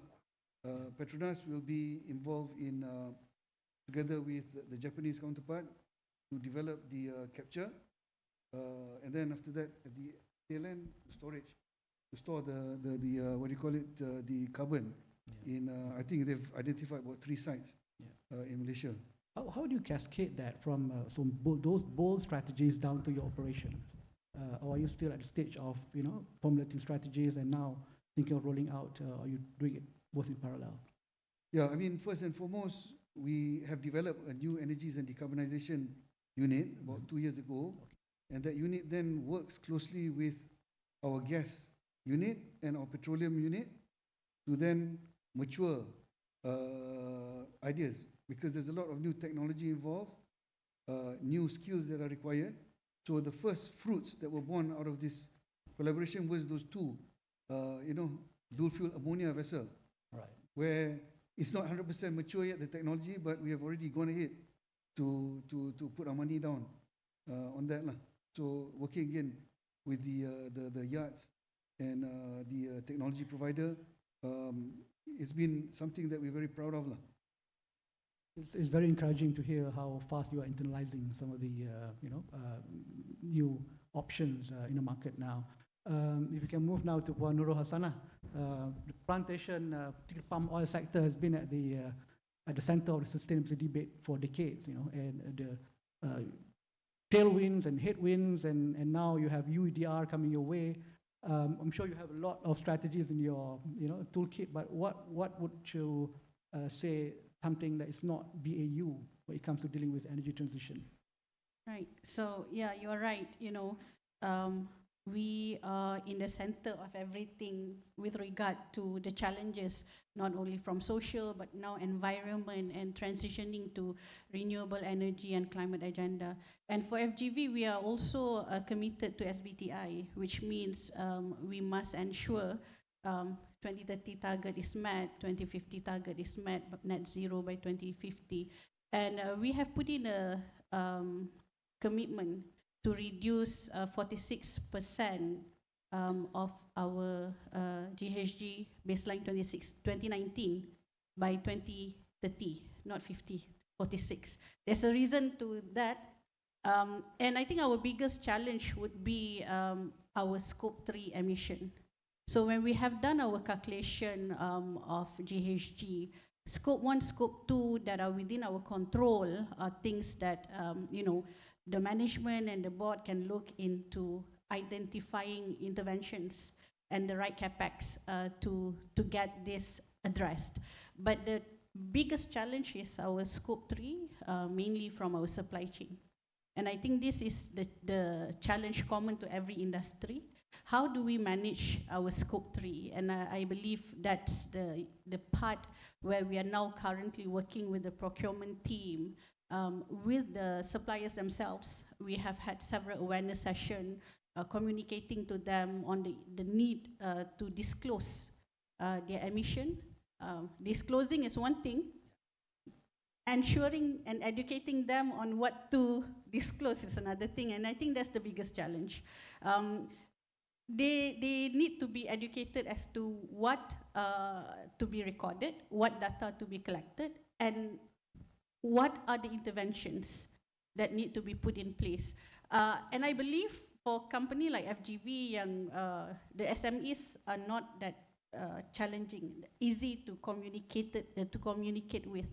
Petronas will be involved in, together with the Japanese counterpart, to develop the capture. And then after that, at the tail end, storage, to store the what do you call it, the carbon. In I think they've identified about 3 sites in Malaysia. How do you cascade that from those bold strategies down to your operation? Or are you still at the stage of formulating strategies and now thinking of rolling out? Are you doing it both in parallel? Yeah, I mean, first and foremost, we have developed a new energies and decarbonization unit about 2 years ago. And that unit then works closely with our gas unit and our petroleum unit to then mature ideas, because there's a lot of new technology involved, new skills that are required. So the first fruits that were born out of this collaboration was those 2, dual fuel ammonia vessel, where it's not 100% mature yet, the technology, but we have already gone ahead to put our money down on that. So working again with the yards and the technology provider, it's been something that we're very proud of. It's very encouraging to hear how fast you are internalizing some of the new options in the market now. If you can move now to Puan Nurul Hasanah, the plantation, particularly palm oil sector, has been at the center of the sustainability debate for decades. And the tailwinds and headwinds, and now you have UEDR coming your way. I'm sure you have a lot of strategies in your toolkit, but what would you say something that is not BAU when it comes to dealing with energy transition? Right. So yeah, you are right. We are in the center of everything with regard to the challenges, not only from social, but now environment and transitioning to renewable energy and climate agenda. And for FGV, we are also committed to SBTI, which means we must ensure 2030 target is met, 2050 target is met, net zero by 2050. And we have put in a commitment to reduce 46% of our GHG baseline 2019 by 2030, not 50, 46. There's a reason to that. And I think our biggest challenge would be our Scope 3 emission. So when we have done our calculation of GHG, Scope 1, Scope 2 that are within our control are things that, the management and the board can look into identifying interventions and the right capex to get this addressed. But the biggest challenge is our Scope 3, mainly from our supply chain. And I think this is the challenge common to every industry. How do we manage our Scope 3? And I believe that's the part where we are now currently working with the procurement team, with the suppliers themselves. We have had several awareness sessions, communicating to them on the need to disclose their emission. Disclosing is one thing, ensuring and educating them on what to disclose is another thing, and I think that's the biggest challenge. They need to be educated as to what to be recorded, what data to be collected, and what are the interventions that need to be put in place. And I believe for a company like FGV, the SMEs are not that challenging, easy to communicate with.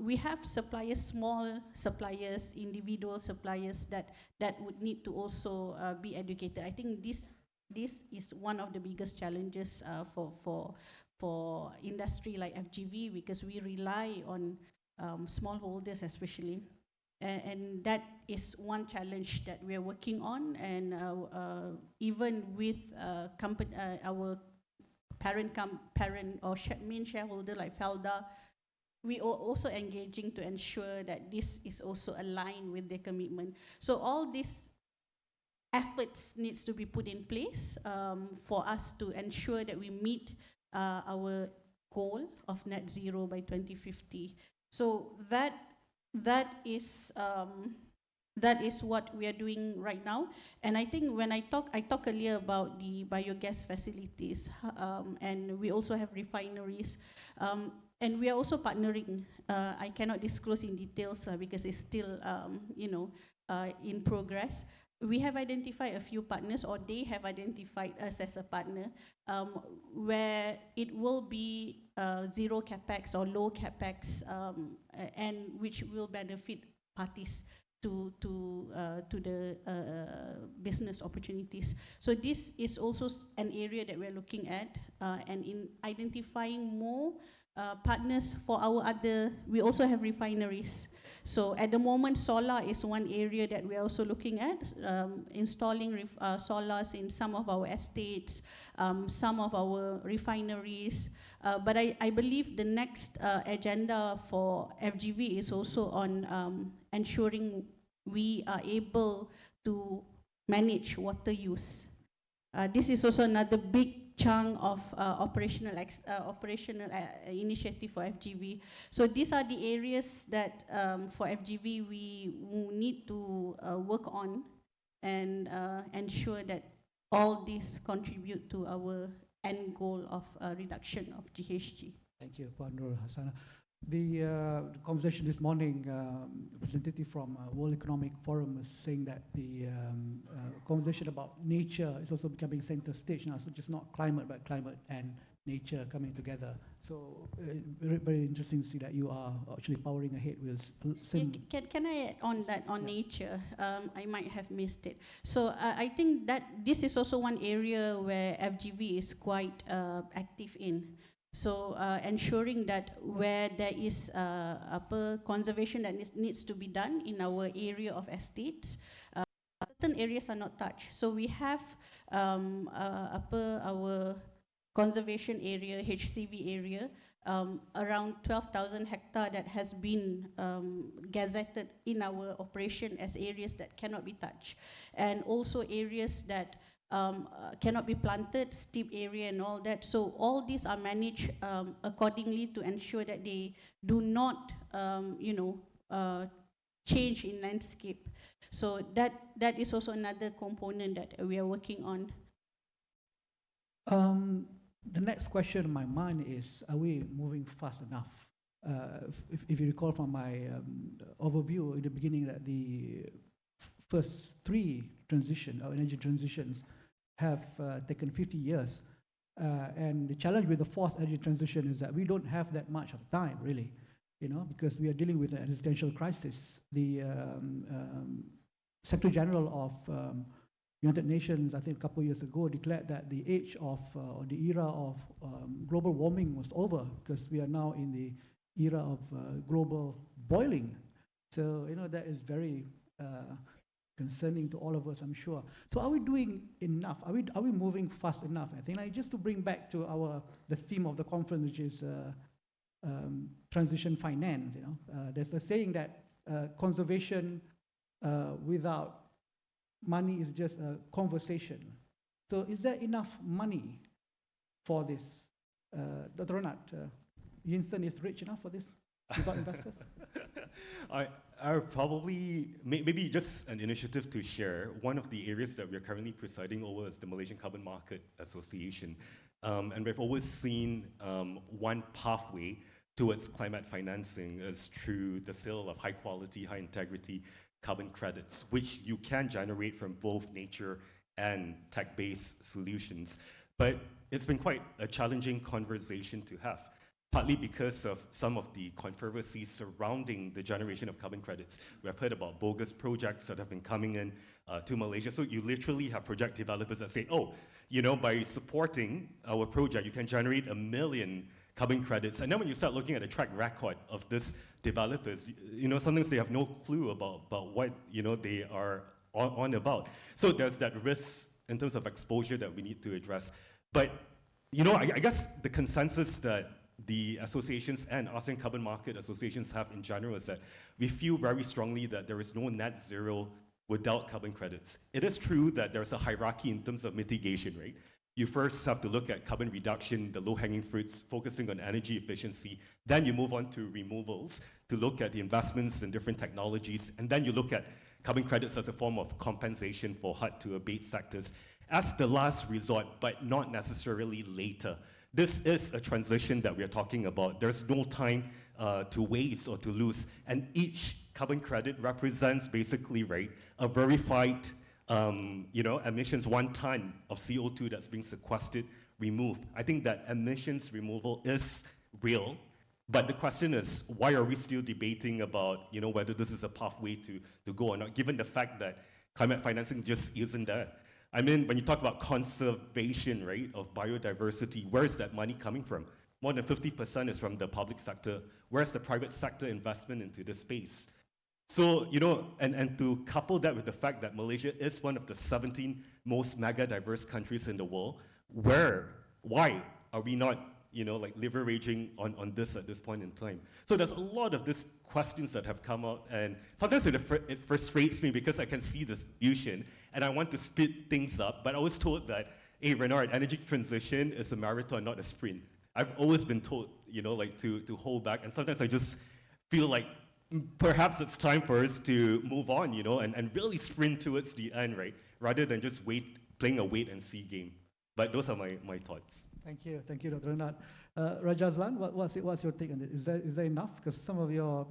We have suppliers, small suppliers, individual suppliers that would need to also be educated. I think this is one of the biggest challenges for industry like FGV, because we rely on smallholders especially. And that is one challenge that we are working on, and even with our parent or main shareholder like Felda, we are also engaging to ensure that this is also aligned with their commitment. So all these efforts needs to be put in place for us to ensure that we meet our goal of net zero by 2050. So that is what we are doing right now. And I think when I talk earlier about the biogas facilities, and we also have refineries, and we are also partnering. I cannot disclose in details because it's still in progress. We have identified a few partners, or they have identified us as a partner, where it will be zero capex or low capex, and which will benefit parties to the business opportunities. So this is also an area that we're looking at, and in identifying more partners for we also have refineries. So at the moment, solar is one area that we're also looking at, installing solars in some of our estates, some of our refineries. But I believe the next agenda for FGV is also on ensuring we are able to manage water use. This is also another big chunk of operational initiative for FGV. So these are the areas that for FGV we need to work on and ensure that all these contribute to our end goal of reduction of GHG. Thank you, Nur Hassana. The conversation this morning, representative from World Economic Forum was saying that the conversation about nature is also becoming center stage now, so just not climate, but climate and nature coming together. So very, very interesting to see that you are actually powering ahead with Can I add on that, on nature? I might have missed it. So I think that this is also one area where FGV is quite active in. So ensuring that where there is conservation that needs to be done in our area of estates, certain areas are not touched. So we have our conservation area, HCV area, around 12,000 hectares that has been gazetted in our operation as areas that cannot be touched, and also areas that cannot be planted, steep area and all that. So all these are managed accordingly to ensure that they do not, change in landscape. So that is also another component that we are working on. The next question in my mind is, are we moving fast enough? If you recall from my overview in the beginning, that the first three energy transitions have taken 50 years. And the challenge with the fourth energy transition is that we don't have that much of time, really, because we are dealing with an existential crisis. The Secretary General of United Nations, I think a couple of years ago, declared that the age of, or the era of global warming was over, because we are now in the era of global boiling. So, that is very concerning to all of us, I'm sure. So are we doing enough? Are we moving fast enough? I think just to bring back to the theme of the conference, which is transition finance. There's a saying that conservation without money is just a conversation. So is there enough money for this? Dr. Ronald, Yinsen is rich enough for this without investors? I probably, maybe just an initiative to share. One of the areas that we're currently presiding over is the Malaysian Carbon Market Association. And we've always seen one pathway towards climate financing is through the sale of high quality, high integrity carbon credits, which you can generate from both nature and tech-based solutions. But it's been quite a challenging conversation to have, partly because of some of the controversies surrounding the generation of carbon credits. We have heard about bogus projects that have been coming in to Malaysia. So you literally have project developers that say, oh, by supporting our project, you can generate 1 million carbon credits. And then when you start looking at the track record of these developers, sometimes they have no clue about what, they are on about. So there's that risk in terms of exposure that we need to address. But, I guess the consensus that the associations and ASEAN Carbon Market Associations have in general is that we feel very strongly that there is no net zero without carbon credits. It is true that there's a hierarchy in terms of mitigation, right? You first have to look at carbon reduction, the low-hanging fruits, focusing on energy efficiency. Then you move on to removals to look at the investments in different technologies. And then you look at carbon credits as a form of compensation for hard-to-abate sectors as the last resort, but not necessarily later. This is a transition that we're talking about. There's no time to waste or to lose. And each carbon credit represents basically, right, a verified emissions 1 ton of CO2 that's being sequestered, removed. I think that emissions removal is real, but the question is, why are we still debating about, whether this is a pathway to go or not, given the fact that climate financing just isn't there? I mean, when you talk about conservation, right, of biodiversity, where's that money coming from? More than 50% is from the public sector. Where's the private sector investment into this space? So, and to couple that with the fact that Malaysia is one of the 17 most mega diverse countries in the world, why are we not, leveraging on this at this point in time? So there's a lot of these questions that have come out, and sometimes it frustrates me because I can see the solution and I want to speed things up, but I was told that, hey, Renard, energy transition is a marathon, not a sprint. I've always been told, to hold back, and sometimes I just feel like perhaps it's time for us to move on, and really sprint towards the end, right? Rather than just playing a wait and see game. But those are my thoughts. Thank you, Dr. Renat. Raja Azlan, what's your take on this? Is there enough? Because some of your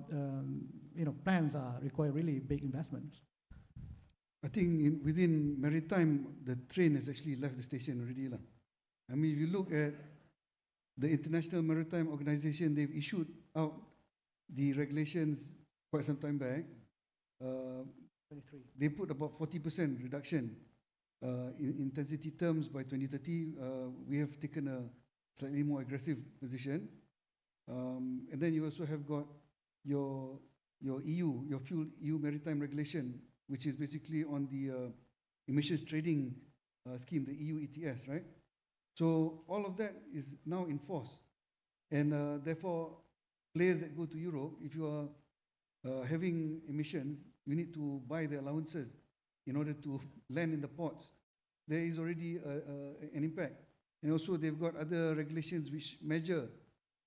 plans require really big investments. I think within maritime, the train has actually left the station already. I mean, if you look at the International Maritime Organization, they've issued out the regulations quite some time back. 23. They put about 40% reduction in intensity terms by 2030. We have taken a slightly more aggressive position. And then you also have got your fuel EU maritime regulation, which is basically on the emissions trading scheme, the EU ETS, right? So all of that is now in force. And therefore, players that go to Europe, if you are having emissions, you need to buy the allowances in order to land in the ports. There is already an impact. And also they've got other regulations which measure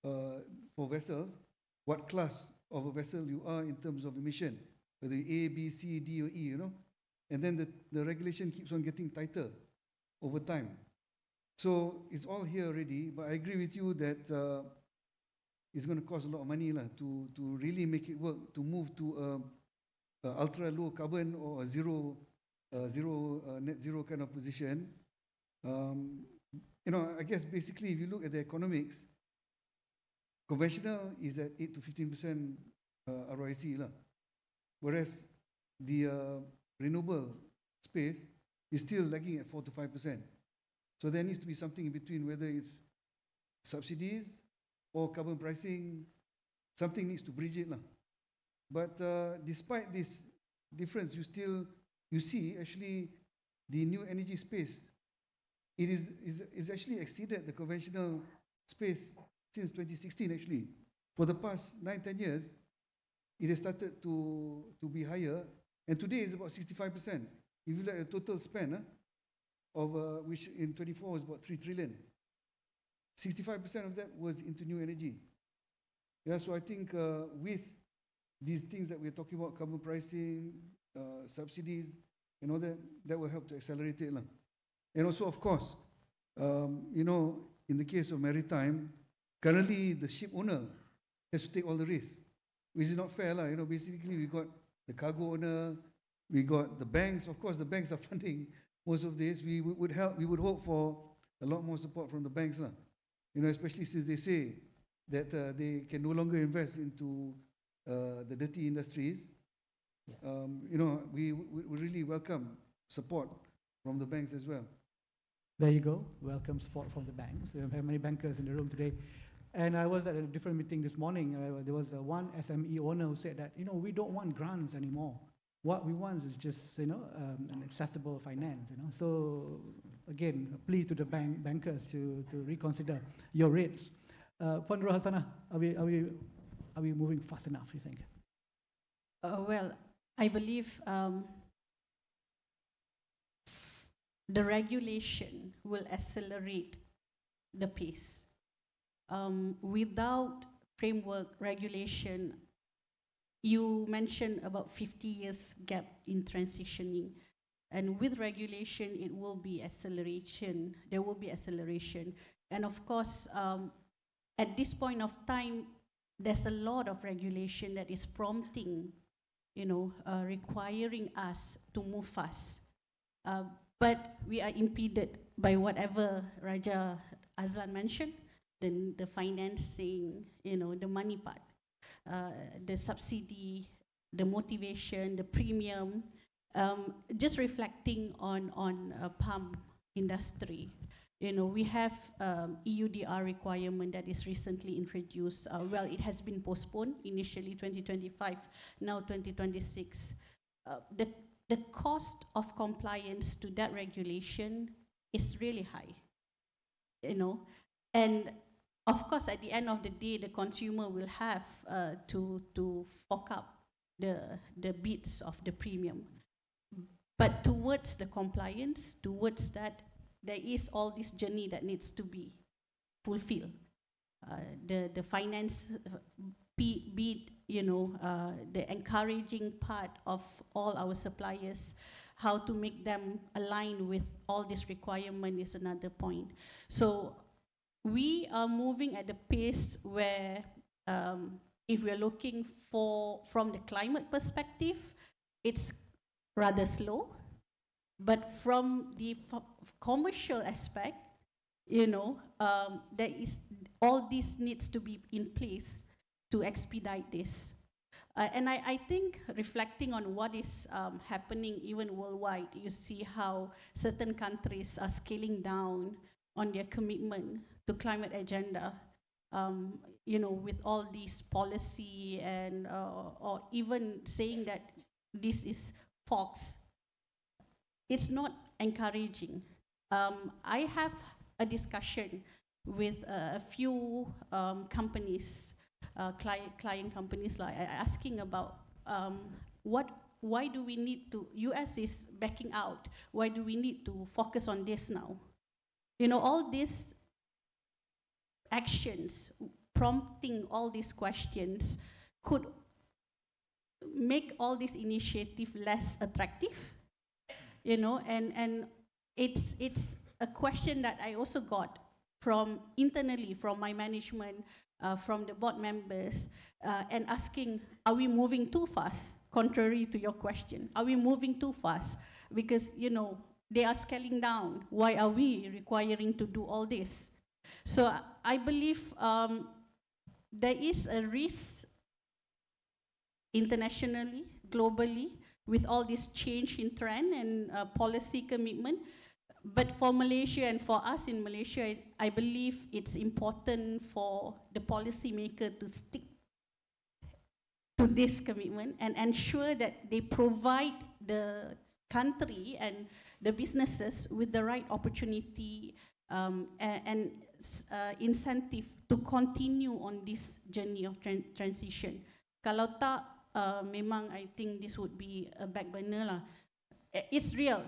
for vessels what class of a vessel you are in terms of emission, whether A, B, C, D, or E, And then the regulation keeps on getting tighter over time. So it's all here already, but I agree with you that it's going to cost a lot of money to really make it work, to move to ultra low carbon or net zero kind of position. I guess basically if you look at the economics, conventional is at 8 to 15% ROIC, whereas the renewable space is still lagging at 4 to 5%. So there needs to be something in between, whether it's subsidies or carbon pricing, something needs to bridge it. But despite this difference, you see actually the new energy space, it is actually exceeded the conventional space since 2016 actually. For the past 9-10 years, it has started to be higher, and today is about 65%. If you look at the total spend of which in 24 was about 3 trillion, 65% of that was into new energy. Yeah, so I think with these things that we're talking about, carbon pricing, subsidies, and all that, that will help to accelerate it. And also, of course, in the case of maritime, currently the ship owner has to take all the risks, which is not fair. Basically we got the cargo owner, we got the banks. Of course, the banks are funding most of this. We would hope for a lot more support from the banks, especially since they say that they can no longer invest into the dirty industries. We really welcome support from the banks as well. There you go. Welcome support from the banks. We have many bankers in the room today. And I was at a different meeting this morning. There was one SME owner who said that, we don't want grants anymore. What we want is just, an accessible finance. So again, a plea to the bankers to reconsider your rates. Puan Nur Hasanah, are we moving fast enough, you think? Well, I believe the regulation will accelerate the pace. Without framework regulation, you mentioned about 50 years gap in transitioning. And with regulation, it will be acceleration. There will be acceleration. And of course, at this point of time, there's a lot of regulation that is prompting, requiring us to move fast. But we are impeded by whatever Raja Azlan mentioned, the financing, the money part, the subsidy, the motivation, the premium, just reflecting on palm industry. We have EUDR requirement that is recently introduced. Well, it has been postponed, initially 2025, now 2026. The cost of compliance to that regulation is really high, and of course, at the end of the day, the consumer will have to fork up the bits of the premium. But towards the compliance, towards that, there is all this journey that needs to be fulfilled. The finance bit, the encouraging part of all our suppliers, how to make them align with all this requirement is another point. So we are moving at a pace where, if we're looking from the climate perspective, it's rather slow. But from the commercial aspect, there is all this needs to be in place to expedite this. And I think reflecting on what is happening even worldwide, you see how certain countries are scaling down on their commitment to climate agenda, with all these policy and or even saying that this is Fox. It's not encouraging. I have a discussion with a few companies, client companies, like asking about why do we need to, US is backing out, why do we need to focus on this now? All these actions prompting all these questions could make all this initiative less attractive, and it's a question that I also got from internally from my management. from the board members and asking, are we moving too fast? Contrary to your question, are we moving too fast? Because, you know, they are scaling down. Why are we requiring to do all this? So I believe there is a risk internationally, globally, with all this change in trend and policy commitment. But for Malaysia and for us in Malaysia, I believe it's important for the policymaker to stick to this commitment and ensure that they provide the country and the businesses with the right opportunity and incentive to continue on this journey of transition. Kalau tak, memang I think this would be a back burner lah. It's real.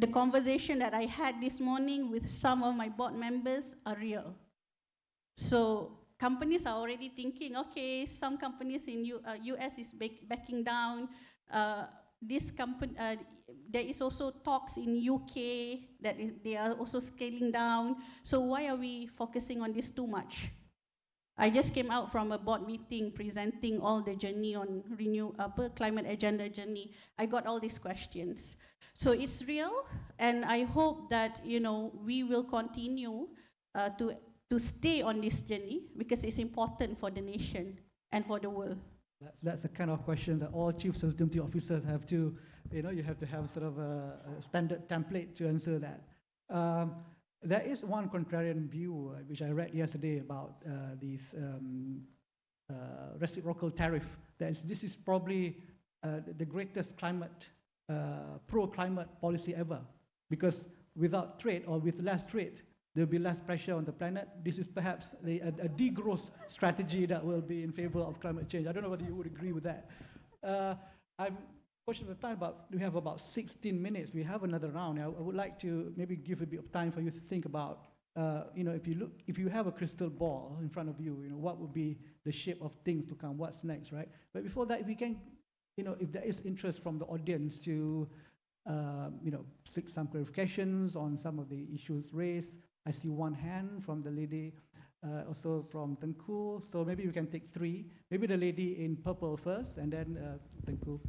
The conversation that I had this morning with some of my board members are real. So companies are already thinking, okay, some companies in US is backing down. This company, there is also talks in UK that they are also scaling down. So why are we focusing on this too much? I just came out from a board meeting presenting all the journey on climate agenda journey. I got all these questions. So it's real, and I hope that, you know, we will continue to stay on this journey because it's important for the nation and for the world. That's the kind of questions that all chief sustainability officers have to, you know, you have to have sort of a standard template to answer that. There is one contrarian view which I read yesterday about these reciprocal tariff. This is probably the greatest climate, pro-climate policy ever, because without trade or with less trade, there will be less pressure on the planet. This is perhaps a degrowth strategy that will be in favor of climate change. I don't know whether you would agree with that. I'm conscious of the time, but we have about 16 minutes. We have another round. I would like to maybe give a bit of time for you to think about, you know, if you have a crystal ball in front of you, you know, what would be the shape of things to come? What's next, right? But before that, if we can, you know, if there is interest from the audience to, you know, seek some clarifications on some of the issues raised. I see one hand from the lady, also from Tengku. So maybe we can take three. Maybe the lady in purple first, and then Tengku.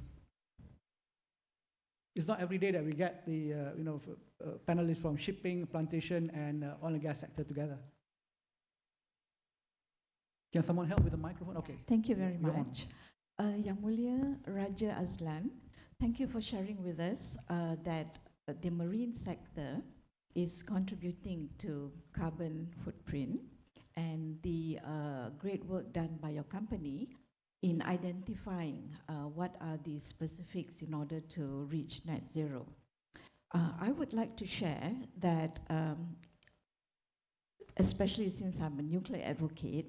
It's not every day that we get the you know, panelists from shipping, plantation, and oil and gas sector together. Can someone help with the microphone? Okay. Thank you very much. Yang Mulia Raja Azlan, thank you for sharing with us that the marine sector is contributing to carbon footprint and the great work done by your company in identifying what are the specifics in order to reach net zero. I would like to share that, especially since I'm a nuclear advocate,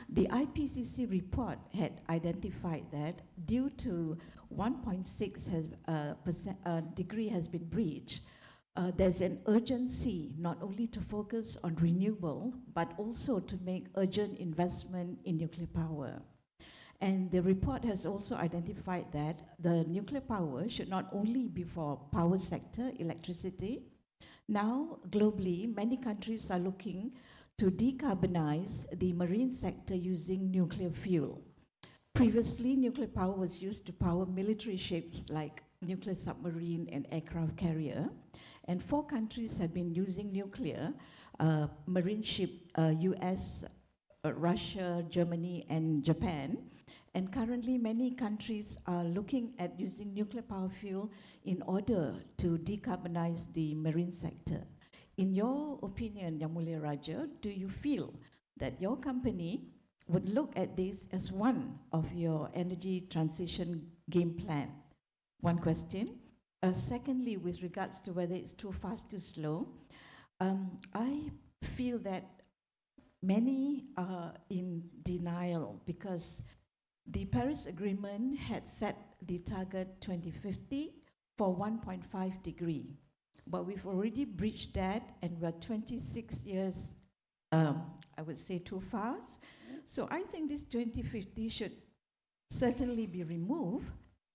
the IPCC report had identified that due to 1.6 degree has been breached, there's an urgency not only to focus on renewable, but also to make urgent investment in nuclear power. And the report has also identified that the nuclear power should not only be for power sector, electricity. Now, globally, many countries are looking to decarbonize the marine sector using nuclear fuel. Previously, nuclear power was used to power military ships like nuclear submarine and aircraft carrier. And 4 countries have been using nuclear, marine ship, US, Russia, Germany, and Japan. And currently, many countries are looking at using nuclear power fuel in order to decarbonize the marine sector. In your opinion, Yang Mulia Raja, do you feel that your company would look at this as one of your energy transition game plan? One question. Secondly, with regards to whether it's too fast, too slow, I feel that many are in denial because the Paris Agreement had set the target 2050 for 1.5 degree, but we've already breached that and we're 26 years, I would say, too fast. So I think this 2050 should certainly be removed,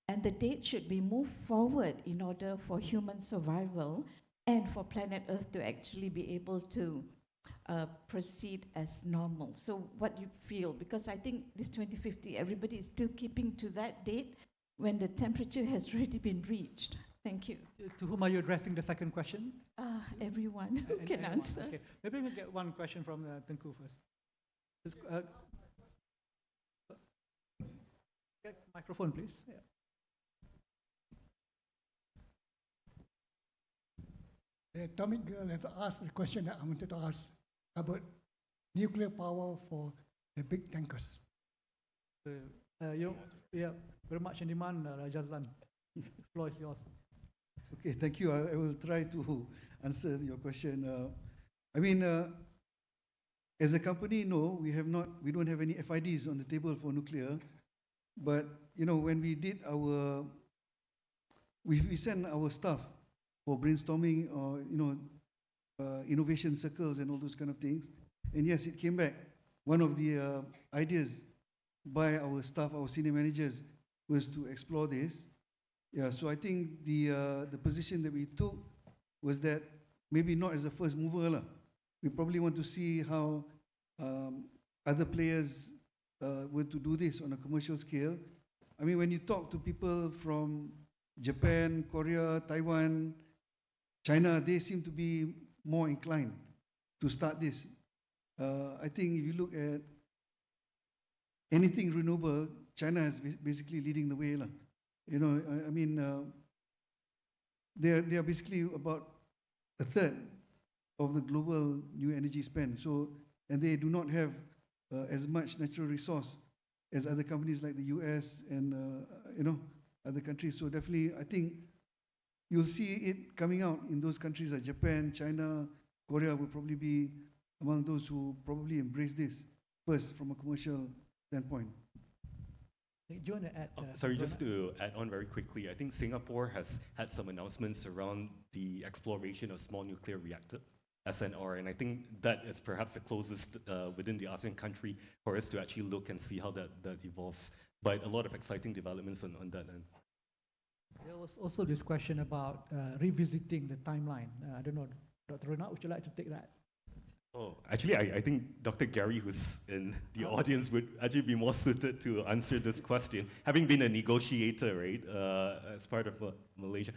and the date should be moved forward in order for human survival and for planet Earth to actually be able to proceed as normal. So what you feel, because I think this 2050, everybody is still keeping to that date when the temperature has already been reached. Thank you. To whom are you addressing the second question? Everyone who can Anyone? answer. Okay. Maybe we'll get one question from Tengku first. Get microphone, please. Yeah. The atomic girl have asked the question that I wanted to ask about nuclear power for the big tankers. Yeah, very much in demand, Raja Azlan. The floor is yours. Okay, thank you. I will try to answer your question. As a company, no, we don't have any FIDs on the table for nuclear. But when we did we sent our staff for brainstorming or innovation circles and all those kind of things. And yes, it came back. One of the ideas by our staff, our senior managers, was to explore this. Yeah, so I think the position that we took was that maybe not as a first mover. We probably want to see how other players were to do this on a commercial scale. I mean, when you talk to people from Japan, Korea, Taiwan, China, they seem to be more inclined to start this. I think if you look at anything renewable, China is basically leading the way. They are basically about a third of the global new energy spend. So, and they do not have as much natural resource as other companies like the US and other countries. So definitely, I think you'll see it coming out in those countries like Japan, China, Korea will probably be among those who probably embrace this first from a commercial standpoint. Do you want to add? Sorry, just to add on very quickly, I think Singapore has had some announcements around the exploration of small nuclear reactor, SNR, and I think that is perhaps the closest within the ASEAN country for us to actually look and see how that evolves. But a lot of exciting developments on that end. There was also this question about revisiting the timeline. I don't know, Dr. Renat, would you like to take that? Oh, actually, I think Dr. Gary, who's in the audience, would actually be more suited to answer this question, having been a negotiator, right, as part of Malaysia.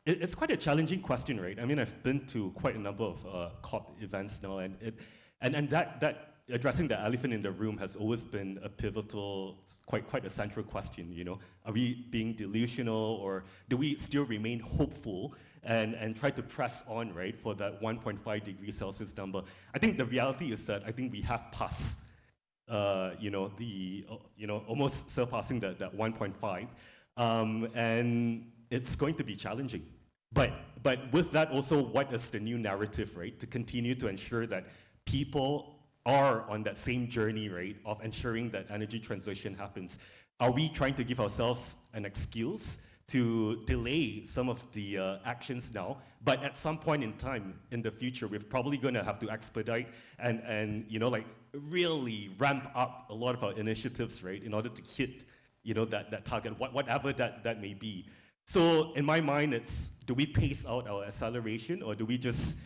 It's quite a challenging question, right? I mean, I've been to quite a number of COP events now, and that addressing the elephant in the room has always been a pivotal, quite a central question. Are we being delusional, or do we still remain hopeful and try to press on, right, for that 1.5 degrees Celsius number? I think the reality is that I think we have passed, almost surpassing that 1.5, and it's going to be challenging. But with that also, what is the new narrative, right, to continue to ensure that people are on that same journey, right, of ensuring that energy transition happens? Are we trying to give ourselves an excuse to delay some of the actions now, but at some point in time in the future, we're probably going to have to expedite and really ramp up a lot of our initiatives, right, in order to hit that target, whatever that may be. So in my mind, it's, do we pace out our acceleration, or do we just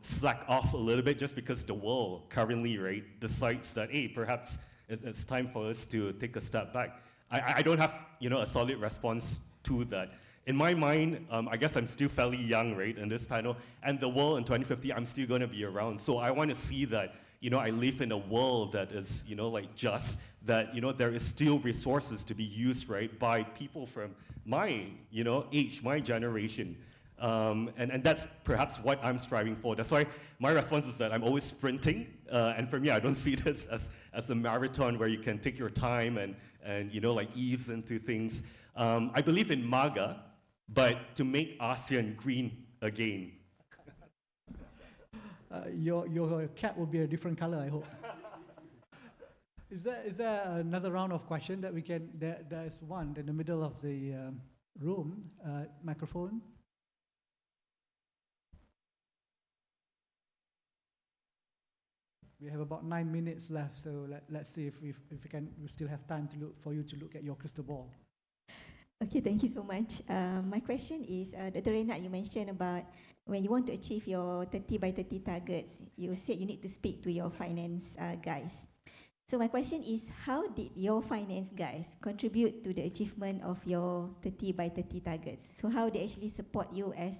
slack off a little bit just because the world currently, right, decides that, hey, perhaps it's time for us to take a step back? I don't have a solid response to that. In my mind, I guess I'm still fairly young, right, in this panel, and the world in 2050, I'm still going to be around. So I want to see that I live in a world that is just that there is still resources to be used, right, by people from my age, my generation. And that's perhaps what I'm striving for. That's why my response is that I'm always sprinting. And for me, I don't see this as a marathon where you can take your time and ease into things. I believe in MAGA, but to make ASEAN green again. Your cap will be a different color, I hope. Is there another round of question that we can? There's one in the middle of the room. Microphone. We have about 9 minutes left, so let's see if we still have time for you to look at your crystal ball. Okay, thank you so much. My question is, Dr. Renat, you mentioned about when you want to achieve your 30 by 30 targets, you said you need to speak to your finance guys. So my question is, how did your finance guys contribute to the achievement of your 30 by 30 targets? So how they actually support you as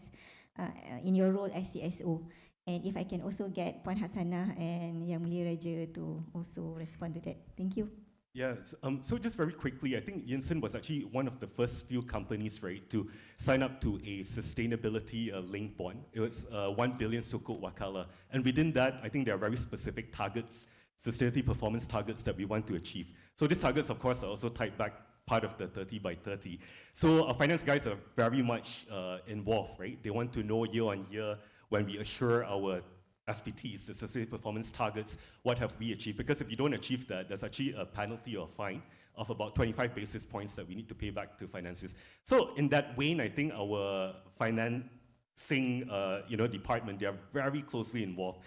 in your role as CSO? And if I can also get Puan Hasanah and Yang Mulia Raja to also respond to that. Thank you. Yeah, so just very quickly, I think Yinsen was actually one of the first few companies, right, to sign up to a sustainability linked bond. It was 1 billion sukuk wakala. And within that, I think there are very specific targets, sustainability performance targets that we want to achieve. So these targets, of course, are also tied back part of the 30 by 30. So our finance guys are very much involved, right? They want to know year on year when we assure our SPTs, the sustainability performance targets, what have we achieved? Because if you don't achieve that, there's actually a penalty or fine of about 25 basis points that we need to pay back to financiers. So in that vein, I think our financing department, they are very closely involved.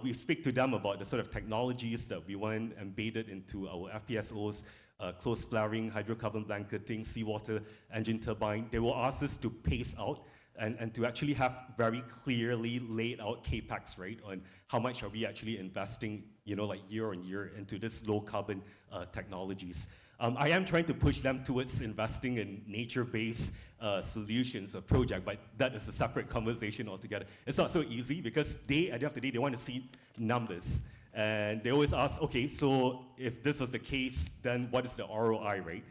We speak to them about the sort of technologies that we want embedded into our FPSOs, closed flaring, hydrocarbon blanketing, seawater engine turbine. They will ask us to pace out and to actually have very clearly laid out CAPEX, right, on how much are we actually investing, like year on year into this low carbon technologies. I am trying to push them towards investing in nature-based solutions or project, but that is a separate conversation altogether. It's not so easy because at the end of the day, they want to see numbers. And they always ask, okay, so if this was the case, then what is the ROI, right?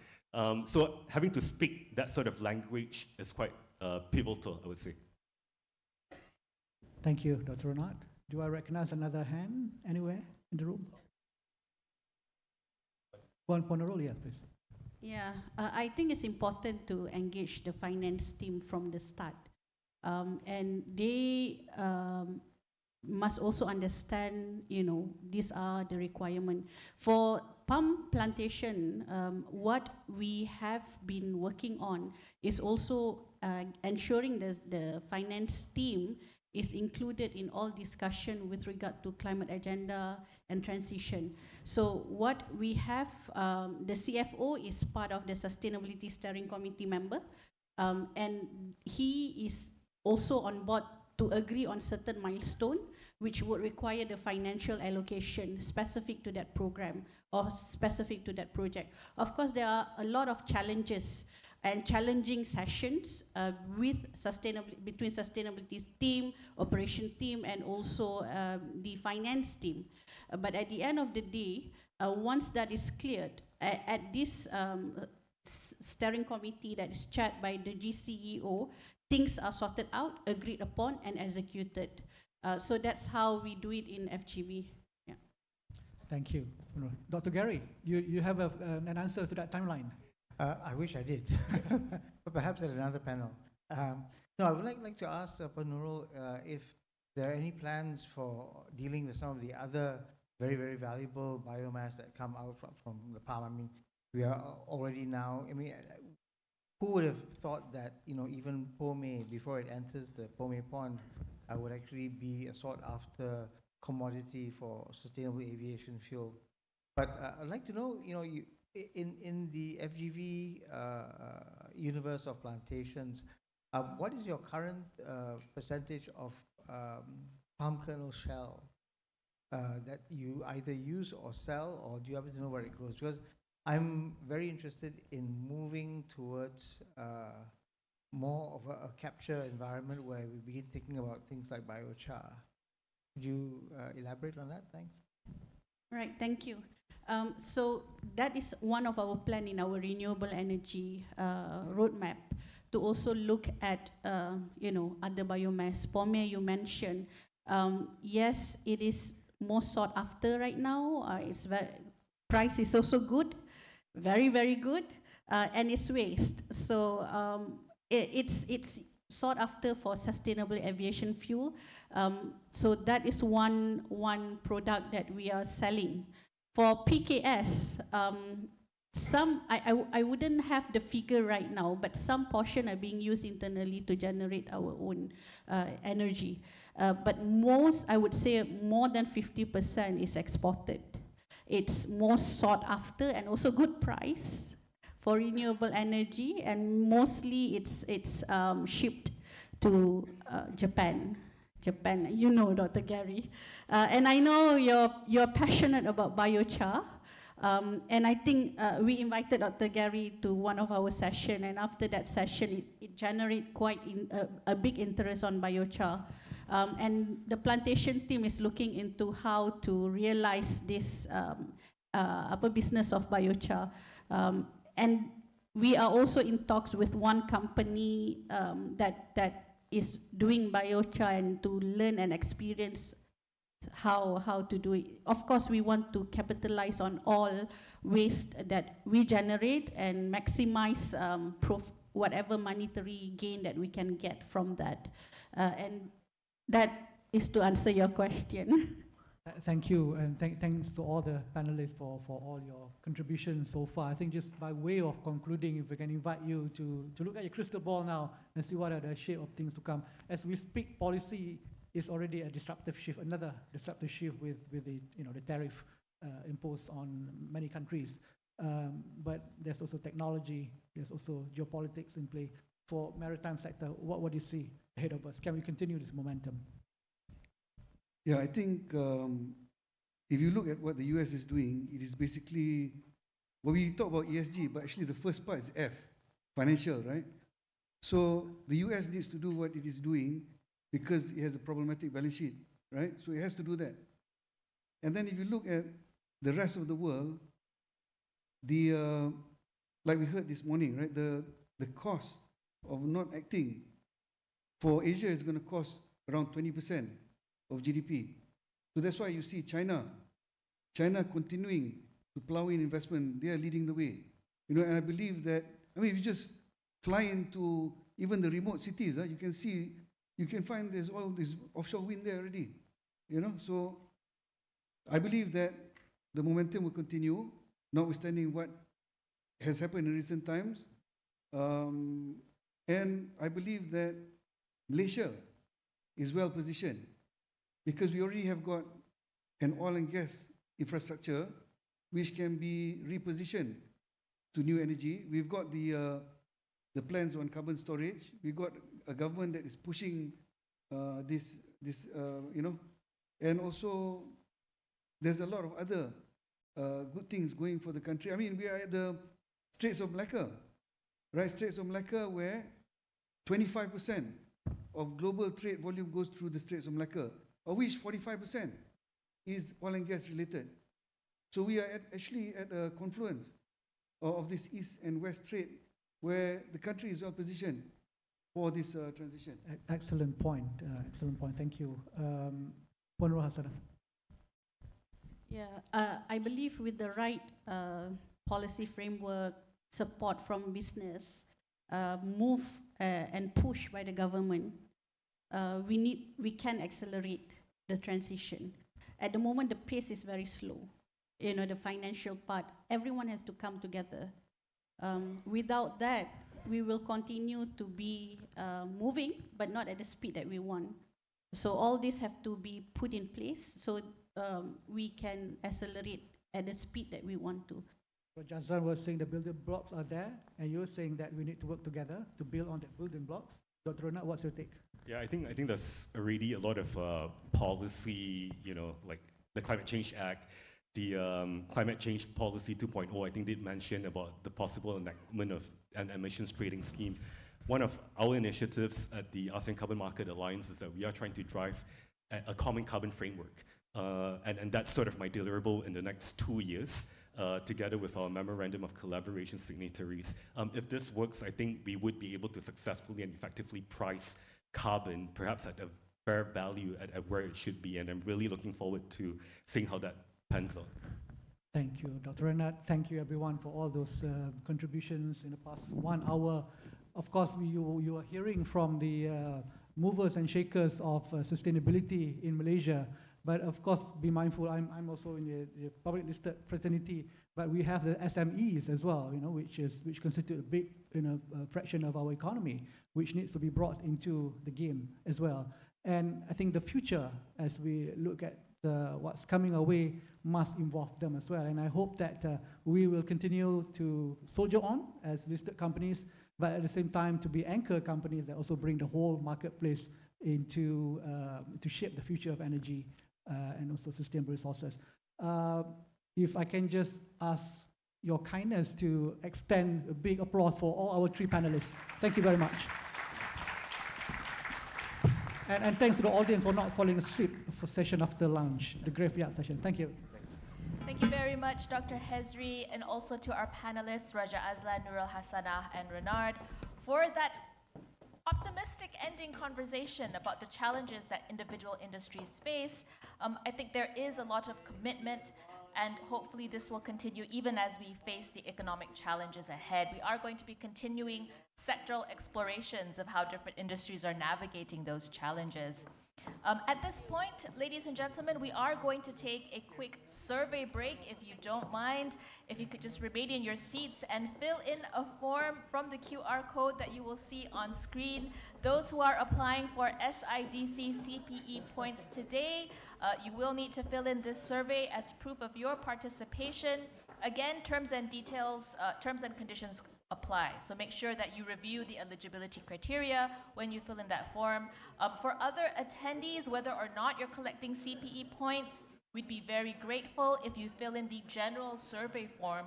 So having to speak that sort of language is quite pivotal, I would say. Thank you, Dr. Ronald. Do I recognize another hand anywhere in the room? Puan Ponarol, yeah, please. Yeah, I think it's important to engage the finance team from the start. And they must also understand, these are the requirements. For palm plantation, what we have been working on is also ensuring the finance team is included in all discussion with regard to climate agenda and transition. So what we have, the CFO is part of the Sustainability Steering Committee member, and he is also on board to agree on certain milestone which would require the financial allocation specific to that program or specific to that project. Of course, there are a lot of challenges and challenging sessions between sustainability team, operation team, and also the finance team. But at the end of the day, once that is cleared, at this steering committee that is chaired by the GCEO, things are sorted out, agreed upon, and executed. So that's how we do it in FGV. Yeah. Thank you. Dr. Gary, you have an answer to that timeline? I wish I did, but perhaps at another panel. No, I would like to ask Puan Nurul if there are any plans for dealing with some of the other very, very valuable biomass that come out from the palm. I mean, we are already now, who would have thought that, even pome, before it enters the pome pond, would actually be a sought after commodity for sustainable aviation fuel. But I'd like to know, in the FGV universe of plantations, what is your current percentage of palm kernel shell that you either use or sell, or do you happen to know where it goes? Because I'm very interested in moving towards more of a capture environment where we begin thinking about things like biochar. Could you elaborate on that? Thanks. Right, thank you. So that is one of our plan in our renewable energy roadmap, to also look at other biomass. Pome, you mentioned, yes, it is more sought after right now. Price is also good, very, very good, and it's waste. So it's sought after for sustainable aviation fuel. So that is one product that we are selling. For PKS, I wouldn't have the figure right now, but some portion are being used internally to generate our own energy. But most, I would say more than 50% is exported. It's more sought after and also good price for renewable energy, and mostly it's shipped to Japan. Japan, you know, Dr. Gary. And I know you're passionate about biochar. And I think we invited Dr. Gary to one of our sessions, and after that session, it generated quite a big interest on biochar. And the plantation team is looking into how to realize this business of biochar. And we are also in talks with one company that is doing biochar and to learn and experience how to do it. Of course, we want to capitalize on all waste that we generate and maximize whatever monetary gain that we can get from that. And that is to answer your question. Thank you, and thanks to all the panelists for all your contributions so far. I think just by way of concluding, if we can invite you to look at your crystal ball now and see what are the shape of things to come. As we speak, policy is already a disruptive shift, another disruptive shift with the the tariff imposed on many countries. But there's also technology, there's also geopolitics in play. For maritime sector, what do you see ahead of us? Can we continue this momentum? Yeah, I think if you look at what the US is doing, it is basically, well, we talk about ESG, but actually the first part is F, financial, right? So the US needs to do what it is doing because it has a problematic balance sheet, right? So it has to do that. And then if you look at the rest of the world, like we heard this morning, right? The cost of not acting for Asia is going to cost around 20% of GDP. So that's why you see China continuing to plow in investment. They are leading the way. And I believe that, if you just fly into even the remote cities, you can find there's all this offshore wind there already. So I believe that the momentum will continue, notwithstanding what has happened in recent times. And I believe that Malaysia is well positioned because we already have got an oil and gas infrastructure which can be repositioned to new energy. We've got the plans on carbon storage. We've got a government that is pushing this, and also there's a lot of other good things going for the country. We are at the Straits of Malacca, right? Straits of Malacca, where 25% of global trade volume goes through the Straits of Malacca, of which 45% is oil and gas related. So we are actually at a confluence of this east and west trade where the country is well positioned for this transition. Excellent point. Excellent point. Thank you. Puan Nur Hasanah. Yeah, I believe with the right policy framework, support from business, move and push by the government, we can accelerate the transition. At the moment, the pace is very slow. The financial part, everyone has to come together. Without that, we will continue to be moving, but not at the speed that we want. So all this have to be put in place so we can accelerate at the speed that we want to. So Jazan was saying the building blocks are there, and you're saying that we need to work together to build on the building blocks. Dr. Ronald, what's your take? Yeah, I think there's already a lot of policy, like the Climate Change Act, the Climate Change Policy 2.0, I think they mentioned about the possible enactment of an emissions trading scheme. One of our initiatives at the ASEAN Carbon Market Alliance is that we are trying to drive a common carbon framework. And that's sort of my deliverable in the next 2 years, together with our Memorandum of Collaboration signatories. If this works, I think we would be able to successfully and effectively price carbon, perhaps at a fair value at where it should be. And I'm really looking forward to seeing how that pans out. Thank you, Dr. Renat. Thank you, everyone, for all those contributions in the past 1 hour. Of course, you are hearing from the movers and shakers of sustainability in Malaysia. But of course, be mindful, I'm also in the public listed fraternity, but we have the SMEs as well, which constitute a big fraction of our economy, which needs to be brought into the game as well. And I think the future, as we look at what's coming our way must involve them as well. And I hope that we will continue to soldier on as listed companies, but at the same time to be anchor companies that also bring the whole marketplace into to shape the future of energy and also sustainable resources. If I can just ask your kindness to extend a big applause for all our 3 panelists. Thank you very much. And thanks to the audience for not falling asleep for session after lunch, the graveyard session. Thank you. Thank you very much, Dr. Hezri, and also to our panelists, Raja Azlan, Nurul Hassanah, and Renard, for that optimistic ending conversation about the challenges that individual industries face. I think there is a lot of commitment, and hopefully this will continue even as we face the economic challenges ahead. We are going to be continuing sectoral explorations of how different industries are navigating those challenges. At this point, ladies and gentlemen, we are going to take a quick survey break, if you don't mind. If you could just remain in your seats and fill in a form from the QR code that you will see on screen. Those who are applying for SIDC CPE points today, you will need to fill in this survey as proof of your participation. Again, terms and conditions apply. So make sure that you review the eligibility criteria when you fill in that form. For other attendees, whether or not you're collecting CPE points, we'd be very grateful if you fill in the general survey form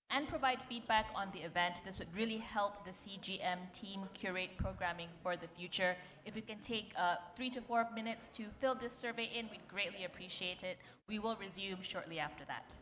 and provide feedback on the event. This would really help the CGM team curate programming for the future. If you can take 3 to 4 minutes to fill this survey in, we'd greatly appreciate it. We will resume shortly after that.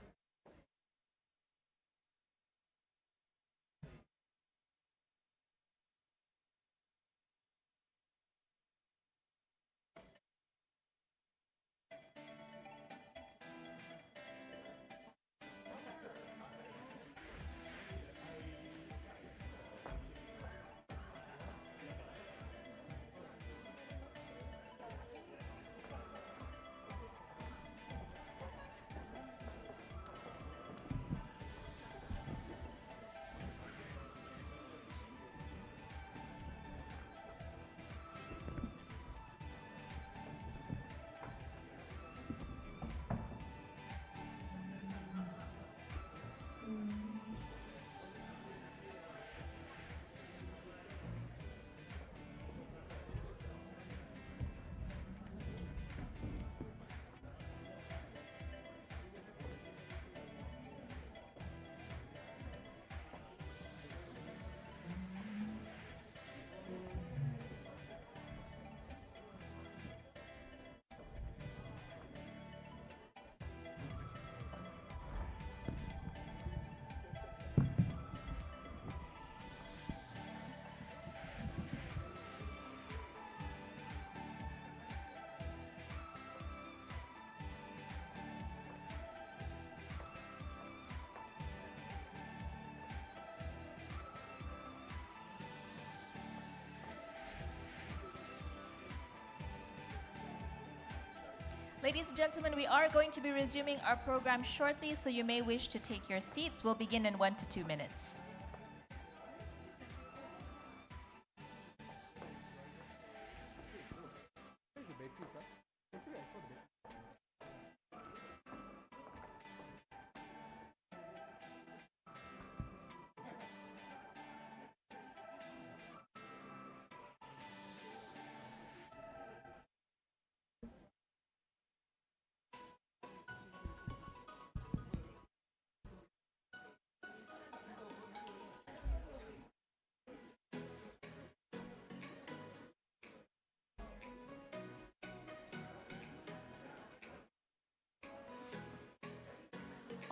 Ladies and gentlemen, we are going to be resuming our program shortly, so you may wish to take your seats. We'll begin in 1 to 2 minutes.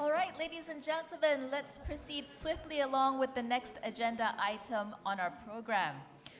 All right, ladies and gentlemen, let's proceed swiftly along with the next agenda item on our program.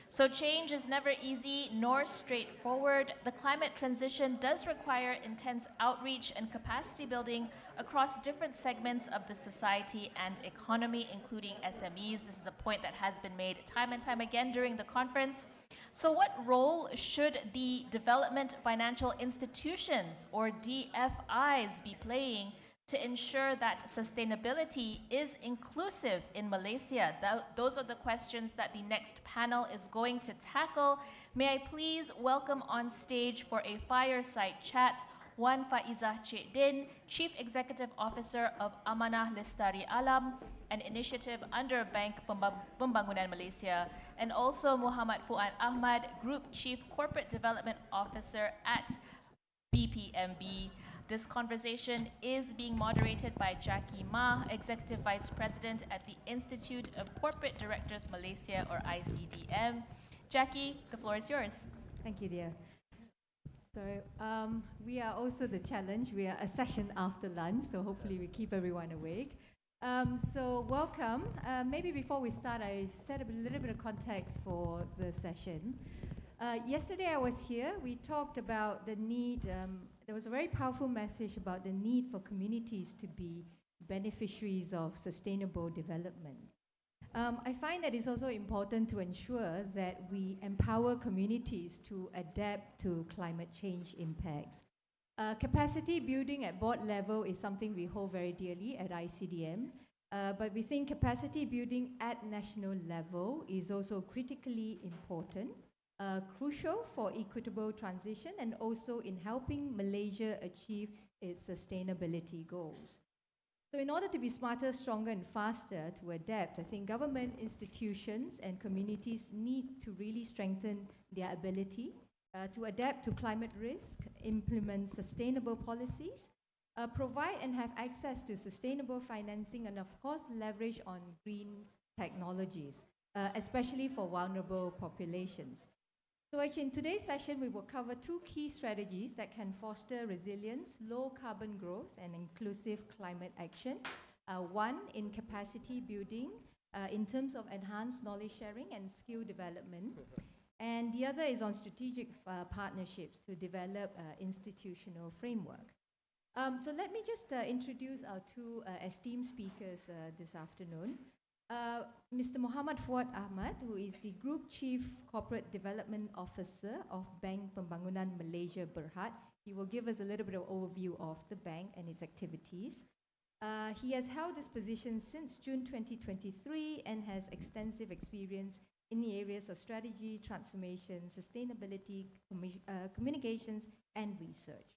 So change is never easy nor straightforward. The climate transition does require intense outreach and capacity building across different segments of the society and economy, including SMEs. This is a point that has been made time and time again during the conference. So what role should the development financial institutions, or DFIs, be playing to ensure that sustainability is inclusive in Malaysia? Those are the questions that the next panel is going to tackle. May I please welcome on stage for a fireside chat Wan Faizah Cik Din, Chief Executive Officer of Amanah Lestari Alam, an initiative under Bank Pembangunan Malaysia, and also Muhammad Fuad Ahmad, Group Chief Corporate Development Officer at BPMB. This conversation is being moderated by Jackie Ma, Executive Vice President at the Institute of Corporate Directors Malaysia, or ICDM. Jackie, the floor is yours. Thank you, dear. So we are also the challenge. We are a session after lunch, so hopefully we keep everyone awake. So welcome. Maybe before we start, I set a little bit of context for the session. Yesterday I was here. We talked about the need. There was a very powerful message about the need for communities to be beneficiaries of sustainable development. I find that it's also important to ensure that we empower communities to adapt to climate change impacts. Capacity building at board level is something we hold very dearly at ICDM, but we think capacity building at national level is also critically important, crucial for equitable transition and also in helping Malaysia achieve its sustainability goals. So in order to be smarter, stronger and faster to adapt, I think government institutions and communities need to really strengthen their ability to adapt to climate risk, implement sustainable policies, provide and have access to sustainable financing, and of course leverage on green technologies, especially for vulnerable populations. So actually in today's session, we will cover two key strategies that can foster resilience, low carbon growth and inclusive climate action. One in capacity building in terms of enhanced knowledge sharing and skill development. And the other is on strategic partnerships to develop institutional framework. So let me just introduce our two esteemed speakers this afternoon. Mr. Muhammad Fuad Ahmad, who is the Group Chief Corporate Development Officer of Bank Pembangunan Malaysia Berhad. He will give us a little bit of overview of the bank and its activities. He has held this position since June 2023 and has extensive experience in the areas of strategy, transformation, sustainability, communications, and research.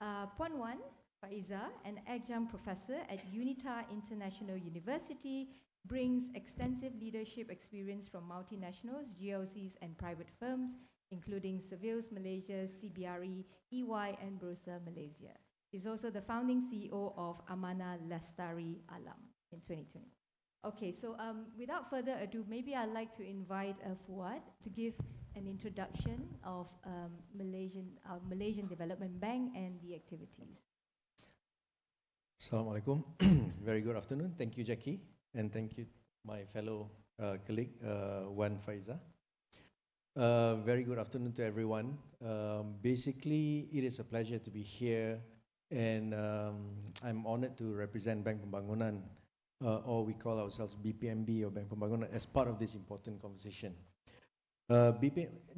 Puan Wan Faizah, an adjunct professor at UNITA International University, brings extensive leadership experience from multinationals, GLCs, and private firms, including Sevilles Malaysia, CBRE, EY, and Bursa Malaysia. He's also the founding CEO of Amanah Lestari Alam in 2020. Okay, so without further ado, maybe I'd like to invite Fuad to give an introduction of Malaysian Development Bank and the activities. Assalamualaikum. Very good afternoon. Thank you, Jackie. And thank you, my fellow colleague, Wan Faizah. Very good afternoon to everyone. Basically, it is a pleasure to be here, and I'm honored to represent Bank Pembangunan, or we call ourselves BPMB or Bank Pembangunan, as part of this important conversation.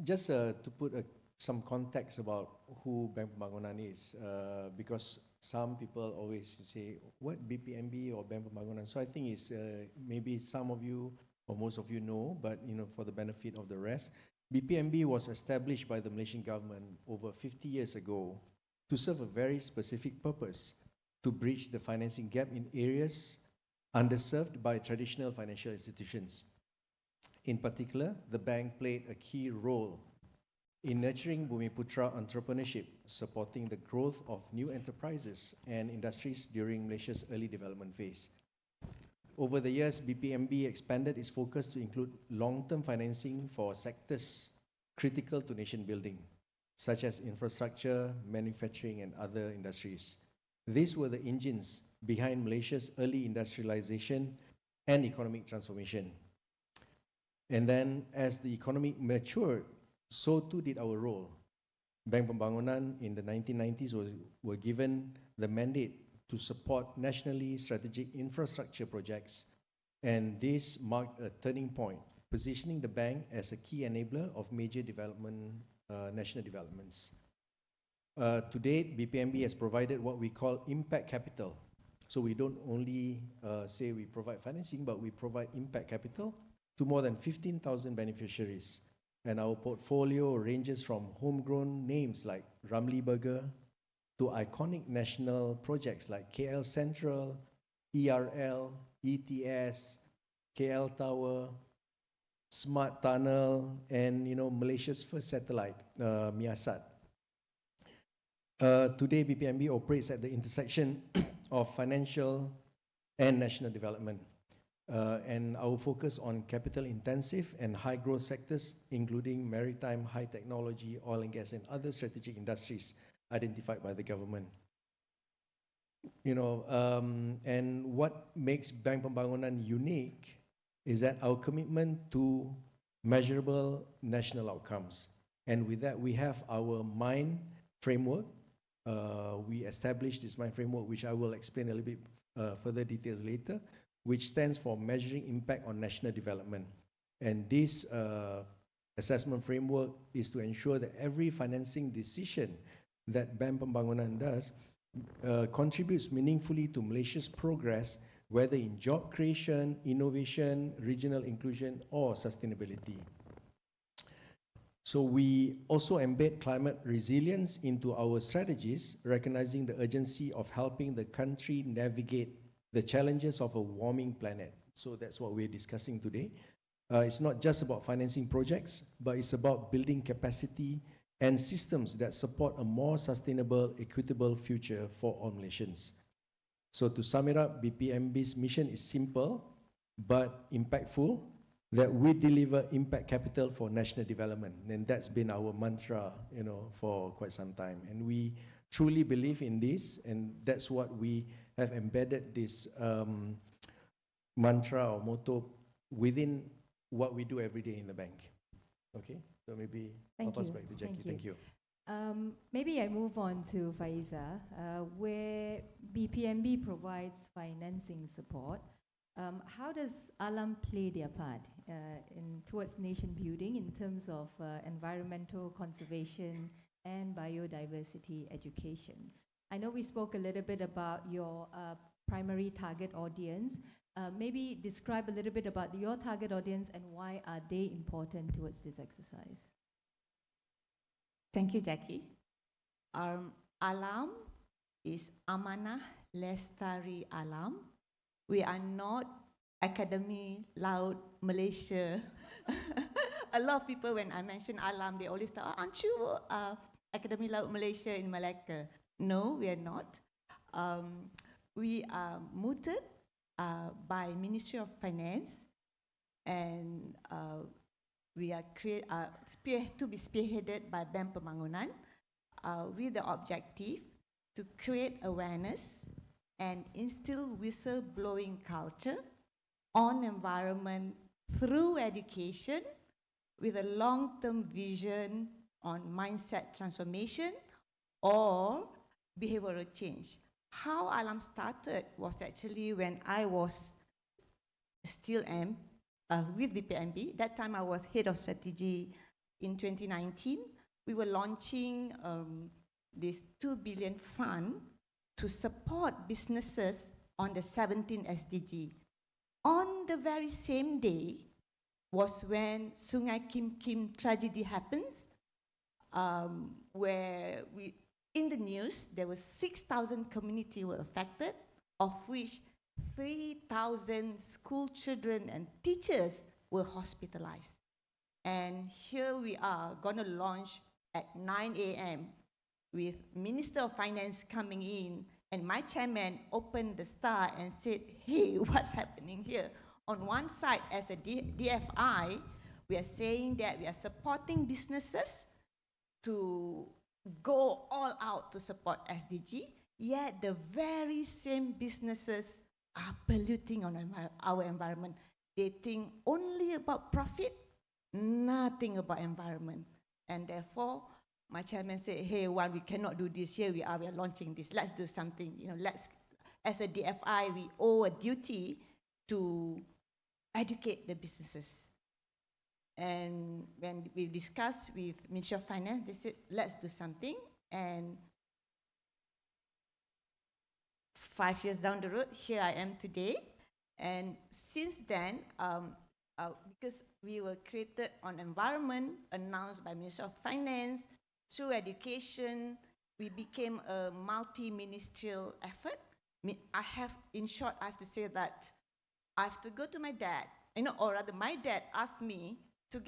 Just to put some context about who Bank Pembangunan is, because some people always say, what BPMB or Bank Pembangunan? So I think it's maybe some of you or most of you know, but for the benefit of the rest, BPMB was established by the Malaysian government over 50 years ago to serve a very specific purpose, to bridge the financing gap in areas underserved by traditional financial institutions. In particular, the bank played a key role in nurturing Bumiputra entrepreneurship, supporting the growth of new enterprises and industries during Malaysia's early development phase. Over the years, BPMB expanded its focus to include long-term financing for sectors critical to nation building, such as infrastructure, manufacturing, and other industries. These were the engines behind Malaysia's early industrialization and economic transformation. And then, as the economy matured, so too did our role. Bank Pembangunan in the 1990s were given the mandate to support nationally strategic infrastructure projects, and this marked a turning point, positioning the bank as a key enabler of major national developments. To date, BPMB has provided what we call impact capital. So we don't only say we provide financing, but we provide impact capital to more than 15,000 beneficiaries. And our portfolio ranges from homegrown names like Ramly Burger, to iconic national projects like KL Central, ERL, ETS, KL Tower, Smart Tunnel, and Malaysia's first satellite, Miasat. Today, BPMB operates at the intersection of financial and national development, and our focus on capital-intensive and high-growth sectors, including maritime, high technology, oil and gas, and other strategic industries identified by the government. And what makes Bank Pembangunan unique is that our commitment to measurable national outcomes. And with that, we have our MIND framework. We established this MIND framework, which I will explain a little bit further details later, which stands for Measuring Impact on National Development. And this assessment framework is to ensure that every financing decision that Bank Pembangunan does contributes meaningfully to Malaysia's progress, whether in job creation, innovation, regional inclusion, or sustainability. So we also embed climate resilience into our strategies, recognizing the urgency of helping the country navigate the challenges of a warming planet. So that's what we're discussing today. It's not just about financing projects, but it's about building capacity and systems that support a more sustainable, equitable future for all Malaysians. So to sum it up, BPMB's mission is simple but impactful, that we deliver impact capital for national development. And that's been our mantra, for quite some time. And we truly believe in this, and that's what we have embedded this mantra or motto within what we do every day in the bank. Okay, so maybe I'll pass back to Jackie. Thank you. Maybe I move on to Faiza, where BPMB provides financing support. How does Alam play their part towards nation building in terms of environmental conservation and biodiversity education? I know we spoke a little bit about your primary target audience. Maybe describe a little bit about your target audience and why are they important towards this exercise? Thank you, Jackie. Alam is Amanah Lestari Alam. We are not Academy Laut Malaysia. A lot of people, when I mention Alam, they always say, aren't you Academy Laut Malaysia in Malacca? No, we are not. We are mooted by Ministry of Finance, and we are to be spearheaded by Bank Pembangunan with the objective to create awareness and instill whistleblowing culture on environment through education with a long-term vision on mindset transformation or behavioral change. How Alam started was actually when I was still am with BPMB. That time I was head of strategy in 2019. We were launching this 2 billion fund to support businesses on the 17 SDG. On the very same day was when Sungai Kim Kim tragedy happens, where in the news there were 6,000 community were affected, of which 3,000 school children and teachers were hospitalized. And here we are going to launch at 9 a.m. with Minister of Finance coming in, and my chairman opened the star and said, hey, what's happening here? On one side, as a DFI, we are saying that we are supporting businesses to go all out to support SDG, yet the very same businesses are polluting on our environment. They think only about profit, nothing about environment. And therefore, my chairman said, hey, we cannot do this. Here we are launching this. Let's do something. As a DFI, we owe a duty to educate the businesses. And when we discussed with Ministry of Finance, they said, let's do something. And 5 years down the road, here I am today. And since then, because we were created on environment, announced by Ministry of Finance, through education, we became a multi-ministerial effort. In short, I have to say that I have to go to my dad, or rather my dad asked me to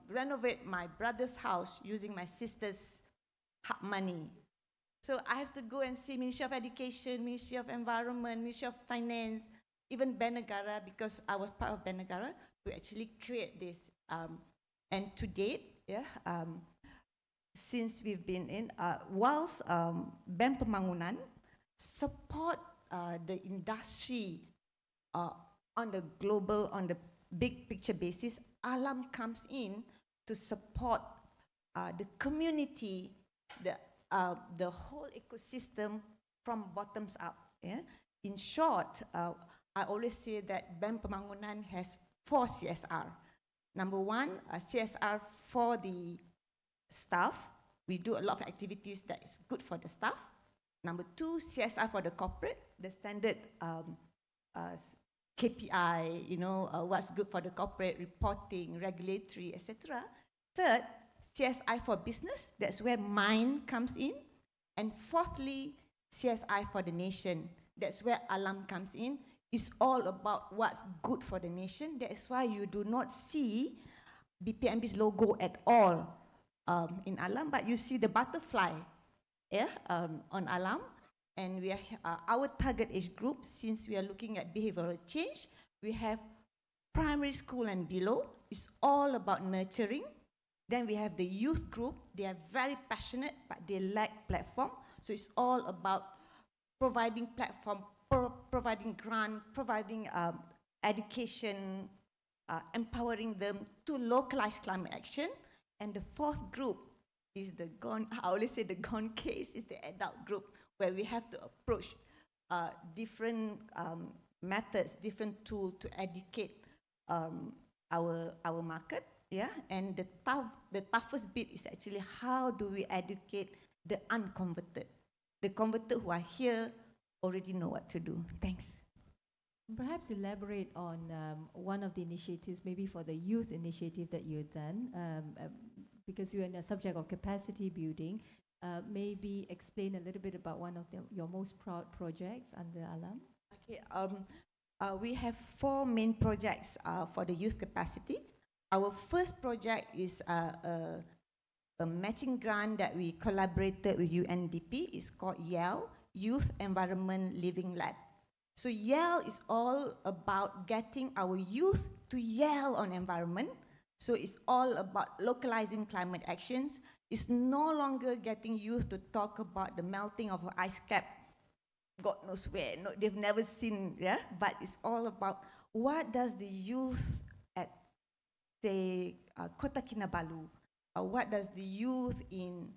renovate my brother's house using my sister's money. So I have to go and see Ministry of Education, Ministry of Environment, Ministry of Finance, even Bernegara, because I was part of Bernegara, to actually create this. And to date, since we've been in, whilst Bank Pembangunan support the industry on the global, on the big picture basis, Alam comes in to support the community, the whole ecosystem from bottoms up. Yeah? In short, I always say that Bank Pembangunan has 4 CSR. Number 1, CSR for the staff. We do a lot of activities that is good for the staff. Number 2, CSR for the corporate, the standard KPI, what's good for the corporate, reporting, regulatory, etc. Third, CSI for business, that's where mine comes in. And fourthly, CSI for the nation, that's where Alam comes in. It's all about what's good for the nation. That is why you do not see BPMB's logo at all in Alam, but you see the butterfly on Alam. And we are our target age group, since we are looking at behavioral change, we have primary school and below. It's all about nurturing. Then we have the youth group. They are very passionate, but they lack platform. So it's all about providing platform, providing grant, providing education, empowering them to localize climate action. And the fourth group is the gone, I always say the gone case, is the adult group, where we have to approach different methods, different tools to educate our market. Yeah, and the toughest bit is actually how do we educate the unconverted. The converted who are here already know what to do. Thanks. Perhaps elaborate on one of the initiatives, maybe for the youth initiative that you've done, because you're in a subject of capacity building. Maybe explain a little bit about one of your most proud projects under Alam. Okay, we have 4 main projects for the youth capacity. Our first project is a matching grant that we collaborated with UNDP. It's called YEL, Youth Environment Living Lab. So YEL is all about getting our youth to yell on environment. So it's all about localizing climate actions. It's no longer getting youth to talk about the melting of an ice cap, God knows where, they've never seen, but it's all about what does the youth at, say, Kota Kinabalu, what does the youth in,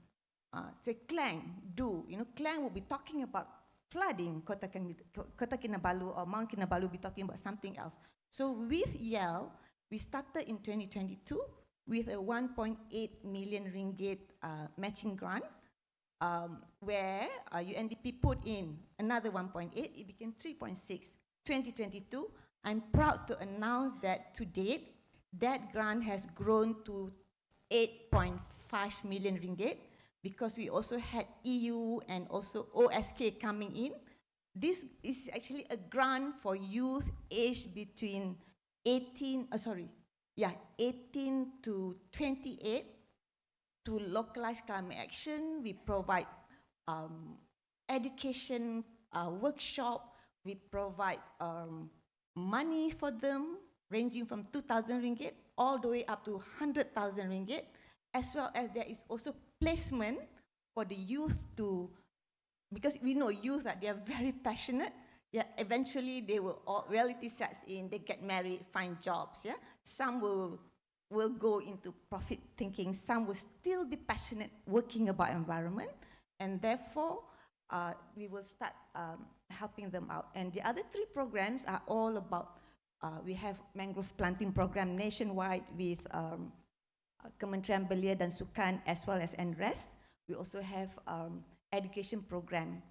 say, Klang do? Klang will be talking about flooding, Kota Kinabalu or Mount Kinabalu will be talking about something else. So with YEL, we started in 2022 with a 1.8 million ringgit matching grant, where UNDP put in another 1.8, it became 3.6. 2022, I'm proud to announce that to date, that grant has grown to 8.5 million ringgit, because we also had EU and also OSK coming in. This is actually a grant for youth aged between 18 to 28 to localize climate action. We provide education workshop. We provide money for them, ranging from 2,000 ringgit all the way up to 100,000 ringgit, as well as there is also placement for the youth to, because we know youth that they are very passionate. Yeah, eventually they will, reality sets in, they get married, find jobs. Yeah, some will go into profit thinking. Some will still be passionate working about environment, and therefore we will start helping them out. And the other 3 programs are all about. We have mangrove planting program nationwide with Kementerian Belia dan Sukan as well as NRES. We also have education program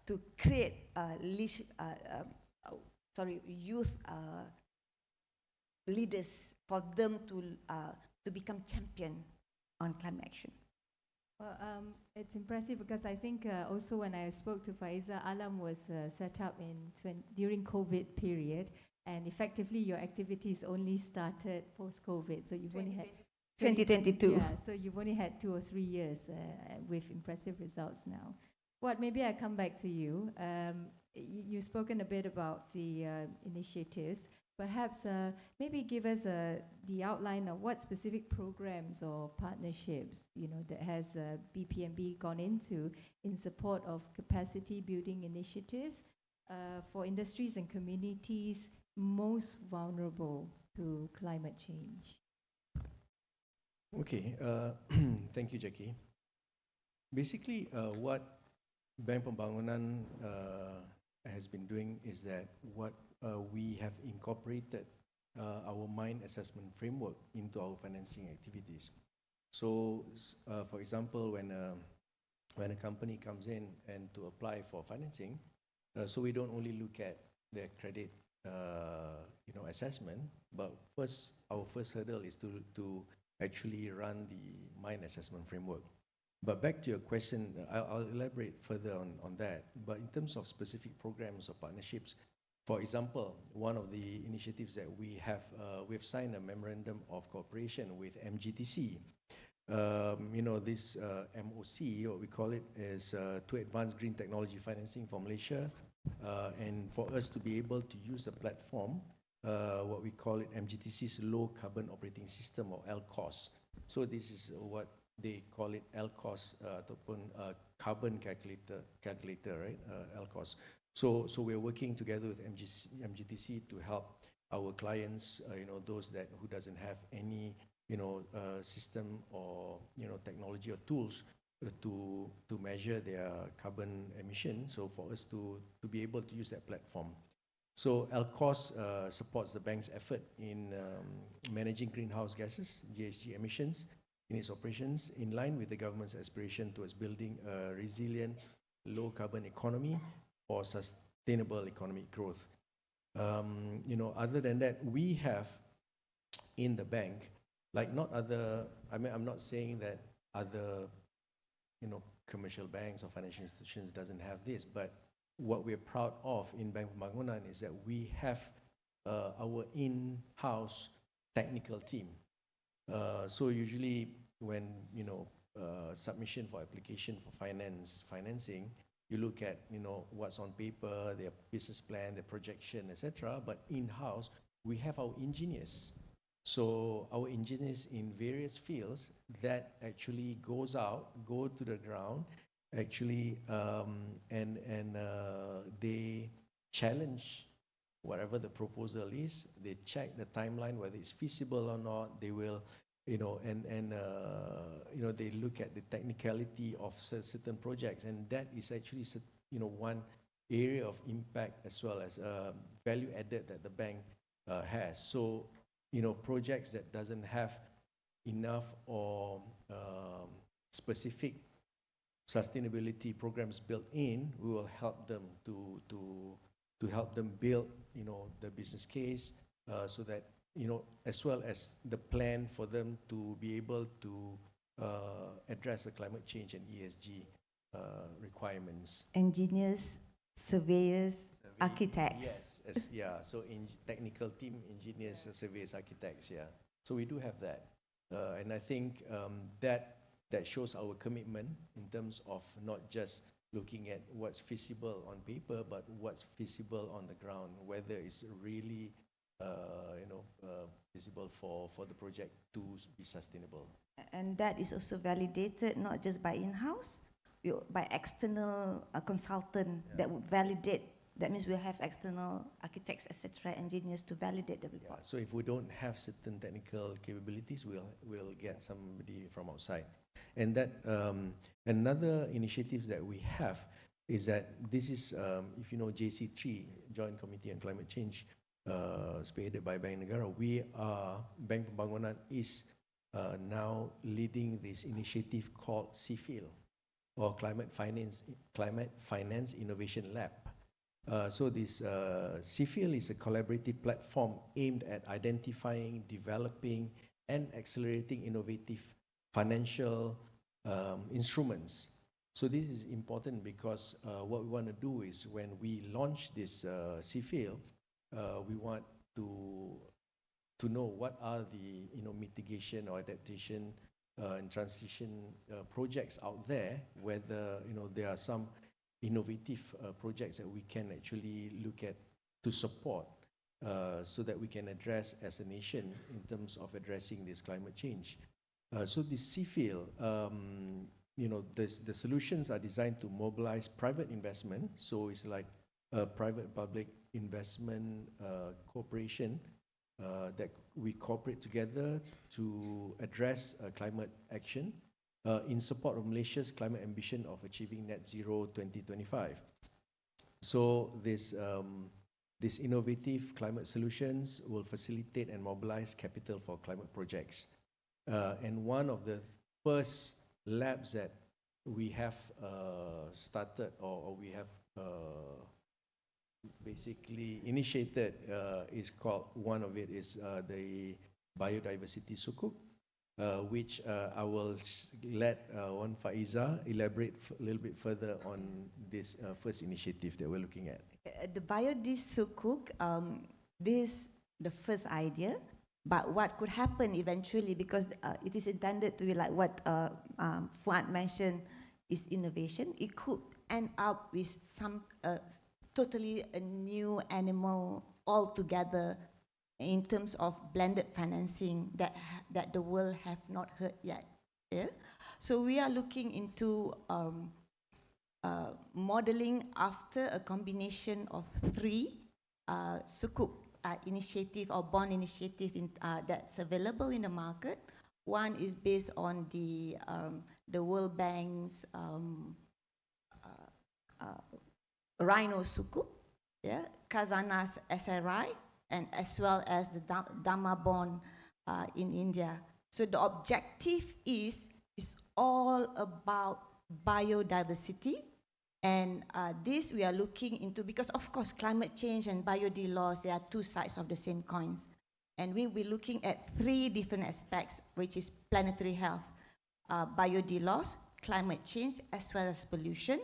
to create youth leaders for them to become champion on climate action. Well, it's impressive because I think also when I spoke to Faiza, Alam was set up during COVID period, and effectively your activities only started post-COVID, so you've only had 2022. Yeah, so you've only had 2 or 3 years with impressive results now. What maybe I come back to you. You've spoken a bit about the initiatives. Perhaps maybe give us the outline of what specific programs or partnerships that has BPMB gone into in support of capacity building initiatives for industries and communities most vulnerable to climate change. Okay, thank you, Jackie. Basically, what Bank Pembangunan has been doing is that we have incorporated our mine assessment framework into our financing activities. So, for example, when a company comes in and to apply for financing, so we don't only look at their credit, assessment, but our first hurdle is to actually run the mine assessment framework. But back to your question, I'll elaborate further on that. But in terms of specific programs or partnerships, for example, one of the initiatives that we've signed a memorandum of cooperation with MGTC. This MOC, what we call it, is to advance green technology financing for Malaysia, and for us to be able to use the platform, what we call it MGTC's Low Carbon Operating System, or LCOS. So this is what they call it, LCOS, carbon calculator, right? LCOS. So we're working together with MGTC to help our clients, those who doesn't have any, system or technology or tools to measure their carbon emission. So for us to be able to use that platform. So LCOS supports the bank's effort in managing greenhouse gases, GHG emissions, in its operations, in line with the government's aspiration towards building a resilient, low-carbon economy for sustainable economic growth. Other than that, we have in the bank, I'm not saying that other, commercial banks or financial institutions doesn't have this, but what we're proud of in Bank Pembangunan is that we have our in-house technical team. So usually when submission for application for financing, you look at what's on paper, their business plan, their projection, etc. But in-house we have our engineers. So our engineers in various fields that actually go to the ground, actually, and they challenge whatever the proposal is. They check the timeline, whether it's feasible or not. They will, they look at the technicality of certain projects, and that is actually, one area of impact as well as value added that the bank has. So, projects that doesn't have enough or specific sustainability programs built in, we will help them to help them build, the business case, so that, as well as the plan for them to be able to address the climate change and ESG requirements. Engineers, surveyors, architects. Yes, yeah. So in technical team, engineers, surveyors, architects, yeah. So we do have that, and I think that shows our commitment in terms of not just looking at what's feasible on paper, but what's feasible on the ground, whether it's really, feasible for the project to be sustainable. And that is also validated not just by in-house, by external consultant that would validate. That means we'll have external architects, etc., engineers to validate the report. Yeah, so if we don't have certain technical capabilities, we'll get somebody from outside. And that another initiative that we have is that this is, if you know JC3, Joint Committee on Climate Change, spearheaded by Bank Negara, Bank Pembangunan is now leading this initiative called CFIL, or Climate Finance Innovation Lab. So this CFIL is a collaborative platform aimed at identifying, developing, and accelerating innovative financial, instruments. So this is important because what we want to do is when we launch this CFIL, we want to know what are the mitigation or adaptation and transition projects out there, whether there are some innovative projects that we can actually look at to support so that we can address as a nation in terms of addressing this climate change. So this CFIL, the solutions are designed to mobilize private investment. So it's like a private-public investment cooperation that we cooperate together to address climate action in support of Malaysia's climate ambition of achieving net zero 2025. So this innovative climate solutions will facilitate and mobilize capital for climate projects. And one of the first labs that we have started or we have basically initiated is called, one of it is the biodiversity sukuk, which I will let Wan Faiza elaborate a little bit further on this first initiative that we're looking at. The biodiversity sukuk, this is the first idea, but what could happen eventually, because it is intended to be like what Fuad mentioned, is innovation. It could end up with some totally a new animal altogether in terms of blended financing that the world have not heard yet. Yeah? So we are looking into modeling after a combination of three sukuk initiative or bond initiative that's available in the market. One is based on the World Bank's Rhino Sukuk, yeah, Khazanah's SRI, and as well as the Dhamma bond in India. So the objective is all about biodiversity, and this we are looking into because of course climate change and biodiversity loss, they are two sides of the same coins. And we will be looking at three different aspects, which is planetary health, biodiversity loss, climate change, as well as pollution.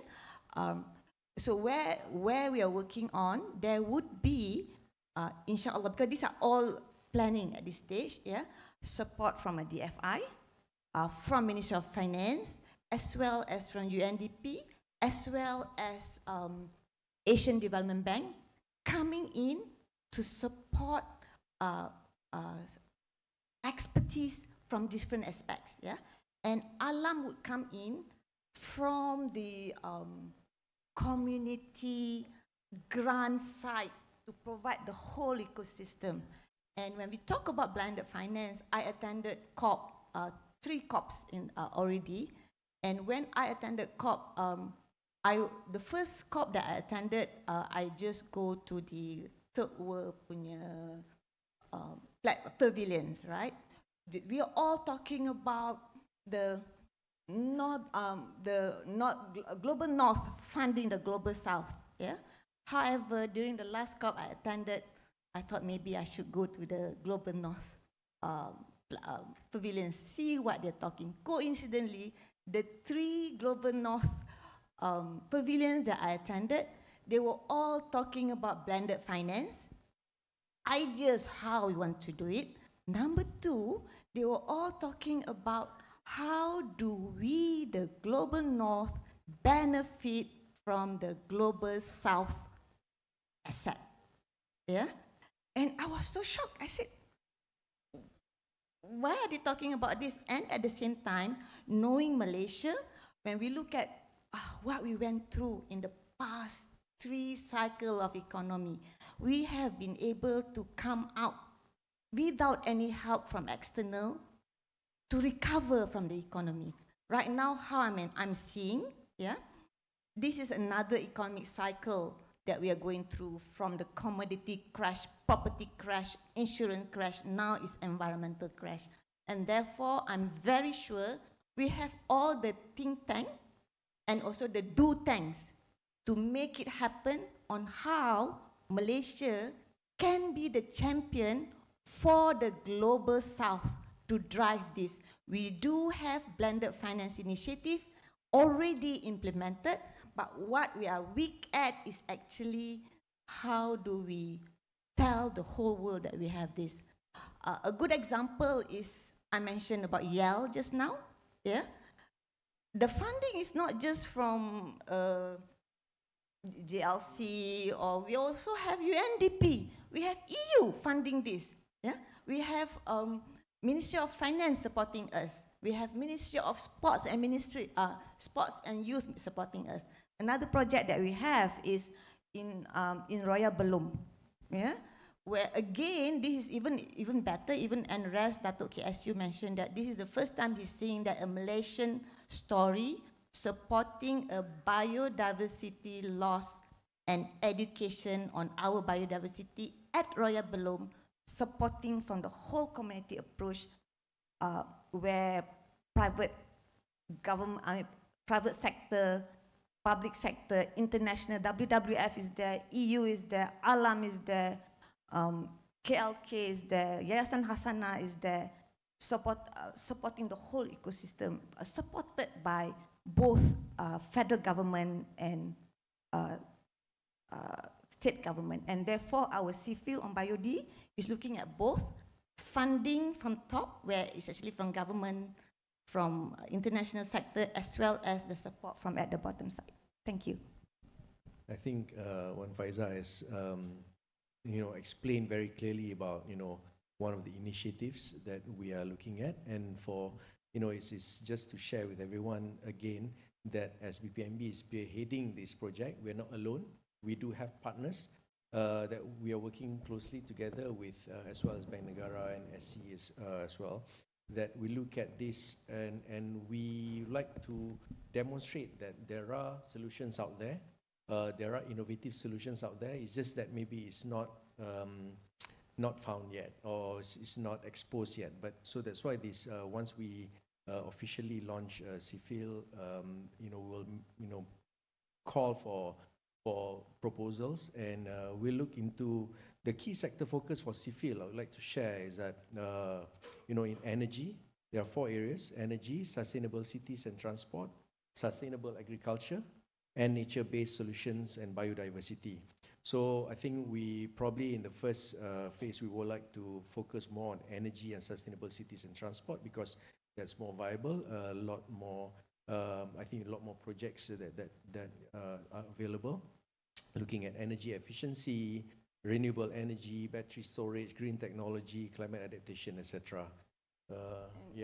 So where we are working on, there would be, inshallah, because these are all planning at this stage, yeah, support from a DFI, from Ministry of Finance, as well as from UNDP, as well as Asian Development Bank, coming in to support expertise from different aspects, yeah. And Alam would come in from the community grant side to provide the whole ecosystem. And when we talk about blended finance, I attended COP, 3 COPs already. And when I attended COP, the first COP that I attended, I just go to the third world punya pavilions, right? We are all talking about the global north funding the global south, yeah. However, during the last COP I attended, I thought maybe I should go to the global north pavilion, see what they're talking. Coincidentally, the 3 global north pavilions that I attended, they were all talking about blended finance, ideas how we want to do it. Number 2, they were all talking about how do we, the global north, benefit from the global south asset, yeah? And I was so shocked. I said, why are they talking about this? And at the same time, knowing Malaysia, when we look at what we went through in the past 3 cycles of economy, we have been able to come out without any help from external to recover from the economy. Right now, how I'm seeing, yeah, this is another economic cycle that we are going through, from the commodity crash, property crash, insurance crash, now is environmental crash. And therefore, I'm very sure we have all the think tank and also the do tanks to make it happen on how Malaysia can be the champion for the global south to drive this. We do have blended finance initiative already implemented, but what we are weak at is actually how do we tell the whole world that we have this. A good example is I mentioned about Yale just now. Yeah, the funding is not just from JLC, or we also have UNDP. We have EU funding this. Yeah, we have Ministry of Finance supporting us. We have Ministry of Sports and Sports and Youth supporting us. Another project that we have is in Royal Belum. Yeah, where again this is even better. Even NRES, Dato, as you mentioned, that this is the first time he's seeing that a Malaysian story supporting a biodiversity loss and education on our biodiversity at Royal Belum, supporting from the whole community approach, where private government, private sector, public sector, international, WWF is there, EU is there, Alam is there, KLK is there, Yayasan Hasanah is there, supporting the whole ecosystem, supported by both federal government and state government. And therefore, our CFIL on BioD is looking at both funding from top, where it's actually from government, from international sector, as well as the support from at the bottom side. Thank you. I think when Faiza has explained very clearly about one of the initiatives that we are looking at, and for it's just to share with everyone again that as BPMB is spearheading this project, we're not alone. We do have partners that we are working closely together with, as well as Bank Negara and SC as well, that we look at this and we like to demonstrate that there are solutions out there. There are innovative solutions out there. It's just that maybe it's not found yet, or it's not exposed yet. But so that's why this once we officially launch CFIL, we'll call for proposals, and we'll look into the key sector focus for CFIL. I would like to share is that in energy there are 4 areas: energy, sustainable cities and transport, sustainable agriculture, and nature-based solutions and biodiversity. So I think we probably in the first phase we would like to focus more on energy and sustainable cities and transport, because that's more viable, a lot more, I think a lot more projects that are available, looking at energy efficiency, renewable energy, battery storage, green technology, climate adaptation, etc.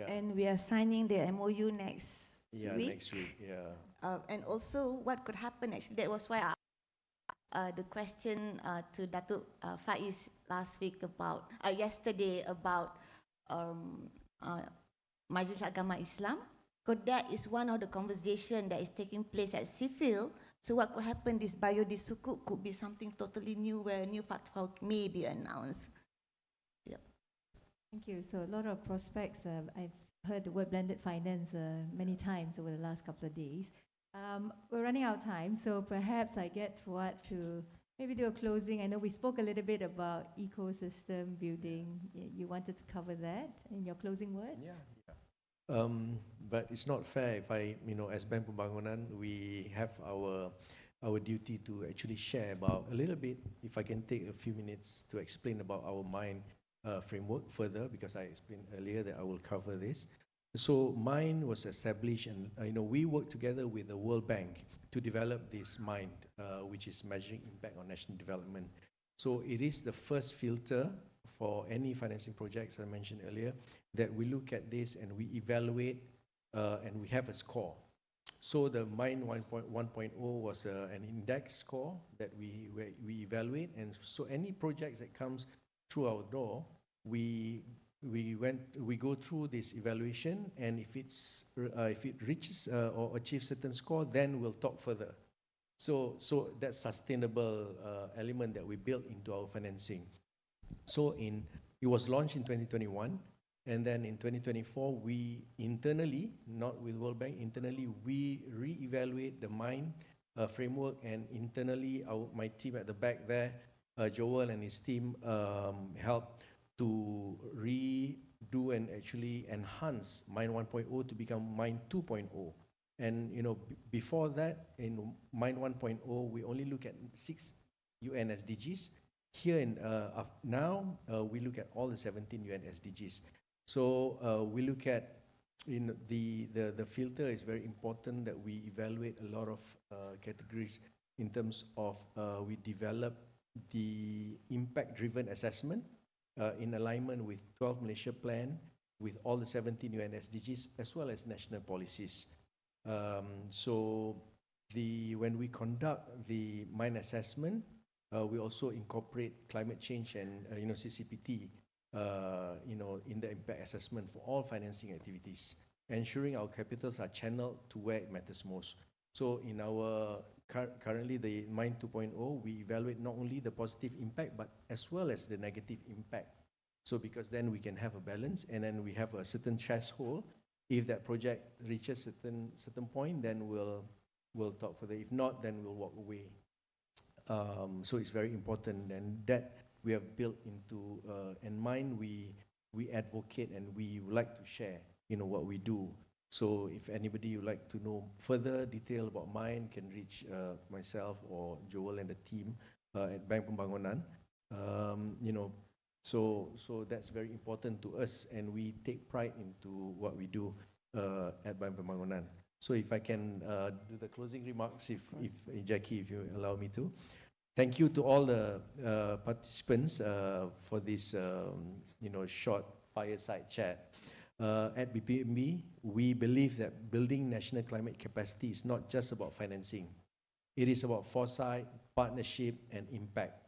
And we are signing the MOU next week. Next week, and also what could happen, actually, that was why the question to Dato Faiz last week about, yesterday about Majlis Agama Islam, because that is one of the conversation that is taking place at CFIL. So what could happen, this biodisukuk could be something totally new, where new fatwa may be announced. Yep. Thank you. So a lot of prospects. I've heard the word blended finance many times over the last couple of days. We're running out of time, so perhaps I get Fuad to maybe do a closing. I know we spoke a little bit about ecosystem building. You wanted to cover that in your closing words? But it's not fair if I, as Bank Pembangunan, we have our duty to actually share about a little bit, if I can take a few minutes to explain about our MIND framework further, because I explained earlier that I will cover this. So MIND was established, and we work together with the World Bank to develop this MIND, which is measuring impact on national development. So it is the first filter for any financing projects I mentioned earlier, that we look at this and we evaluate, and we have a score. So the MIND 1.0 was an index score that we evaluate, and so any projects that comes through our door, we go through this evaluation, and if it reaches or achieves certain score, then we'll talk further. So that sustainable element that we built into our financing. So it was launched in 2021, and then in 2024 we internally, not with World Bank, internally we re-evaluate the MIND framework, and internally my team at the back there, Joel and his team, helped to do and actually enhance Mine 1.0 to become Mine 2.0. And before that, in Mine 1.0, we only look at 6 UN SDGs. Here now, we look at all the 17 UN SDGs. So we look at the filter is very important, that we evaluate a lot of categories in terms of we develop the impact-driven assessment in alignment with 12 Malaysia Plan, with all the 17 UN SDGs, as well as national policies. So when we conduct the mine assessment, we also incorporate climate change and CCPT in the impact assessment for all financing activities, ensuring our capitals are channeled to where it matters most. So in our currently the Mine 2.0, we evaluate not only the positive impact but as well as the negative impact. So because then we can have a balance, and then we have a certain threshold. If that project reaches certain point, then we'll talk further. If not, then we'll walk away. So it's very important, and that we have built into in mind. We advocate and we would like to share what we do. So if anybody would like to know further detail about mine, can reach myself or Joel and the team at Bank Pembangunan. So that's very important to us, and we take pride into what we do at Bank Pembangunan. So if I can do the closing remarks, if Jackie, if you allow me to. Thank you to all the participants for this short fireside chat. At BPMB, we believe that building national climate capacity is not just about financing. It is about foresight, partnership, and impact.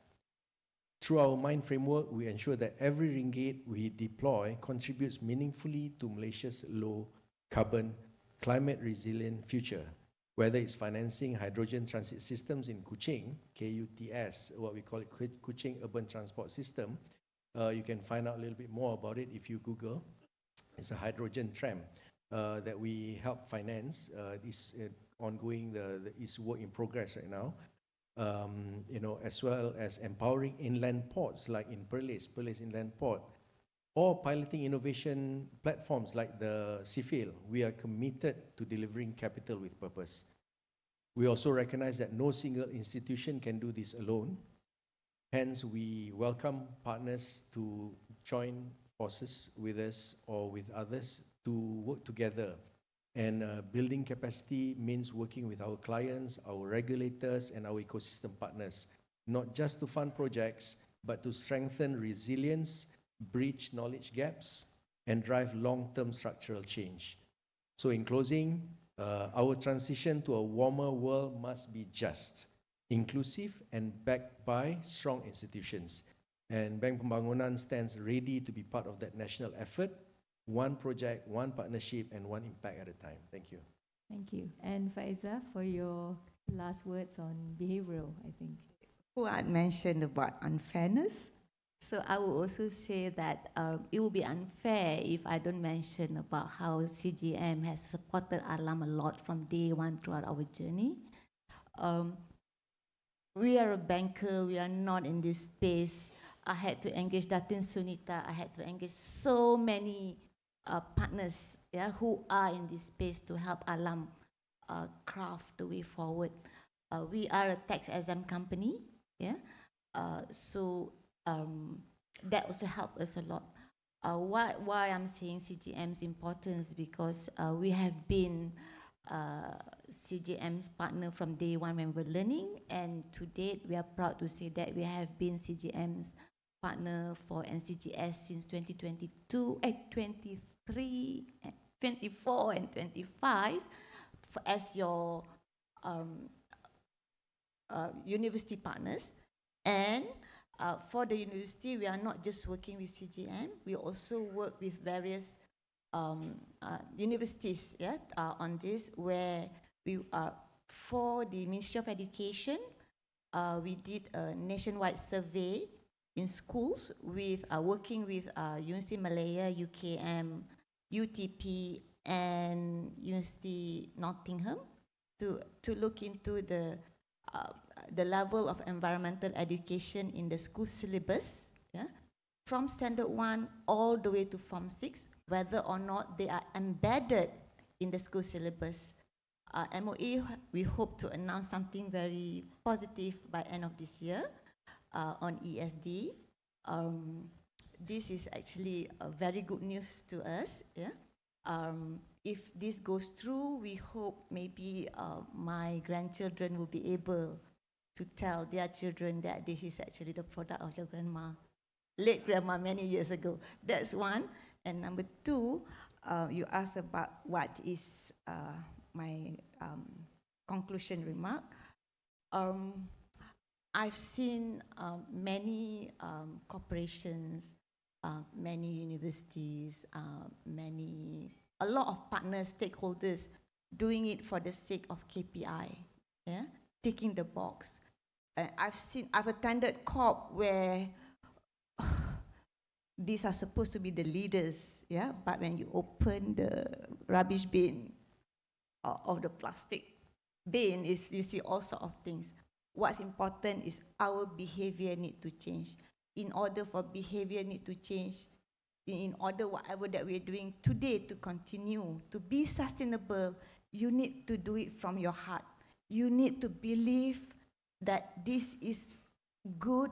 Through our Mine framework, we ensure that every ringgit we deploy contributes meaningfully to Malaysia's low-carbon, climate-resilient future, whether it's financing hydrogen transit systems in Kuching, KUTS, what we call it, Kuching Urban Transport System. You can find out a little bit more about it if you Google. It's a hydrogen tram that we help finance. It's ongoing, it's work in progress right now. As well as empowering inland ports like in Perlis Inland Port, or piloting innovation platforms like the CIFIL. We are committed to delivering capital with purpose. We also recognize that no single institution can do this alone. Hence, we welcome partners to join forces with us or with others to work together. And building capacity means working with our clients, our regulators, and our ecosystem partners, not just to fund projects, but to strengthen resilience, bridge knowledge gaps, and drive long-term structural change. So in closing, our transition to a warmer world must be just, inclusive, and backed by strong institutions. And Bank Pembangunan stands ready to be part of that national effort, one project, one partnership, and one impact at a time. Thank you. Thank you. And Faiza, for your last words on behavioral, I think. Fuad mentioned about unfairness. So I will also say that it will be unfair if I don't mention about how CGM has supported Alam a lot from day one throughout our journey. We are a banker, we are not in this space. I had to engage Datin Sunita, I had to engage so many partners who are in this space to help Alam craft the way forward. We are a tax-exempt company, so that also helped us a lot. Why I'm saying CGM's importance because we have been CGM's partner from day one when we were learning, and to date we are proud to say that we have been CGM's partner for NCGS since 2022, 23, 24 and 25 as your university partners. And for the university, we are not just working with CGM, we also work with various universities on this, where we are for the Ministry of Education. We did a nationwide survey in schools with working with University Malaya, UKM, UTP, and University Nottingham to look into the level of environmental education in the school syllabus, from Standard 1 all the way to Form 6, whether or not they are embedded in the school syllabus. MOE, we hope to announce something very positive by end of this year on ESD. This is actually very good news to us. Yeah. If this goes through, we hope maybe my grandchildren will be able to tell their children that this is actually the product of your grandma, late grandma many years ago. That's one. And number two, you asked about what is my conclusion remark. I've seen many corporations, many universities, a lot of partners, stakeholders doing it for the sake of KPI, yeah, ticking the box. I've attended COP where these are supposed to be the leaders, yeah, but when you open the rubbish bin of the plastic bin, you see all sorts of things. What's important is our behavior need to change. In order for behavior need to change, in order whatever that we're doing today to continue to be sustainable, you need to do it from your heart. You need to believe that this is good,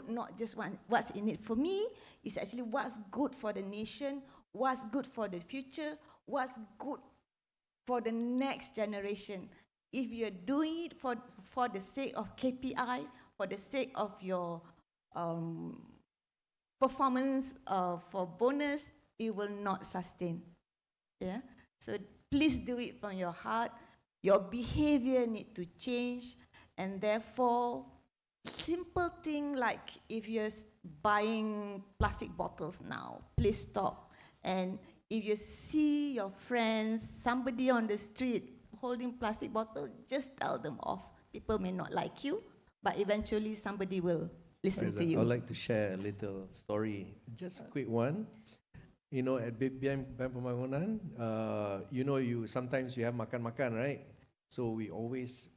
not just what's in it for me, it's actually what's good for the nation, what's good for the future, what's good for the next generation. If you're doing it for the sake of KPI, for the sake of your performance, for bonus, it will not sustain. Yeah. So please do it from your heart. Your behavior need to change, and therefore, simple thing like if you're buying plastic bottles now, please stop. And if you see your friends, somebody on the street holding plastic bottle, just tell them off. People may not like you, but eventually somebody will listen to you. I'd like to share a little story, just a quick one. You know, at BPM Pembangunan, sometimes you have makan-makan, right? So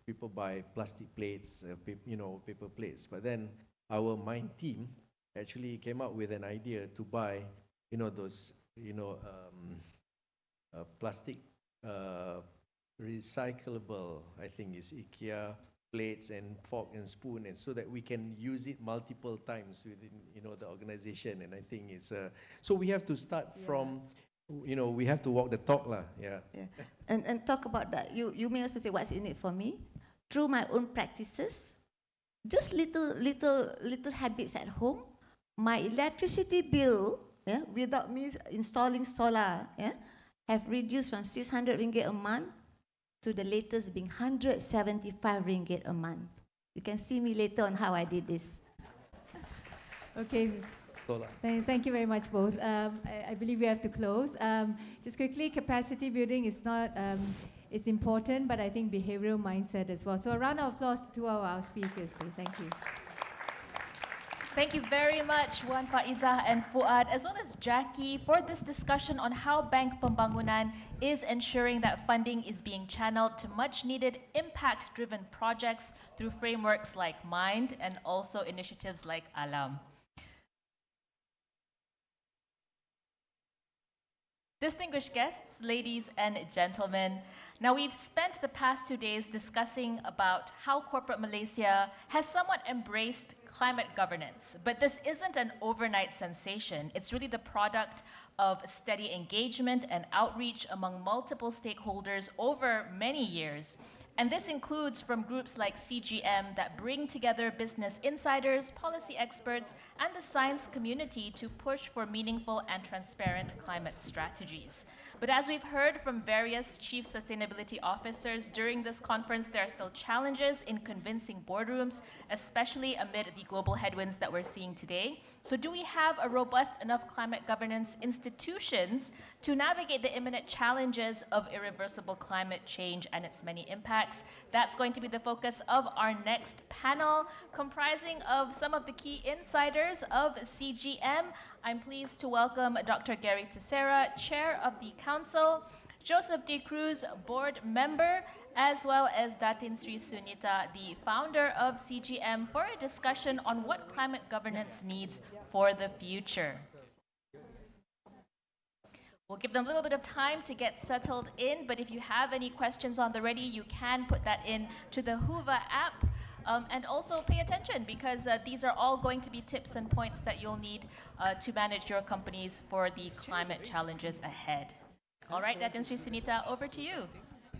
people buy plastic plates, paper plates. But then our mind team actually came up with an idea to buy, those, plastic recyclable, I think is IKEA plates and fork and spoon, and so that we can use it multiple times within, the organization. And I think it's so we have to start from, we have to walk the talk, lah. Yeah. Yeah. And talk about that. You may also say, what's in it for me? Through my own practices, just little habits at home. My electricity bill, yeah, without me installing solar, yeah, have reduced from 600 ringgit a month to the latest being 175 ringgit a month. You can see me later on how I did this. Okay. Thank you very much, both. I believe we have to close. Just quickly, capacity building is not, it's important, but I think behavioral mindset as well. So a round of applause to our speakers, please. Thank you. Thank you very much, Wan Faizah and Fuad, as well as Jackie, for this discussion on how Bank Pembangunan is ensuring that funding is being channeled to much-needed impact-driven projects through frameworks like MIND and also initiatives like Alam. Distinguished guests, ladies and gentlemen, now we've spent the past 2 days discussing about how corporate Malaysia has somewhat embraced climate governance, but this isn't an overnight sensation. It's really the product of steady engagement and outreach among multiple stakeholders over many years. And this includes from groups like CGM that bring together business insiders, policy experts, and the science community to push for meaningful and transparent climate strategies. But as we've heard from various chief sustainability officers during this conference, there are still challenges in convincing boardrooms, especially amid the global headwinds that we're seeing today. So do we have a robust enough climate governance institutions to navigate the imminent challenges of irreversible climate change and its many impacts? That's going to be the focus of our next panel, comprising of some of the key insiders of CGM. I'm pleased to welcome Dr. Gary Teixeira, Chair of the Council, Joseph De Cruz, Board Member, as well as Datin Sri Sunita, the founder of CGM, for a discussion on what climate governance needs for the future. We'll give them a little bit of time to get settled in, but if you have any questions on the ready, you can put that in to the Hoover app. And also pay attention, because these are all going to be tips and points that you'll need to manage your companies for the climate challenges ahead. All right, Datin Sri Sunita, over to you.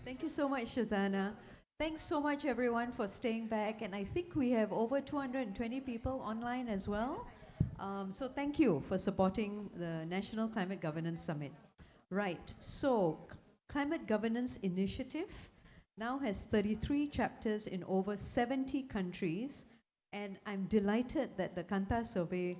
Thank you so much, Shazana. Thanks so much, everyone, for staying back. And I think we have over 220 people online as well. So thank you for supporting the National Climate Governance Summit. Right, so Climate Governance Initiative now has 33 chapters in over 70 countries. And I'm delighted that the Kanta survey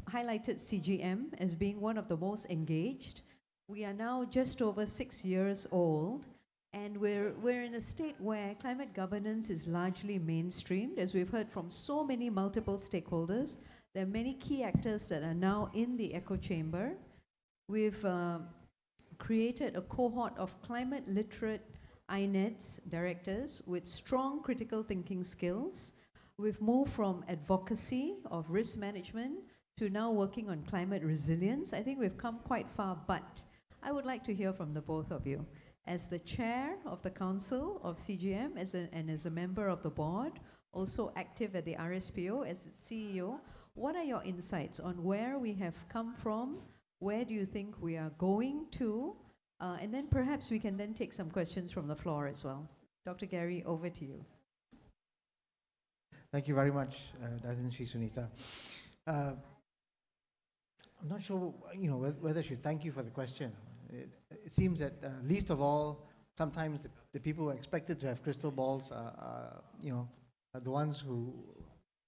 highlighted CGM as being one of the most engaged. We are now just over 6 years old. And we're in a state where climate governance is largely mainstreamed, as we've heard from so many multiple stakeholders. There are many key actors that are now in the echo chamber. We've created a cohort of climate literate INEDs directors with strong critical thinking skills. We've moved from advocacy of risk management to now working on climate resilience. I think we've come quite far, but I would like to hear from the both of you. As the chair of the council of CGM and as a member of the board, also active at the RSPO as its CEO, what are your insights on where we have come from? Where do you think we are going to? And then perhaps we can then take some questions from the floor as well. Dr. Gary, over to you. Thank you very much, Datin Sri Sunita. I'm not sure, whether I should thank you for the question. It seems that least of all, sometimes the people who are expected to have crystal balls are the ones who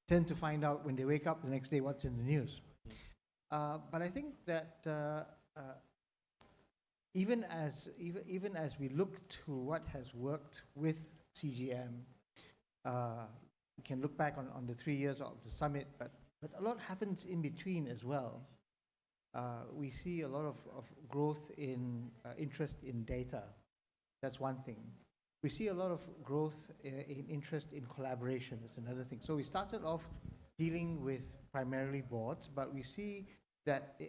tend to find out when they wake up the next day what's in the news. But I think that even as we look to what has worked with CGM, we can look back on the 3 years of the summit, but a lot happens in between as well. We see a lot of growth in interest in data. That's one thing. We see a lot of growth in interest in collaboration. That's another thing. So we started off dealing with primarily boards, but we see that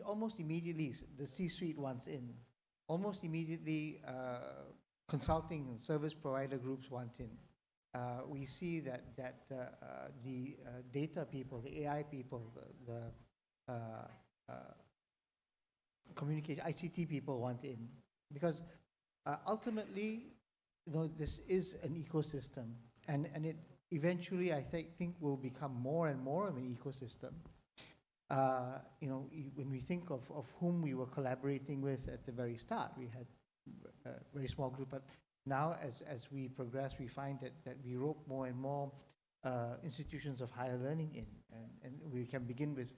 almost immediately the C-suite wants in. Almost immediately consulting and service provider groups want in. We see that the data people, the AI people, the communication, ICT people want in, because ultimately, this is an ecosystem, and it eventually, I think, will become more and more of an ecosystem. When we think of whom we were collaborating with at the very start, we had a very small group, but now as we progress, we find that we rope more and more institutions of higher learning in, and we can begin with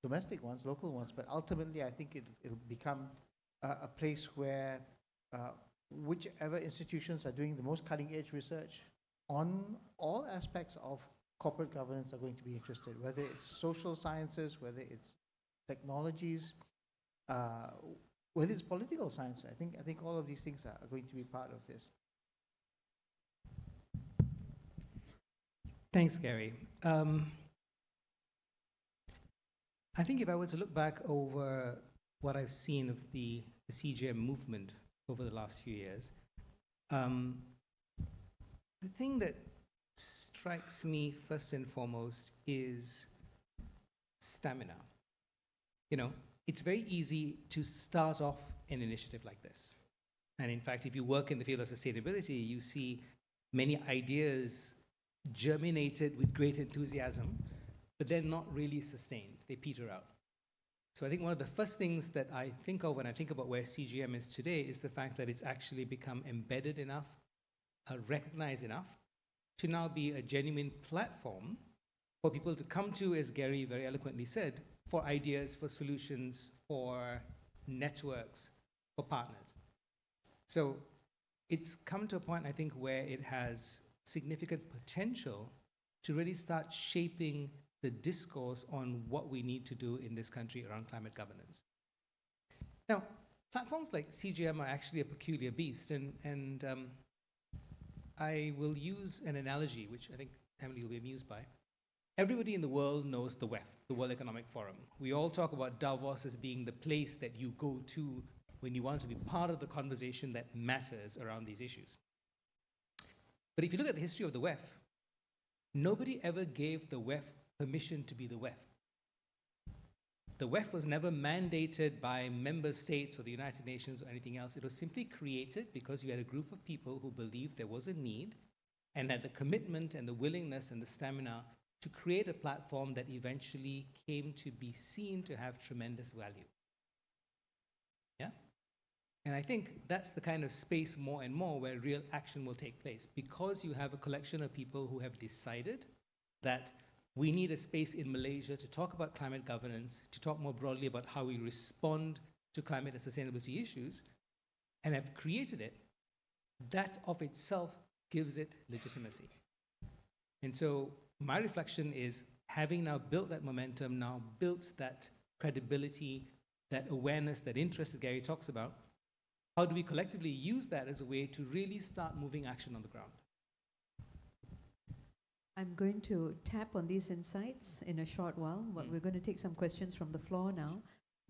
domestic ones, local ones, but ultimately I think it'll become a place where whichever institutions are doing the most cutting edge research on all aspects of corporate governance are going to be interested, whether it's social sciences, whether it's technologies, whether it's political science. I think all of these things are going to be part of this. Thanks, Gary. I think if I were to look back over what I've seen of the CGM movement over the last few years, the thing that strikes me first and foremost is stamina. It's very easy to start off an initiative like this. And in fact, if you work in the field of sustainability, you see many ideas germinated with great enthusiasm, but they're not really sustained. They peter out. So I think one of the first things that I think of when I think about where CGM is today is the fact that it's actually become embedded enough, recognized enough, to now be a genuine platform for people to come to, as Gary very eloquently said, for ideas, for solutions, for networks, for partners. So it's come to a point, I think, where it has significant potential to really start shaping the discourse on what we need to do in this country around climate governance. Now, platforms like CGM are actually a peculiar beast, and I will use an analogy, which I think Emily will be amused by. Everybody in the world knows the WEF, the World Economic Forum. We all talk about Davos as being the place that you go to when you want to be part of the conversation that matters around these issues. But if you look at the history of the WEF, nobody ever gave the WEF permission to be the WEF. The WEF was never mandated by member states or the United Nations or anything else. It was simply created because you had a group of people who believed there was a need and had the commitment and the willingness and the stamina to create a platform that eventually came to be seen to have tremendous value. Yeah? And I think that's the kind of space more and more where real action will take place, because you have a collection of people who have decided that we need a space in Malaysia to talk about climate governance, to talk more broadly about how we respond to climate and sustainability issues, and have created it. That of itself gives it legitimacy. And so my reflection is, having now built that momentum, now built that credibility, that awareness, that interest that Gary talks about, how do we collectively use that as a way to really start moving action on the ground? I'm going to tap on these insights in a short while. We're going to take some questions from the floor now.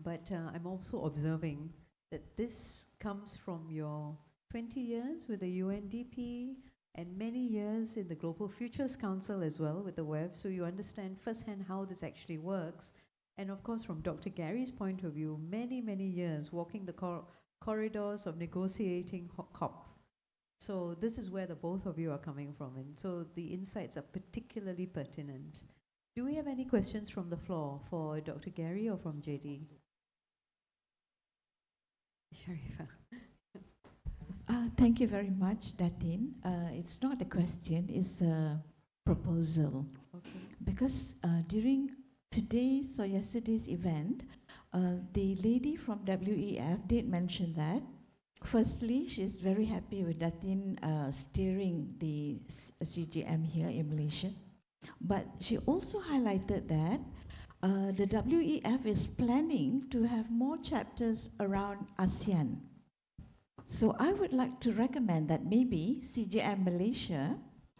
But I'm also observing that this comes from your 20 years with the UNDP and many years in the Global Futures Council as well with the WEF. So you understand firsthand how this actually works. And of course, from Dr. Gary's point of view, many, many years walking the corridors of negotiating COP. So this is where the both of you are coming from, and so the insights are particularly pertinent. Do we have any questions from the floor for Dr. Gary or from JD? Sharifah. Thank you very much, Datin. It's not a question, it's a proposal. Okay. Because during today's or yesterday's event, the lady from WEF did mention that. Firstly, she's very happy with Datin steering the CGM here in Malaysia. But she also highlighted that the WEF is planning to have more chapters around ASEAN. So I would like to recommend that maybe CGM Malaysia,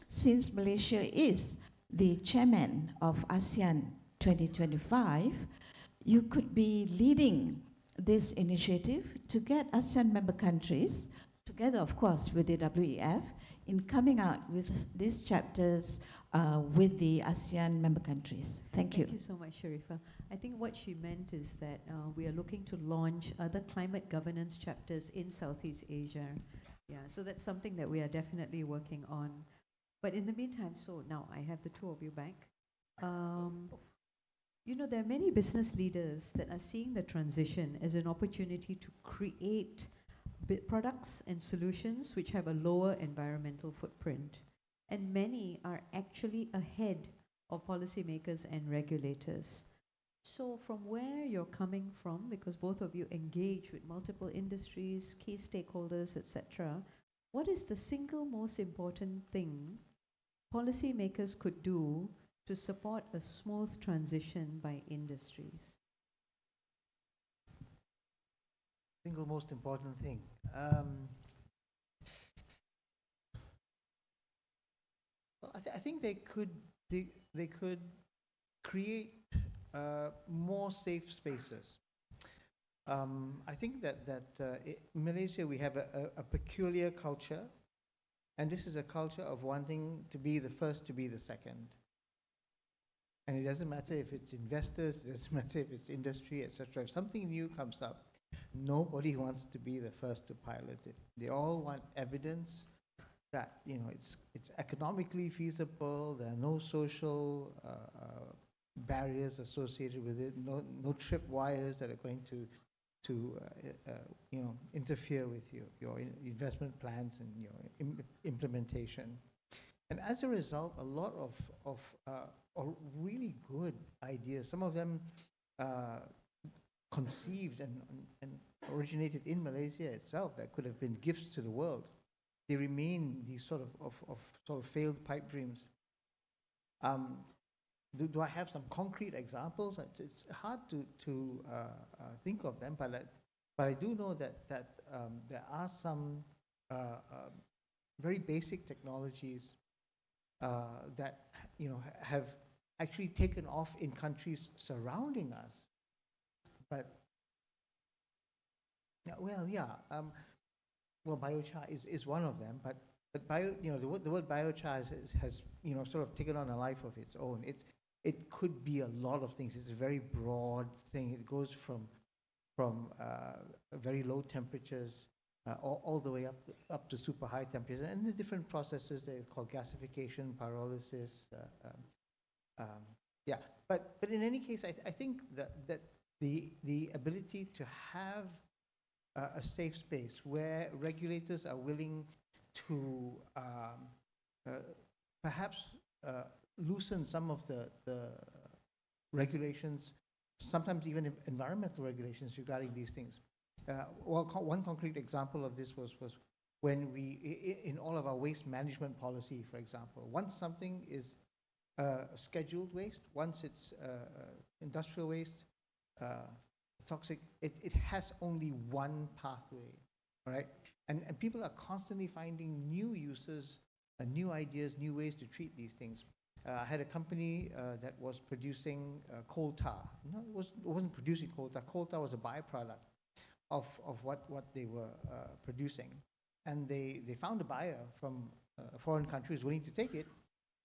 since Malaysia is the chairman of ASEAN 2025, you could be leading this initiative to get ASEAN member countries, together of course with the WEF, in coming out with these chapters with the ASEAN member countries. Thank you. Thank you so much, Sharifah. I think what she meant is that we are looking to launch other climate governance chapters in Southeast Asia. Yeah, so that's something that we are definitely working on. But in the meantime, so now I have the two of you back. You know, there are many business leaders that are seeing the transition as an opportunity to create products and solutions which have a lower environmental footprint. And many are actually ahead of policymakers and regulators. So from where you're coming from, because both of you engage with multiple industries, key stakeholders, etc., what is the single most important thing policymakers could do to support a smooth transition by industries? Single most important thing. Well, I think they could create more safe spaces. I think that in Malaysia we have a peculiar culture, and this is a culture of wanting to be the first to be the second. And it doesn't matter if it's investors, it doesn't matter if it's industry, etc. If something new comes up, nobody wants to be the first to pilot it. They all want evidence that it's economically feasible. There are no social barriers associated with it. No tripwires that are going to interfere with your investment plans and your implementation. And as a result, a lot of really good ideas, some of them conceived and originated in Malaysia itself, that could have been gifts to the world, they remain these sort of failed pipe dreams. Do I have some concrete examples? It's hard to think of them, but But I do know that there are some very basic technologies that have actually taken off in countries surrounding us. But biochar is one of them. But the word biochar has sort of taken on a life of its own. It could be a lot of things. It's a very broad thing. It goes from very low temperatures all the way up to super high temperatures, and the different processes they call gasification, pyrolysis. But in any case, I think that the ability to have a safe space where regulators are willing to perhaps loosen some of the regulations, sometimes even environmental regulations regarding these things. One concrete example of this was when we, in all of our waste management policy, for example, once something is scheduled waste, once it's industrial waste, toxic, it has only one pathway, right? And people are constantly finding new uses, new ideas, new ways to treat these things. I had a company that was producing coal tar. No, it wasn't producing coal tar. Coal tar was a byproduct of what they were producing. And they found a buyer from a foreign country who was willing to take it,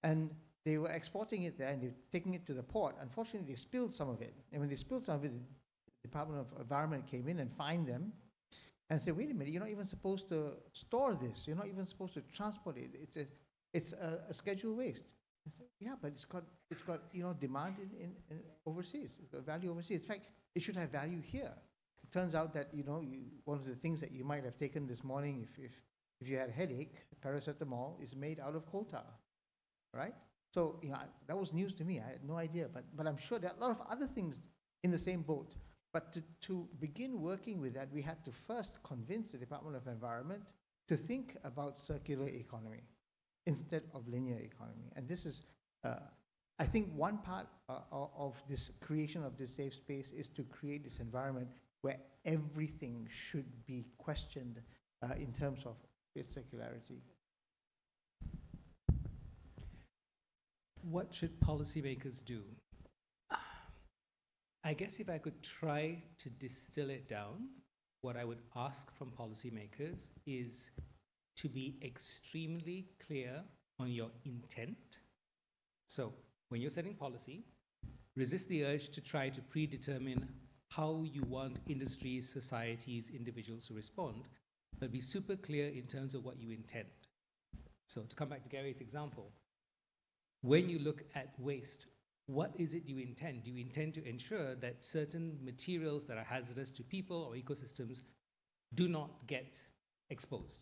and they were exporting it there, and they were taking it to the port. Unfortunately, they spilled some of it. And when they spilled some of it, the Department of Environment came in and fined them and said, wait a minute, you're not even supposed to store this. You're not even supposed to transport it. It's a scheduled waste. I said, yeah, but it's got demand in overseas. It's got value overseas. In fact, it should have value here. It turns out that one of the things that you might have taken this morning if you had a headache, paracetamol, is made out of coal tar, right? So that was news to me. I had no idea, but I'm sure there are a lot of other things in the same boat. But to begin working with that, we had to first convince the Department of Environment to think about circular economy instead of linear economy. And this is, I think, one part of this creation of this safe space is to create this environment where everything should be questioned in terms of its circularity. What should policymakers do? I guess if I could try to distill it down, what I would ask from policymakers is to be extremely clear on your intent. So when you're setting policy, resist the urge to try to predetermine how you want industries, societies, individuals to respond, but be super clear in terms of what you intend. So to come back to Gary's example, when you look at waste, what is it you intend? Do you intend to ensure that certain materials that are hazardous to people or ecosystems do not get exposed?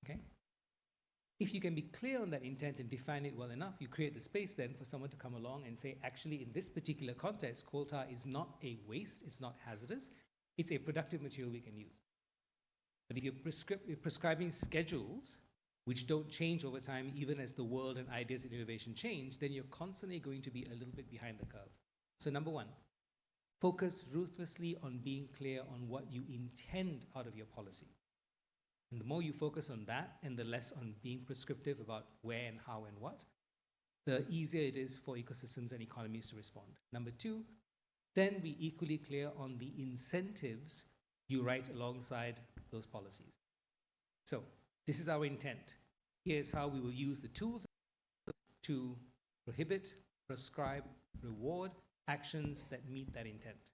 Okay? If you can be clear on that intent and define it well enough, you create the space then for someone to come along and say, actually, in this particular context, coal tar is not a waste, it's not hazardous, it's a productive material we can use. But if you're prescribing schedules which don't change over time, even as the world and ideas and innovation change, then you're constantly going to be a little bit behind the curve. So number one, focus ruthlessly on being clear on what you intend out of your policy. And the more you focus on that and the less on being prescriptive about where and how and what, the easier it is for ecosystems and economies to respond. Number two, then be equally clear on the incentives you write alongside those policies. So this is our intent. Here's how we will use the tools to prohibit, prescribe, reward actions that meet that intent.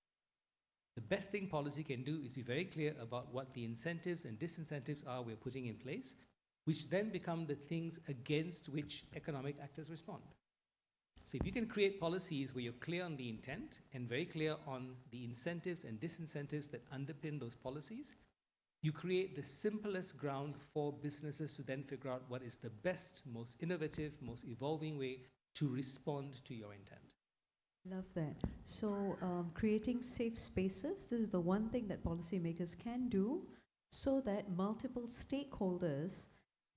The best thing policy can do is be very clear about what the incentives and disincentives are we're putting in place, which then become the things against which economic actors respond. So if you can create policies where you're clear on the intent and very clear on the incentives and disincentives that underpin those policies, you create the simplest ground for businesses to then figure out what is the best, most innovative, most evolving way to respond to your intent. Love that. So creating safe spaces, this is the one thing that policymakers can do so that multiple stakeholders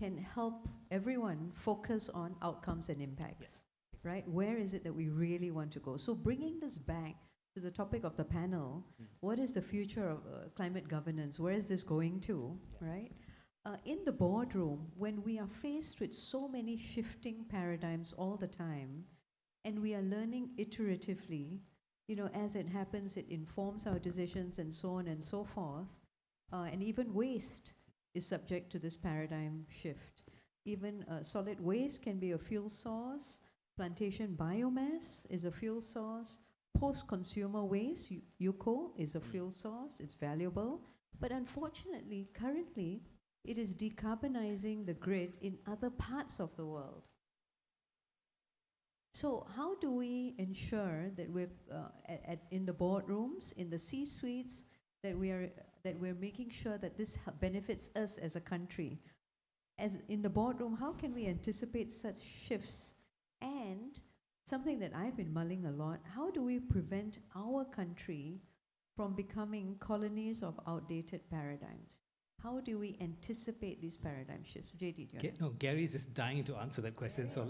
can help everyone focus on outcomes and impacts, right? Where is it that we really want to go? So bringing this back is the topic of the panel. What is the future of climate governance? Where is this going to, right? In the boardroom, when we are faced with so many shifting paradigms all the time, and we are learning iteratively, you know, as it happens, it informs our decisions and so on and so forth, and even waste is subject to this paradigm shift. Even solid waste can be a fuel source. Plantation biomass is a fuel source. Post-consumer waste, UCO, is a fuel source. It's valuable. But unfortunately, currently, it is decarbonizing the grid in other parts of the world. So how do we ensure that we're in the boardrooms, in the C-suites, that we're making sure that this benefits us as a country? As in the boardroom, how can we anticipate such shifts? And something that I've been mulling a lot, how do we prevent our country from becoming colonies of outdated paradigms? How do we anticipate these paradigm shifts? JD, no, Gary's just dying to answer that question. So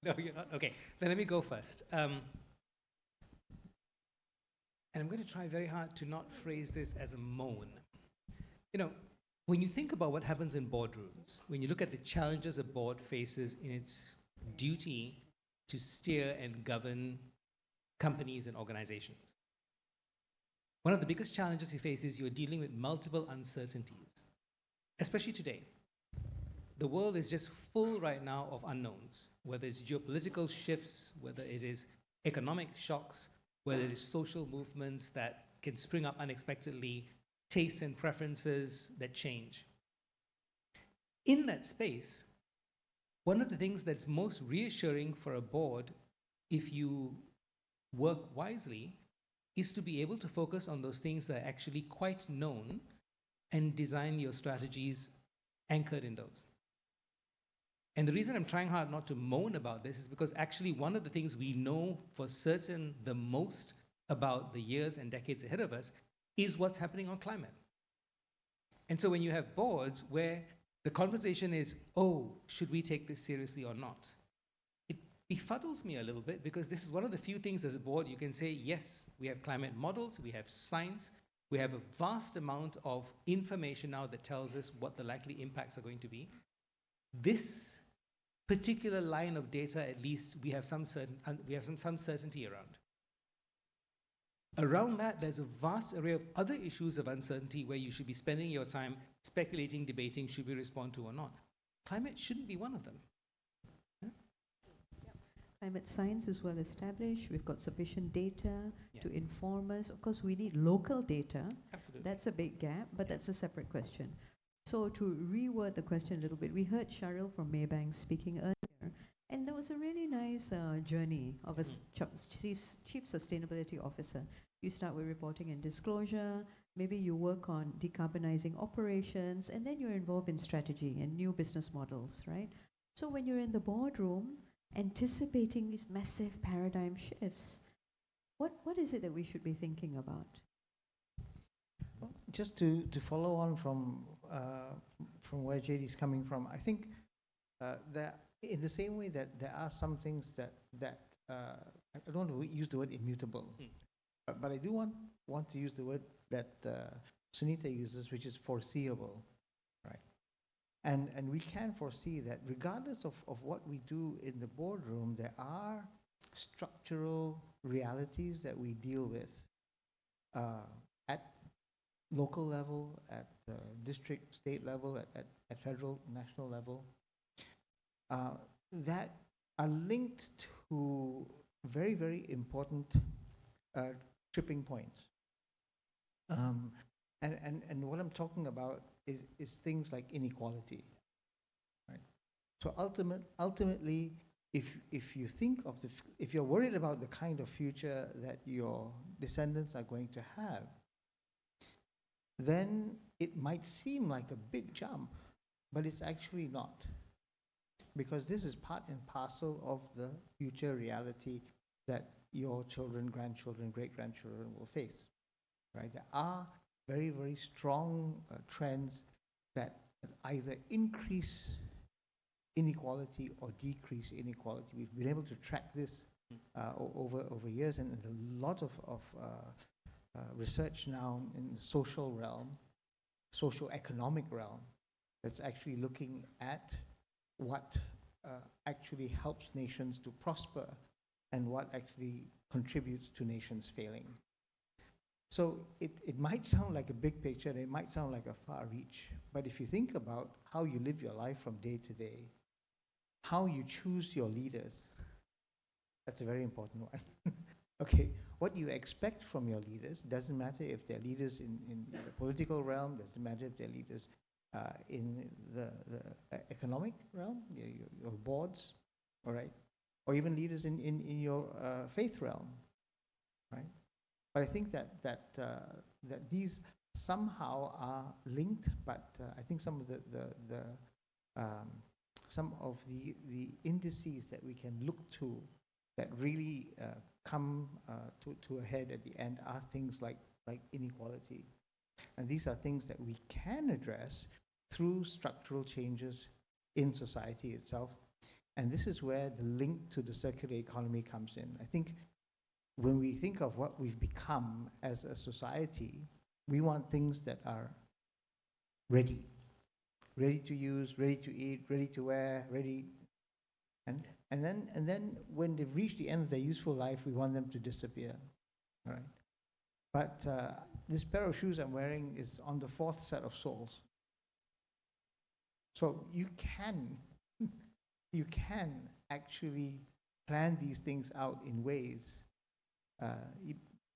no, you're not. Okay, then let me go first. And I'm going to try very hard to not phrase this as a moan. You know, when you think about what happens in boardrooms, when you look at the challenges a board faces in its duty to steer and govern companies and organizations, one of the biggest challenges you face is you're dealing with multiple uncertainties, especially today. The world is just full right now of unknowns, whether it's geopolitical shifts, whether it is economic shocks, whether it is social movements that can spring up unexpectedly, tastes and preferences that change. In that space, one of the things that's most reassuring for a board, if you work wisely, is to be able to focus on those things that are actually quite known and design your strategies anchored in those. And the reason I'm trying hard not to moan about this is because actually one of the things we know for certain the most about the years and decades ahead of us is what's happening on climate. And so when you have boards where the conversation is, oh, should we take this seriously or not? It befuddles me a little bit because this is one of the few things as a board you can say, yes, we have climate models, we have science, we have a vast amount of information now that tells us what the likely impacts are going to be. This particular line of data, at least, we have some certainty around. Around that, there's a vast array of other issues of uncertainty where you should be spending your time speculating, debating, should we respond to or not. Climate shouldn't be one of them. Yeah? Climate science is well established. We've got sufficient data to inform us. Of course, we need local data. Absolutely. That's a big gap, but that's a separate question. So to reword the question a little bit, we heard Sharil from Maybank speaking earlier, and there was a really nice journey of a chief sustainability officer. You start with reporting and disclosure, maybe you work on decarbonizing operations, and then you're involved in strategy and new business models, right? So when you're in the boardroom, anticipating these massive paradigm shifts, what is it that we should be thinking about? Well, just to follow on from where JD is coming from, I think that in the same way that there are some things that I don't want to use the word immutable, but I do want to use the word that Sunita uses, which is foreseeable, right? And we can foresee that regardless of what we do in the boardroom, there are structural realities that we deal with at local level, at district, state level, at federal, national level, that are linked to very, very important tripping points. And what I'm talking about is things like inequality, right? So ultimately, if you think of if you're worried about the kind of future that your descendants are going to have, then it might seem like a big jump, but it's actually not. Because this is part and parcel of the future reality that your children, grandchildren, great-grandchildren will face, right? There are very, very strong trends that either increase inequality or decrease inequality. We've been able to track this over years, and a lot of research now in the social realm, socio-economic realm, that's actually looking at what actually helps nations to prosper and what actually contributes to nations failing. So it might sound like a big picture, and it might sound like a far reach, but if you think about how you live your life from day to day, how you choose your leaders, that's a very important one. Okay, what you expect from your leaders doesn't matter if they're leaders in the political realm, doesn't matter if they're leaders in the economic realm, your boards, all right, or even leaders in your faith realm, right? But I think that these somehow are linked, but I think some of the indices that we can look to that really come to a head at the end are things like inequality. And these are things that we can address through structural changes in society itself. And this is where the link to the circular economy comes in. I think when we think of what we've become as a society, we want things that are ready to use, ready to eat, ready to wear, ready. And then when they've reached the end of their useful life, we want them to disappear, right? But this pair of shoes I'm wearing is on the 4th set of soles. So you can actually plan these things out in ways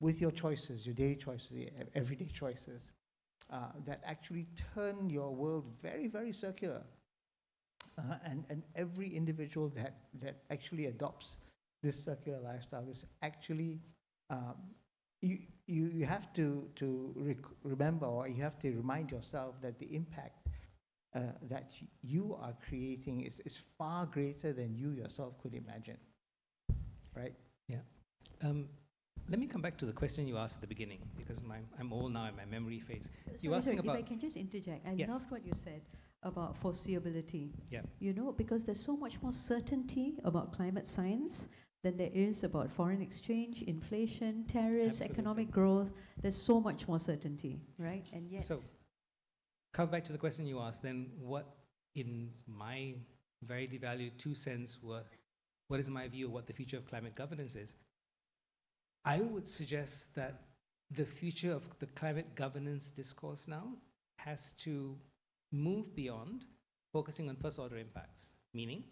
with your choices, your daily choices, your everyday choices, that actually turn your world very, very circular. And every individual that actually adopts this circular lifestyle is actually, you have to remember, or you have to remind yourself that the impact that you are creating is far greater than you yourself could imagine, right? Yeah. Let me come back to the question you asked at the beginning, because I'm old now in my memory phase. You asked me about... If I can just interject, I Yes. loved what you said about foreseeability. Yeah. You know, because there's so much more certainty about climate science than there is about foreign exchange, inflation, tariffs, Absolutely. economic growth. There's so much more certainty, right? And yet... So, come back to the question you asked, then what, in my very devalued 2 cents worth, what is my view of what the future of climate governance is? I would suggest that the future of the climate governance discourse now has to move beyond focusing on first-order impacts, meaning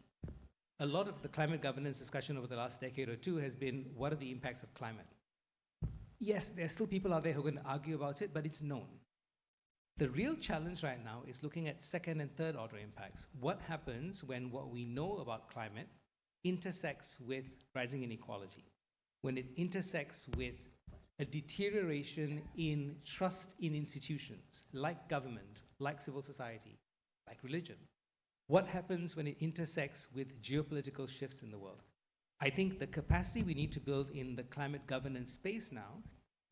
a lot of the climate governance discussion over the last decade or two has been, what are the impacts of climate? Yes, there are still people out there who are going to argue about it, but it's known. The real challenge right now is looking at second and third order impacts. What happens when what we know about climate intersects with rising inequality? When it intersects with a deterioration in trust in institutions, like government, like civil society, like religion? What happens when it intersects with geopolitical shifts in the world? I think the capacity we need to build in the climate governance space now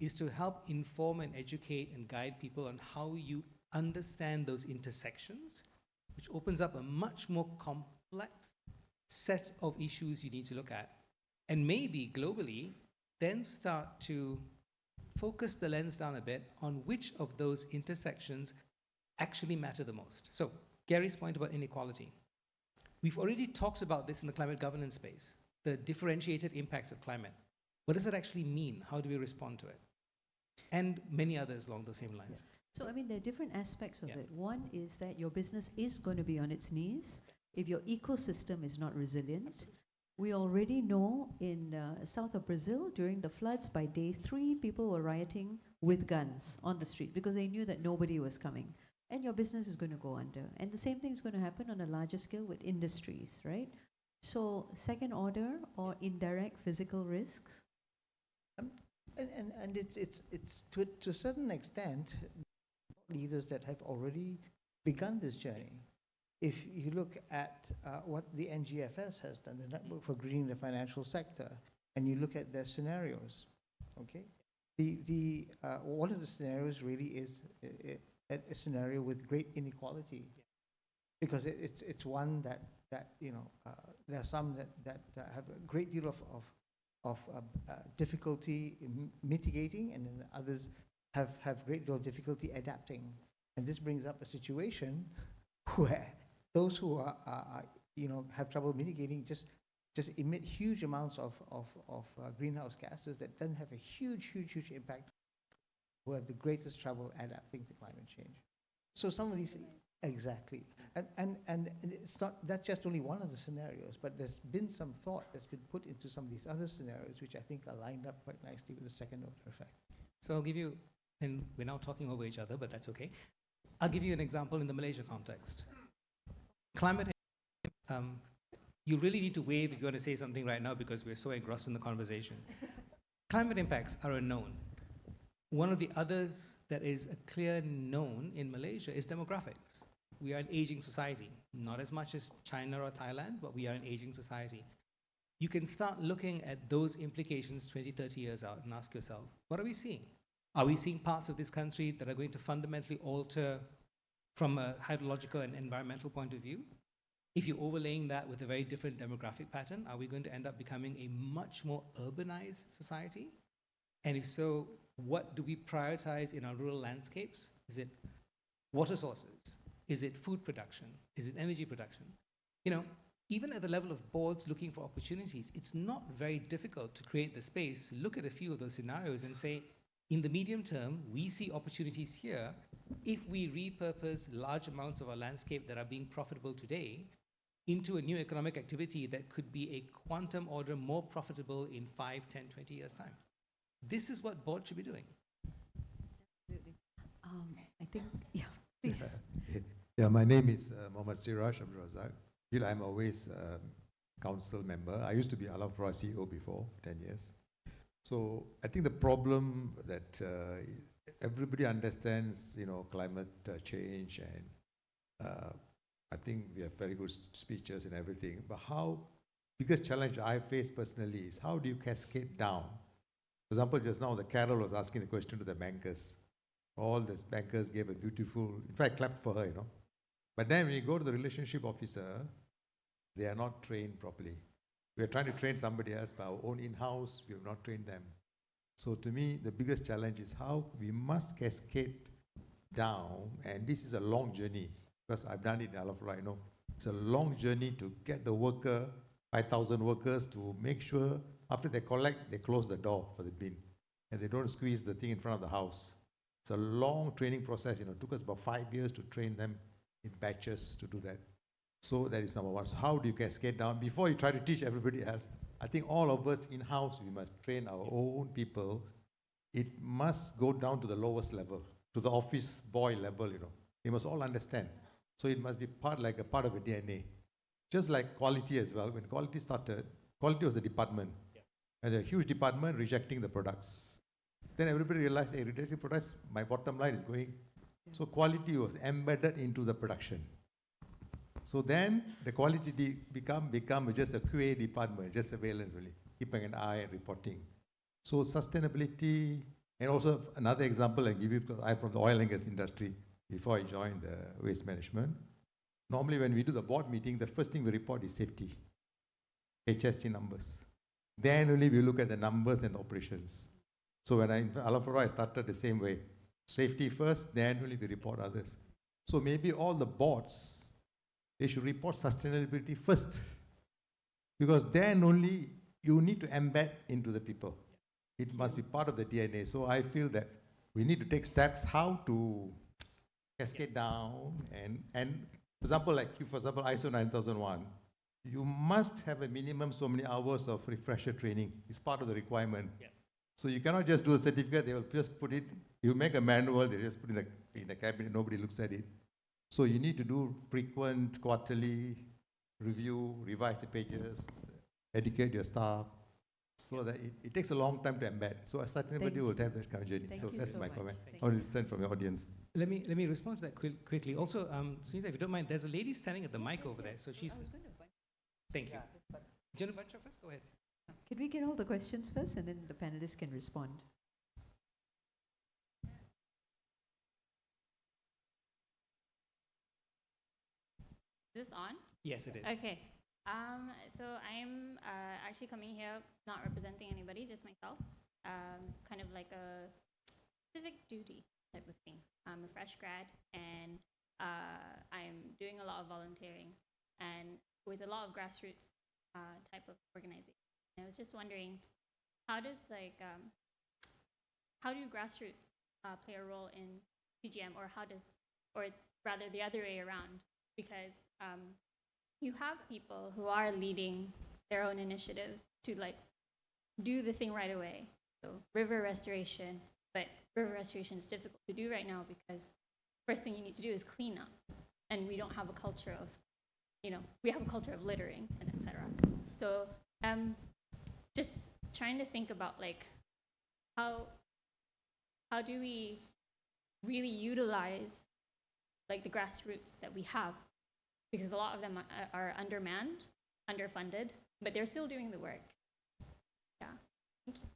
is to help inform and educate and guide people on how you understand those intersections, which opens up a much more complex set of issues you need to look at. And maybe globally, then start to focus the lens down a bit on which of those intersections actually matter the most. So, Gary's point about inequality. We've already talked about this in the climate governance space, the differentiated impacts of climate. What does that actually mean? How do we respond to it? And many others along those same lines. Yeah. So, I mean, there are different aspects of it. One is that your business is going to be on its knees if your ecosystem is not resilient. Absolutely. We already know in south of Brazil, during the floods, by day 3, people were rioting with guns on the street because they knew that nobody was coming. And your business is going to go under. And the same thing is going to happen on a larger scale with industries, right? So second order or indirect physical risks. And it's to a certain extent leaders that have already begun this journey. If you look at what the NGFS has done, the Network for Greening the Financial Sector, and you look at their scenarios, okay? One of the scenarios really is a scenario with great inequality, because it's one that you know there are some that have a great deal of difficulty in mitigating, and then others have great deal of difficulty adapting. And this brings up a situation where those who have trouble mitigating just emit huge amounts of greenhouse gases that then have a huge impact, who have the greatest trouble adapting to climate change. So some of these, exactly. And it's not, that's just only one of the scenarios, but there's been some thought that's been put into some of these other scenarios, which I think are lined up quite nicely with the second order effect. So I'll give you, and we're now talking over each other, but that's okay. I'll give you an example in the Malaysia context. Climate, you really need to wave if you want to say something right now because we're so engrossed in the conversation. Climate impacts are unknown. One of the others that is a clear known in Malaysia is demographics. We are an aging society, not as much as China or Thailand, but we are an aging society. You can start looking at those implications 20, 30 years out and ask yourself, what are we seeing? Are we seeing parts of this country that are going to fundamentally alter from a hydrological and environmental point of view? If you're overlaying that with a very different demographic pattern, are we going to end up becoming a much more urbanized society? And if so, what do we prioritize in our rural landscapes? Is it water sources? Is it food production? Is it energy production? You know, even at the level of boards looking for opportunities, it's not very difficult to create the space, look at a few of those scenarios and say, in the medium term, we see opportunities here if we repurpose large amounts of our landscape that are being profitable today into a new economic activity that could be a quantum order more profitable in 5, 10, 20 years' time. This is what boards should be doing. I think, yeah, please. Yeah, my name is Mohammad Siraj Abdul Razak. I'm always council member. I used to be Al-Afra CEO before, 10 years. So I think the problem that everybody understands, climate change, and I think we have very good speeches and everything. But biggest challenge I face personally is how do you cascade down? For example, just now the Carol was asking the question to the bankers. All the bankers gave a beautiful, in fact, clapped for her, But then when you go to the relationship officer, they are not trained properly. We are trying to train somebody else, but our own in-house, we have not trained them. So to me, the biggest challenge is how we must cascade down, and this is a long journey, because I've done it in Al-Afra, It's a long journey to get the worker, 5,000 workers, to make sure after they collect, they close the door for the bin, and they don't squeeze the thing in front of the house. It's a long training process, It took us about 5 years to train them in batches to do that. So that is number one. So how do you cascade down? Before you try to teach everybody else, I think all of us in-house, we must train our own people. It must go down to the lowest level, to the office boy level, They must all understand. So it must be like a part of a DNA. Just like quality as well. When quality started, quality was a department. Yeah. And a huge department rejecting the products. Then everybody realized, hey, rejecting products, my bottom line is going. Yeah. So quality was embedded into the production. So then the quality become just a QA department, just surveillance really, keeping an eye and reporting. So sustainability, and also another example I give you, because I'm from the oil and gas industry before I joined the waste management. Normally when we do the board meeting, the first thing we report is safety, HSC numbers. Then only we look at the numbers and the operations. So when in Al-Afra, I started the same way. Safety first, then only we report others. So maybe all the boards, they should report sustainability first, because then only you need to embed into the people. It must be part of the DNA. So I feel that we need to take steps how to cascade down, and for example, ISO 9001, you must have a minimum so many hours of refresher training. It's part of the requirement. Yeah. So you cannot just do a certificate, they will just put it, you make a manual, they just put it in the cabinet, nobody looks at it. So you need to do frequent quarterly review, revise the pages, educate your staff, so that it takes a long time to embed. So sustainability will have that kind of journey. So that's my comment. I will listen from your audience. Let me respond to that quickly. Also, Sunita, if you don't mind, there's a lady standing at the mic over there. So she's. Thank you. Jenna Buncher first, go ahead. Can we get all the questions first, and then the panelists can respond? Is this on? Yes, it is. Okay. So I'm actually coming here not representing anybody, just myself. Kind of like a civic duty type of thing. I'm a fresh grad and I'm doing a lot of volunteering and with a lot of grassroots type of organization. And I was just wondering, how does how do grassroots play a role in CGM, or rather the other way around? Because you have people who are leading their own initiatives to do the thing right away. So river restoration, but river restoration is difficult to do right now because first thing you need to do is clean up, and we don't have a culture of, we have a culture of littering and etc. So just trying to think about how do we really utilize the grassroots that we have, because a lot of them are undermanned, underfunded, but they're still doing the work. Yeah. Thank you.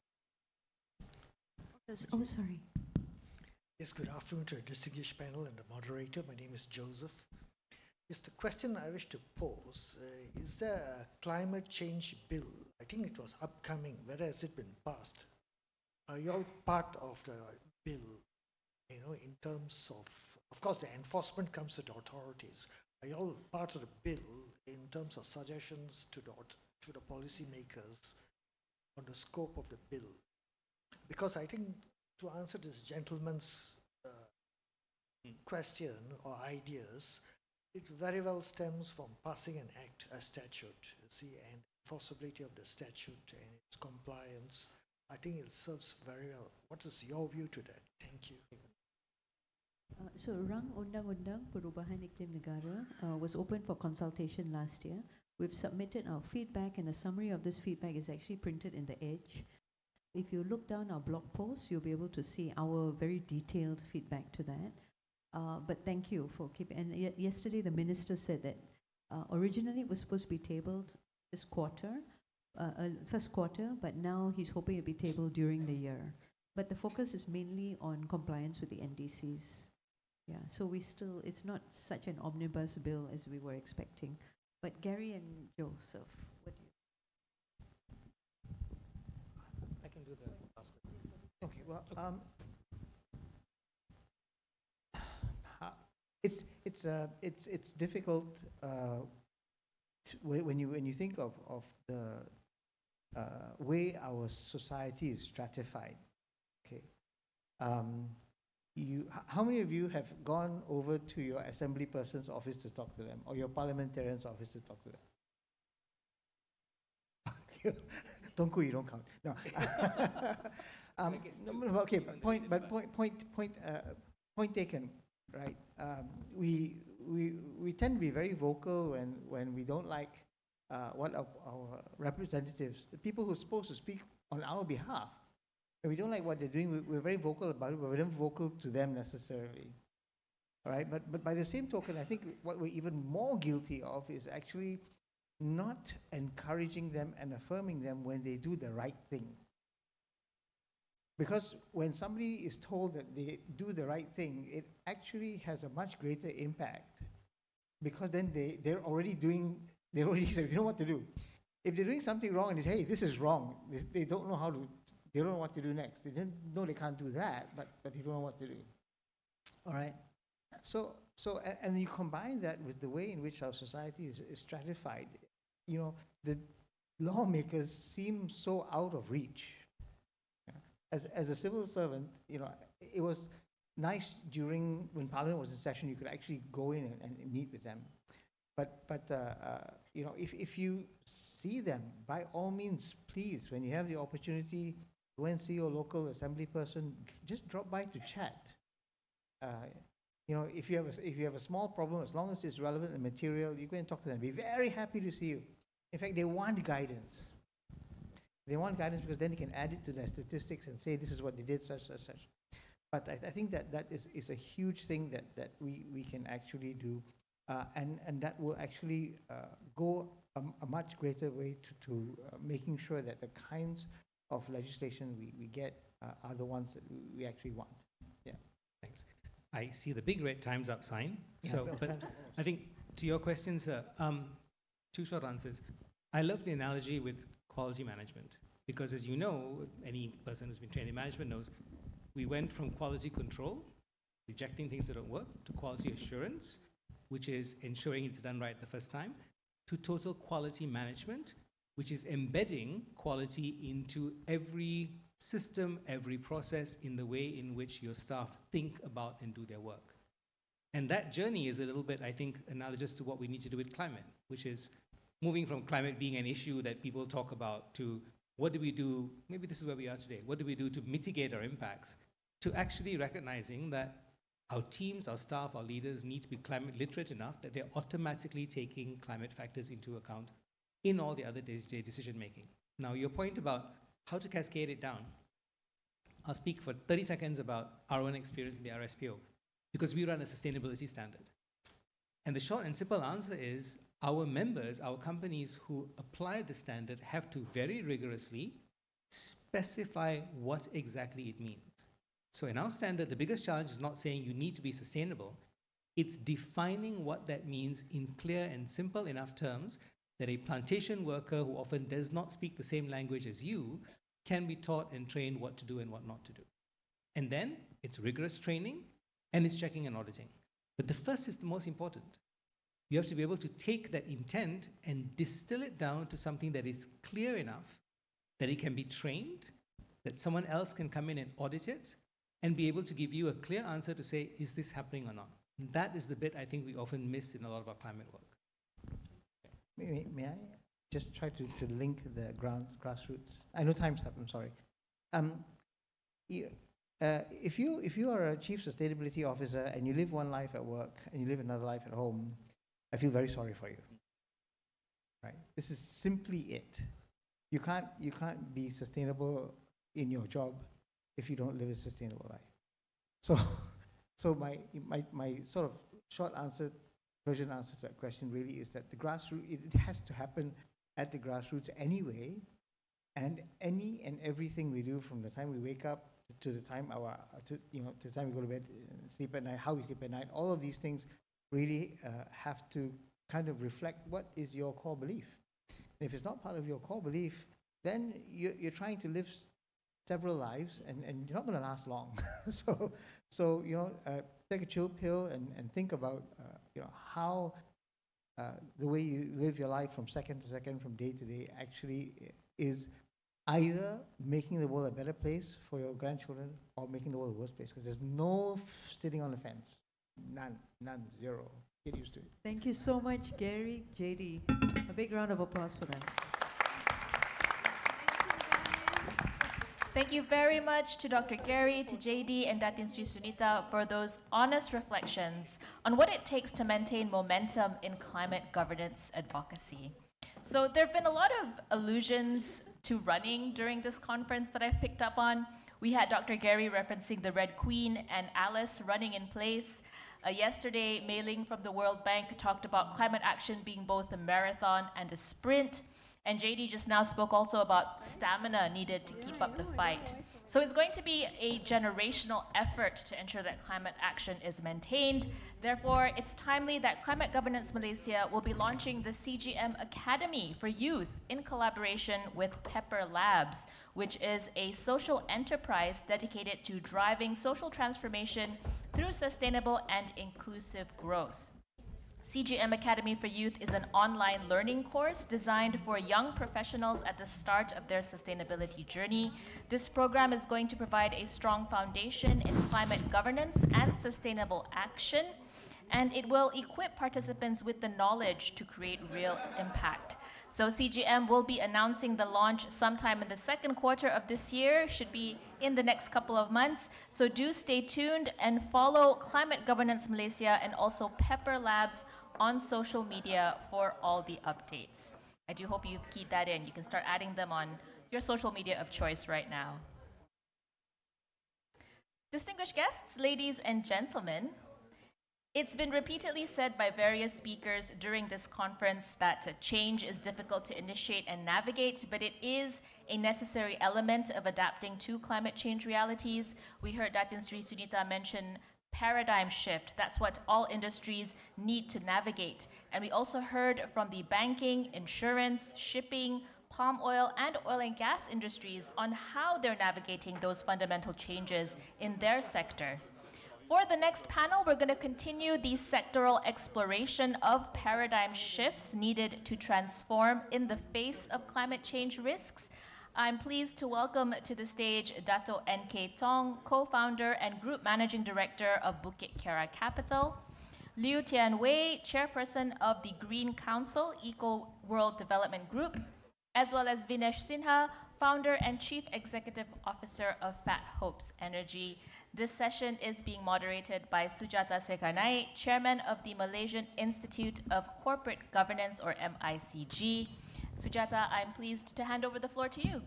Oh, sorry. Yes, good afternoon to a distinguished panel and the moderator. My name is Joseph. Yes, the question I wish to pose, is there a climate change bill? I think it was upcoming. Whether has it been passed? Are you all part of the bill, in terms of course, the enforcement comes to the authorities. Are you all part of the bill in terms of suggestions to the policymakers on the scope of the bill? Because I think to answer this gentleman's question or ideas, it very well stems from passing an act, a statute, and enforceability of the statute and its compliance. I think it serves very well. What is your view to that? Thank you. So Rang Undang-Undang Perubahan Iklim Negara was open for consultation last year. We've submitted our feedback, and a summary of this feedback is actually printed in the Edge. If you look down our blog post, you'll be able to see our very detailed feedback to that. But thank you for keeping. And yesterday, the minister said that originally it was supposed to be tabled this quarter, first quarter, but now he's hoping it'll be tabled during the year. But the focus is mainly on compliance with the NDCs. Yeah, so it's not such an omnibus bill as we were expecting. But Gary and Joseph, what do you? I can do the last question. Okay, well, it's difficult when you think of the way our society is stratified. Okay, how many of you have gone over to your assembly person's office to talk to them, or your parliamentarian's office to talk to them? Don't you don't count. No. Okay, point taken. Right. We tend to be very vocal when we don't like what our representatives, the people who are supposed to speak on our behalf, and we don't like what they're doing. We're very vocal about it, but we're not vocal to them necessarily. All right. But by the same token, I think what we're even more guilty of is actually not encouraging them and affirming them when they do the right thing. Because when somebody is told that they do the right thing, it actually has a much greater impact. Because then they're already said, they know what to do. If they're doing something wrong and they say, hey, this is wrong, they don't know they don't know what to do next. They didn't know they can't do that, but they don't know what to do. All right? So and you combine that with the way in which our society is stratified. The lawmakers seem so out of reach. As a civil servant, it was nice when Parliament was in session, you could actually go in and meet with them. But if you see them, by all means, please, when you have the opportunity, go and see your local assembly person. Just drop by to chat. If you have a small problem, as long as it's relevant and material, you go and talk to them. Be very happy to see you. In fact, they want guidance. They want guidance because then they can add it to their statistics and say this is what they did, such. But I think that is a huge thing that we can actually do, and that will actually go a much greater way to making sure that the kinds of legislation we get are the ones that we actually want. Yeah. Thanks. I see the big red time's up sign. Yeah, So, but I think to your question, sir, two short answers. I love the analogy with quality management because, as you know, any person who's been trained in management knows, we went from quality control, rejecting things that don't work, to quality assurance, which is ensuring it's done right the first time, to total quality management, which is embedding quality into every system, every process in the way in which your staff think about and do their work. And that journey is a little bit, I think, analogous to what we need to do with climate, which is moving from climate being an issue that people talk about to what do we do, maybe this is where we are today, what do we do to mitigate our impacts, to actually recognizing that our teams, our staff, our leaders need to be climate literate enough that they're automatically taking climate factors into account in all the other day-to-day decision making. Now, your point about how to cascade it down, I'll speak for 30 seconds about our own experience in the RSPO, because we run a sustainability standard. And the short and simple answer is our members, our companies who apply the standard have to very rigorously specify what exactly it means. So in our standard, the biggest challenge is not saying you need to be sustainable. It's defining what that means in clear and simple enough terms that a plantation worker who often does not speak the same language as you can be taught and trained what to do and what not to do. And then it's rigorous training and it's checking and auditing. But the first is the most important. You have to be able to take that intent and distill it down to something that is clear enough that it can be trained, that someone else can come in and audit it, and be able to give you a clear answer to say, is this happening or not? And that is the bit I think we often miss in a lot of our climate work. May I just try to link the grassroots? I know time's up, I'm sorry. If you are a chief sustainability officer and you live one life at work and you live another life at home, I feel very sorry for you. Right? This is simply it. You can't be sustainable in your job if you don't live a sustainable life. So my sort of short answer, version answer to that question really is that the grassroots, it has to happen at the grassroots anyway, and any and everything we do from the time we wake up to the time to the time we go to bed, sleep at night, how we sleep at night, all of these things really have to kind of reflect what is your core belief. And if it's not part of your core belief, then you're trying to live several lives, and you're not going to last long. so take a chill pill and think about how the way you live your life from second to second, from day to day, actually is either making the world a better place for your grandchildren or making the world a worse place. Because there's no sitting on the fence. None, zero. Get used to it. Thank you so much, Gary, JD. A big round of applause for them. Thank you very much to Dr. Gary, to JD, and Datin Sri Sunita for those honest reflections on what it takes to maintain momentum in climate governance advocacy. So there have been a lot of allusions to running during this conference that I've picked up on. We had Dr. Gary referencing the Red Queen and Alice running in place. Yesterday, Mei Ling from the World Bank talked about climate action being both a marathon and a sprint. And JD just now spoke also about stamina needed to keep up the fight. So it's going to be a generational effort to ensure that climate action is maintained. Therefore, it's timely that Climate Governance Malaysia will be launching the CGM Academy for Youth in collaboration with Pepper Labs, which is a social enterprise dedicated to driving social transformation through sustainable and inclusive growth. CGM Academy for Youth is an online learning course designed for young professionals at the start of their sustainability journey. This program is going to provide a strong foundation in climate governance and sustainable action, and it will equip participants with the knowledge to create real impact. So CGM will be announcing the launch sometime in the second quarter of this year, should be in the next couple of months. So do stay tuned and follow Climate Governance Malaysia and also Pepper Labs on social media for all the updates. I do hope you've keyed that in. You can start adding them on your social media of choice right now. Distinguished guests, ladies and gentlemen, it's been repeatedly said by various speakers during this conference that change is difficult to initiate and navigate, but it is a necessary element of adapting to climate change realities. We heard Datin Sri Sunita mention paradigm shift. That's what all industries need to navigate. And we also heard from the banking, insurance, shipping, palm oil, and oil and gas industries on how they're navigating those fundamental changes in their sector. For the next panel, we're going to continue the sectoral exploration of paradigm shifts needed to transform in the face of climate change risks. I'm pleased to welcome to the stage Dato N.K. Tong, co-founder and group managing director of Bukit Kiara Capital, Liu Tian Wei, chairperson of the Green Council Eco World Development Group, as well as Vinesh Sinha, founder and chief executive officer of Fat Hopes Energy. This session is being moderated by Sujata Sekarnai, chairman of the Malaysian Institute of Corporate Governance, or MICG. Sujata, I'm pleased to hand over the floor to you.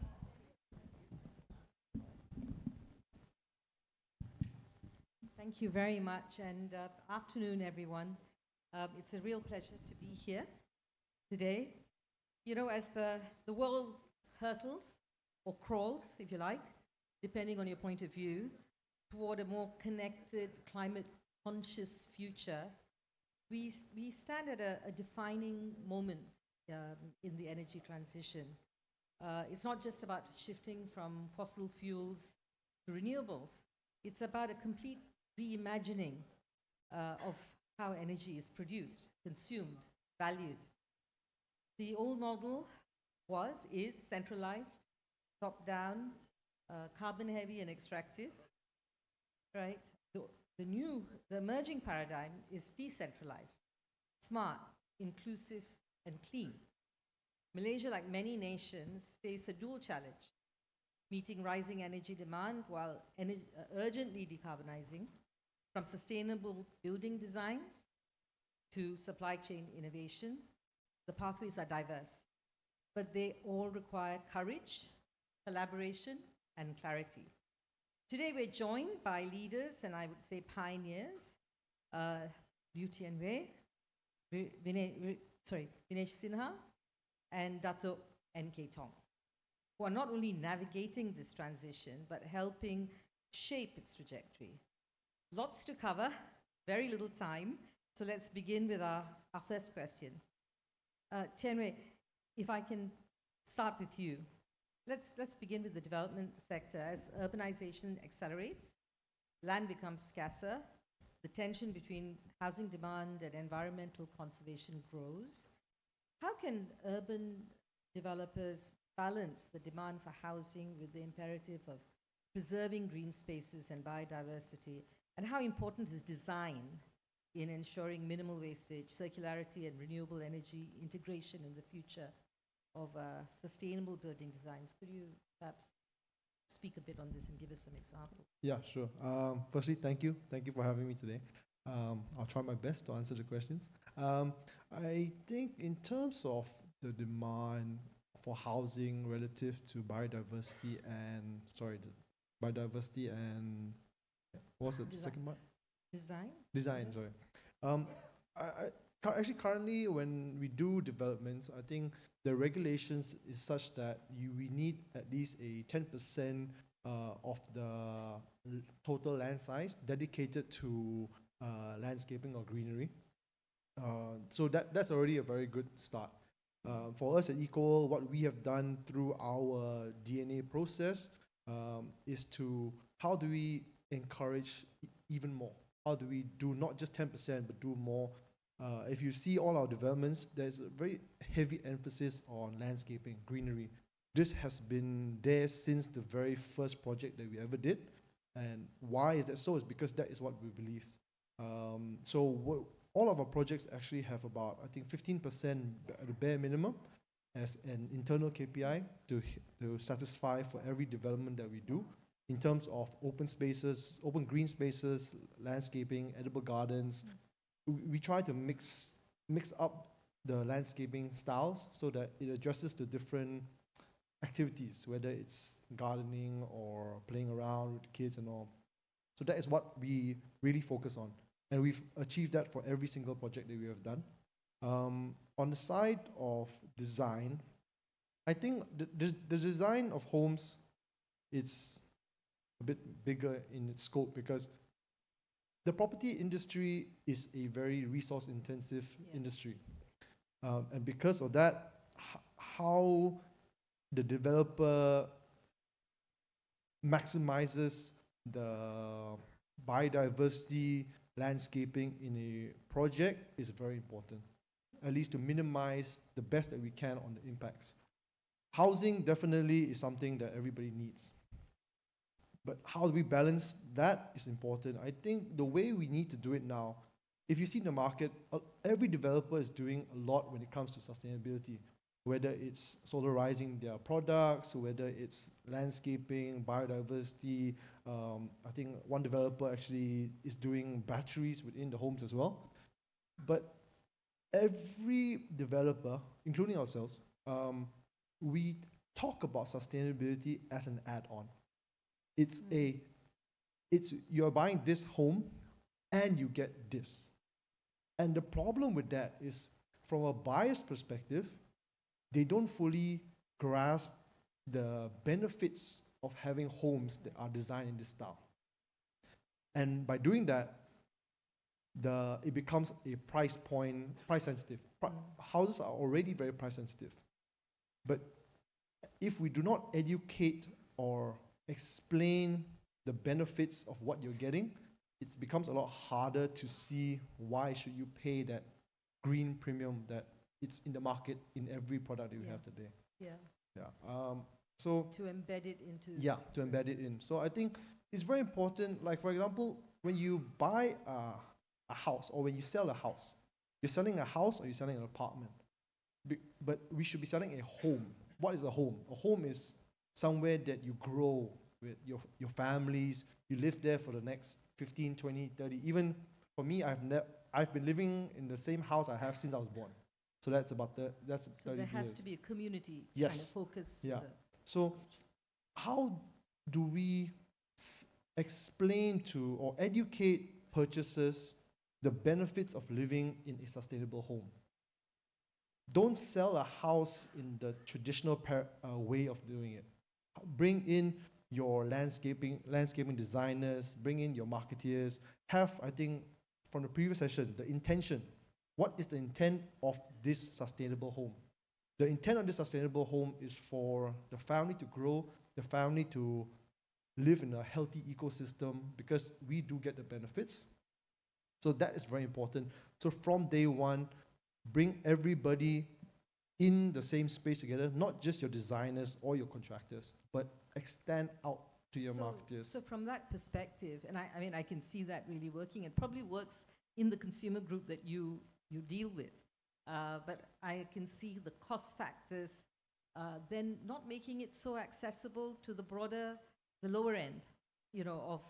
Thank you very much, and afternoon, everyone. It's a real pleasure to be here today. You know, as the world hurtles, or crawls, if you like, depending on your point of view, toward a more connected, climate-conscious future, we stand at a defining moment in the energy transition. It's not just about shifting from fossil fuels to renewables. It's about a complete reimagining of how energy is produced, consumed, valued. The old model is centralized, top-down, carbon-heavy and extractive, right? The emerging paradigm is decentralized, smart, inclusive, and clean. Malaysia, like many nations, face a dual challenge: meeting rising energy demand while urgently decarbonizing. From sustainable building designs to supply chain innovation, the pathways are diverse, but they all require courage, collaboration, and clarity. Today we're joined by leaders, and I would say pioneers, Liu Tian Wei, Vinesh Sinha, and Dato N.K. Tong, who are not only navigating this transition, but helping shape its trajectory. Lots to cover, very little time, so let's begin with our first question. Tian Wei, if I can start with you. Let's begin with the development sector. As urbanization accelerates, land becomes scarcer, the tension between housing demand and environmental conservation grows. How can urban developers balance the demand for housing with the imperative of preserving green spaces and biodiversity? And how important is design in ensuring minimal wastage, circularity, and renewable energy integration in the future of sustainable building designs? Could you perhaps speak a bit on this and give us some examples? Yeah, sure. Firstly, thank you. Thank you for having me today. I'll try my best to answer the questions. I think in terms of the demand for housing relative to biodiversity and, what was the second part? Design, sorry. Actually, currently, when we do developments, I think the regulations is such that we need at least a 10% of the total land size dedicated to landscaping or greenery. So that's already a very good start. For us at Equal, what we have done through our DNA process is to, how do we encourage even more? How do we do not just 10%, but do more? If you see all our developments, there's a very heavy emphasis on landscaping, greenery. This has been there since the very first project that we ever did. And why is that so? It's because that is what we believe. All of our projects actually have about, I think, 15% at the bare minimum as an internal KPI to satisfy for every development that we do in terms of open spaces, open green spaces, landscaping, edible gardens. We try to mix up the landscaping styles so that it addresses the different activities, whether it's gardening or playing around with kids and all. So that is what we really focus on. And we've achieved that for every single project that we have done. On the side of design, I think the design of homes, it's a bit bigger in its scope because the property industry is a very resource-intensive industry. And because of that, how the developer maximizes the biodiversity landscaping in a project is very important, at least to minimize the best that we can on the impacts. Housing definitely is something that everybody needs. But how do we balance that is important. I think the way we need to do it now, if you see the market, every developer is doing a lot when it comes to sustainability, whether it's solarizing their products, whether it's landscaping, biodiversity. I think one developer actually is doing batteries within the homes as well. But every developer, including ourselves, we talk about sustainability as an add-on. You're buying this home and you get this. And the problem with that is, from a buyer's perspective, they don't fully grasp the benefits of having homes that are designed in this style. And by doing that, it becomes a price sensitive. Houses are already very price sensitive. But if we do not educate or explain the benefits of what you're getting, it becomes a lot harder to see why should you pay that green premium that it's in the market in every product that you have today. So to embed it into to embed it in. So I think it's very important. Like, for example, when you buy a house or when you sell a house, you're selling a house or you're selling an apartment. But we should be selling a home. What is a home? A home is somewhere that you grow with your families. You live there for the next 15, 20, 30. Even for me, I've been living in the same house I have since I was born. So that's about that's 30 So there has years. to be a community Yes. kind of focus. Yeah. So how do we explain to or educate purchasers the benefits of living in a sustainable home? Don't sell a house in the traditional way of doing it. Bring in your landscaping designers, bring in your marketeers. Have, I think, from the previous session, the intention. What is the intent of this sustainable home? The intent of this sustainable home is for the family to grow, the family to live in a healthy ecosystem, because we do get the benefits. So that is very important. So from day one, bring everybody in the same space together, not just your designers or your contractors, but extend out to your marketers. So from that perspective, and I mean, I can see that really working. It probably works in the consumer group that you deal with. But I can see the cost factors then not making it so accessible to the lower end, of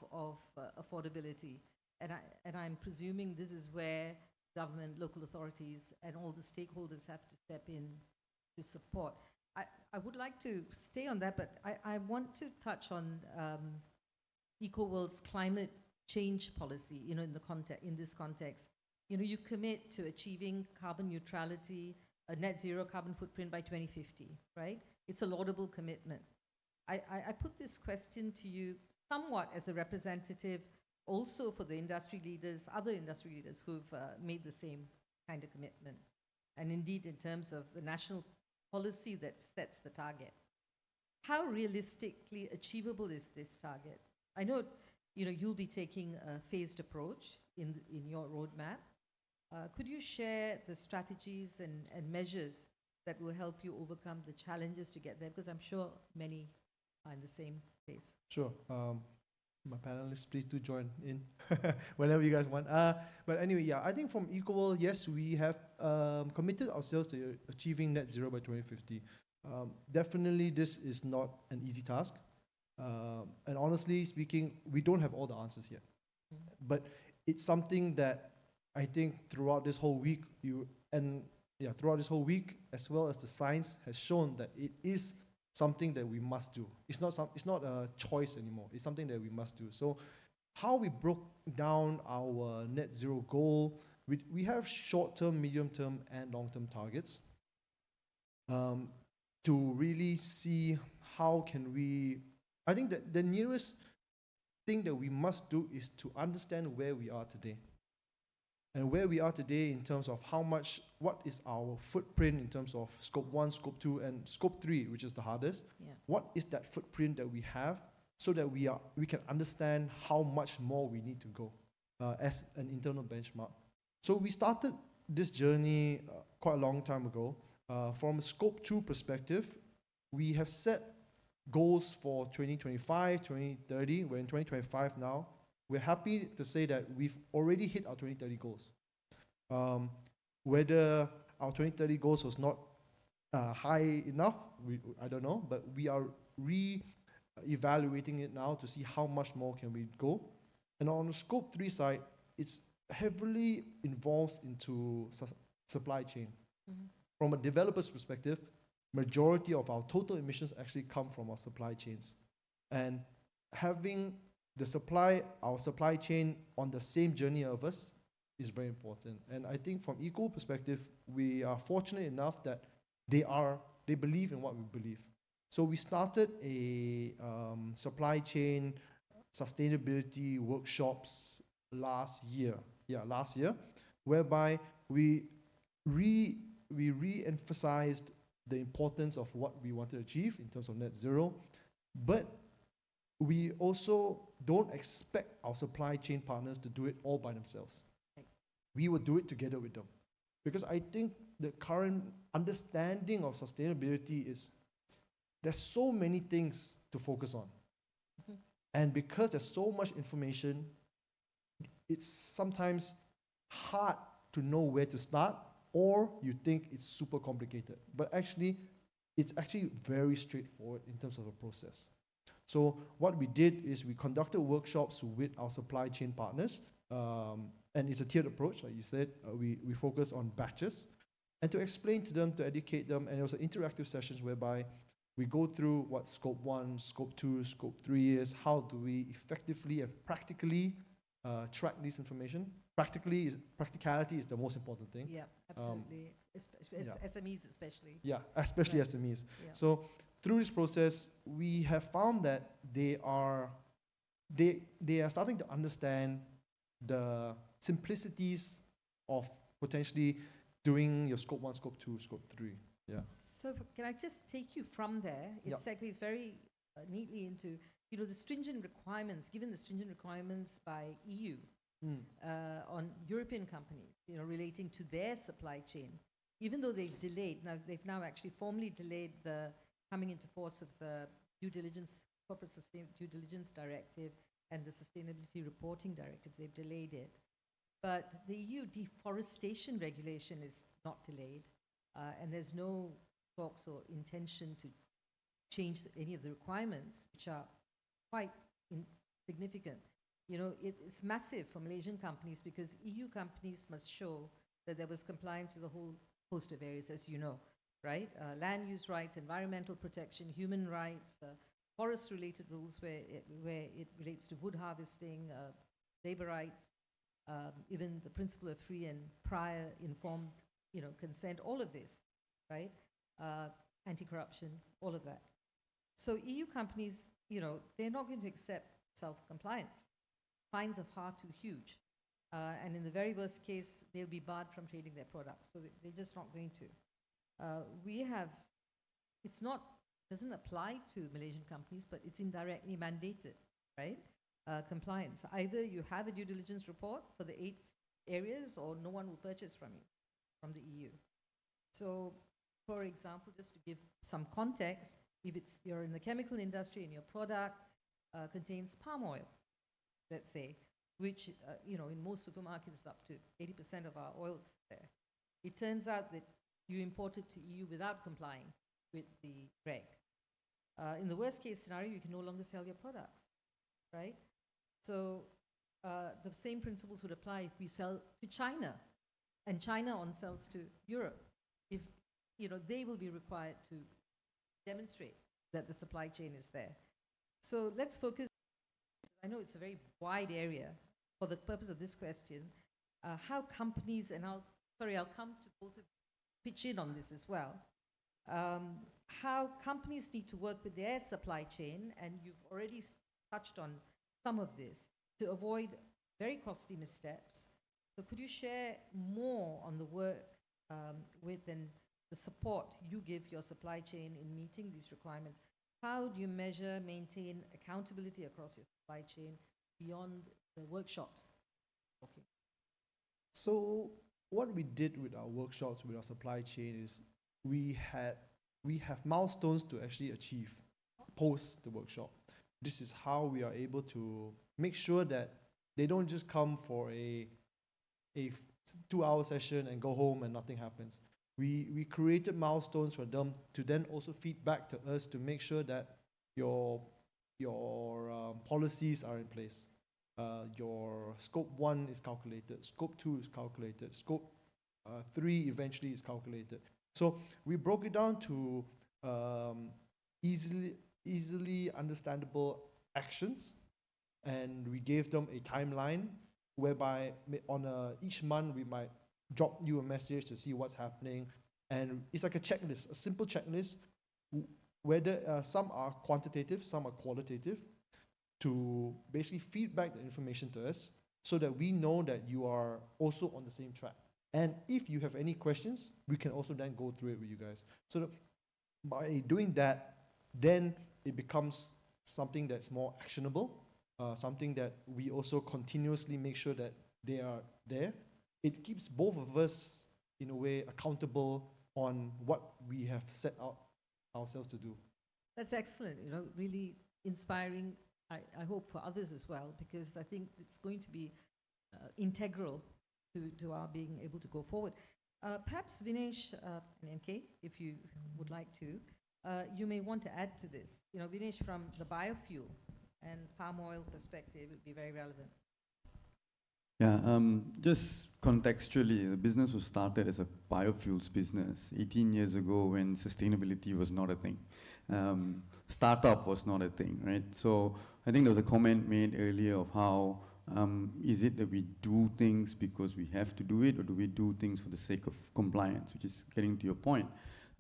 affordability. And I'm presuming this is where government, local authorities, and all the stakeholders have to step in to support. I would like to stay on that, but I want to touch on EcoWorld's climate change policy, in this context. You commit to achieving carbon neutrality, a net zero carbon footprint by 2050, right? It's a laudable commitment. I put this question to you somewhat as a representative also for the industry leaders, other industry leaders who've made the same kind of commitment. And indeed, in terms of the national policy that sets the target. How realistically achievable is this target? I know, you'll be taking a phased approach in your roadmap. Could you share the strategies and measures that will help you overcome the challenges to get there? Because I'm sure many are in the same place. Sure. My panelists, please do join in whenever you guys want. But anyway, I think from EcoWorld, yes, we have committed ourselves to achieving net zero by 2050. Definitely, this is not an easy task. And honestly speaking, we don't have all the answers yet. But it's something that I think throughout this whole week, throughout this whole week, as well as the science has shown that it is something that we must do. It's not a choice anymore. It's something that we must do. So how we broke down our net zero goal, we have short-term, medium-term, and long-term targets to really see how can we, I think that the nearest thing that we must do is to understand where we are today. And where we are today in terms of what is our footprint in terms of scope 1, scope 2, and scope 3, which is the hardest. Yeah. What is that footprint that we have so that we can understand how much more we need to go as an internal benchmark. So we started this journey quite a long time ago. From a scope 2 perspective, we have set goals for 2025, 2030. We're in 2025 now. We're happy to say that we've already hit our 2030 goals. Whether our 2030 goals was not high enough, I don't know, but we are re-evaluating it now to see how much more can we go. And on the scope 3 side, it's heavily involved into supply chain. Mm-hmm. From a developer's perspective, majority of our total emissions actually come from our supply chains. And having our supply chain on the same journey of us is very important. And I think from eco perspective, we are fortunate enough that they believe in what we believe. So we started a supply chain sustainability workshops last year, whereby we re-emphasized the importance of what we wanted to achieve in terms of net zero, but we also don't expect our supply chain partners to do it all by themselves. Right. We will do it together with them. Because I think the current understanding of sustainability is there's so many things to focus on. Mm-hmm. And because there's so much information, it's sometimes hard to know where to start, or you think it's super complicated. But actually, it's actually very straightforward in terms of the process. So what we did is we conducted workshops with our supply chain partners, and it's a tiered approach, like you said. We focus on batches, and to explain to them, to educate them, and it was an interactive sessions whereby we go through what scope 1, scope 2, scope 3 is, how do we effectively and practically track this information. Practicality is the most important thing. Yeah, absolutely. SMEs especially. Yeah, especially Right. SMEs. Yeah. So through this process, we have found that they are starting to understand the simplicities of potentially doing your scope 1, scope 2, scope 3. Yeah. So can I just take you from there? It Yep. segues very neatly into, the stringent requirements, given the stringent requirements by EU on European companies, relating to their supply chain, even though they've now actually formally delayed the coming into force of the corporate due diligence directive and the sustainability reporting directive. They've delayed it. But the EU deforestation regulation is not delayed, and there's no talks or intention to change any of the requirements, which are quite significant. It's massive for Malaysian companies because EU companies must show that there was compliance with a whole host of areas, as you know, right? Land use rights, environmental protection, human rights, forest-related rules where it relates to wood harvesting, labor rights, even the principle of free and prior informed, consent, all of this, right? Anti-corruption, all of that. So EU companies, they're not going to accept self-compliance. Fines are far too huge. And in the very worst case, they'll be barred from trading their products. So they're just not going to. Doesn't apply to Malaysian companies, but it's indirectly mandated, right? Compliance. Either you have a due diligence report for the 8 areas, or no one will purchase from you, from the EU. So, for example, just to give some context, if you're in the chemical industry and your product contains palm oil, let's say, which in most supermarkets is up to 80% of our oils there. It turns out that you imported to EU without complying with the reg. In the worst case scenario, you can no longer sell your products, right? So the same principles would apply if we sell to China, and China sells to Europe. If they will be required to demonstrate that the supply chain is there. So let's focus. I know it's a very wide area for the purpose of this question. How companies, and I'll come to both of you, pitch in on this as well. How companies need to work with their supply chain, and you've already touched on some of this to avoid very costly missteps. So could you share more on the work with and the support you give your supply chain in meeting these requirements? How do you measure, maintain accountability across your supply chain beyond the workshops? Okay. So what we did with our workshops, with our supply chain is we have milestones to actually achieve post the workshop. This is how we are able to make sure that they don't just come for a 2-hour session and go home and nothing happens. We created milestones for them to then also feed back to us to make sure that your policies are in place. Your scope 1 is calculated, scope 2 is calculated, scope 3 eventually is calculated. So we broke it down to easily understandable actions, and we gave them a timeline whereby on each month we might drop you a message to see what's happening, and it's like a checklist, a simple checklist, whether some are quantitative, some are qualitative, to basically feed back the information to us so that we know that you are also on the same track. And if you have any questions, we can also then go through it with you guys. So that by doing that, then it becomes something that's more actionable, something that we also continuously make sure that they are there. It keeps both of us, in a way, accountable on what we have set out ourselves to do. That's excellent, really inspiring, I hope, for others as well, because I think it's going to be integral to our being able to go forward. Perhaps Vinesh and MK, if you would like to, you may want to add to this. Vinesh, from the biofuel and palm oil perspective, would be very relevant. Yeah, just contextually, the business was started as a biofuels business 18 years ago when sustainability was not a thing. Startup was not a thing, right? So I think there was a comment made earlier of how is it that we do things because we have to do it, or do we do things for the sake of compliance, which is getting to your point.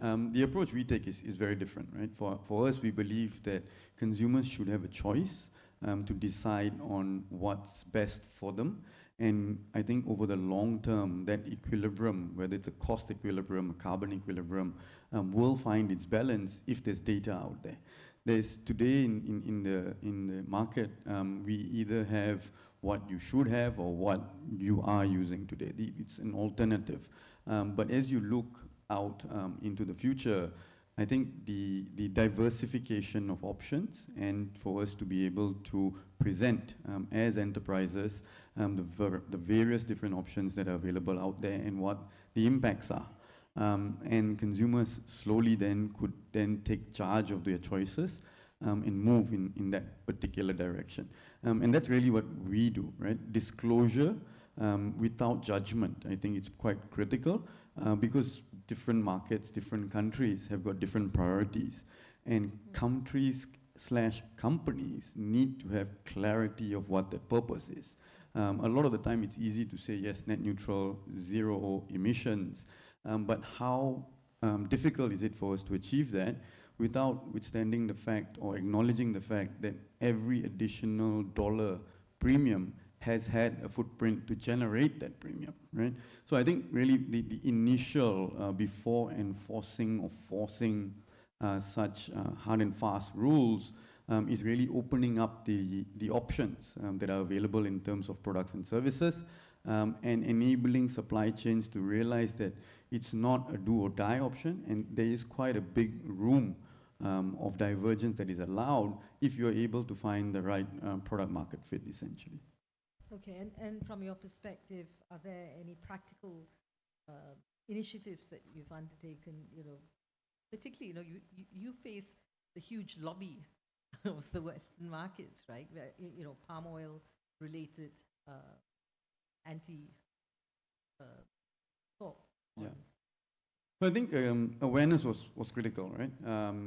The approach we take is very different, right? For us, we believe that consumers should have a choice to decide on what's best for them. And I think over the long term, that equilibrium, whether it's a cost equilibrium, a carbon equilibrium, will find its balance if there's data out there. There's today in the market, we either have what you should have or what you are using today. It's an alternative. But as you look out into the future, I think the diversification of options, and for us to be able to present as enterprises the various different options that are available out there and what the impacts are. And consumers slowly could take charge of their choices and move in that particular direction. And that's really what we do, right? Disclosure without judgment. I think it's quite critical because different markets, different countries have got different priorities, and countries/companies need to have clarity of what their purpose is. A lot of the time it's easy to say, yes, net neutral, zero emissions, but how difficult is it for us to achieve that without withstanding the fact or acknowledging the fact that every additional dollar premium has had a footprint to generate that premium, right? So I think really the initial, before enforcing or forcing such hard and fast rules, is really opening up the options that are available in terms of products and services, and enabling supply chains to realize that it's not a do or die option, and there is quite a big room of divergence that is allowed if you're able to find the right product market fit, essentially. Okay, and from your perspective, are there any practical initiatives that you've undertaken, particularly, you face the huge lobby of the Western markets, right? Where, palm oil related talk. Yeah. So I think awareness was critical, right?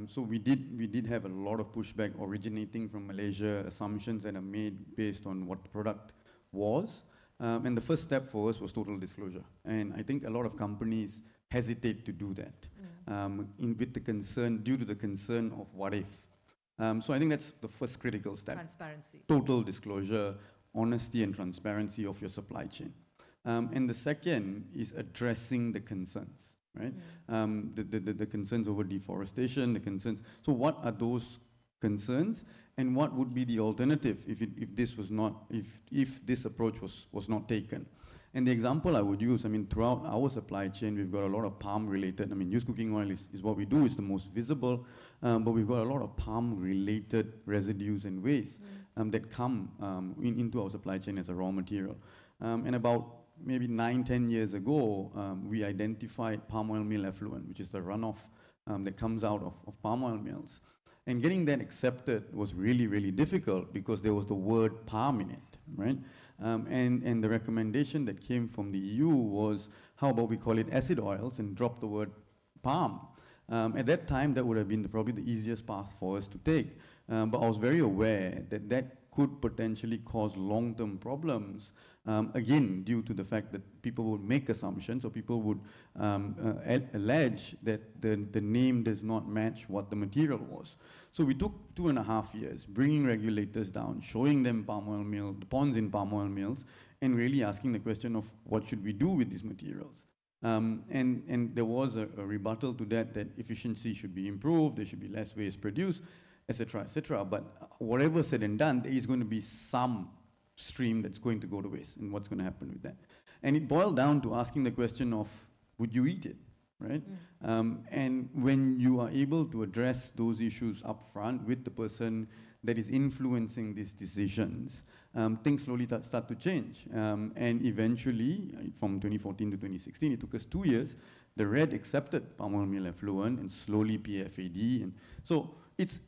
So we did have a lot of pushback originating from Malaysia, assumptions that are made based on what the product was. And the first step for us was total disclosure. And I think a lot of companies hesitate to do that due to the concern of what if. So I think that's the first critical step. Transparency. Total disclosure, honesty and transparency of your supply chain. And the second is addressing the concerns, right? The concerns over deforestation, the concerns. So what are those concerns, and what would be the alternative if this was not, if this approach was not taken? And the example I would use, I mean, throughout our supply chain, we've got a lot of palm-related, I mean, used cooking oil is what we do, it's the most visible, but we've got a lot of palm-related residues and waste that come into our supply chain as a raw material. And about maybe 9-10 years ago, we identified palm oil meal effluent, which is the runoff that comes out of palm oil mills. And getting that accepted was really, really difficult because there was the word palm in it, right? And the recommendation that came from the EU was, how about we call it acid oils and drop the word palm? At that time, that would have been probably the easiest path for us to take. But I was very aware that that could potentially cause long-term problems, again, due to the fact that people would make assumptions, or people would allege that the name does not match what the material was. So we took 2.5 years, bringing regulators down, showing them palm oil mill, the ponds in palm oil mills, and really asking the question of what should we do with these materials. And there was a rebuttal to that efficiency should be improved, there should be less waste produced, etc., etc. But whatever said and done, there is going to be some stream that's going to go to waste, and what's going to happen with that. And it boiled down to asking the question of, would you eat it, right? And when you are able to address those issues up front with the person that is influencing these decisions, things slowly start to change. And eventually, from 2014 to 2016, it took us 2 years. The RED accepted palm oil meal effluent and slowly PFAD. And so it's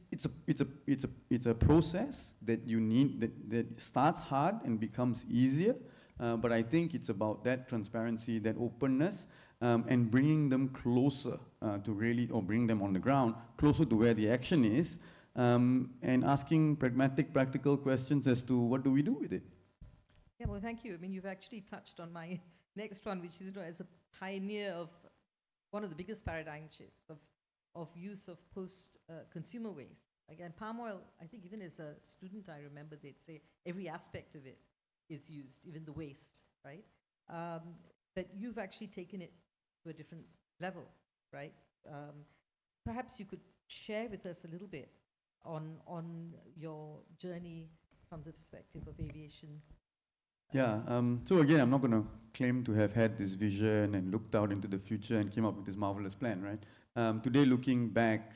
a process that you need, that starts hard and becomes easier. But I think it's about that transparency, that openness, and bringing them closer to really, or bring them on the ground, closer to where the action is, and asking pragmatic, practical questions as to what do we do with it. Yeah, well, thank you. I mean, you've actually touched on my next one, which is, you know, as a pioneer of one of the biggest paradigm shifts of use of post-consumer waste. Again, palm oil, I think even as a student, I remember they'd say every aspect of it is used, even the waste, right? But you've actually taken it to a different level, right? Perhaps you could share with us a little bit on your journey from the perspective of aviation. Yeah, so again, I'm not going to claim to have had this vision and looked out into the future and came up with this marvelous plan, right? Today, looking back,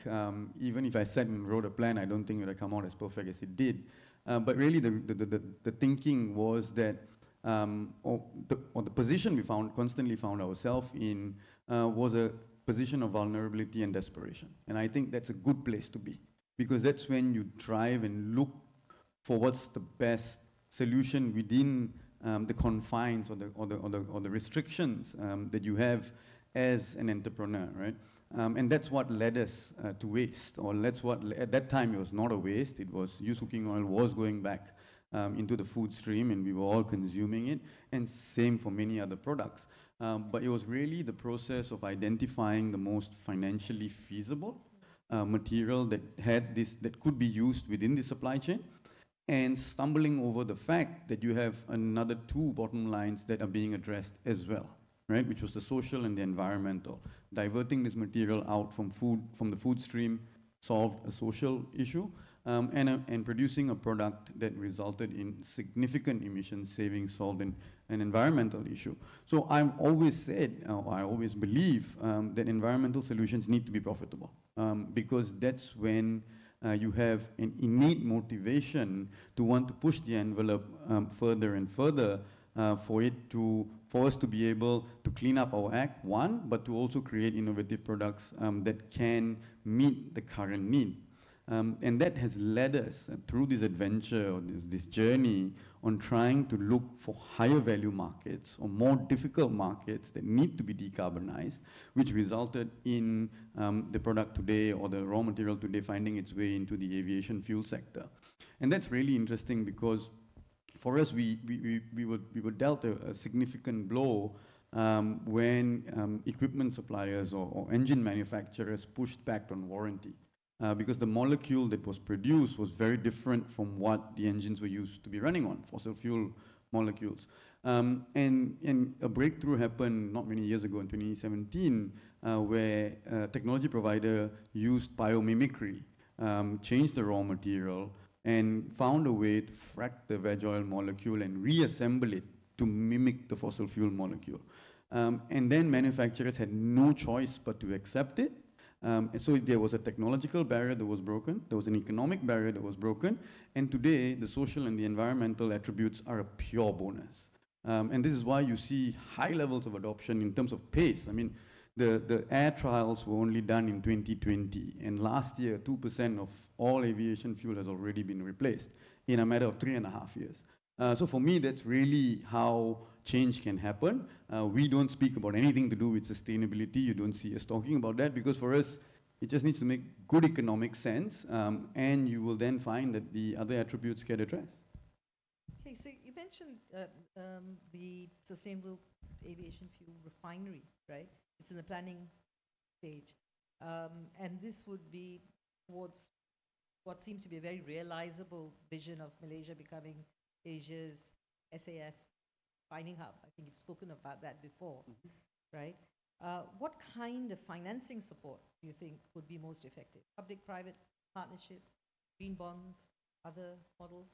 even if I sat and wrote a plan, I don't think it would have come out as perfect as it did. But really, the thinking was that, or the position we constantly found ourselves in, was a position of vulnerability and desperation. And I think that's a good place to be, because that's when you drive and look for what's the best solution within the confines or the restrictions that you have as an entrepreneur, right? And that's what led us to waste, or that's what, at that time it was not a waste, it was used cooking oil was going back into the food stream and we were all consuming it, and same for many other products. But it was really the process of identifying the most financially feasible material that had this, that could be used within the supply chain, and stumbling over the fact that you have another two bottom lines that are being addressed as well, right? Which was the social and the environmental. Diverting this material out from the food stream solved a social issue, and producing a product that resulted in significant emission savings solved an environmental issue. So I've always said, I always believe that environmental solutions need to be profitable, because that's when you have an innate motivation to want to push the envelope further and further, for us to be able to clean up our act, one, but to also create innovative products that can meet the current need. And that has led us through this adventure, or this journey, on trying to look for higher value markets, or more difficult markets that need to be decarbonized, which resulted in the product today, or the raw material today, finding its way into the aviation fuel sector. And that's really interesting, because for us, we were dealt a significant blow when equipment suppliers or engine manufacturers pushed back on warranty. because the molecule that was produced was very different from what the engines were used to be running on, fossil fuel molecules. And a breakthrough happened not many years ago in 2017, where a technology provider used biomimicry, changed the raw material, and found a way to frack the veg oil molecule and reassemble it to mimic the fossil fuel molecule. And then manufacturers had no choice but to accept it. And so there was a technological barrier that was broken, there was an economic barrier that was broken, and today the social and the environmental attributes are a pure bonus. And this is why you see high levels of adoption in terms of pace. I mean, the air trials were only done in 2020, and last year 2% of all aviation fuel has already been replaced in a matter of 3.5 years. So for me, that's really how change can happen. We don't speak about anything to do with sustainability. You don't see us talking about that, because for us, it just needs to make good economic sense, and you will then find that the other attributes get addressed. Okay, so you mentioned the sustainable aviation fuel refinery, right? It's in the planning stage. And this would be towards what seems to be a very realizable vision of Malaysia becoming Asia's SAF refining hub. I think you've spoken about that before, right? What kind of financing support do you think would be most effective? Public-private partnerships, green bonds, other models?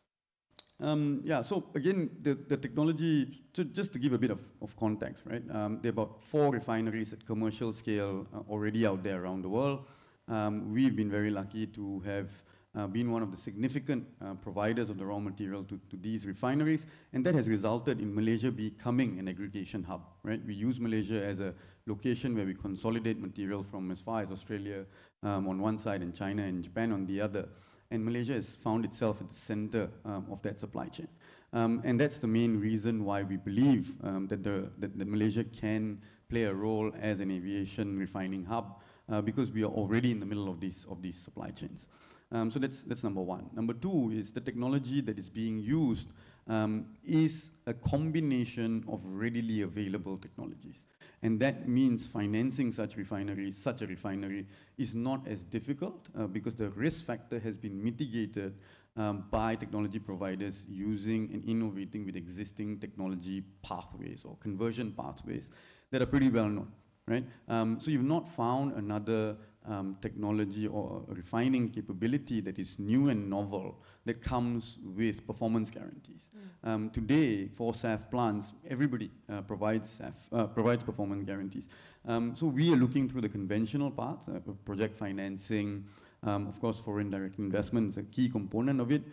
Yeah, so again, the technology, just to give a bit of context, right? There are about 4 refineries at commercial scale already out there around the world. We've been very lucky to have been one of the significant providers of the raw material to these refineries, and that has resulted in Malaysia becoming an aggregation hub, right? We use Malaysia as a location where we consolidate material from as far as Australia on one side and China and Japan on the other. And Malaysia has found itself at the center of that supply chain. And that's the main reason why we believe that Malaysia can play a role as an aviation refining hub, because we are already in the middle of these supply chains. So that's number one. Number two is the technology that is being used is a combination of readily available technologies. And that means financing such a refinery is not as difficult because the risk factor has been mitigated by technology providers using and innovating with existing technology pathways or conversion pathways that are pretty well known, right? So you've not found another technology or a refining capability that is new and novel that comes with performance guarantees. Today, for SAF plants, everybody provides performance guarantees. So we are looking through the conventional path, project financing, of course, foreign direct investment is a key component of it,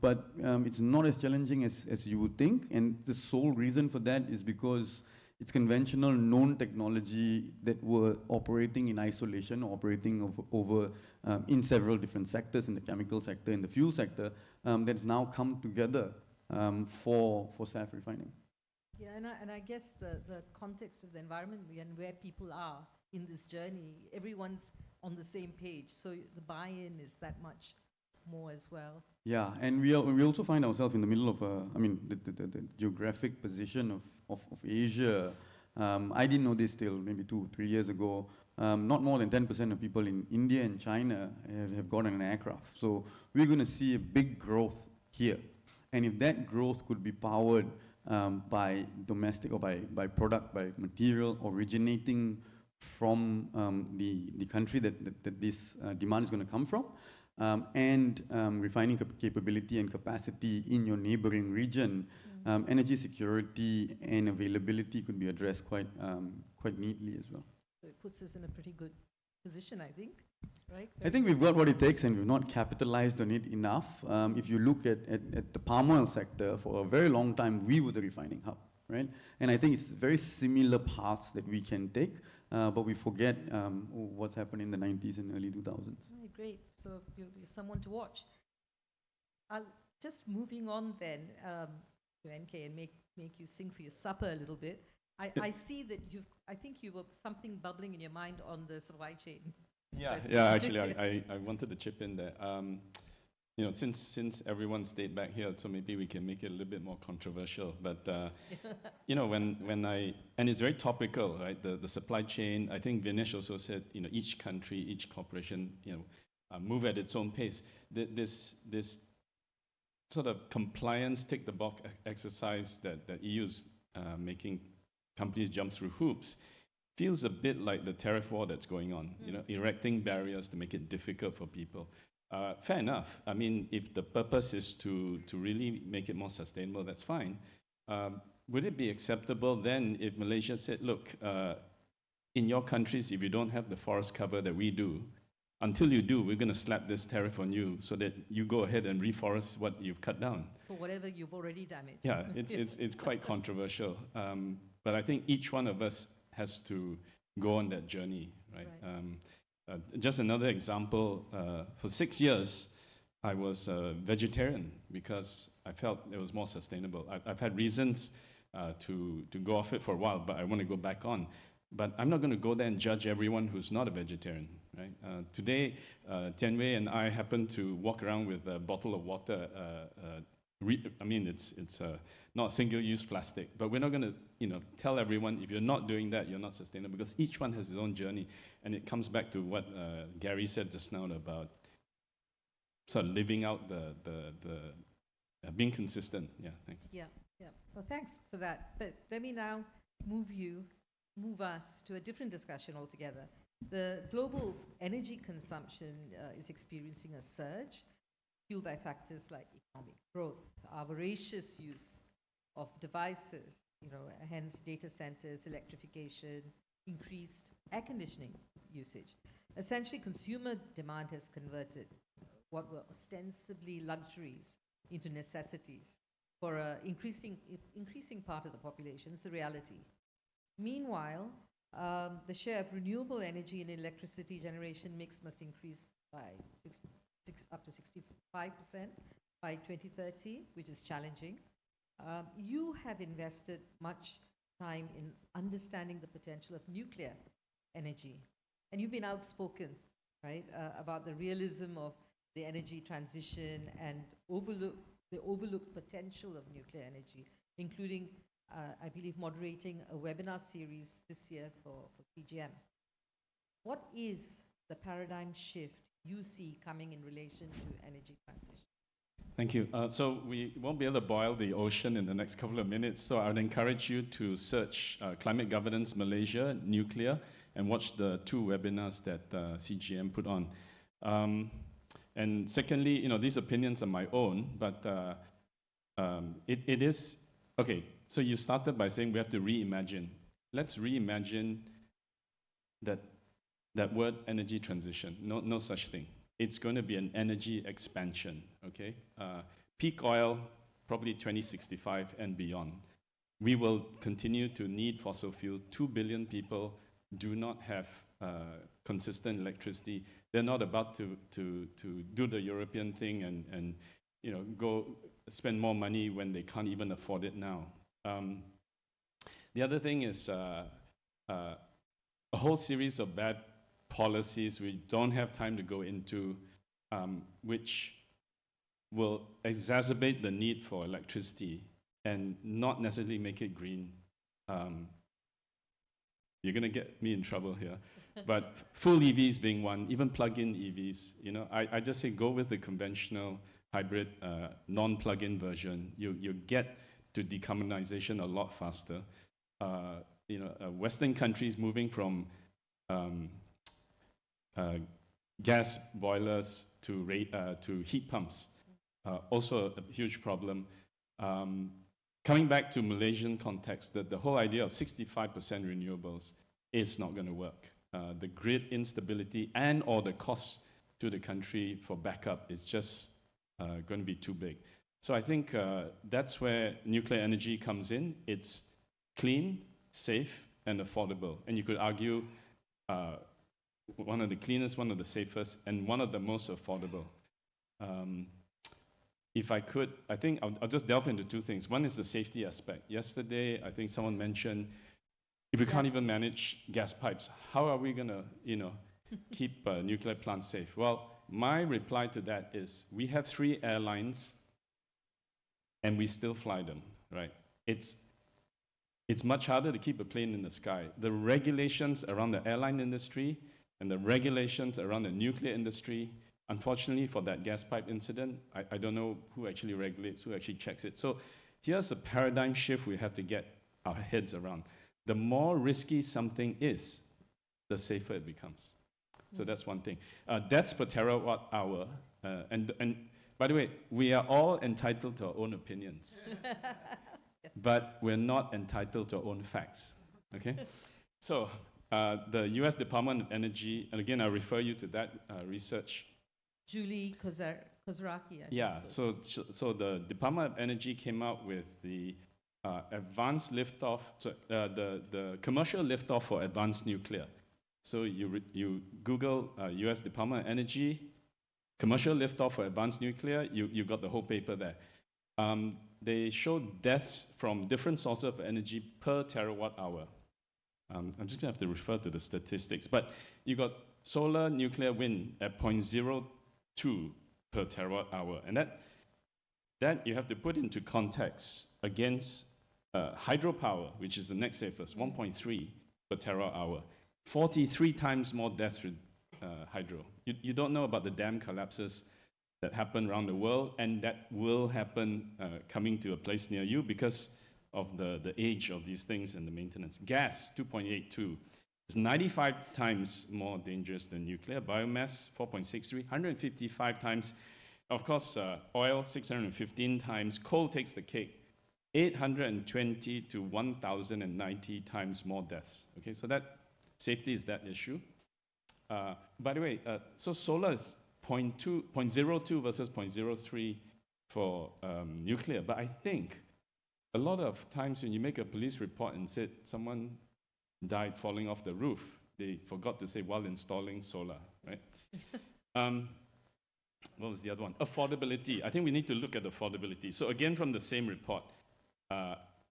but it's not as challenging as you would think, and the sole reason for that is because it's conventional, known technology that were operating in isolation, operating over in several different sectors, in the chemical sector, in the fuel sector, that's now come together for SAF refining. Yeah, and I guess the context of the environment and where people are in this journey, everyone's on the same page, so the buy-in is that much more as well. Yeah, and we also find ourselves in the middle of the geographic position of Asia. I didn't know this till maybe 2-3 years ago. Not more than 10% of people in India and China have gotten an aircraft. So we're going to see a big growth here. And if that growth could be powered by domestic or by product, by material originating from the country that this demand is going to come from, and refining capability and capacity in your neighboring region, energy security and availability could be addressed quite neatly as well. So it puts us in a pretty good position, I think, right? I think we've got what it takes and we've not capitalized on it enough. If you look at the palm oil sector, for a very long time, we were the refining hub, right? And I think it's very similar paths that we can take, but we forget what's happened in the 90s and early 2000s. Right, great. So you're someone to watch. I'll just moving on then to NK and make you sing for your supper a little bit. I see that I think you have something bubbling in your mind on the supply chain. Yeah, actually, I wanted to chip in there. You know, since everyone stayed back here, so maybe we can make it a little bit more controversial. But you know, and it's very topical, right? The supply chain. I think Vinesh also said, you know, each country, each corporation, you know, move at its own pace. This sort of compliance tick the box exercise that the EU is making companies jump through hoops feels a bit like the tariff war that's going on. You know, erecting barriers to make it difficult for people. Fair enough. I mean, if the purpose is to really make it more sustainable, that's fine. Would it be acceptable then if Malaysia said, look, in your countries, if you don't have the forest cover that we do, until you do, we're going to slap this tariff on you so that you go ahead and reforest what you've cut down. For whatever you've already damaged. Yeah, it's quite controversial. But I think each one of us has to go on that journey, right? Just another example, for 6 years, I was a vegetarian because I felt it was more sustainable. I've had reasons to go off it for a while, but I want to go back on. But I'm not going to go there and judge everyone who's not a vegetarian, right? Today, Tian Wei and I happened to walk around with a bottle of water. I mean, it's not single-use plastic, but we're not going to, tell everyone if you're not doing that, you're not sustainable, because each one has his own journey, and it comes back to what Gary said just now about sort of living out the being consistent. Yeah, thanks. Yeah. Well, thanks for that. But let me now move us to a different discussion altogether. The global energy consumption is experiencing a surge, fueled by factors like economic growth, our voracious use of devices, hence data centers, electrification, increased air conditioning usage. Essentially, consumer demand has converted what were ostensibly luxuries into necessities for an increasing part of the population. It's a reality. Meanwhile, the share of renewable energy in electricity generation mix must increase by up to 65% by 2030, which is challenging. You have invested much time in understanding the potential of nuclear energy, and you've been outspoken, right, about the realism of the energy transition and the overlooked potential of nuclear energy, including I believe, moderating a webinar series this year for CGM. What is the paradigm shift you see coming in relation to energy transition? Thank you. So we won't be able to boil the ocean in the next couple of minutes, so I would encourage you to search Climate Governance Malaysia, Nuclear, and watch the 2 webinars that CGM put on. And secondly, these opinions are my own, but it is, okay, so you started by saying we have to reimagine. Let's reimagine that word energy transition. No such thing. It's going to be an energy expansion, okay? Peak oil, probably 2065 and beyond. We will continue to need fossil fuel. 2 billion people do not have consistent electricity. They're not about to do the European thing and go spend more money when they can't even afford it now. The other thing is a whole series of bad policies we don't have time to go into, which will exacerbate the need for electricity and not necessarily make it green. You're going to get me in trouble here. But full EVs being one, even plug-in EVs, I just say go with the conventional hybrid non-plug-in version. You get to decarbonization a lot faster. Western countries moving from gas boilers to heat pumps, also a huge problem. Coming back to Malaysian context, the whole idea of 65% renewables is not going to work. The grid instability and or the cost to the country for backup is just going to be too big. So I think that's where nuclear energy comes in. It's clean, safe, and affordable. And you could argue one of the cleanest, one of the safest, and one of the most affordable. If I could, I think I'll just delve into 2 things. One is the safety aspect. Yesterday, I think someone mentioned, if we can't even manage gas pipes, how are we going to, keep nuclear plants safe? Well, my reply to that is we have 3 airlines and we still fly them, right? It's much harder to keep a plane in the sky. The regulations around the airline industry and the regulations around the nuclear industry Unfortunately, for that gas pipe incident, I don't know who actually regulates, who actually checks it. So here's a paradigm shift we have to get our heads around. The more risky something is, the safer it becomes. So that's one thing. Deaths per terawatt hour. And by the way, we are all entitled to our own opinions. But we're not entitled to our own facts. Okay? So the US Department of Energy, and again, I refer you to that research. Julie Kozaraki. Yeah, so the Department of Energy came out with the advanced liftoff, the commercial liftoff for advanced nuclear. So you Google US Department of Energy, commercial liftoff for advanced nuclear, you got the whole paper there. They showed deaths from different sources of energy per terawatt hour. I'm just going to have to refer to the statistics. But you got solar, nuclear, wind at 0.02 per terawatt hour. And that you have to put into context against hydropower, which is the next safest, 1.3 per terawatt hour. 43 times more deaths with hydro. You don't know about the dam collapses that happen around the world, and that will happen coming to a place near you because of the age of these things and the maintenance. Gas, 2.82, is 95 times more dangerous than nuclear. Biomass, 4.63, 155 times. Of course, oil, 615 times. Coal takes the cake, 820 to 1,090 times more deaths. Okay, so that safety is that issue. By the way, so solar is 0.02 versus 0.03 for nuclear. But I think a lot of times when you make a police report and said someone died falling off the roof, they forgot to say while installing solar, right? What was the other one? Affordability. I think we need to look at affordability. So again, from the same report,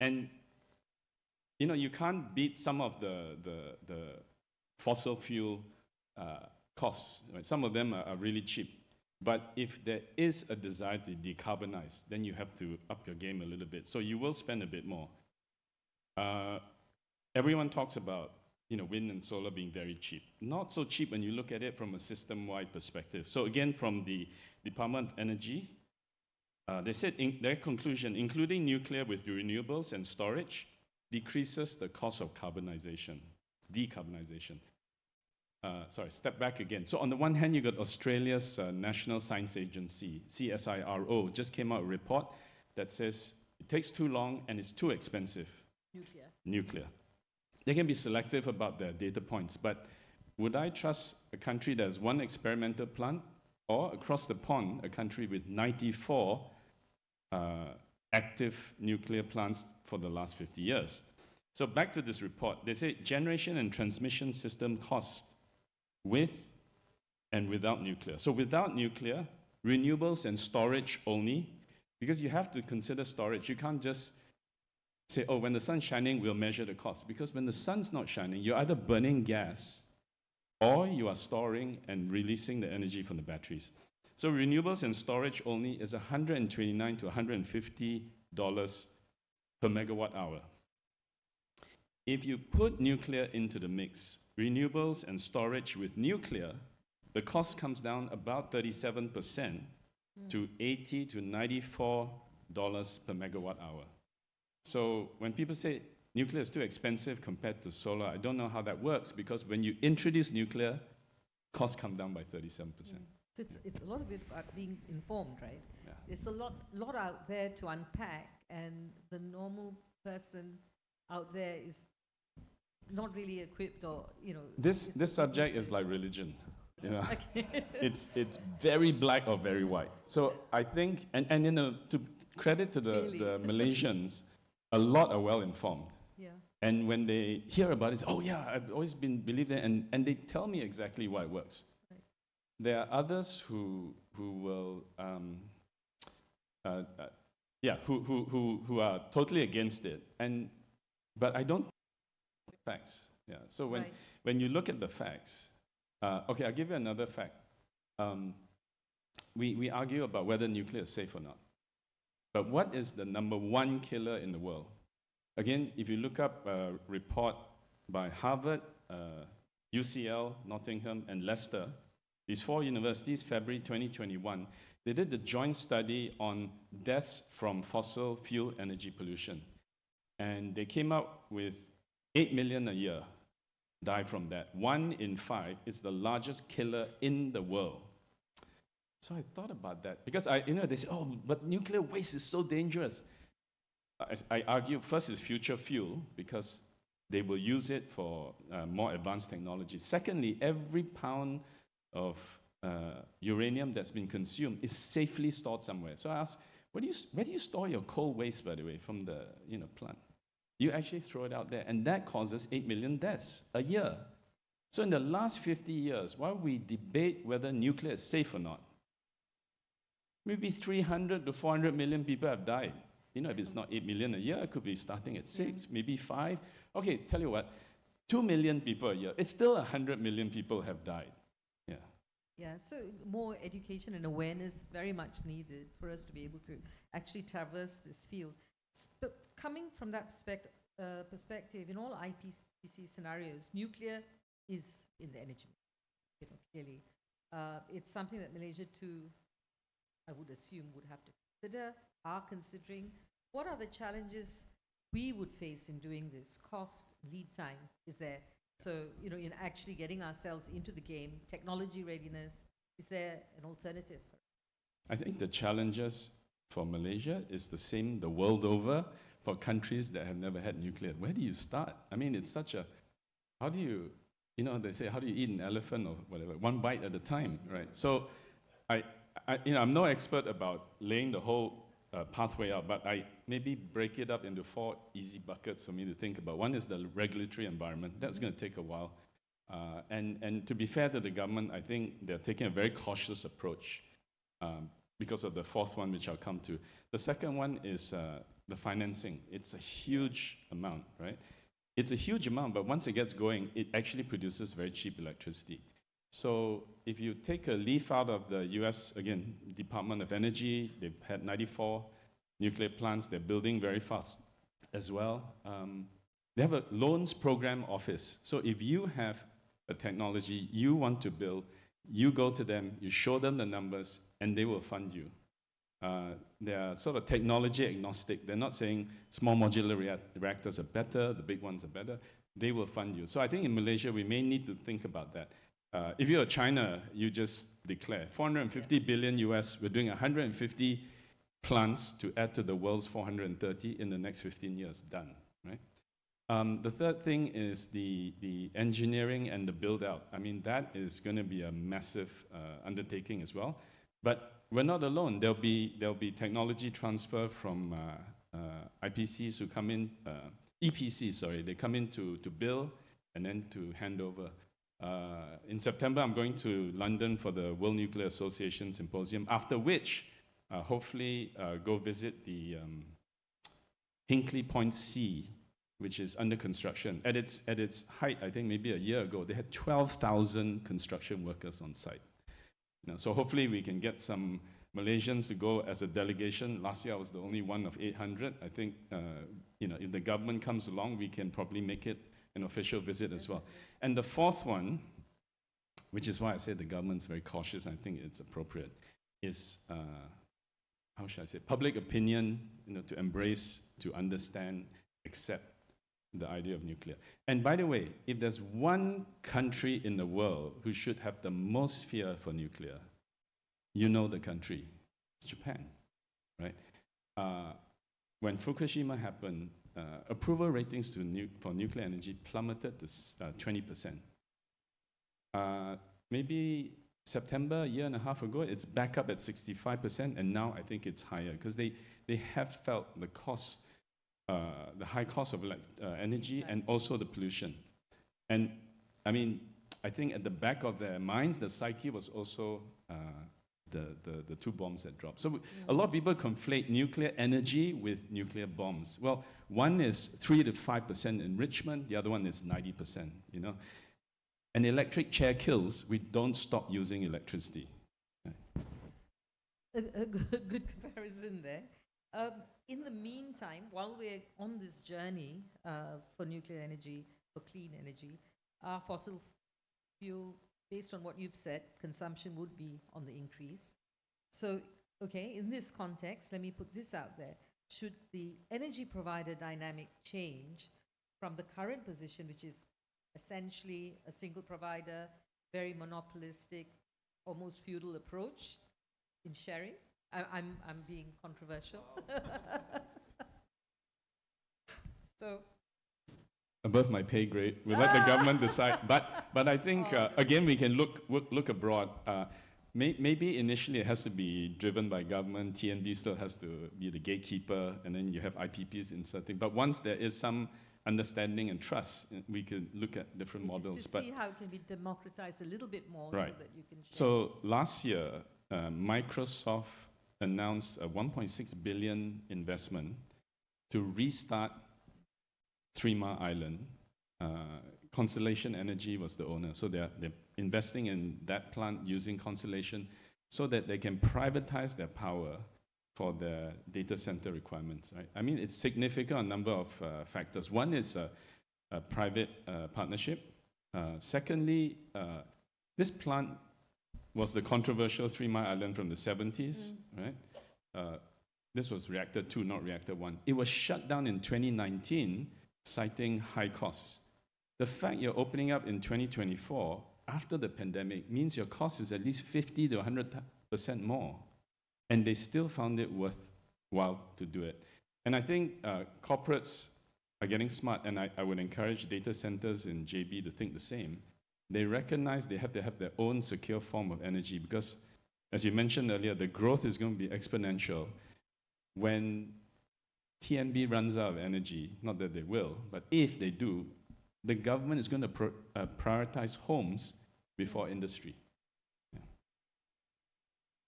and you know, you can't beat some of the fossil fuel costs. Right? Some of them are really cheap. But if there is a desire to decarbonize, then you have to up your game a little bit. So you will spend a bit more. Everyone talks about, you know, wind and solar being very cheap. Not so cheap when you look at it from a system-wide perspective. So again, from the Department of Energy, they said in their conclusion, including nuclear with renewables and storage, decreases the cost of decarbonization. Sorry, step back again. So on the one hand, you got Australia's National Science Agency, CSIRO, just came out a report that says it takes too long and it's too expensive. Nuclear. They can be selective about their data points, but would I trust a country that has one experimental plant, or across the pond, a country with 94 active nuclear plants for the last 50 years? So back to this report, they say generation and transmission system costs with and without nuclear. So without nuclear, renewables and storage only, because you have to consider storage. You can't just say, oh, when the sun's shining, we'll measure the cost. Because when the sun's not shining, you're either burning gas or you are storing and releasing the energy from the batteries. So renewables and storage only is $129 to $150 per megawatt hour. If you put nuclear into the mix, renewables and storage with nuclear, the cost comes down about 37% to $80 to $94 per megawatt hour. So when people say nuclear is too expensive compared to solar, I don't know how that works, because when you introduce nuclear, costs come down by 37%. So it's a lot of it about being informed, right? Yeah. There's a lot out there to unpack, and the normal person out there is not really equipped, or you know. This subject is like religion, you know. Okay. It's very black or very white. So I think, and you know, to credit to the Malaysians, a lot are well informed. Yeah. And when they hear about it, say, oh yeah, I've always believed it, and they tell me exactly why it works. Right. There are others who will who are totally against it, but I don't facts. Yeah. So when you look at the facts, okay, I'll give you another fact. We argue about whether nuclear is safe or not. But what is the number one killer in the world? Again, if you look up a report by Harvard, UCL, Nottingham, and Leicester these 4 universities, February 2021, they did the joint study on deaths from fossil fuel energy pollution. And they came up with 8 million a year die from that. 1 in 5 is the largest killer in the world. So I thought about that because they say, oh, but nuclear waste is so dangerous. I argue first is future fuel because they will use it for more advanced technology. Secondly, every pound of uranium that's been consumed is safely stored somewhere. So I asked, where do you store your coal waste, by the way, from the plant? You actually throw it out there, and that causes 8 million deaths a year. So in the last 50 years, while we debate whether nuclear is safe or not, maybe 300 to 400 million people have died. If it's not 8 million a year, it could be starting at 6, maybe 5. Okay, tell you what, 2 million people a year. It's still 100 million people have died. Yeah. Yeah, so more education and awareness very much needed for us to be able to actually traverse this field. But coming from that perspective, in all IPCC scenarios, nuclear is in the energy mix, clearly. It's something that Malaysia too, I would assume, would have to consider, are considering. What are the challenges we would face in doing this? Cost, lead time is there. So, in actually getting ourselves into the game, technology readiness, is there an alternative? I think the challenges for Malaysia is the same the world over for countries that have never had nuclear. Where do you start? I mean, it's such a, how do you, they say, how do you eat an elephant or whatever? One bite at a time, right? So I'm no expert about laying the whole pathway out, but I maybe break it up into 4 easy buckets for me to think about. One is the regulatory environment. That's going to take a while. And to be fair to the government, I think they're taking a very cautious approach because of the 4th one, which I'll come to. The second one is the financing. It's a huge amount, right? It's a huge amount, but once it gets going, it actually produces very cheap electricity. So if you take a leaf out of the US, again, Department of Energy, they've had 94 nuclear plants. They're building very fast as well. They have a loans program office. So if you have a technology you want to build, you go to them, you show them the numbers, and they will fund you. They are sort of technology agnostic. They're not saying small modular reactors are better, the big ones are better. They will fund you. So I think in Malaysia, we may need to think about that. If you're China, you just declare 450 billion US, we're doing 150 plants to add to the world's 430 in the next 15 years, done, right? The third thing is the engineering and the build out. I mean, that is going to be a massive undertaking as well. But we're not alone. There'll be technology transfer from IPCs who come in, EPCs, sorry, they come in to build and then to hand over. In September, I'm going to London for the World Nuclear Association Symposium, after which, hopefully, go visit the Hinkley Point C, which is under construction. At its height, I think maybe a year ago, they had 12,000 construction workers on site. So hopefully we can get some Malaysians to go as a delegation. Last year I was the only one of 800. I think if the government comes along, we can probably make it an official visit as well. And the 4th one, which is why I say the government's very cautious, I think it's appropriate, is, how should I say, public opinion, to embrace, to understand, accept the idea of nuclear. And by the way, if there's one country in the world who should have the most fear for nuclear, the country, it's Japan, right? When Fukushima happened, approval ratings for nuclear energy plummeted to 20%. Maybe September, a year and a half ago, it's back up at 65%, and now I think it's higher because they have felt the cost, the high cost of energy and also the pollution. And I mean, I think at the back of their minds, the psyche was also the 2 bombs that dropped. So a lot of people conflate nuclear energy with nuclear bombs. Well, one is 3 to 5% enrichment, the other one is 90%, An electric chair kills, we don't stop using electricity. A good comparison there. In the meantime, while we're on this journey for nuclear energy, for clean energy, our fossil fuel based on what you've said, consumption would be on the increase. So, okay, in this context, let me put this out there. Should the energy provider dynamic change from the current position, which is essentially a single provider, very monopolistic, almost feudal approach in sharing? I'm being controversial. So above my pay grade. We let the government decide. But I think again we can look abroad. Maybe initially it has to be driven by government. TNB still has to be the gatekeeper, and then you have IPPs inserting. But once there is some understanding and trust, we could look at different models. To see how it can be democratized a little bit more, right. So that you can share. So last year, Microsoft announced a 1.6 billion investment to restart 3 Mile Island. Constellation Energy was the owner, so they're investing in that plant using Constellation so that they can privatize their power for their data center requirements. Right? I mean, it's significant on a number of factors. One is a private partnership. Secondly, this plant was the controversial 3 Mile Island from the 70s, right? This was reactor 2, not reactor 1. It was shut down in 2019, citing high costs. The fact you're opening up in 2024 after the pandemic means your cost is at least 50 to 100% more. And they still found it worthwhile to do it. And I think corporates are getting smart, and I would encourage data centers in JB to think the same. They recognize they have to have their own secure form of energy because, as you mentioned earlier, the growth is going to be exponential. When TNB runs out of energy, not that they will, but if they do, the government is going to prioritize homes before industry. A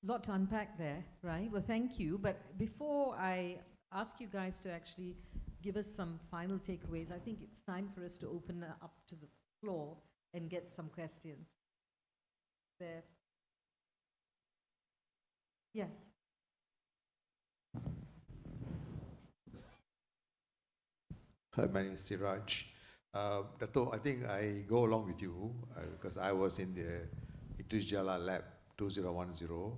lot to unpack there, right? Well, thank you. But before I ask you guys to actually give us some final takeaways, I think it's time for us to open up to the floor and get some questions. There. Yes. Hi, my name is Siraj. Dato, I think I go along with you because I was in the Idris Jala lab 2010.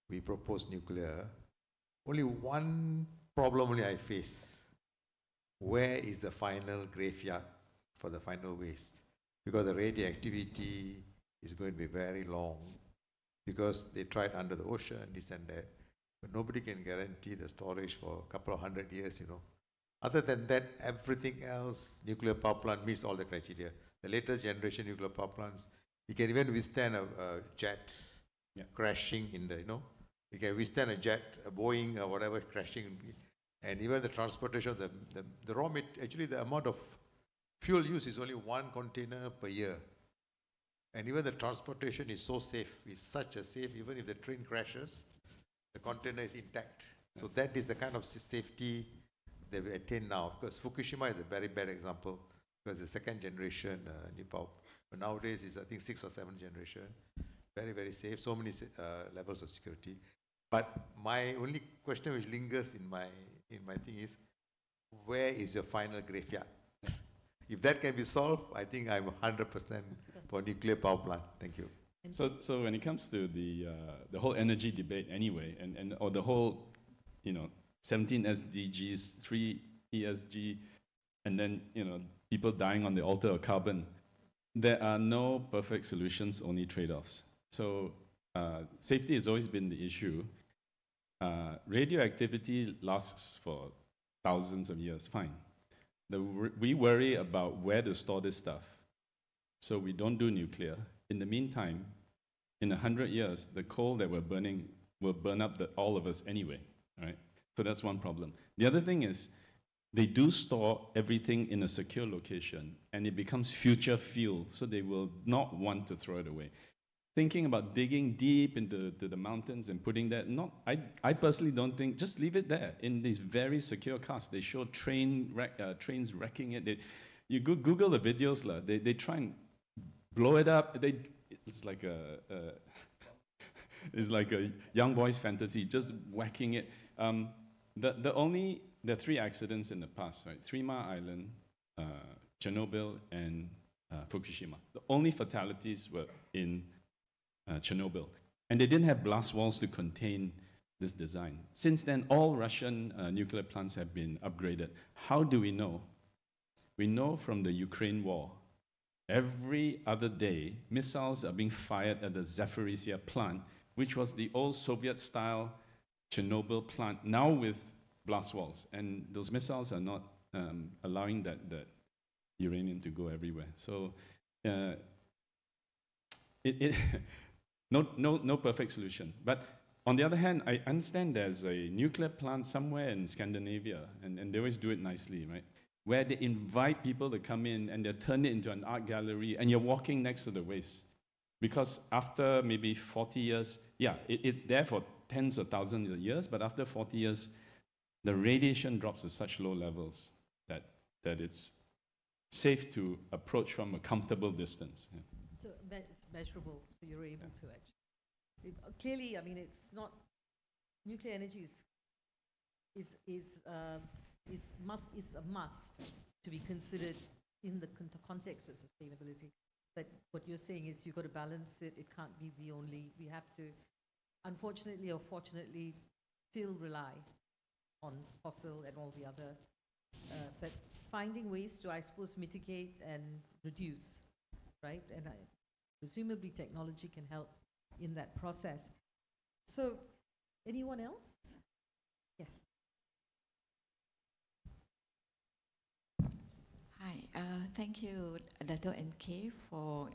We proposed nuclear. Only one problem only I face. Where is the final graveyard for the final waste? Because the radioactivity is going to be very long because they tried under the ocean, this and that. But nobody can guarantee the storage for a couple of 100 years, you know. Other than that, everything else, nuclear power plant meets all the criteria. The latest generation nuclear power plants, you can even withstand a jet crashing in the, you know, you can withstand a jet, a Boeing or whatever crashing. And even the transportation of the raw material, actually the amount of fuel use is only 1 container per year. And even the transportation is so safe, it's such a safe, even if the train crashes, the container is intact. So that is the kind of safety that we attain now, because Fukushima is a very bad example, because the 2nd generation new power, but nowadays it's I think 6th or 7th generation, very, very safe, so many levels of security. But my only question which lingers in my thing is, where is your final graveyard? If that can be solved, I think I'm 100% for nuclear power plant. Thank you. So when it comes to the whole energy debate anyway, or the whole, 17 SDGs, 3 ESG, and then, people dying on the altar of carbon, there are no perfect solutions, only trade-offs. So safety has always been the issue. Radioactivity lasts for thousands of years, fine. We worry about where to store this stuff. So we don't do nuclear. In the meantime, in 100 years, the coal that we're burning will burn up all of us anyway, right? So that's one problem. The other thing is, they do store everything in a secure location, and it becomes future fuel, so they will not want to throw it away. Thinking about digging deep into the mountains and putting that, I personally don't think, just leave it there in these very secure casts. They show trains wrecking it. You Google the videos, they try and blow it up. It's like it's like a young boy's fantasy, just whacking it. There are 3 accidents in the past, right? 3 Mile Island, Chernobyl, and Fukushima. The only fatalities were in Chernobyl. And they didn't have blast walls to contain this design. Since then, all Russian nuclear plants have been upgraded. How do we know? We know from the Ukraine war. Every other day, missiles are being fired at the Zaporizhia plant, which was the old Soviet-style Chernobyl plant, now with blast walls. And those missiles are not allowing that uranium to go everywhere. So no perfect solution. But on the other hand, I understand there's a nuclear plant somewhere in Scandinavia, and they always do it nicely, right? Where they invite people to come in and they turn it into an art gallery, and you're walking next to the waste. Because after maybe 40 years, yeah, it's there for tens of thousands of years, but after 40 years, the radiation drops to such low levels that it's safe to approach from a comfortable distance. Yeah. So it's measurable, so you're able to actually. Clearly, I mean, it's not, nuclear energy is a must to be considered in the context of sustainability. But what you're saying is you've got to balance it. It can't be the only. We have to, unfortunately or fortunately, still rely on fossil and all the other. But finding ways to, I suppose, mitigate and reduce, right? And presumably technology can help in that process. So, anyone else? Yes. Hi, thank you, Dato and Kay, for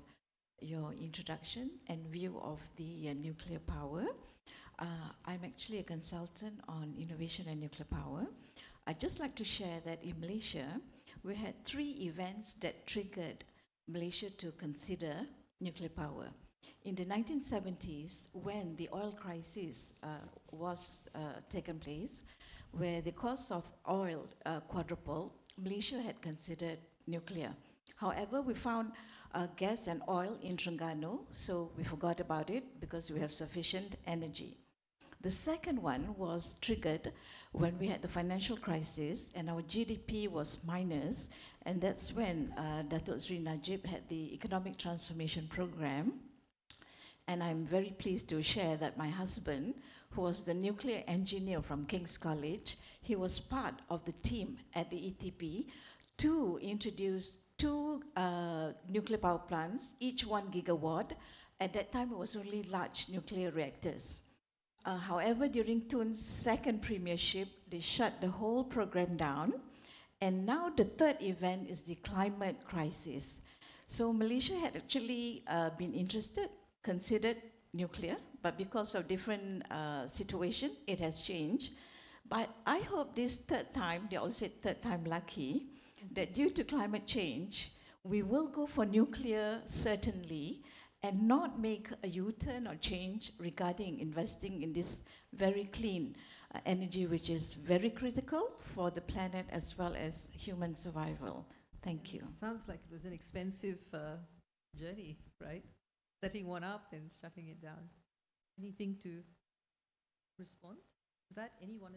your introduction and view of the nuclear power. I'm actually a consultant on innovation and nuclear power. I'd just like to share that in Malaysia, we had 3 events that triggered Malaysia to consider nuclear power. In the 1970s, when the oil crisis was taken place, where the cost of oil quadrupled, Malaysia had considered nuclear. However, we found gas and oil in Terengganu, so we forgot about it because we have sufficient energy. The second one was triggered when we had the financial crisis and our GDP was minus, and that's when Dato Sri Najib had the Economic Transformation Program. And I'm very pleased to share that my husband, who was the nuclear engineer from King's College, he was part of the team at the ETP to introduce 2 nuclear power plants, each 1 gigawatt. At that time, it was only large nuclear reactors. However, during Tun's second premiership, they shut the whole program down. And now the third event is the climate crisis. So Malaysia had actually been interested, considered nuclear, but because of different situation, it has changed. But I hope this third time, they always say third time lucky, that due to climate change, we will go for nuclear certainly, and not make a U-turn or change regarding investing in this very clean energy, which is very critical for the planet as well as human survival. Thank you. Sounds like it was an expensive journey, right? Setting one up and shutting it down. Anything to respond to that? Anyone?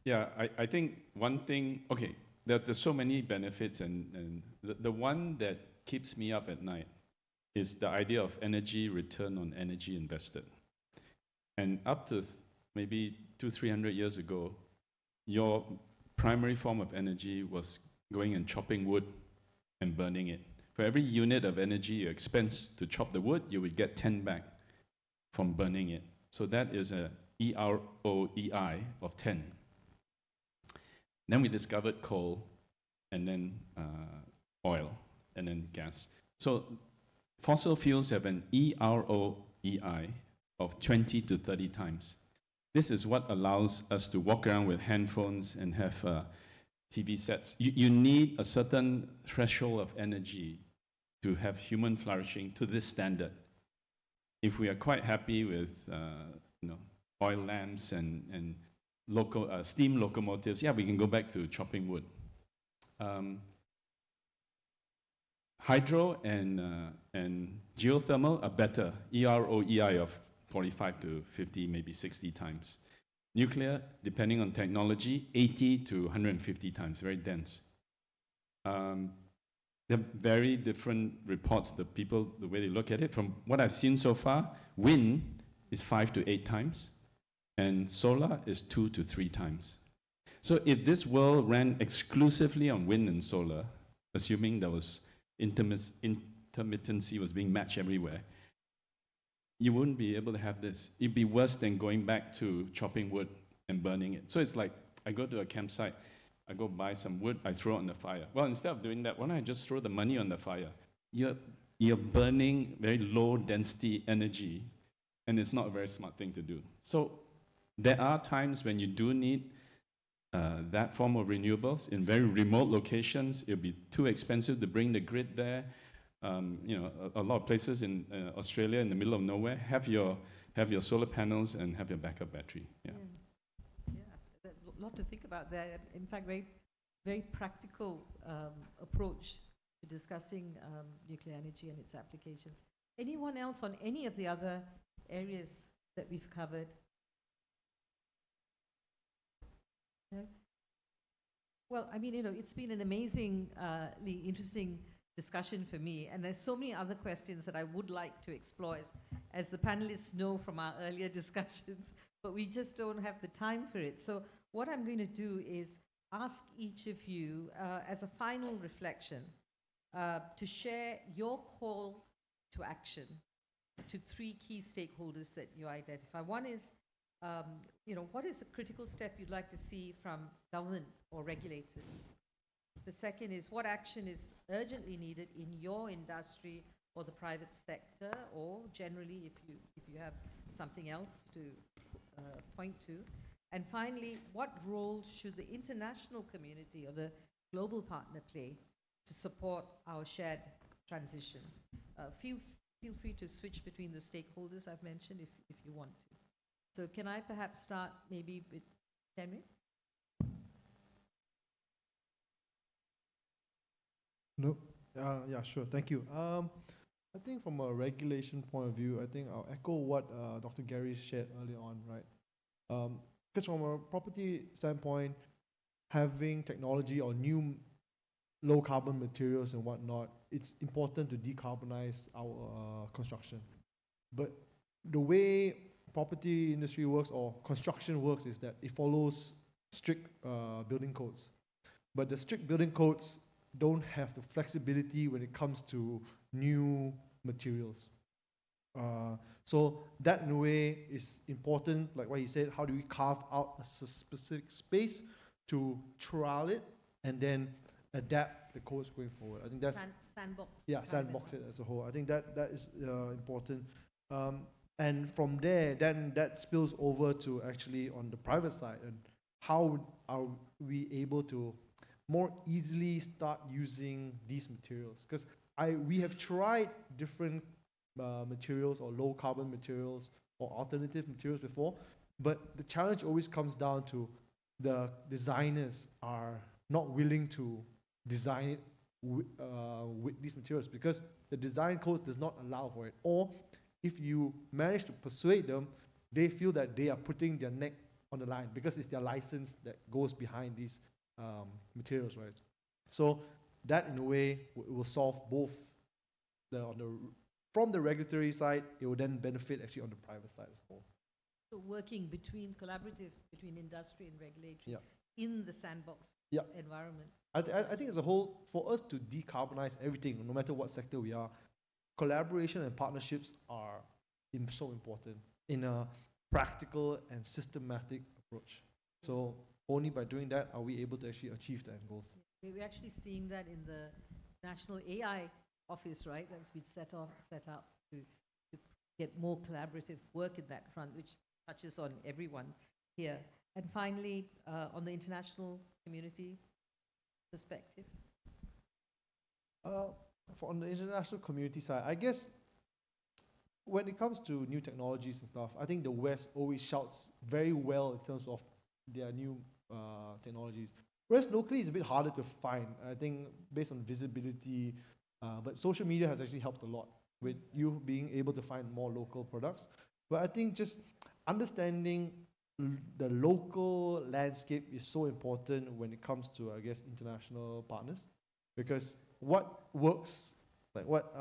Yeah, I think one thing, okay, there's so many benefits, and the one that keeps me up at night is the idea of energy return on energy invested. And up to maybe 200-300 years ago, your primary form of energy was going and chopping wood and burning it. For every unit of energy you expense to chop the wood, you would get 10 back from burning it. So that is a EROEI of 10. Then we discovered coal, and then oil, and then gas. So fossil fuels have an EROEI of 20 to 30 times. This is what allows us to walk around with handphones and have TV sets. You need a certain threshold of energy to have human flourishing to this standard. If we are quite happy with oil lamps and steam locomotives, yeah, we can go back to chopping wood. Hydro and geothermal are better, EROEI of 45 to 50, maybe 60 times. Nuclear, depending on technology, 80 to 150 times, very dense. There are very different reports, the way they look at it. From what I've seen so far, wind is 5 to 8 times, and solar is 2 to 3 times. So if this world ran exclusively on wind and solar, assuming there was intermittency was being matched everywhere, you wouldn't be able to have this. It'd be worse than going back to chopping wood and burning it. So it's like, I go to a campsite, I go buy some wood, I throw it on the fire. Well, instead of doing that, why don't I just throw the money on the fire? You're burning very low density energy, and it's not a very smart thing to do. So there are times when you do need that form of renewables in very remote locations. It'll be too expensive to bring the grid there. You know, a lot of places in Australia, in the middle of nowhere, have your solar panels and have your backup battery. Yeah. A lot to think about there. In fact, very practical approach to discussing nuclear energy and its applications. Anyone else on any of the other areas that we've covered? No? Well, I mean, you know, it's been an amazingly interesting discussion for me, and there's so many other questions that I would like to explore, as the panelists know from our earlier discussions, but we just don't have the time for it. So what I'm going to do is ask each of you, as a final reflection, to share your call to action to 3 key stakeholders that you identify. One is, you know, what is a critical step you'd like to see from government or regulators? The second is, what action is urgently needed in your industry or the private sector, or generally if you have something else to point to? And finally, what role should the international community or the global partner play to support our shared transition? Feel free to switch between the stakeholders I've mentioned if you want to. So can I perhaps start maybe with Emry? No, yeah, sure. Thank you. I think from a regulation point of view, I think I'll echo what Dr. Gary shared earlier on, right? Because from a property standpoint, having technology or new low carbon materials and whatnot, it's important to decarbonize our construction. But the way property industry works or construction works is that it follows strict building codes. But the strict building codes don't have the flexibility when it comes to new materials. So that in a way is important, like what he said, how do we carve out a specific space to trial it and then adapt the codes going forward. I think that's sandbox. Yeah, sandbox it as a whole. I think that is important. And from there, then that spills over to actually on the private side, and how are we able to more easily start using these materials? Because we have tried different materials or low carbon materials or alternative materials before, but the challenge always comes down to the designers are not willing to design it with these materials because the design codes does not allow for it. Or if you manage to persuade them, they feel that they are putting their neck on the line because it's their license that goes behind these materials, right? So that in a way will solve both from the regulatory side, it will then benefit actually on the private side as well. So working collaborative between industry and regulatory in the sandbox environment. I think as a whole, for us to decarbonize everything, no matter what sector we are, collaboration and partnerships are so important in a practical and systematic approach. So only by doing that are we able to actually achieve the end goals. We're actually seeing that in the National AI Office, right? That's been set up to get more collaborative work in that front, which touches on everyone here. And finally, on the international community perspective. On the international community side, I guess when it comes to new technologies and stuff, I think the West always shouts very well in terms of their new technologies. Whereas locally, it's a bit harder to find, I think, based on visibility. But social media has actually helped a lot with you being able to find more local products. But I think just understanding the local landscape is so important when it comes to, I guess, international partners. because what works, like what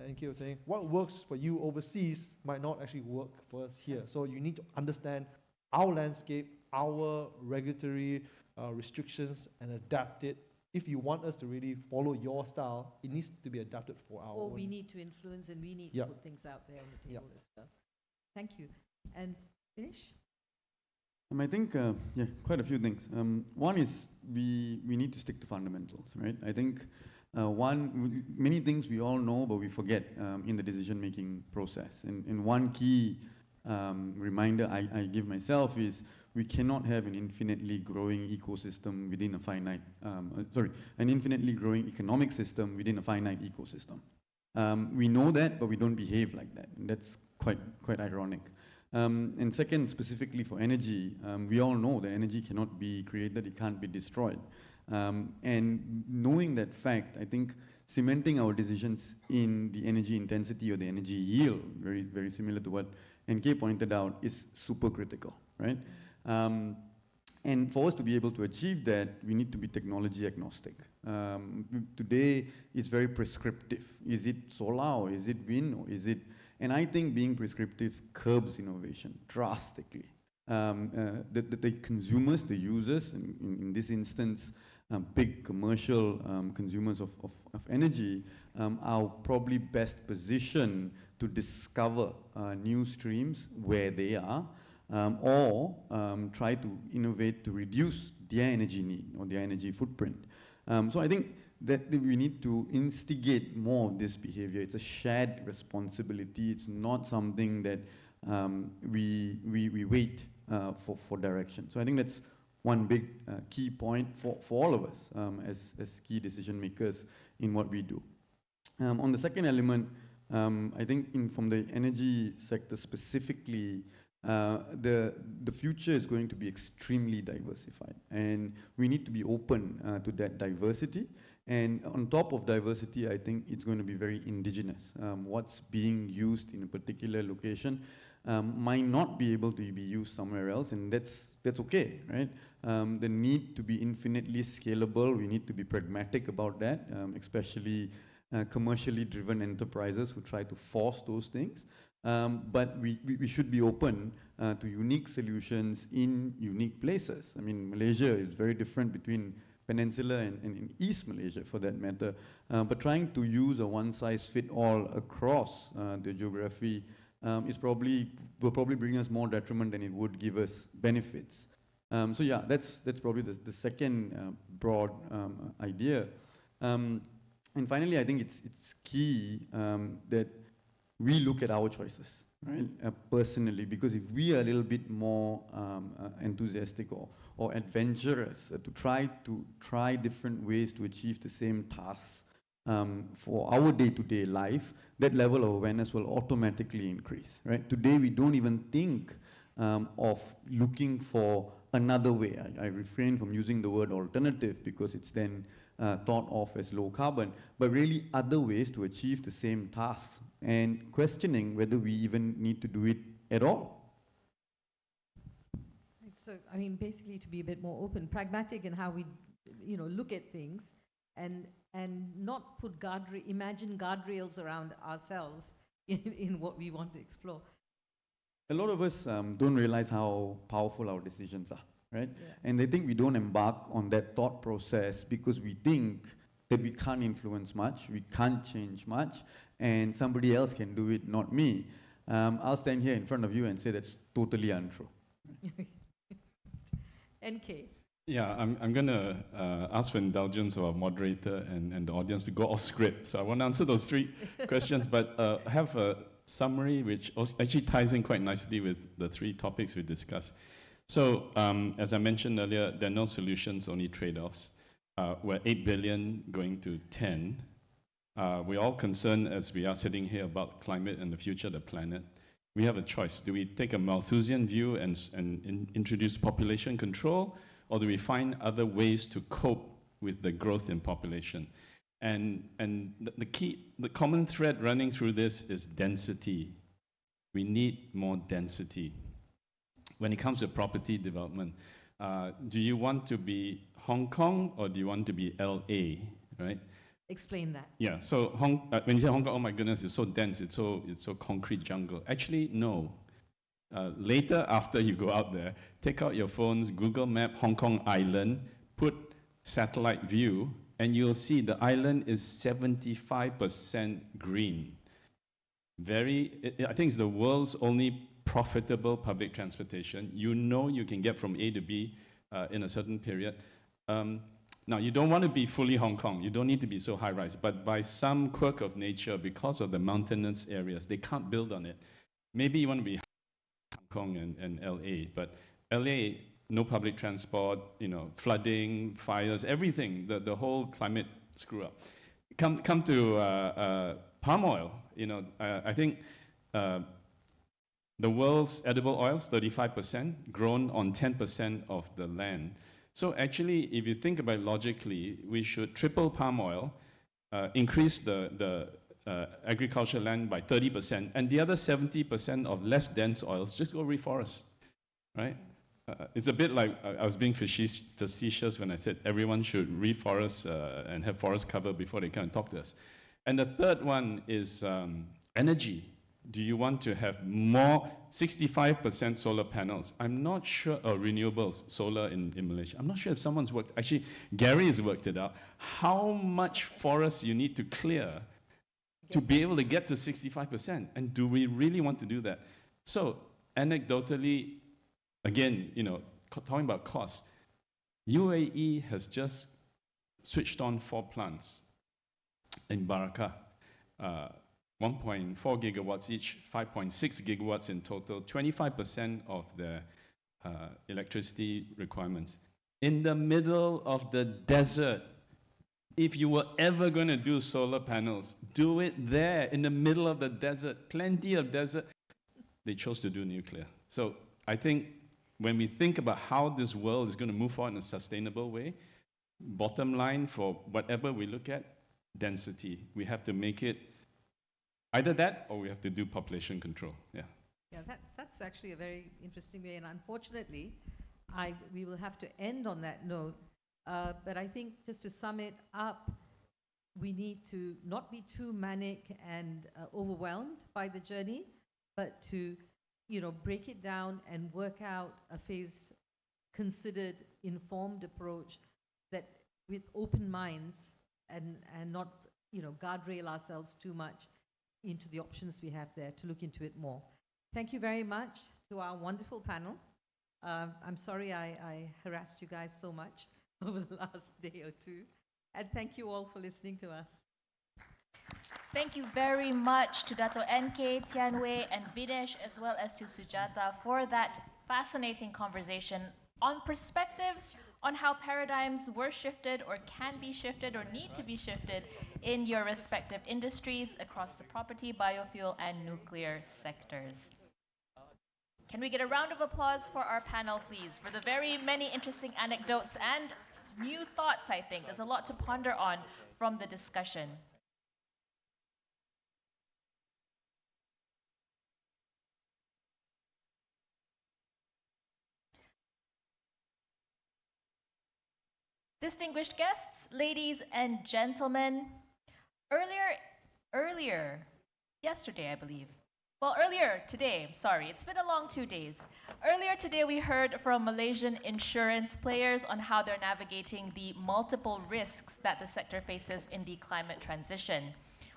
NK was saying, what works for you overseas might not actually work for us here. So you need to understand our landscape, our regulatory restrictions, and adapt it. If you want us to really follow your style, it needs to be adapted for our Or own. we need to influence and we need to put things out there on the table as well. Thank you. And finish? I think, yeah, quite a few things. One is we need to stick to fundamentals, right? I think many things we all know, but we forget in the decision-making process. And one key reminder I give myself is we cannot have an infinitely growing ecosystem within a finite, an infinitely growing economic system within a finite ecosystem. We know that, but we don't behave like that. And that's quite ironic. And second, specifically for energy, we all know that energy cannot be created, it can't be destroyed. And knowing that fact, I think cementing our decisions in the energy intensity or the energy yield, very, very similar to what NK pointed out, is super critical, right? And for us to be able to achieve that, we need to be technology agnostic. Today, it's very prescriptive. Is it solar or is it wind or is it... And I think being prescriptive curbs innovation drastically. The consumers, the users, in this instance, big commercial consumers of energy are probably best positioned to discover new streams where they are, or try to innovate to reduce their energy need or their energy footprint. So I think that we need to instigate more of this behavior. It's a shared responsibility. It's not something that we wait for direction. So I think that's one big key point for all of us as key decision makers in what we do. On the second element, I think from the energy sector specifically, the future is going to be extremely diversified, and we need to be open to that diversity. And on top of diversity, I think it's going to be very indigenous. What's being used in a particular location might not be able to be used somewhere else, and that's okay, right? The need to be infinitely scalable, we need to be pragmatic about that, especially commercially driven enterprises who try to force those things. But we should be open to unique solutions in unique places. I mean, Malaysia is very different between Peninsula and East Malaysia for that matter. But trying to use a one-size-fit-all across the geography will probably bring us more detriment than it would give us benefits. So yeah, that's probably the second broad idea. And finally, I think it's key that we look at our choices, right? Personally, because if we are a little bit more enthusiastic or adventurous to try different ways to achieve the same tasks for our day-to-day life, that level of awareness will automatically increase, right? Today, we don't even think of looking for another way. I refrain from using the word alternative because it's then thought of as low carbon, but really other ways to achieve the same tasks and questioning whether we even need to do it at all. So, I mean, basically to be a bit more open, pragmatic in how we, look at things and not put imagine guardrails around ourselves in what we want to explore. A lot of us don't realize how powerful our decisions are, right? Yeah. And they think we don't embark on that thought process because we think that we can't influence much, we can't change much, and somebody else can do it, not me. I'll stand here in front of you and say that's totally untrue. NK. Yeah, I'm going to ask for indulgence of our moderator and the audience to go off script. So I won't answer those three questions, but I have a summary which actually ties in quite nicely with the three topics we discussed. So as I mentioned earlier, there are no solutions, only trade-offs. We're 8 billion going to 10. We're all concerned as we are sitting here about climate and the future of the planet. We have a choice. Do we take a Malthusian view and introduce population control, or do we find other ways to cope with the growth in population? And the common thread running through this is density. We need more density. When it comes to property development, do you want to be Hong Kong or do you want to be LA? right? Explain that. Yeah, so when you say Hong Kong, oh my goodness, it's so dense, it's so concrete jungle. Actually, no. Later, after you go out there, take out your phones, Google Map Hong Kong Island, put satellite view, and you'll see the island is 75% green. I think it's the world's only profitable public transportation. You know you can get from A to B in a certain period. Now, you don't want to be fully Hong Kong. You don't need to be so high-rise. But by some quirk of nature, because of the mountainous areas, they can't build on it. Maybe you want to be Hong Kong and LA, but LA, no public transport, flooding, fires, everything, the whole climate screw up. Come to palm oil. I think the world's edible oils, 35%, grown on 10% of the land. So actually, if you think about it logically, we should triple palm oil, increase the agricultural land by 30%, and the other 70% of less dense oils, just go reforest, right? It's a bit like I was being facetious when I said everyone should reforest and have forest cover before they come and talk to us. And the third one is energy. Do you want to have more 65% solar panels? I'm not sure, renewables, solar in Malaysia. I'm not sure if someone's worked, actually, Gary has worked it out, how much forest you need to clear to be able to get to 65%. And do we really want to do that? So, anecdotally, again, talking about cost, UAE has just switched on 4 plants in Barakah. 1.4 gigawatts each, 5.6 gigawatts in total, 25% of their electricity requirements. In the middle of the desert, if you were ever going to do solar panels, do it there, in the middle of the desert, plenty of desert. They chose to do nuclear. So I think when we think about how this world is going to move forward in a sustainable way, bottom line for whatever we look at, density. We have to make it either that, or we have to do population control. Yeah. Yeah, that's actually a very interesting way, and unfortunately, we will have to end on that note. But I think just to sum it up, we need to not be too manic and overwhelmed by the journey, but to break it down and work out a phase considered, informed approach that with open minds and not guardrail ourselves too much into the options we have there, to look into it more. Thank you very much to our wonderful panel. I'm sorry I harassed you guys so much over the last day or two. And thank you all for listening to us. Thank you very much to Dato NK, Tianwei, and Videsh, as well as to Sujata for that fascinating conversation on perspectives on how paradigms were shifted or can be shifted or need to be shifted in your respective industries across the property, biofuel, and nuclear sectors. Can we get a round of applause for our panel, please, for the very many interesting anecdotes and new thoughts, I think. There's a lot to ponder on from the discussion. Distinguished guests, ladies and gentlemen, yesterday, I believe. Well, earlier today, sorry, it's been a long 2 days. Earlier today, we heard from Malaysian insurance players on how they're navigating the multiple risks that the sector faces in the climate transition.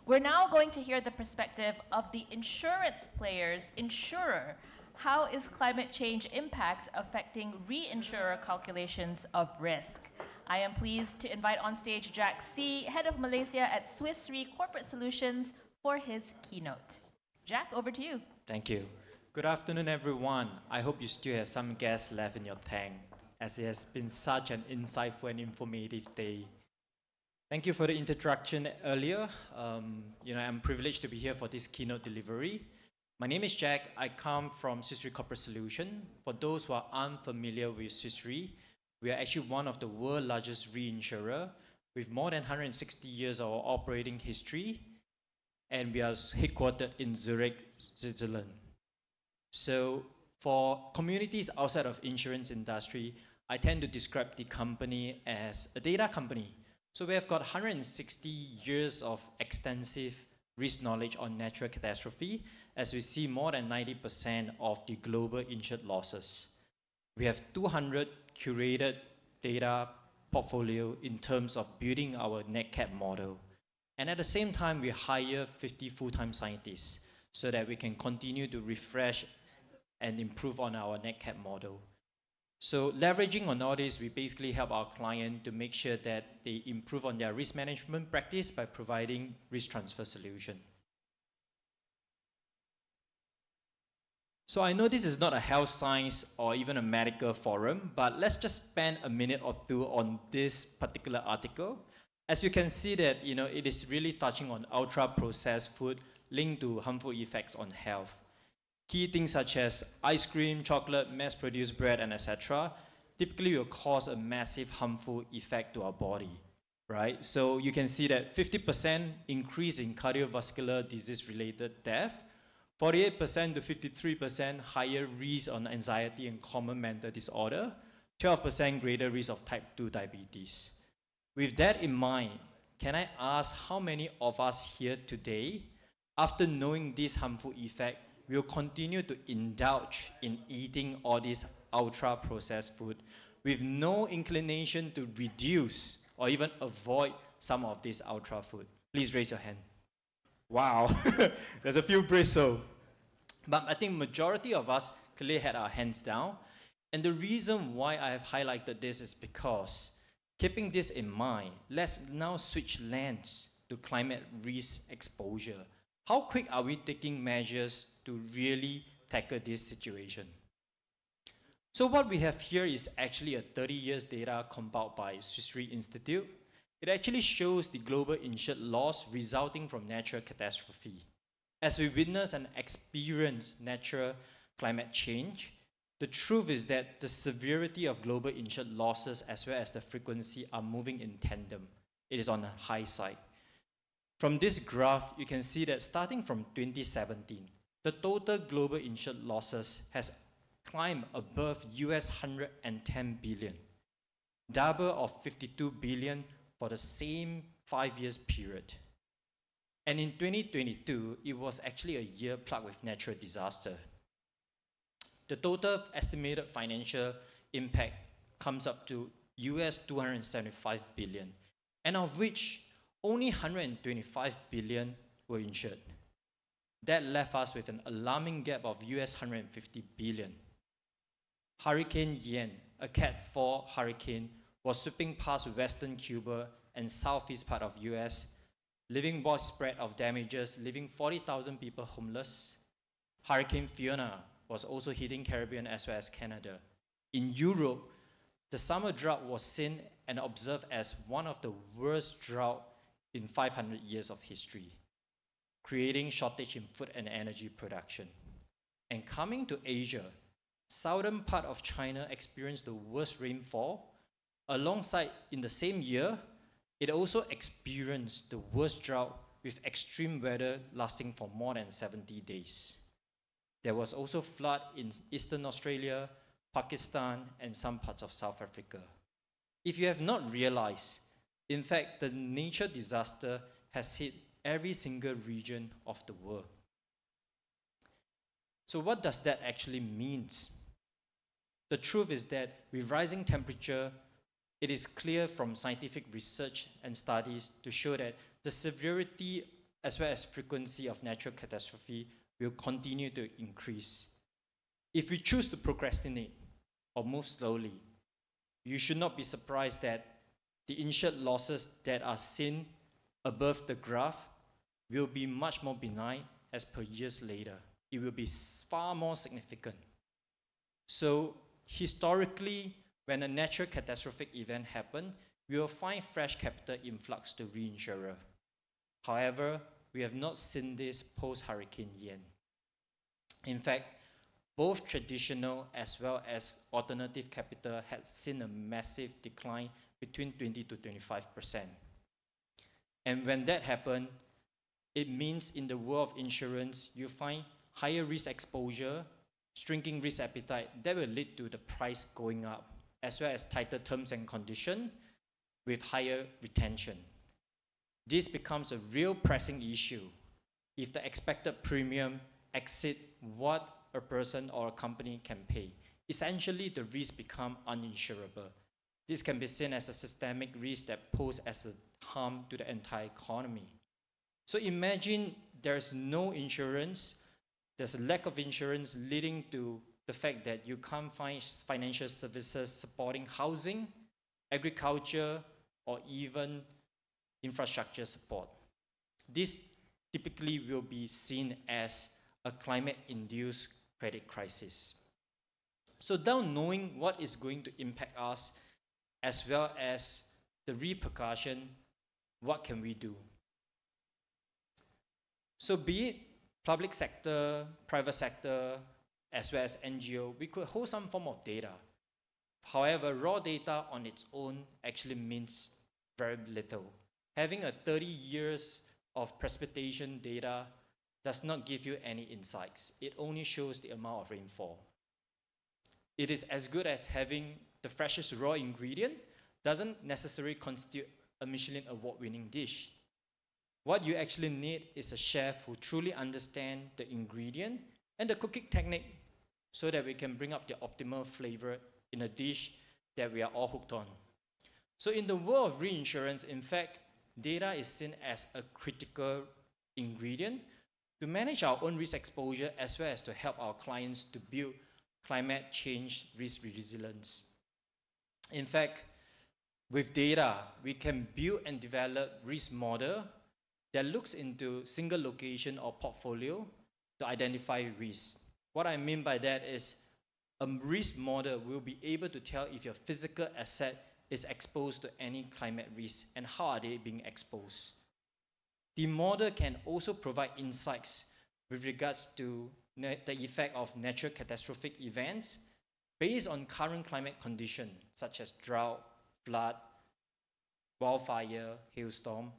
We're now going to hear the perspective of the insurance players, Insurer. How is climate change impact affecting reinsurer calculations of risk? I am pleased to invite on stage Jack C., Head of Malaysia at Swiss Re Corporate Solutions, for his keynote. Jack, over to you. Thank you. Good afternoon, everyone. I hope you still have some gas left in your tank, as it has been such an insightful and informative day. Thank you for the introduction earlier. I'm privileged to be here for this keynote delivery. My name is Jack. I come from Swiss Re Corporate Solutions. For those who are unfamiliar with Swiss Re, we are actually one of the world's largest reinsurer with more than 160 years of operating history, and we are headquartered in Zurich, Switzerland. So for communities outside of insurance industry, I tend to describe the company as a data company. So we have got 160 years of extensive risk knowledge on natural catastrophe, as we see more than 90% of the global insured losses. We have 200 curated data portfolio in terms of building our NatCat model. And at the same time, we hire 50 full-time scientists so that we can continue to refresh and improve on our NatCat model. So leveraging on all this, we basically help our client to make sure that they improve on their risk management practice by providing risk transfer solution. So I know this is not a health science or even a medical forum, but let's just spend a minute or two on this particular article. As you can see that, it is really touching on ultra-processed food linked to harmful effects on health. Key things such as ice cream, chocolate, mass-produced bread, and etc. typically will cause a massive harmful effect to our body, right? So you can see that 50% increase in cardiovascular disease-related death, 48% to 53% higher risk on anxiety and common mental disorder, 12% greater risk of type 2 diabetes. With that in mind, can I ask how many of us here today, after knowing this harmful effect, will continue to indulge in eating all this ultra-processed food with no inclination to reduce or even avoid some of this ultra food? Please raise your hand. Wow, there's a few bristle. But I think majority of us clearly had our hands down. And the reason why I have highlighted this is because, keeping this in mind, let's now switch lens to climate risk exposure. How quick are we taking measures to really tackle this situation? So what we have here is actually a 30 years data compiled by Swiss Re Institute. It actually shows the global insured loss resulting from natural catastrophe. As we witness and experience natural climate change, the truth is that the severity of global insured losses as well as the frequency are moving in tandem. It is on the high side. From this graph, you can see that starting from 2017, the total global insured losses has climbed above US 110 billion, double of 52 billion for the same 5 years period. And in 2022, it was actually a year plagued with natural disaster. The total estimated financial impact comes up to US 275 billion, and of which only 125 billion were insured. That left us with an alarming gap of US 150 billion. Hurricane Ian, a Cat 4 hurricane, was sweeping past western Cuba and southeast part of US, leaving widespread of damages, leaving 40,000 people homeless. Hurricane Fiona was also hitting Caribbean as well as Canada. In Europe, the summer drought was seen and observed as one of the worst droughts in 500 years of history, creating shortage in food and energy production. And coming to Asia, southern part of China experienced the worst rainfall. Alongside, in the same year, it also experienced the worst drought with extreme weather lasting for more than 70 days. There was also flood in Eastern Australia, Pakistan, and some parts of South Africa. If you have not realized, in fact, the nature disaster has hit every single region of the world. So what does that actually mean? The truth is that with rising temperature, it is clear from scientific research and studies to show that the severity as well as frequency of natural catastrophe will continue to increase. If we choose to procrastinate or move slowly, you should not be surprised that the insured losses that are seen above the graph will be much more benign as per years later. It will be far more significant. So historically, when a natural catastrophic event happens, we will find fresh capital influx to reinsurer. However, we have not seen this post-Hurricane Ian. In fact, both traditional as well as alternative capital had seen a massive decline between 20 to 25%. And when that happened, it means in the world of insurance, you find higher risk exposure, shrinking risk appetite, that will lead to the price going up, as well as tighter terms and conditions. with higher retention. This becomes a real pressing issue if the expected premium exceeds what a person or a company can pay. Essentially, the risk becomes uninsurable. This can be seen as a systemic risk that poses as a harm to the entire economy. So imagine there's no insurance, there's a lack of insurance leading to the fact that you can't find financial services supporting housing, agriculture, or even infrastructure support. This typically will be seen as a climate-induced credit crisis. So now knowing what is going to impact us, as well as the repercussion, what can we do? So be it public sector, private sector, as well as NGO, we could hold some form of data. However, raw data on its own actually means very little. Having a 30 years of precipitation data does not give you any insights. It only shows the amount of rainfall. It is as good as having the freshest raw ingredient, doesn't necessarily constitute a Michelin award-winning dish. What you actually need is a chef who truly understands the ingredient and the cooking technique so that we can bring up the optimal flavor in a dish that we are all hooked on. So in the world of reinsurance, in fact, data is seen as a critical ingredient to manage our own risk exposure as well as to help our clients to build climate change risk resilience. In fact, with data, we can build and develop risk model that looks into single location or portfolio to identify risks. What I mean by that is a risk model will be able to tell if your physical asset is exposed to any climate risk and how are they being exposed. The model can also provide insights with regards to the effect of natural catastrophic events based on current climate conditions such as drought, flood, wildfire, hailstorm,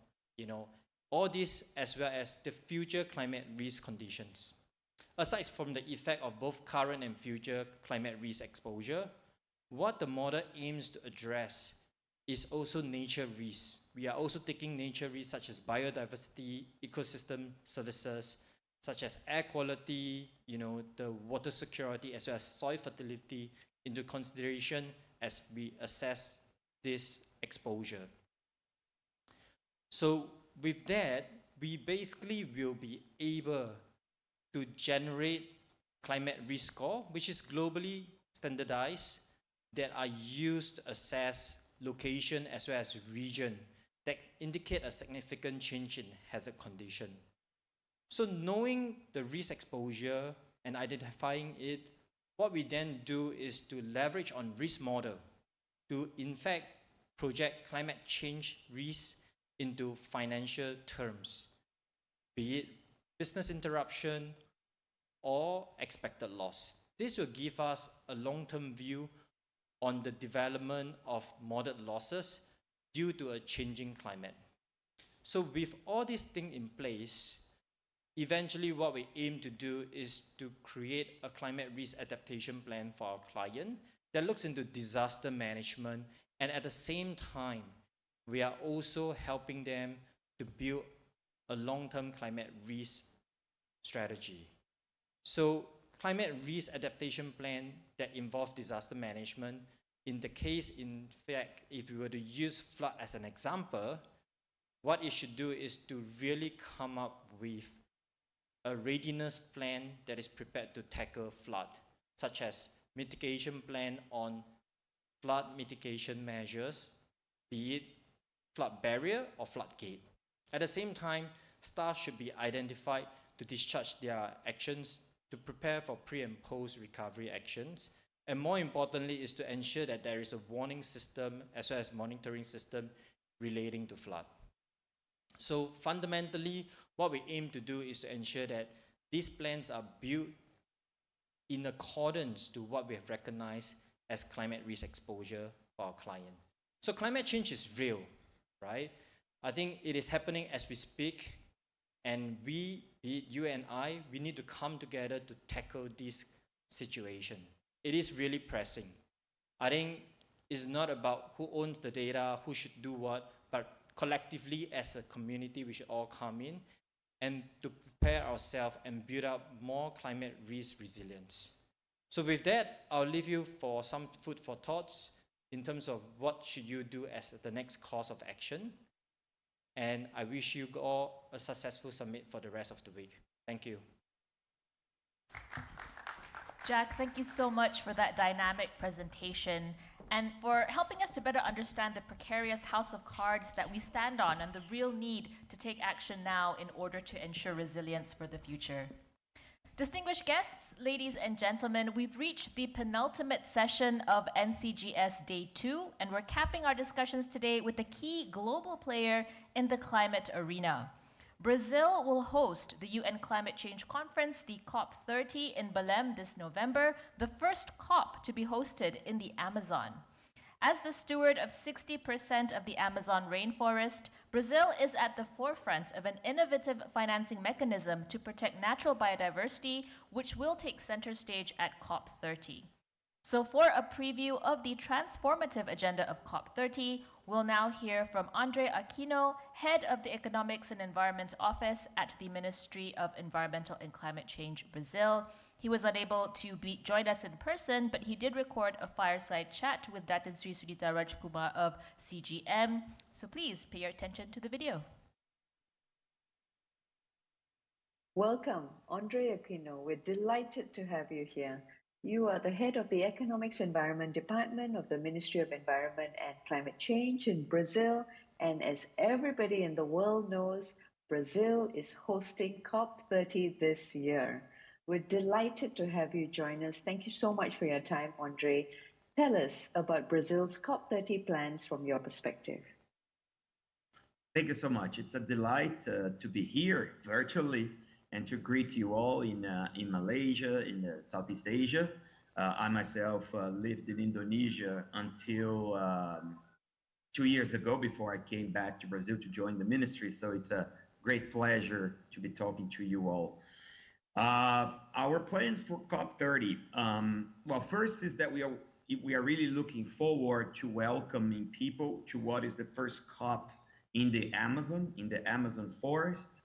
all this as well as the future climate risk conditions. Aside from the effect of both current and future climate risk exposure, what the model aims to address is also nature risks. We are also taking nature risks such as biodiversity, ecosystem services, such as air quality, the water security, as well as soil fertility into consideration as we assess this exposure. So with that, we basically will be able to generate climate risk score, which is globally standardized, that are used to assess location as well as region that indicate a significant change in hazard condition. So knowing the risk exposure and identifying it, what we then do is to leverage on risk model to in fact project climate change risk into financial terms, be it business interruption or expected loss. This will give us a long-term view on the development of modeled losses due to a changing climate. So with all these things in place, eventually what we aim to do is to create a climate risk adaptation plan for our client that looks into disaster management, and at the same time, we are also helping them to build a long-term climate risk strategy. So climate risk adaptation plan that involves disaster management, in the case, in fact, if we were to use flood as an example, what it should do is to really come up with a readiness plan that is prepared to tackle flood, such as mitigation plan on flood mitigation measures, be it flood barrier or floodgate. At the same time, staff should be identified to discharge their actions to prepare for pre and post recovery actions. And more importantly is to ensure that there is a warning system as well as monitoring system relating to flood. So fundamentally, what we aim to do is to ensure that these plans are built in accordance to what we have recognized as climate risk exposure for our client. So climate change is real, right? I think it is happening as we speak, and we, be it you and I, we need to come together to tackle this situation. It is really pressing. I think is not about who owns the data, who should do what, but collectively as a community, we should all come in and to prepare ourselves and build up more climate risk resilience. So with that, I'll leave you for some food for thoughts in terms of what should you do as the next course of action. And I wish you all a successful summit for the rest of the week. Thank you. Jack, thank you so much for that dynamic presentation and for helping us to better understand the precarious house of cards that we stand on and the real need to take action now in order to ensure resilience for the future. Distinguished guests, ladies and gentlemen, we've reached the penultimate session of NCGS Day 2, and we're capping our discussions today with a key global player in the climate arena. Brazil will host the UN Climate Change Conference, the COP30 in Belém this November, the first COP to be hosted in the Amazon. As the steward of 60% of the Amazon rainforest, Brazil is at the forefront of an innovative financing mechanism to protect natural biodiversity, which will take center stage at COP30. So for a preview of the transformative agenda of COP30, we'll now hear from Andre Aquino, head of the Economics and Environment Office at the Ministry of Environmental and Climate Change, Brazil. He was unable to join us in person, but he did record a fireside chat with Datin Sri Sudita Rajkumar of CGM. So please pay your attention to the video. Welcome, Andre Aquino. We're delighted to have you here. You are the head of the Economics Environment Department of the Ministry of Environment and Climate Change in Brazil. And as everybody in the world knows, Brazil is hosting COP30 this year. We're delighted to have you join us. Thank you so much for your time, Andre. Tell us about Brazil's COP30 plans from your perspective. Thank you so much. It's a delight to be here virtually and to greet you all in Malaysia, in Southeast Asia. I myself lived in Indonesia until 2 years ago before I came back to Brazil to join the ministry. So it's a great pleasure to be talking to you all. Our plans for COP30. Well, first is that we are really looking forward to welcoming people to what is the first COP in the Amazon forest.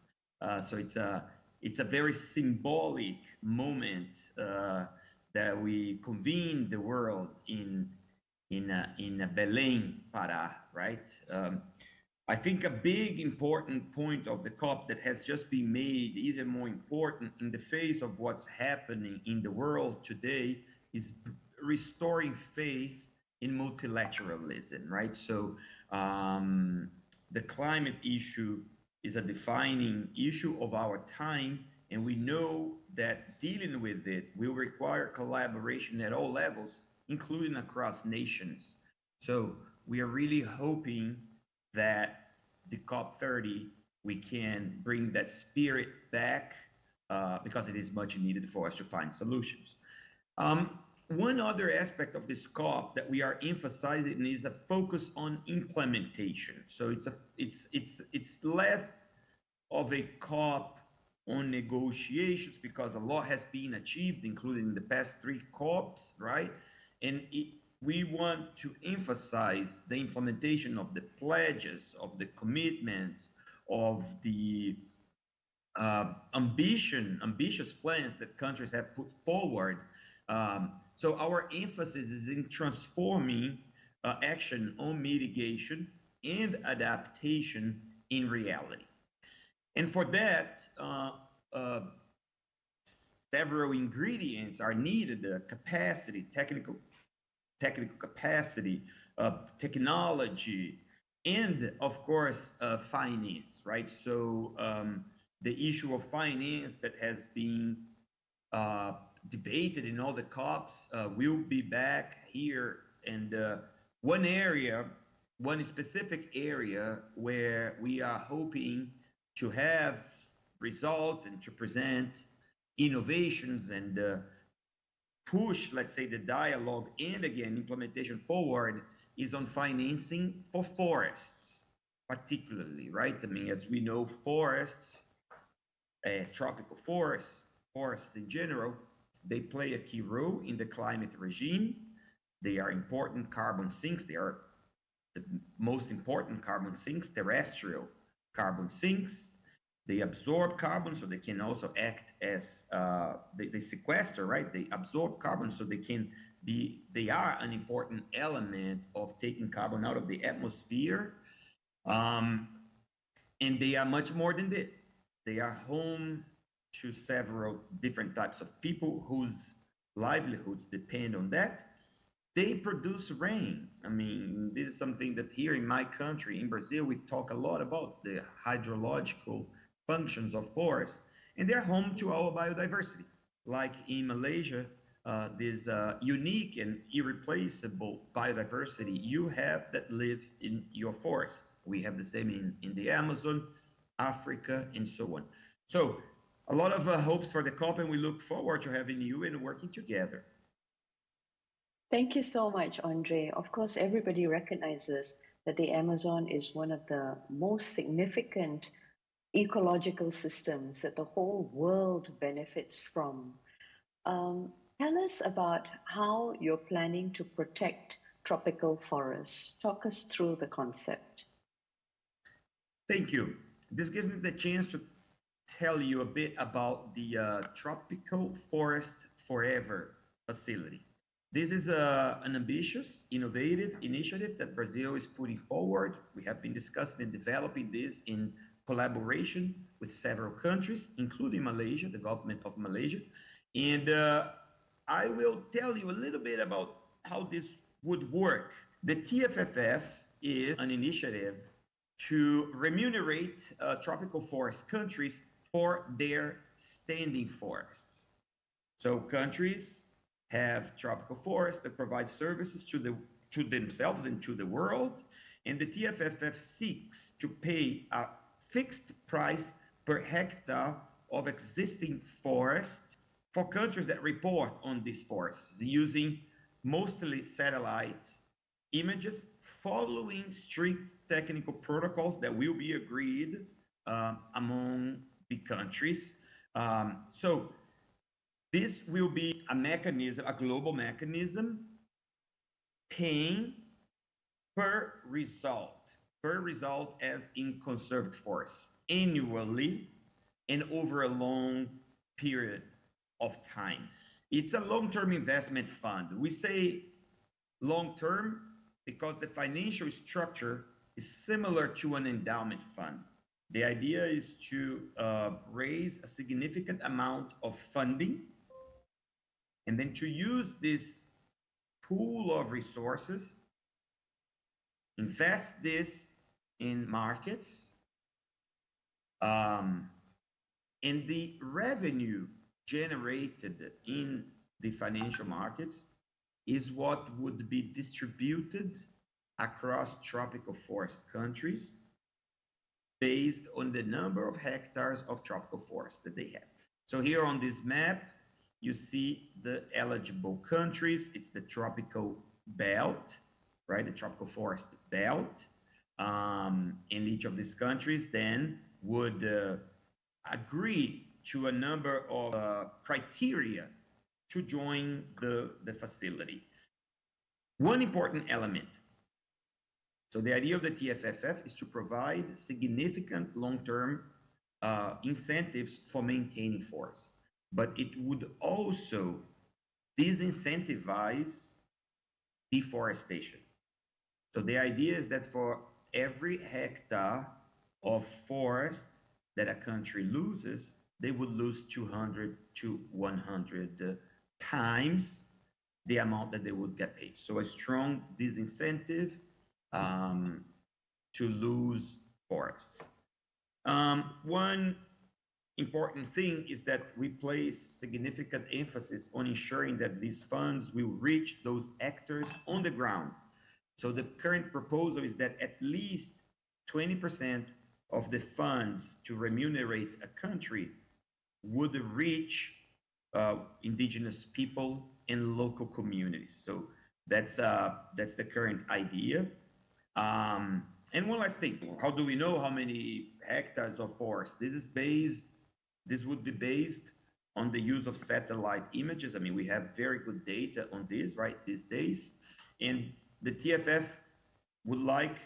So it's a very symbolic moment that we convene the world in Belém, Pará, right? I think a big important point of the COP that has just been made even more important in the face of what's happening in the world today is restoring faith in multilateralism, right? So the climate issue is a defining issue of our time, and we know that dealing with it will require collaboration at all levels, including across nations. So we are really hoping that the COP30, we can bring that spirit back because it is much needed for us to find solutions. One other aspect of this COP that we are emphasizing is a focus on implementation. So it's less of a COP on negotiations because a lot has been achieved, including the past 3 COPs, right? And we want to emphasize the implementation of the pledges, of the commitments, of the ambitious plans that countries have put forward. So our emphasis is in transforming action on mitigation and adaptation in reality. And for that, several ingredients are needed: capacity, technical capacity, technology, and of course, finance, right? So the issue of finance that has been debated in all the COPs will be back here. And one specific area where we are hoping to have results and to present innovations and push, let's say, the dialogue and again implementation forward is on financing for forests, particularly, right? I mean, as we know, forests, tropical forests in general, they play a key role in the climate regime. They are important carbon sinks. They are the most important carbon sinks, terrestrial carbon sinks. They absorb carbon, so they can also act as, they sequester, right? They absorb carbon, so they are an important element of taking carbon out of the atmosphere. And they are much more than this. They are home to several different types of people whose livelihoods depend on that. They produce rain. I mean, this is something that here in my country, in Brazil, we talk a lot about the hydrological functions of forests, and they're home to our biodiversity. Like in Malaysia, this unique and irreplaceable biodiversity you have that live in your forest. We have the same in the Amazon, Africa, and so on. So a lot of hopes for the COP, and we look forward to having you and working together. Thank you so much, Andre. Of course, everybody recognizes that the Amazon is one of the most significant ecological systems that the whole world benefits from. Tell us about how you're planning to protect tropical forests. Talk us through the concept. Thank you. This gives me the chance to tell you a bit about the Tropical Forest Forever facility. This is an ambitious, innovative initiative that Brazil is putting forward. We have been discussing and developing this in collaboration with several countries, including Malaysia, the government of Malaysia. And I will tell you a little bit about how this would work. The TFFF is an initiative to remunerate tropical forest countries for their standing forests. So countries have tropical forests that provide services to themselves and to the world, and the TFFF seeks to pay a fixed price per hectare of existing forests for countries that report on these forests using mostly satellite images, following strict technical protocols that will be agreed among the countries. So this will be a mechanism, a global mechanism, paying per result as in conserved forests, annually and over a long period of time. It's a long-term investment fund. We say long-term because the financial structure is similar to an endowment fund. The idea is to raise a significant amount of funding and then to use this pool of resources, invest this in markets, and the revenue generated in the financial markets is what would be distributed across tropical forest countries based on the number of hectares of tropical forest that they have. So here on this map, you see the eligible countries. It's the tropical belt, right? The tropical forest belt. And each of these countries then would agree to a number of criteria to join the facility. One important element. So the idea of the TFFF is to provide significant long-term incentives for maintaining forests, but it would also disincentivize deforestation. So the idea is that for every hectare of forest that a country loses, they would lose 200 to 100 times the amount that they would get paid. So a strong disincentive to lose forests. One important thing is that we place significant emphasis on ensuring that these funds will reach those actors on the ground. So the current proposal is that at least 20% of the funds to remunerate a country would reach indigenous people and local communities. So that's the current idea. And one last thing, how do we know how many hectares of forest? This would be based on the use of satellite images. I mean, we have very good data on this, right, these days. And the TFF would like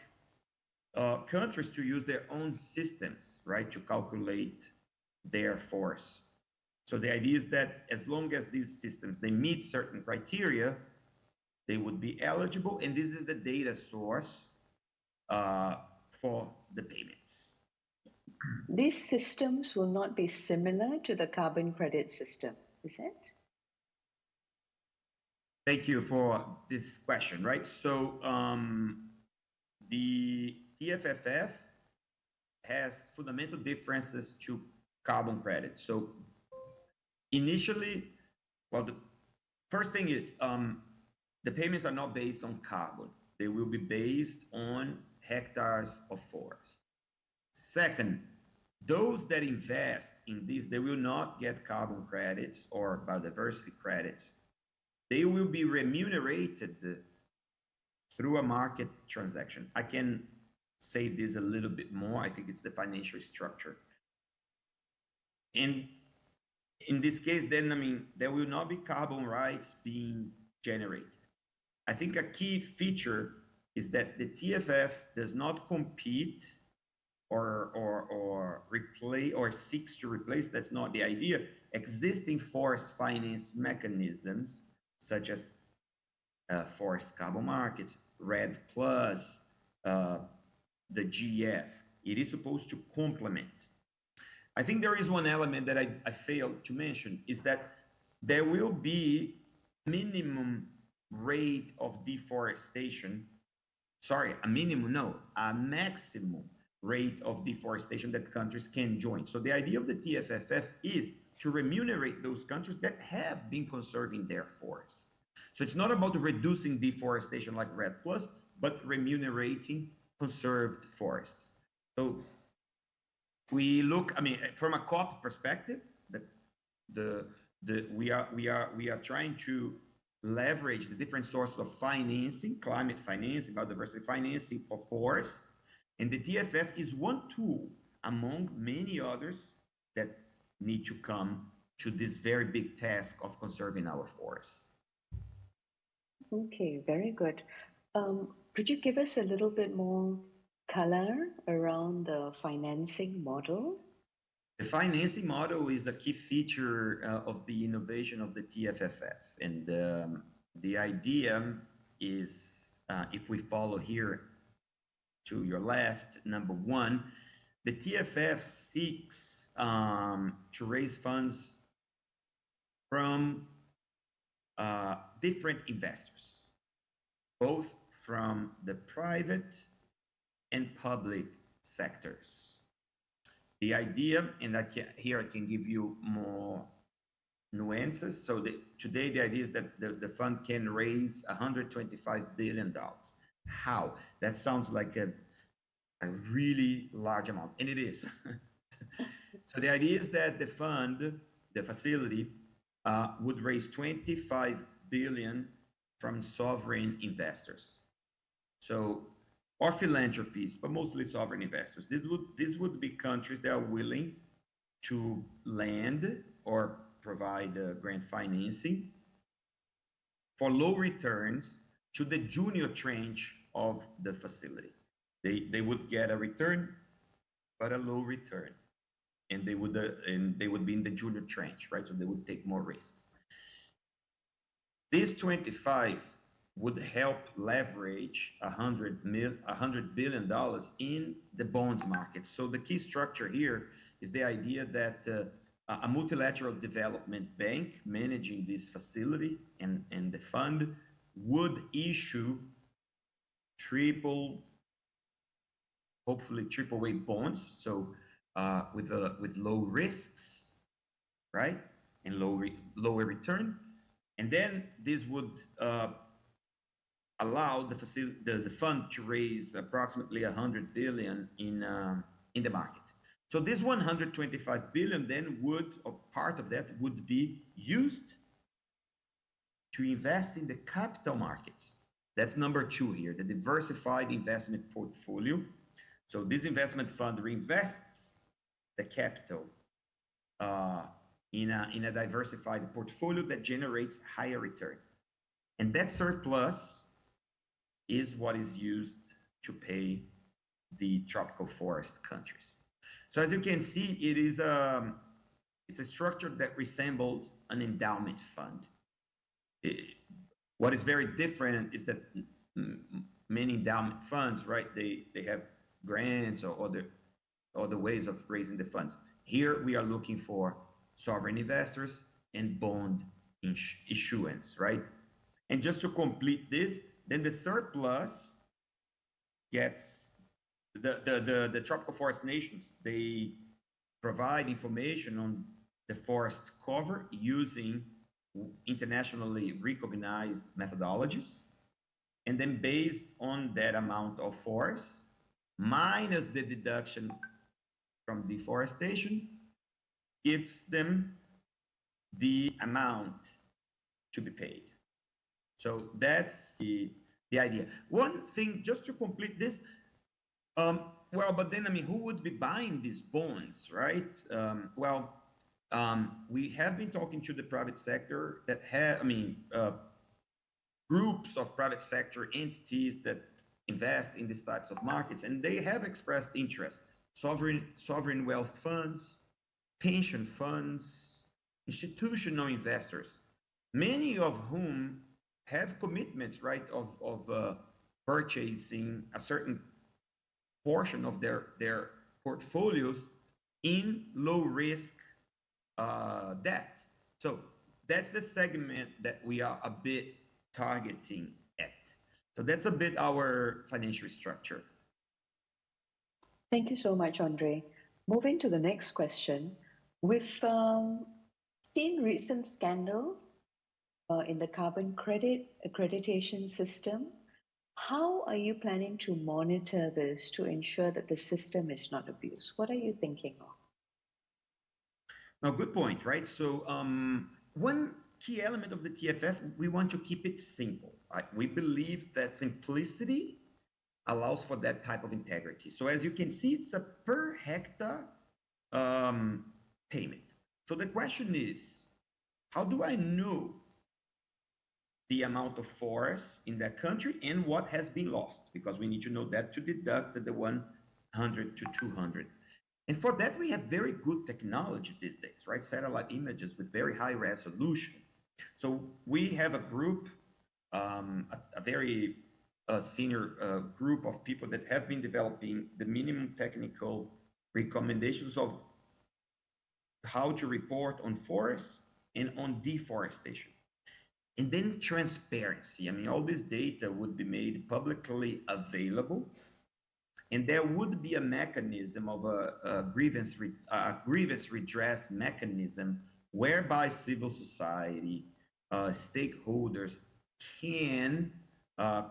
countries to use their own systems, right, to calculate their force. So the idea is that as long as these systems, they meet certain criteria, they would be eligible, and this is the data source for the payments. These systems will not be similar to the carbon credit system, is it? Thank you for this question, right? So the TFFF has fundamental differences to carbon credit. So initially, well, the first thing is the payments are not based on carbon. They will be based on hectares of forest. Second, those that invest in this, they will not get carbon credits or biodiversity credits. They will be remunerated through a market transaction. I can say this a little bit more. I think it's the financial structure. And in this case, then, I mean, there will not be carbon rights being generated. I think a key feature is that the TFF does not compete or replace or seeks to replace, that's not the idea, existing forest finance mechanisms such as forest carbon markets, RED Plus, the GF. It is supposed to complement. I think there is one element that I failed to mention, is that there will be minimum rate of deforestation, a maximum rate of deforestation that countries can join. So the idea of the TFFF is to remunerate those countries that have been conserving their forests. So it's not about reducing deforestation like RED Plus, but remunerating conserved forests. So we look, I mean, from a COP perspective, we are trying to leverage the different sources of financing, climate financing, biodiversity financing for forests. And the TFF is one tool among many others that need to come to this very big task of conserving our forests. Okay, very good. Could you give us a little bit more color around the financing model? The financing model is a key feature of the innovation of the TFFF. And the idea is, if we follow here to your left, number one, the TFF seeks to raise funds from different investors, both from the private and public sectors. The idea, and here I can give you more nuances. So today the idea is that the fund can raise $125 billion. How? That sounds like a really large amount, and it is. So the idea is that the fund, the facility, would raise 25 billion from sovereign investors. So, or philanthropies, but mostly sovereign investors. This would be countries that are willing to lend or provide grant financing for low returns to the junior tranche of the facility. They would get a return, but a low return, and they would be in the junior tranche, right? So they would take more risks. This 25 would help leverage $100 billion in the bonds market. So the key structure here is the idea that a multilateral development bank managing this facility and the fund would issue hopefully triple A bonds, so with low risks, right, and lower return, and then this would allow the fund to raise approximately 100 billion in the market. So this 125 billion then or part of that would be used to invest in the capital markets. That's number two here, the diversified investment portfolio. So this investment fund reinvests the capital in a diversified portfolio that generates higher return. And that surplus is what is used to pay the tropical forest countries. So as you can see, it's a structure that resembles an endowment fund. What is very different is that many endowment funds, right, they have grants or other ways of raising the funds. Here we are looking for sovereign investors and bond issuance, right? And just to complete this, then the surplus gets the tropical forest nations, they provide information on the forest cover using internationally recognized methodologies. And then based on that amount of forest, minus the deduction from deforestation, gives them the amount to be paid. So that's the idea. One thing, just to complete this, well, but then, I mean, who would be buying these bonds, right? We have been talking to the private sector that have, groups of private sector entities that invest in these types of markets, and they have expressed interest. Sovereign wealth funds, pension funds, institutional investors, many of whom have commitments, right, of purchasing a certain portion of their portfolios in low risk debt. So that's the segment that we are a bit targeting at. So that's a bit our financial structure. Thank you so much, Andre. Moving to the next question. We've seen recent scandals in the carbon credit accreditation system. How are you planning to monitor this to ensure that the system is not abused? What are you thinking of? Now, good point, right? So one key element of the TFF, we want to keep it simple. Right? We believe that simplicity allows for that type of integrity. So as you can see, it's a per hectare payment. So the question is, how do I know the amount of forest in that country and what has been lost? Because we need to know that to deduct the 100 to 200. And for that, we have very good technology these days, right? Satellite images with very high resolution. So we have a group, a very senior group of people that have been developing the minimum technical recommendations of how to report on forests and on deforestation. And then transparency. I mean, all this data would be made publicly available, and there would be a mechanism of a grievance redress mechanism whereby civil society stakeholders can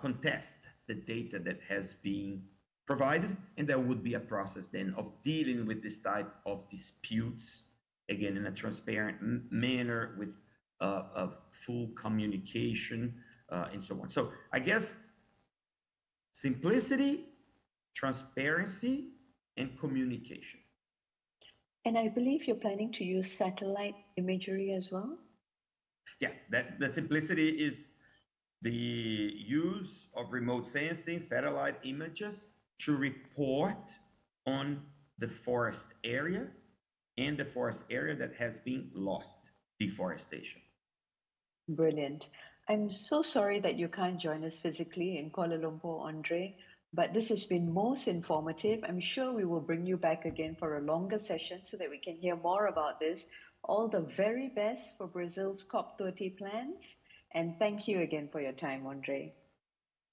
contest the data that has been provided, and there would be a process then of dealing with this type of disputes, again, in a transparent manner with of full communication and so on. So I guess simplicity, transparency, and communication. And I believe you're planning to use satellite imagery as well? Yeah, the simplicity is the use of remote sensing, satellite images to report on the forest area and the forest area that has been lost, deforestation. Brilliant. I'm so sorry that you can't join us physically in Kuala Lumpur, Andre, but this has been most informative. I'm sure we will bring you back again for a longer session so that we can hear more about this. All the very best for Brazil's COP30 plans. And thank you again for your time, Andre.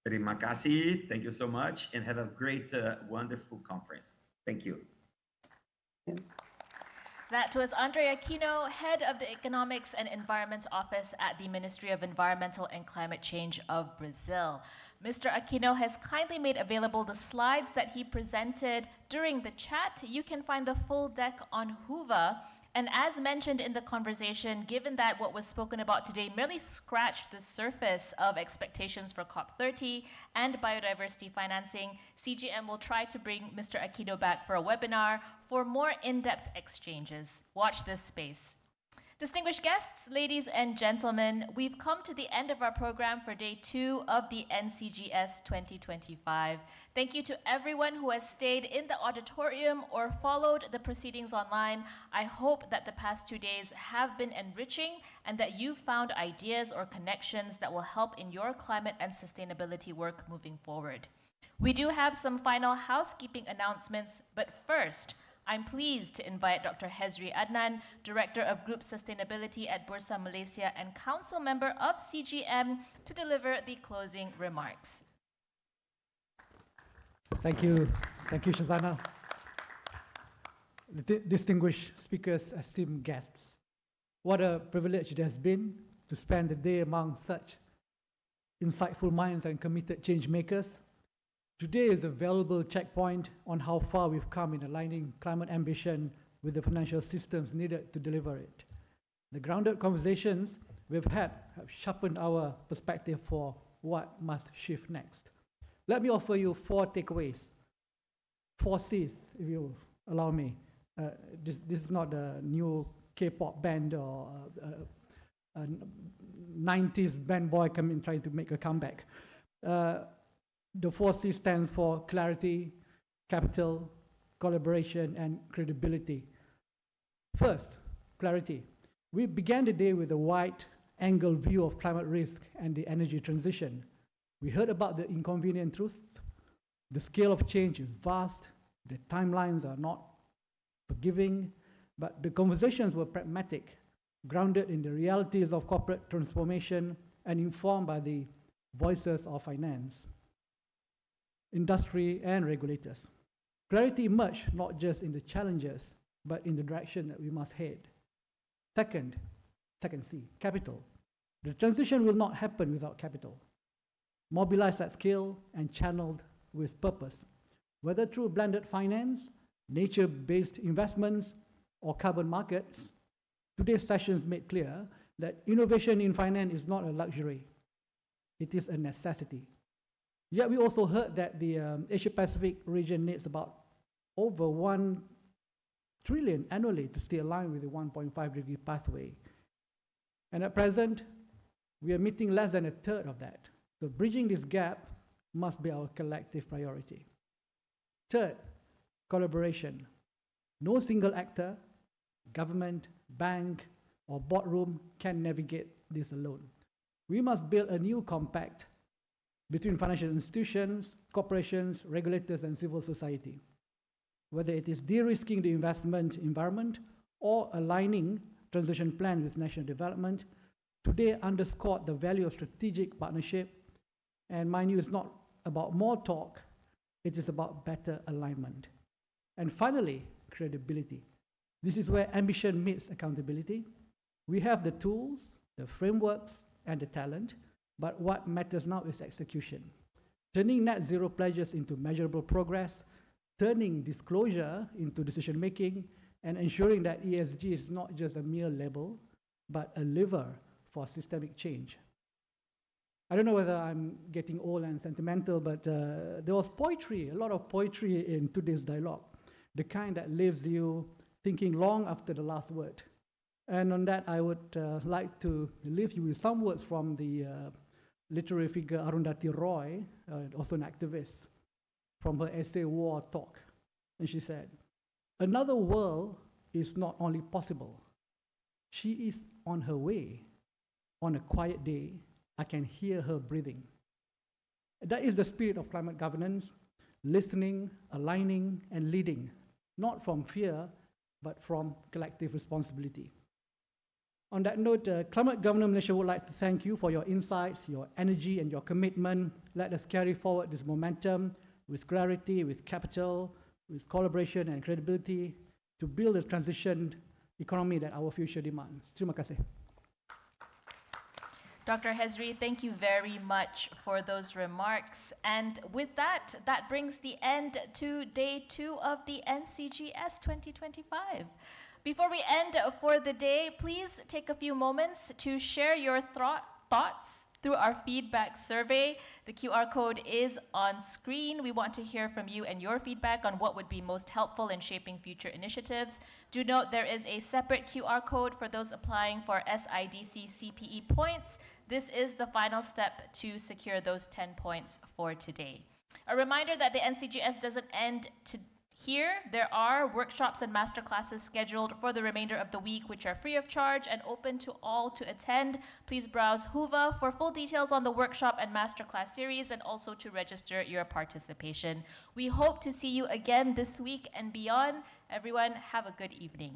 Terima kasih. Thank you so much. And have a great, wonderful conference. Thank you. That was Andre Aquino, Head of the Economics and Environment Office at the Ministry of Environmental and Climate Change of Brazil. Mr. Aquino has kindly made available the slides that he presented during the chat. You can find the full deck on Whova. And as mentioned in the conversation, given that what was spoken about today merely scratched the surface of expectations for COP30 and biodiversity financing, CGM will try to bring Mr. Aquino back for a webinar for more in-depth exchanges. Watch this space. Distinguished guests, ladies and gentlemen, we've come to the end of our program for day 2 of the NCGS 2025. Thank you to everyone who has stayed in the auditorium or followed the proceedings online. I hope that the past 2 days have been enriching and that you found ideas or connections that will help in your climate and sustainability work moving forward. We do have some final housekeeping announcements, but first, I'm pleased to invite Dr. Hezri Adnan, Director of Group Sustainability at Bursa Malaysia and Council Member of CGM, to deliver the closing remarks. Thank you, Shazana. Distinguished speakers, esteemed guests. What a privilege it has been to spend the day among such insightful minds and committed change makers. Today is a valuable checkpoint on how far we've come in aligning climate ambition with the financial systems needed to deliver it. The grounded conversations we've had have sharpened our perspective for what must shift next. Let me offer you 4 takeaways, 4 C's, if you allow me. This is not a new K-pop band or a 90s band boy trying to make a comeback. The 4 C's stand for clarity, capital, collaboration, and credibility. First, clarity. We began the day with a wide-angle view of climate risk and the energy transition. We heard about the inconvenient truth. The scale of change is vast. The timelines are not forgiving, but the conversations were pragmatic, grounded in the realities of corporate transformation and informed by the voices of finance, industry, and regulators. Clarity emerged not just in the challenges, but in the direction that we must head. Second C, capital. The transition will not happen without capital, mobilized at scale and channeled with purpose, whether through blended finance, nature-based investments, or carbon markets. Today's sessions made clear that innovation in finance is not a luxury, it is a necessity. Yet we also heard that the Asia-Pacific region needs about over 1 trillion annually to stay aligned with the 1.5-degree pathway. And at present, we are meeting less than a third of that. So bridging this gap must be our collective priority. Third, collaboration. No single actor, government, bank, or boardroom can navigate this alone. We must build a new compact between financial institutions, corporations, regulators, and civil society. Whether it is de-risking the investment environment or aligning transition plan with national development, today underscored the value of strategic partnership. And mind you, it's not about more talk, it is about better alignment. And finally, credibility. This is where ambition meets accountability. We have the tools, the frameworks, and the talent, but what matters now is execution. Turning net zero pledges into measurable progress, turning disclosure into decision making, and ensuring that ESG is not just a mere label, but a lever for systemic change. I don't know whether I'm getting old and sentimental, but there was poetry, a lot of poetry in today's dialogue, the kind that leaves you thinking long after the last word. And on that, I would like to leave you with some words from the literary figure Arundhati Roy, also an activist, from her essay War Talk. And she said, "Another world is not only possible, she is on her way. On a quiet day, I can hear her breathing." That is the spirit of climate governance, listening, aligning, and leading, not from fear, but from collective responsibility. On that note, Climate Governance Malaysia would like to thank you for your insights, your energy, and your commitment. Let us carry forward this momentum with clarity, with capital, with collaboration and credibility to build a transition economy that our future demands. Terima kasih. Dr. Hezri, thank you very much for those remarks. And with that, that brings the end to day 2 of the NCGS 2025. Before we end for the day, please take a few moments to share your thoughts, through our feedback survey. The QR code is on screen. We want to hear from you and your feedback on what would be most helpful in shaping future initiatives. Do note there is a separate QR code for those applying for SIDC CPE points. This is the final step to secure those 10 points for today. A reminder that the NCGS doesn't end here. There are workshops and masterclasses scheduled for the remainder of the week, which are free of charge and open to all to attend. Please browse Hoover for full details on the workshop and masterclass series, and also to register your participation. We hope to see you again this week and beyond. Everyone, have a good evening.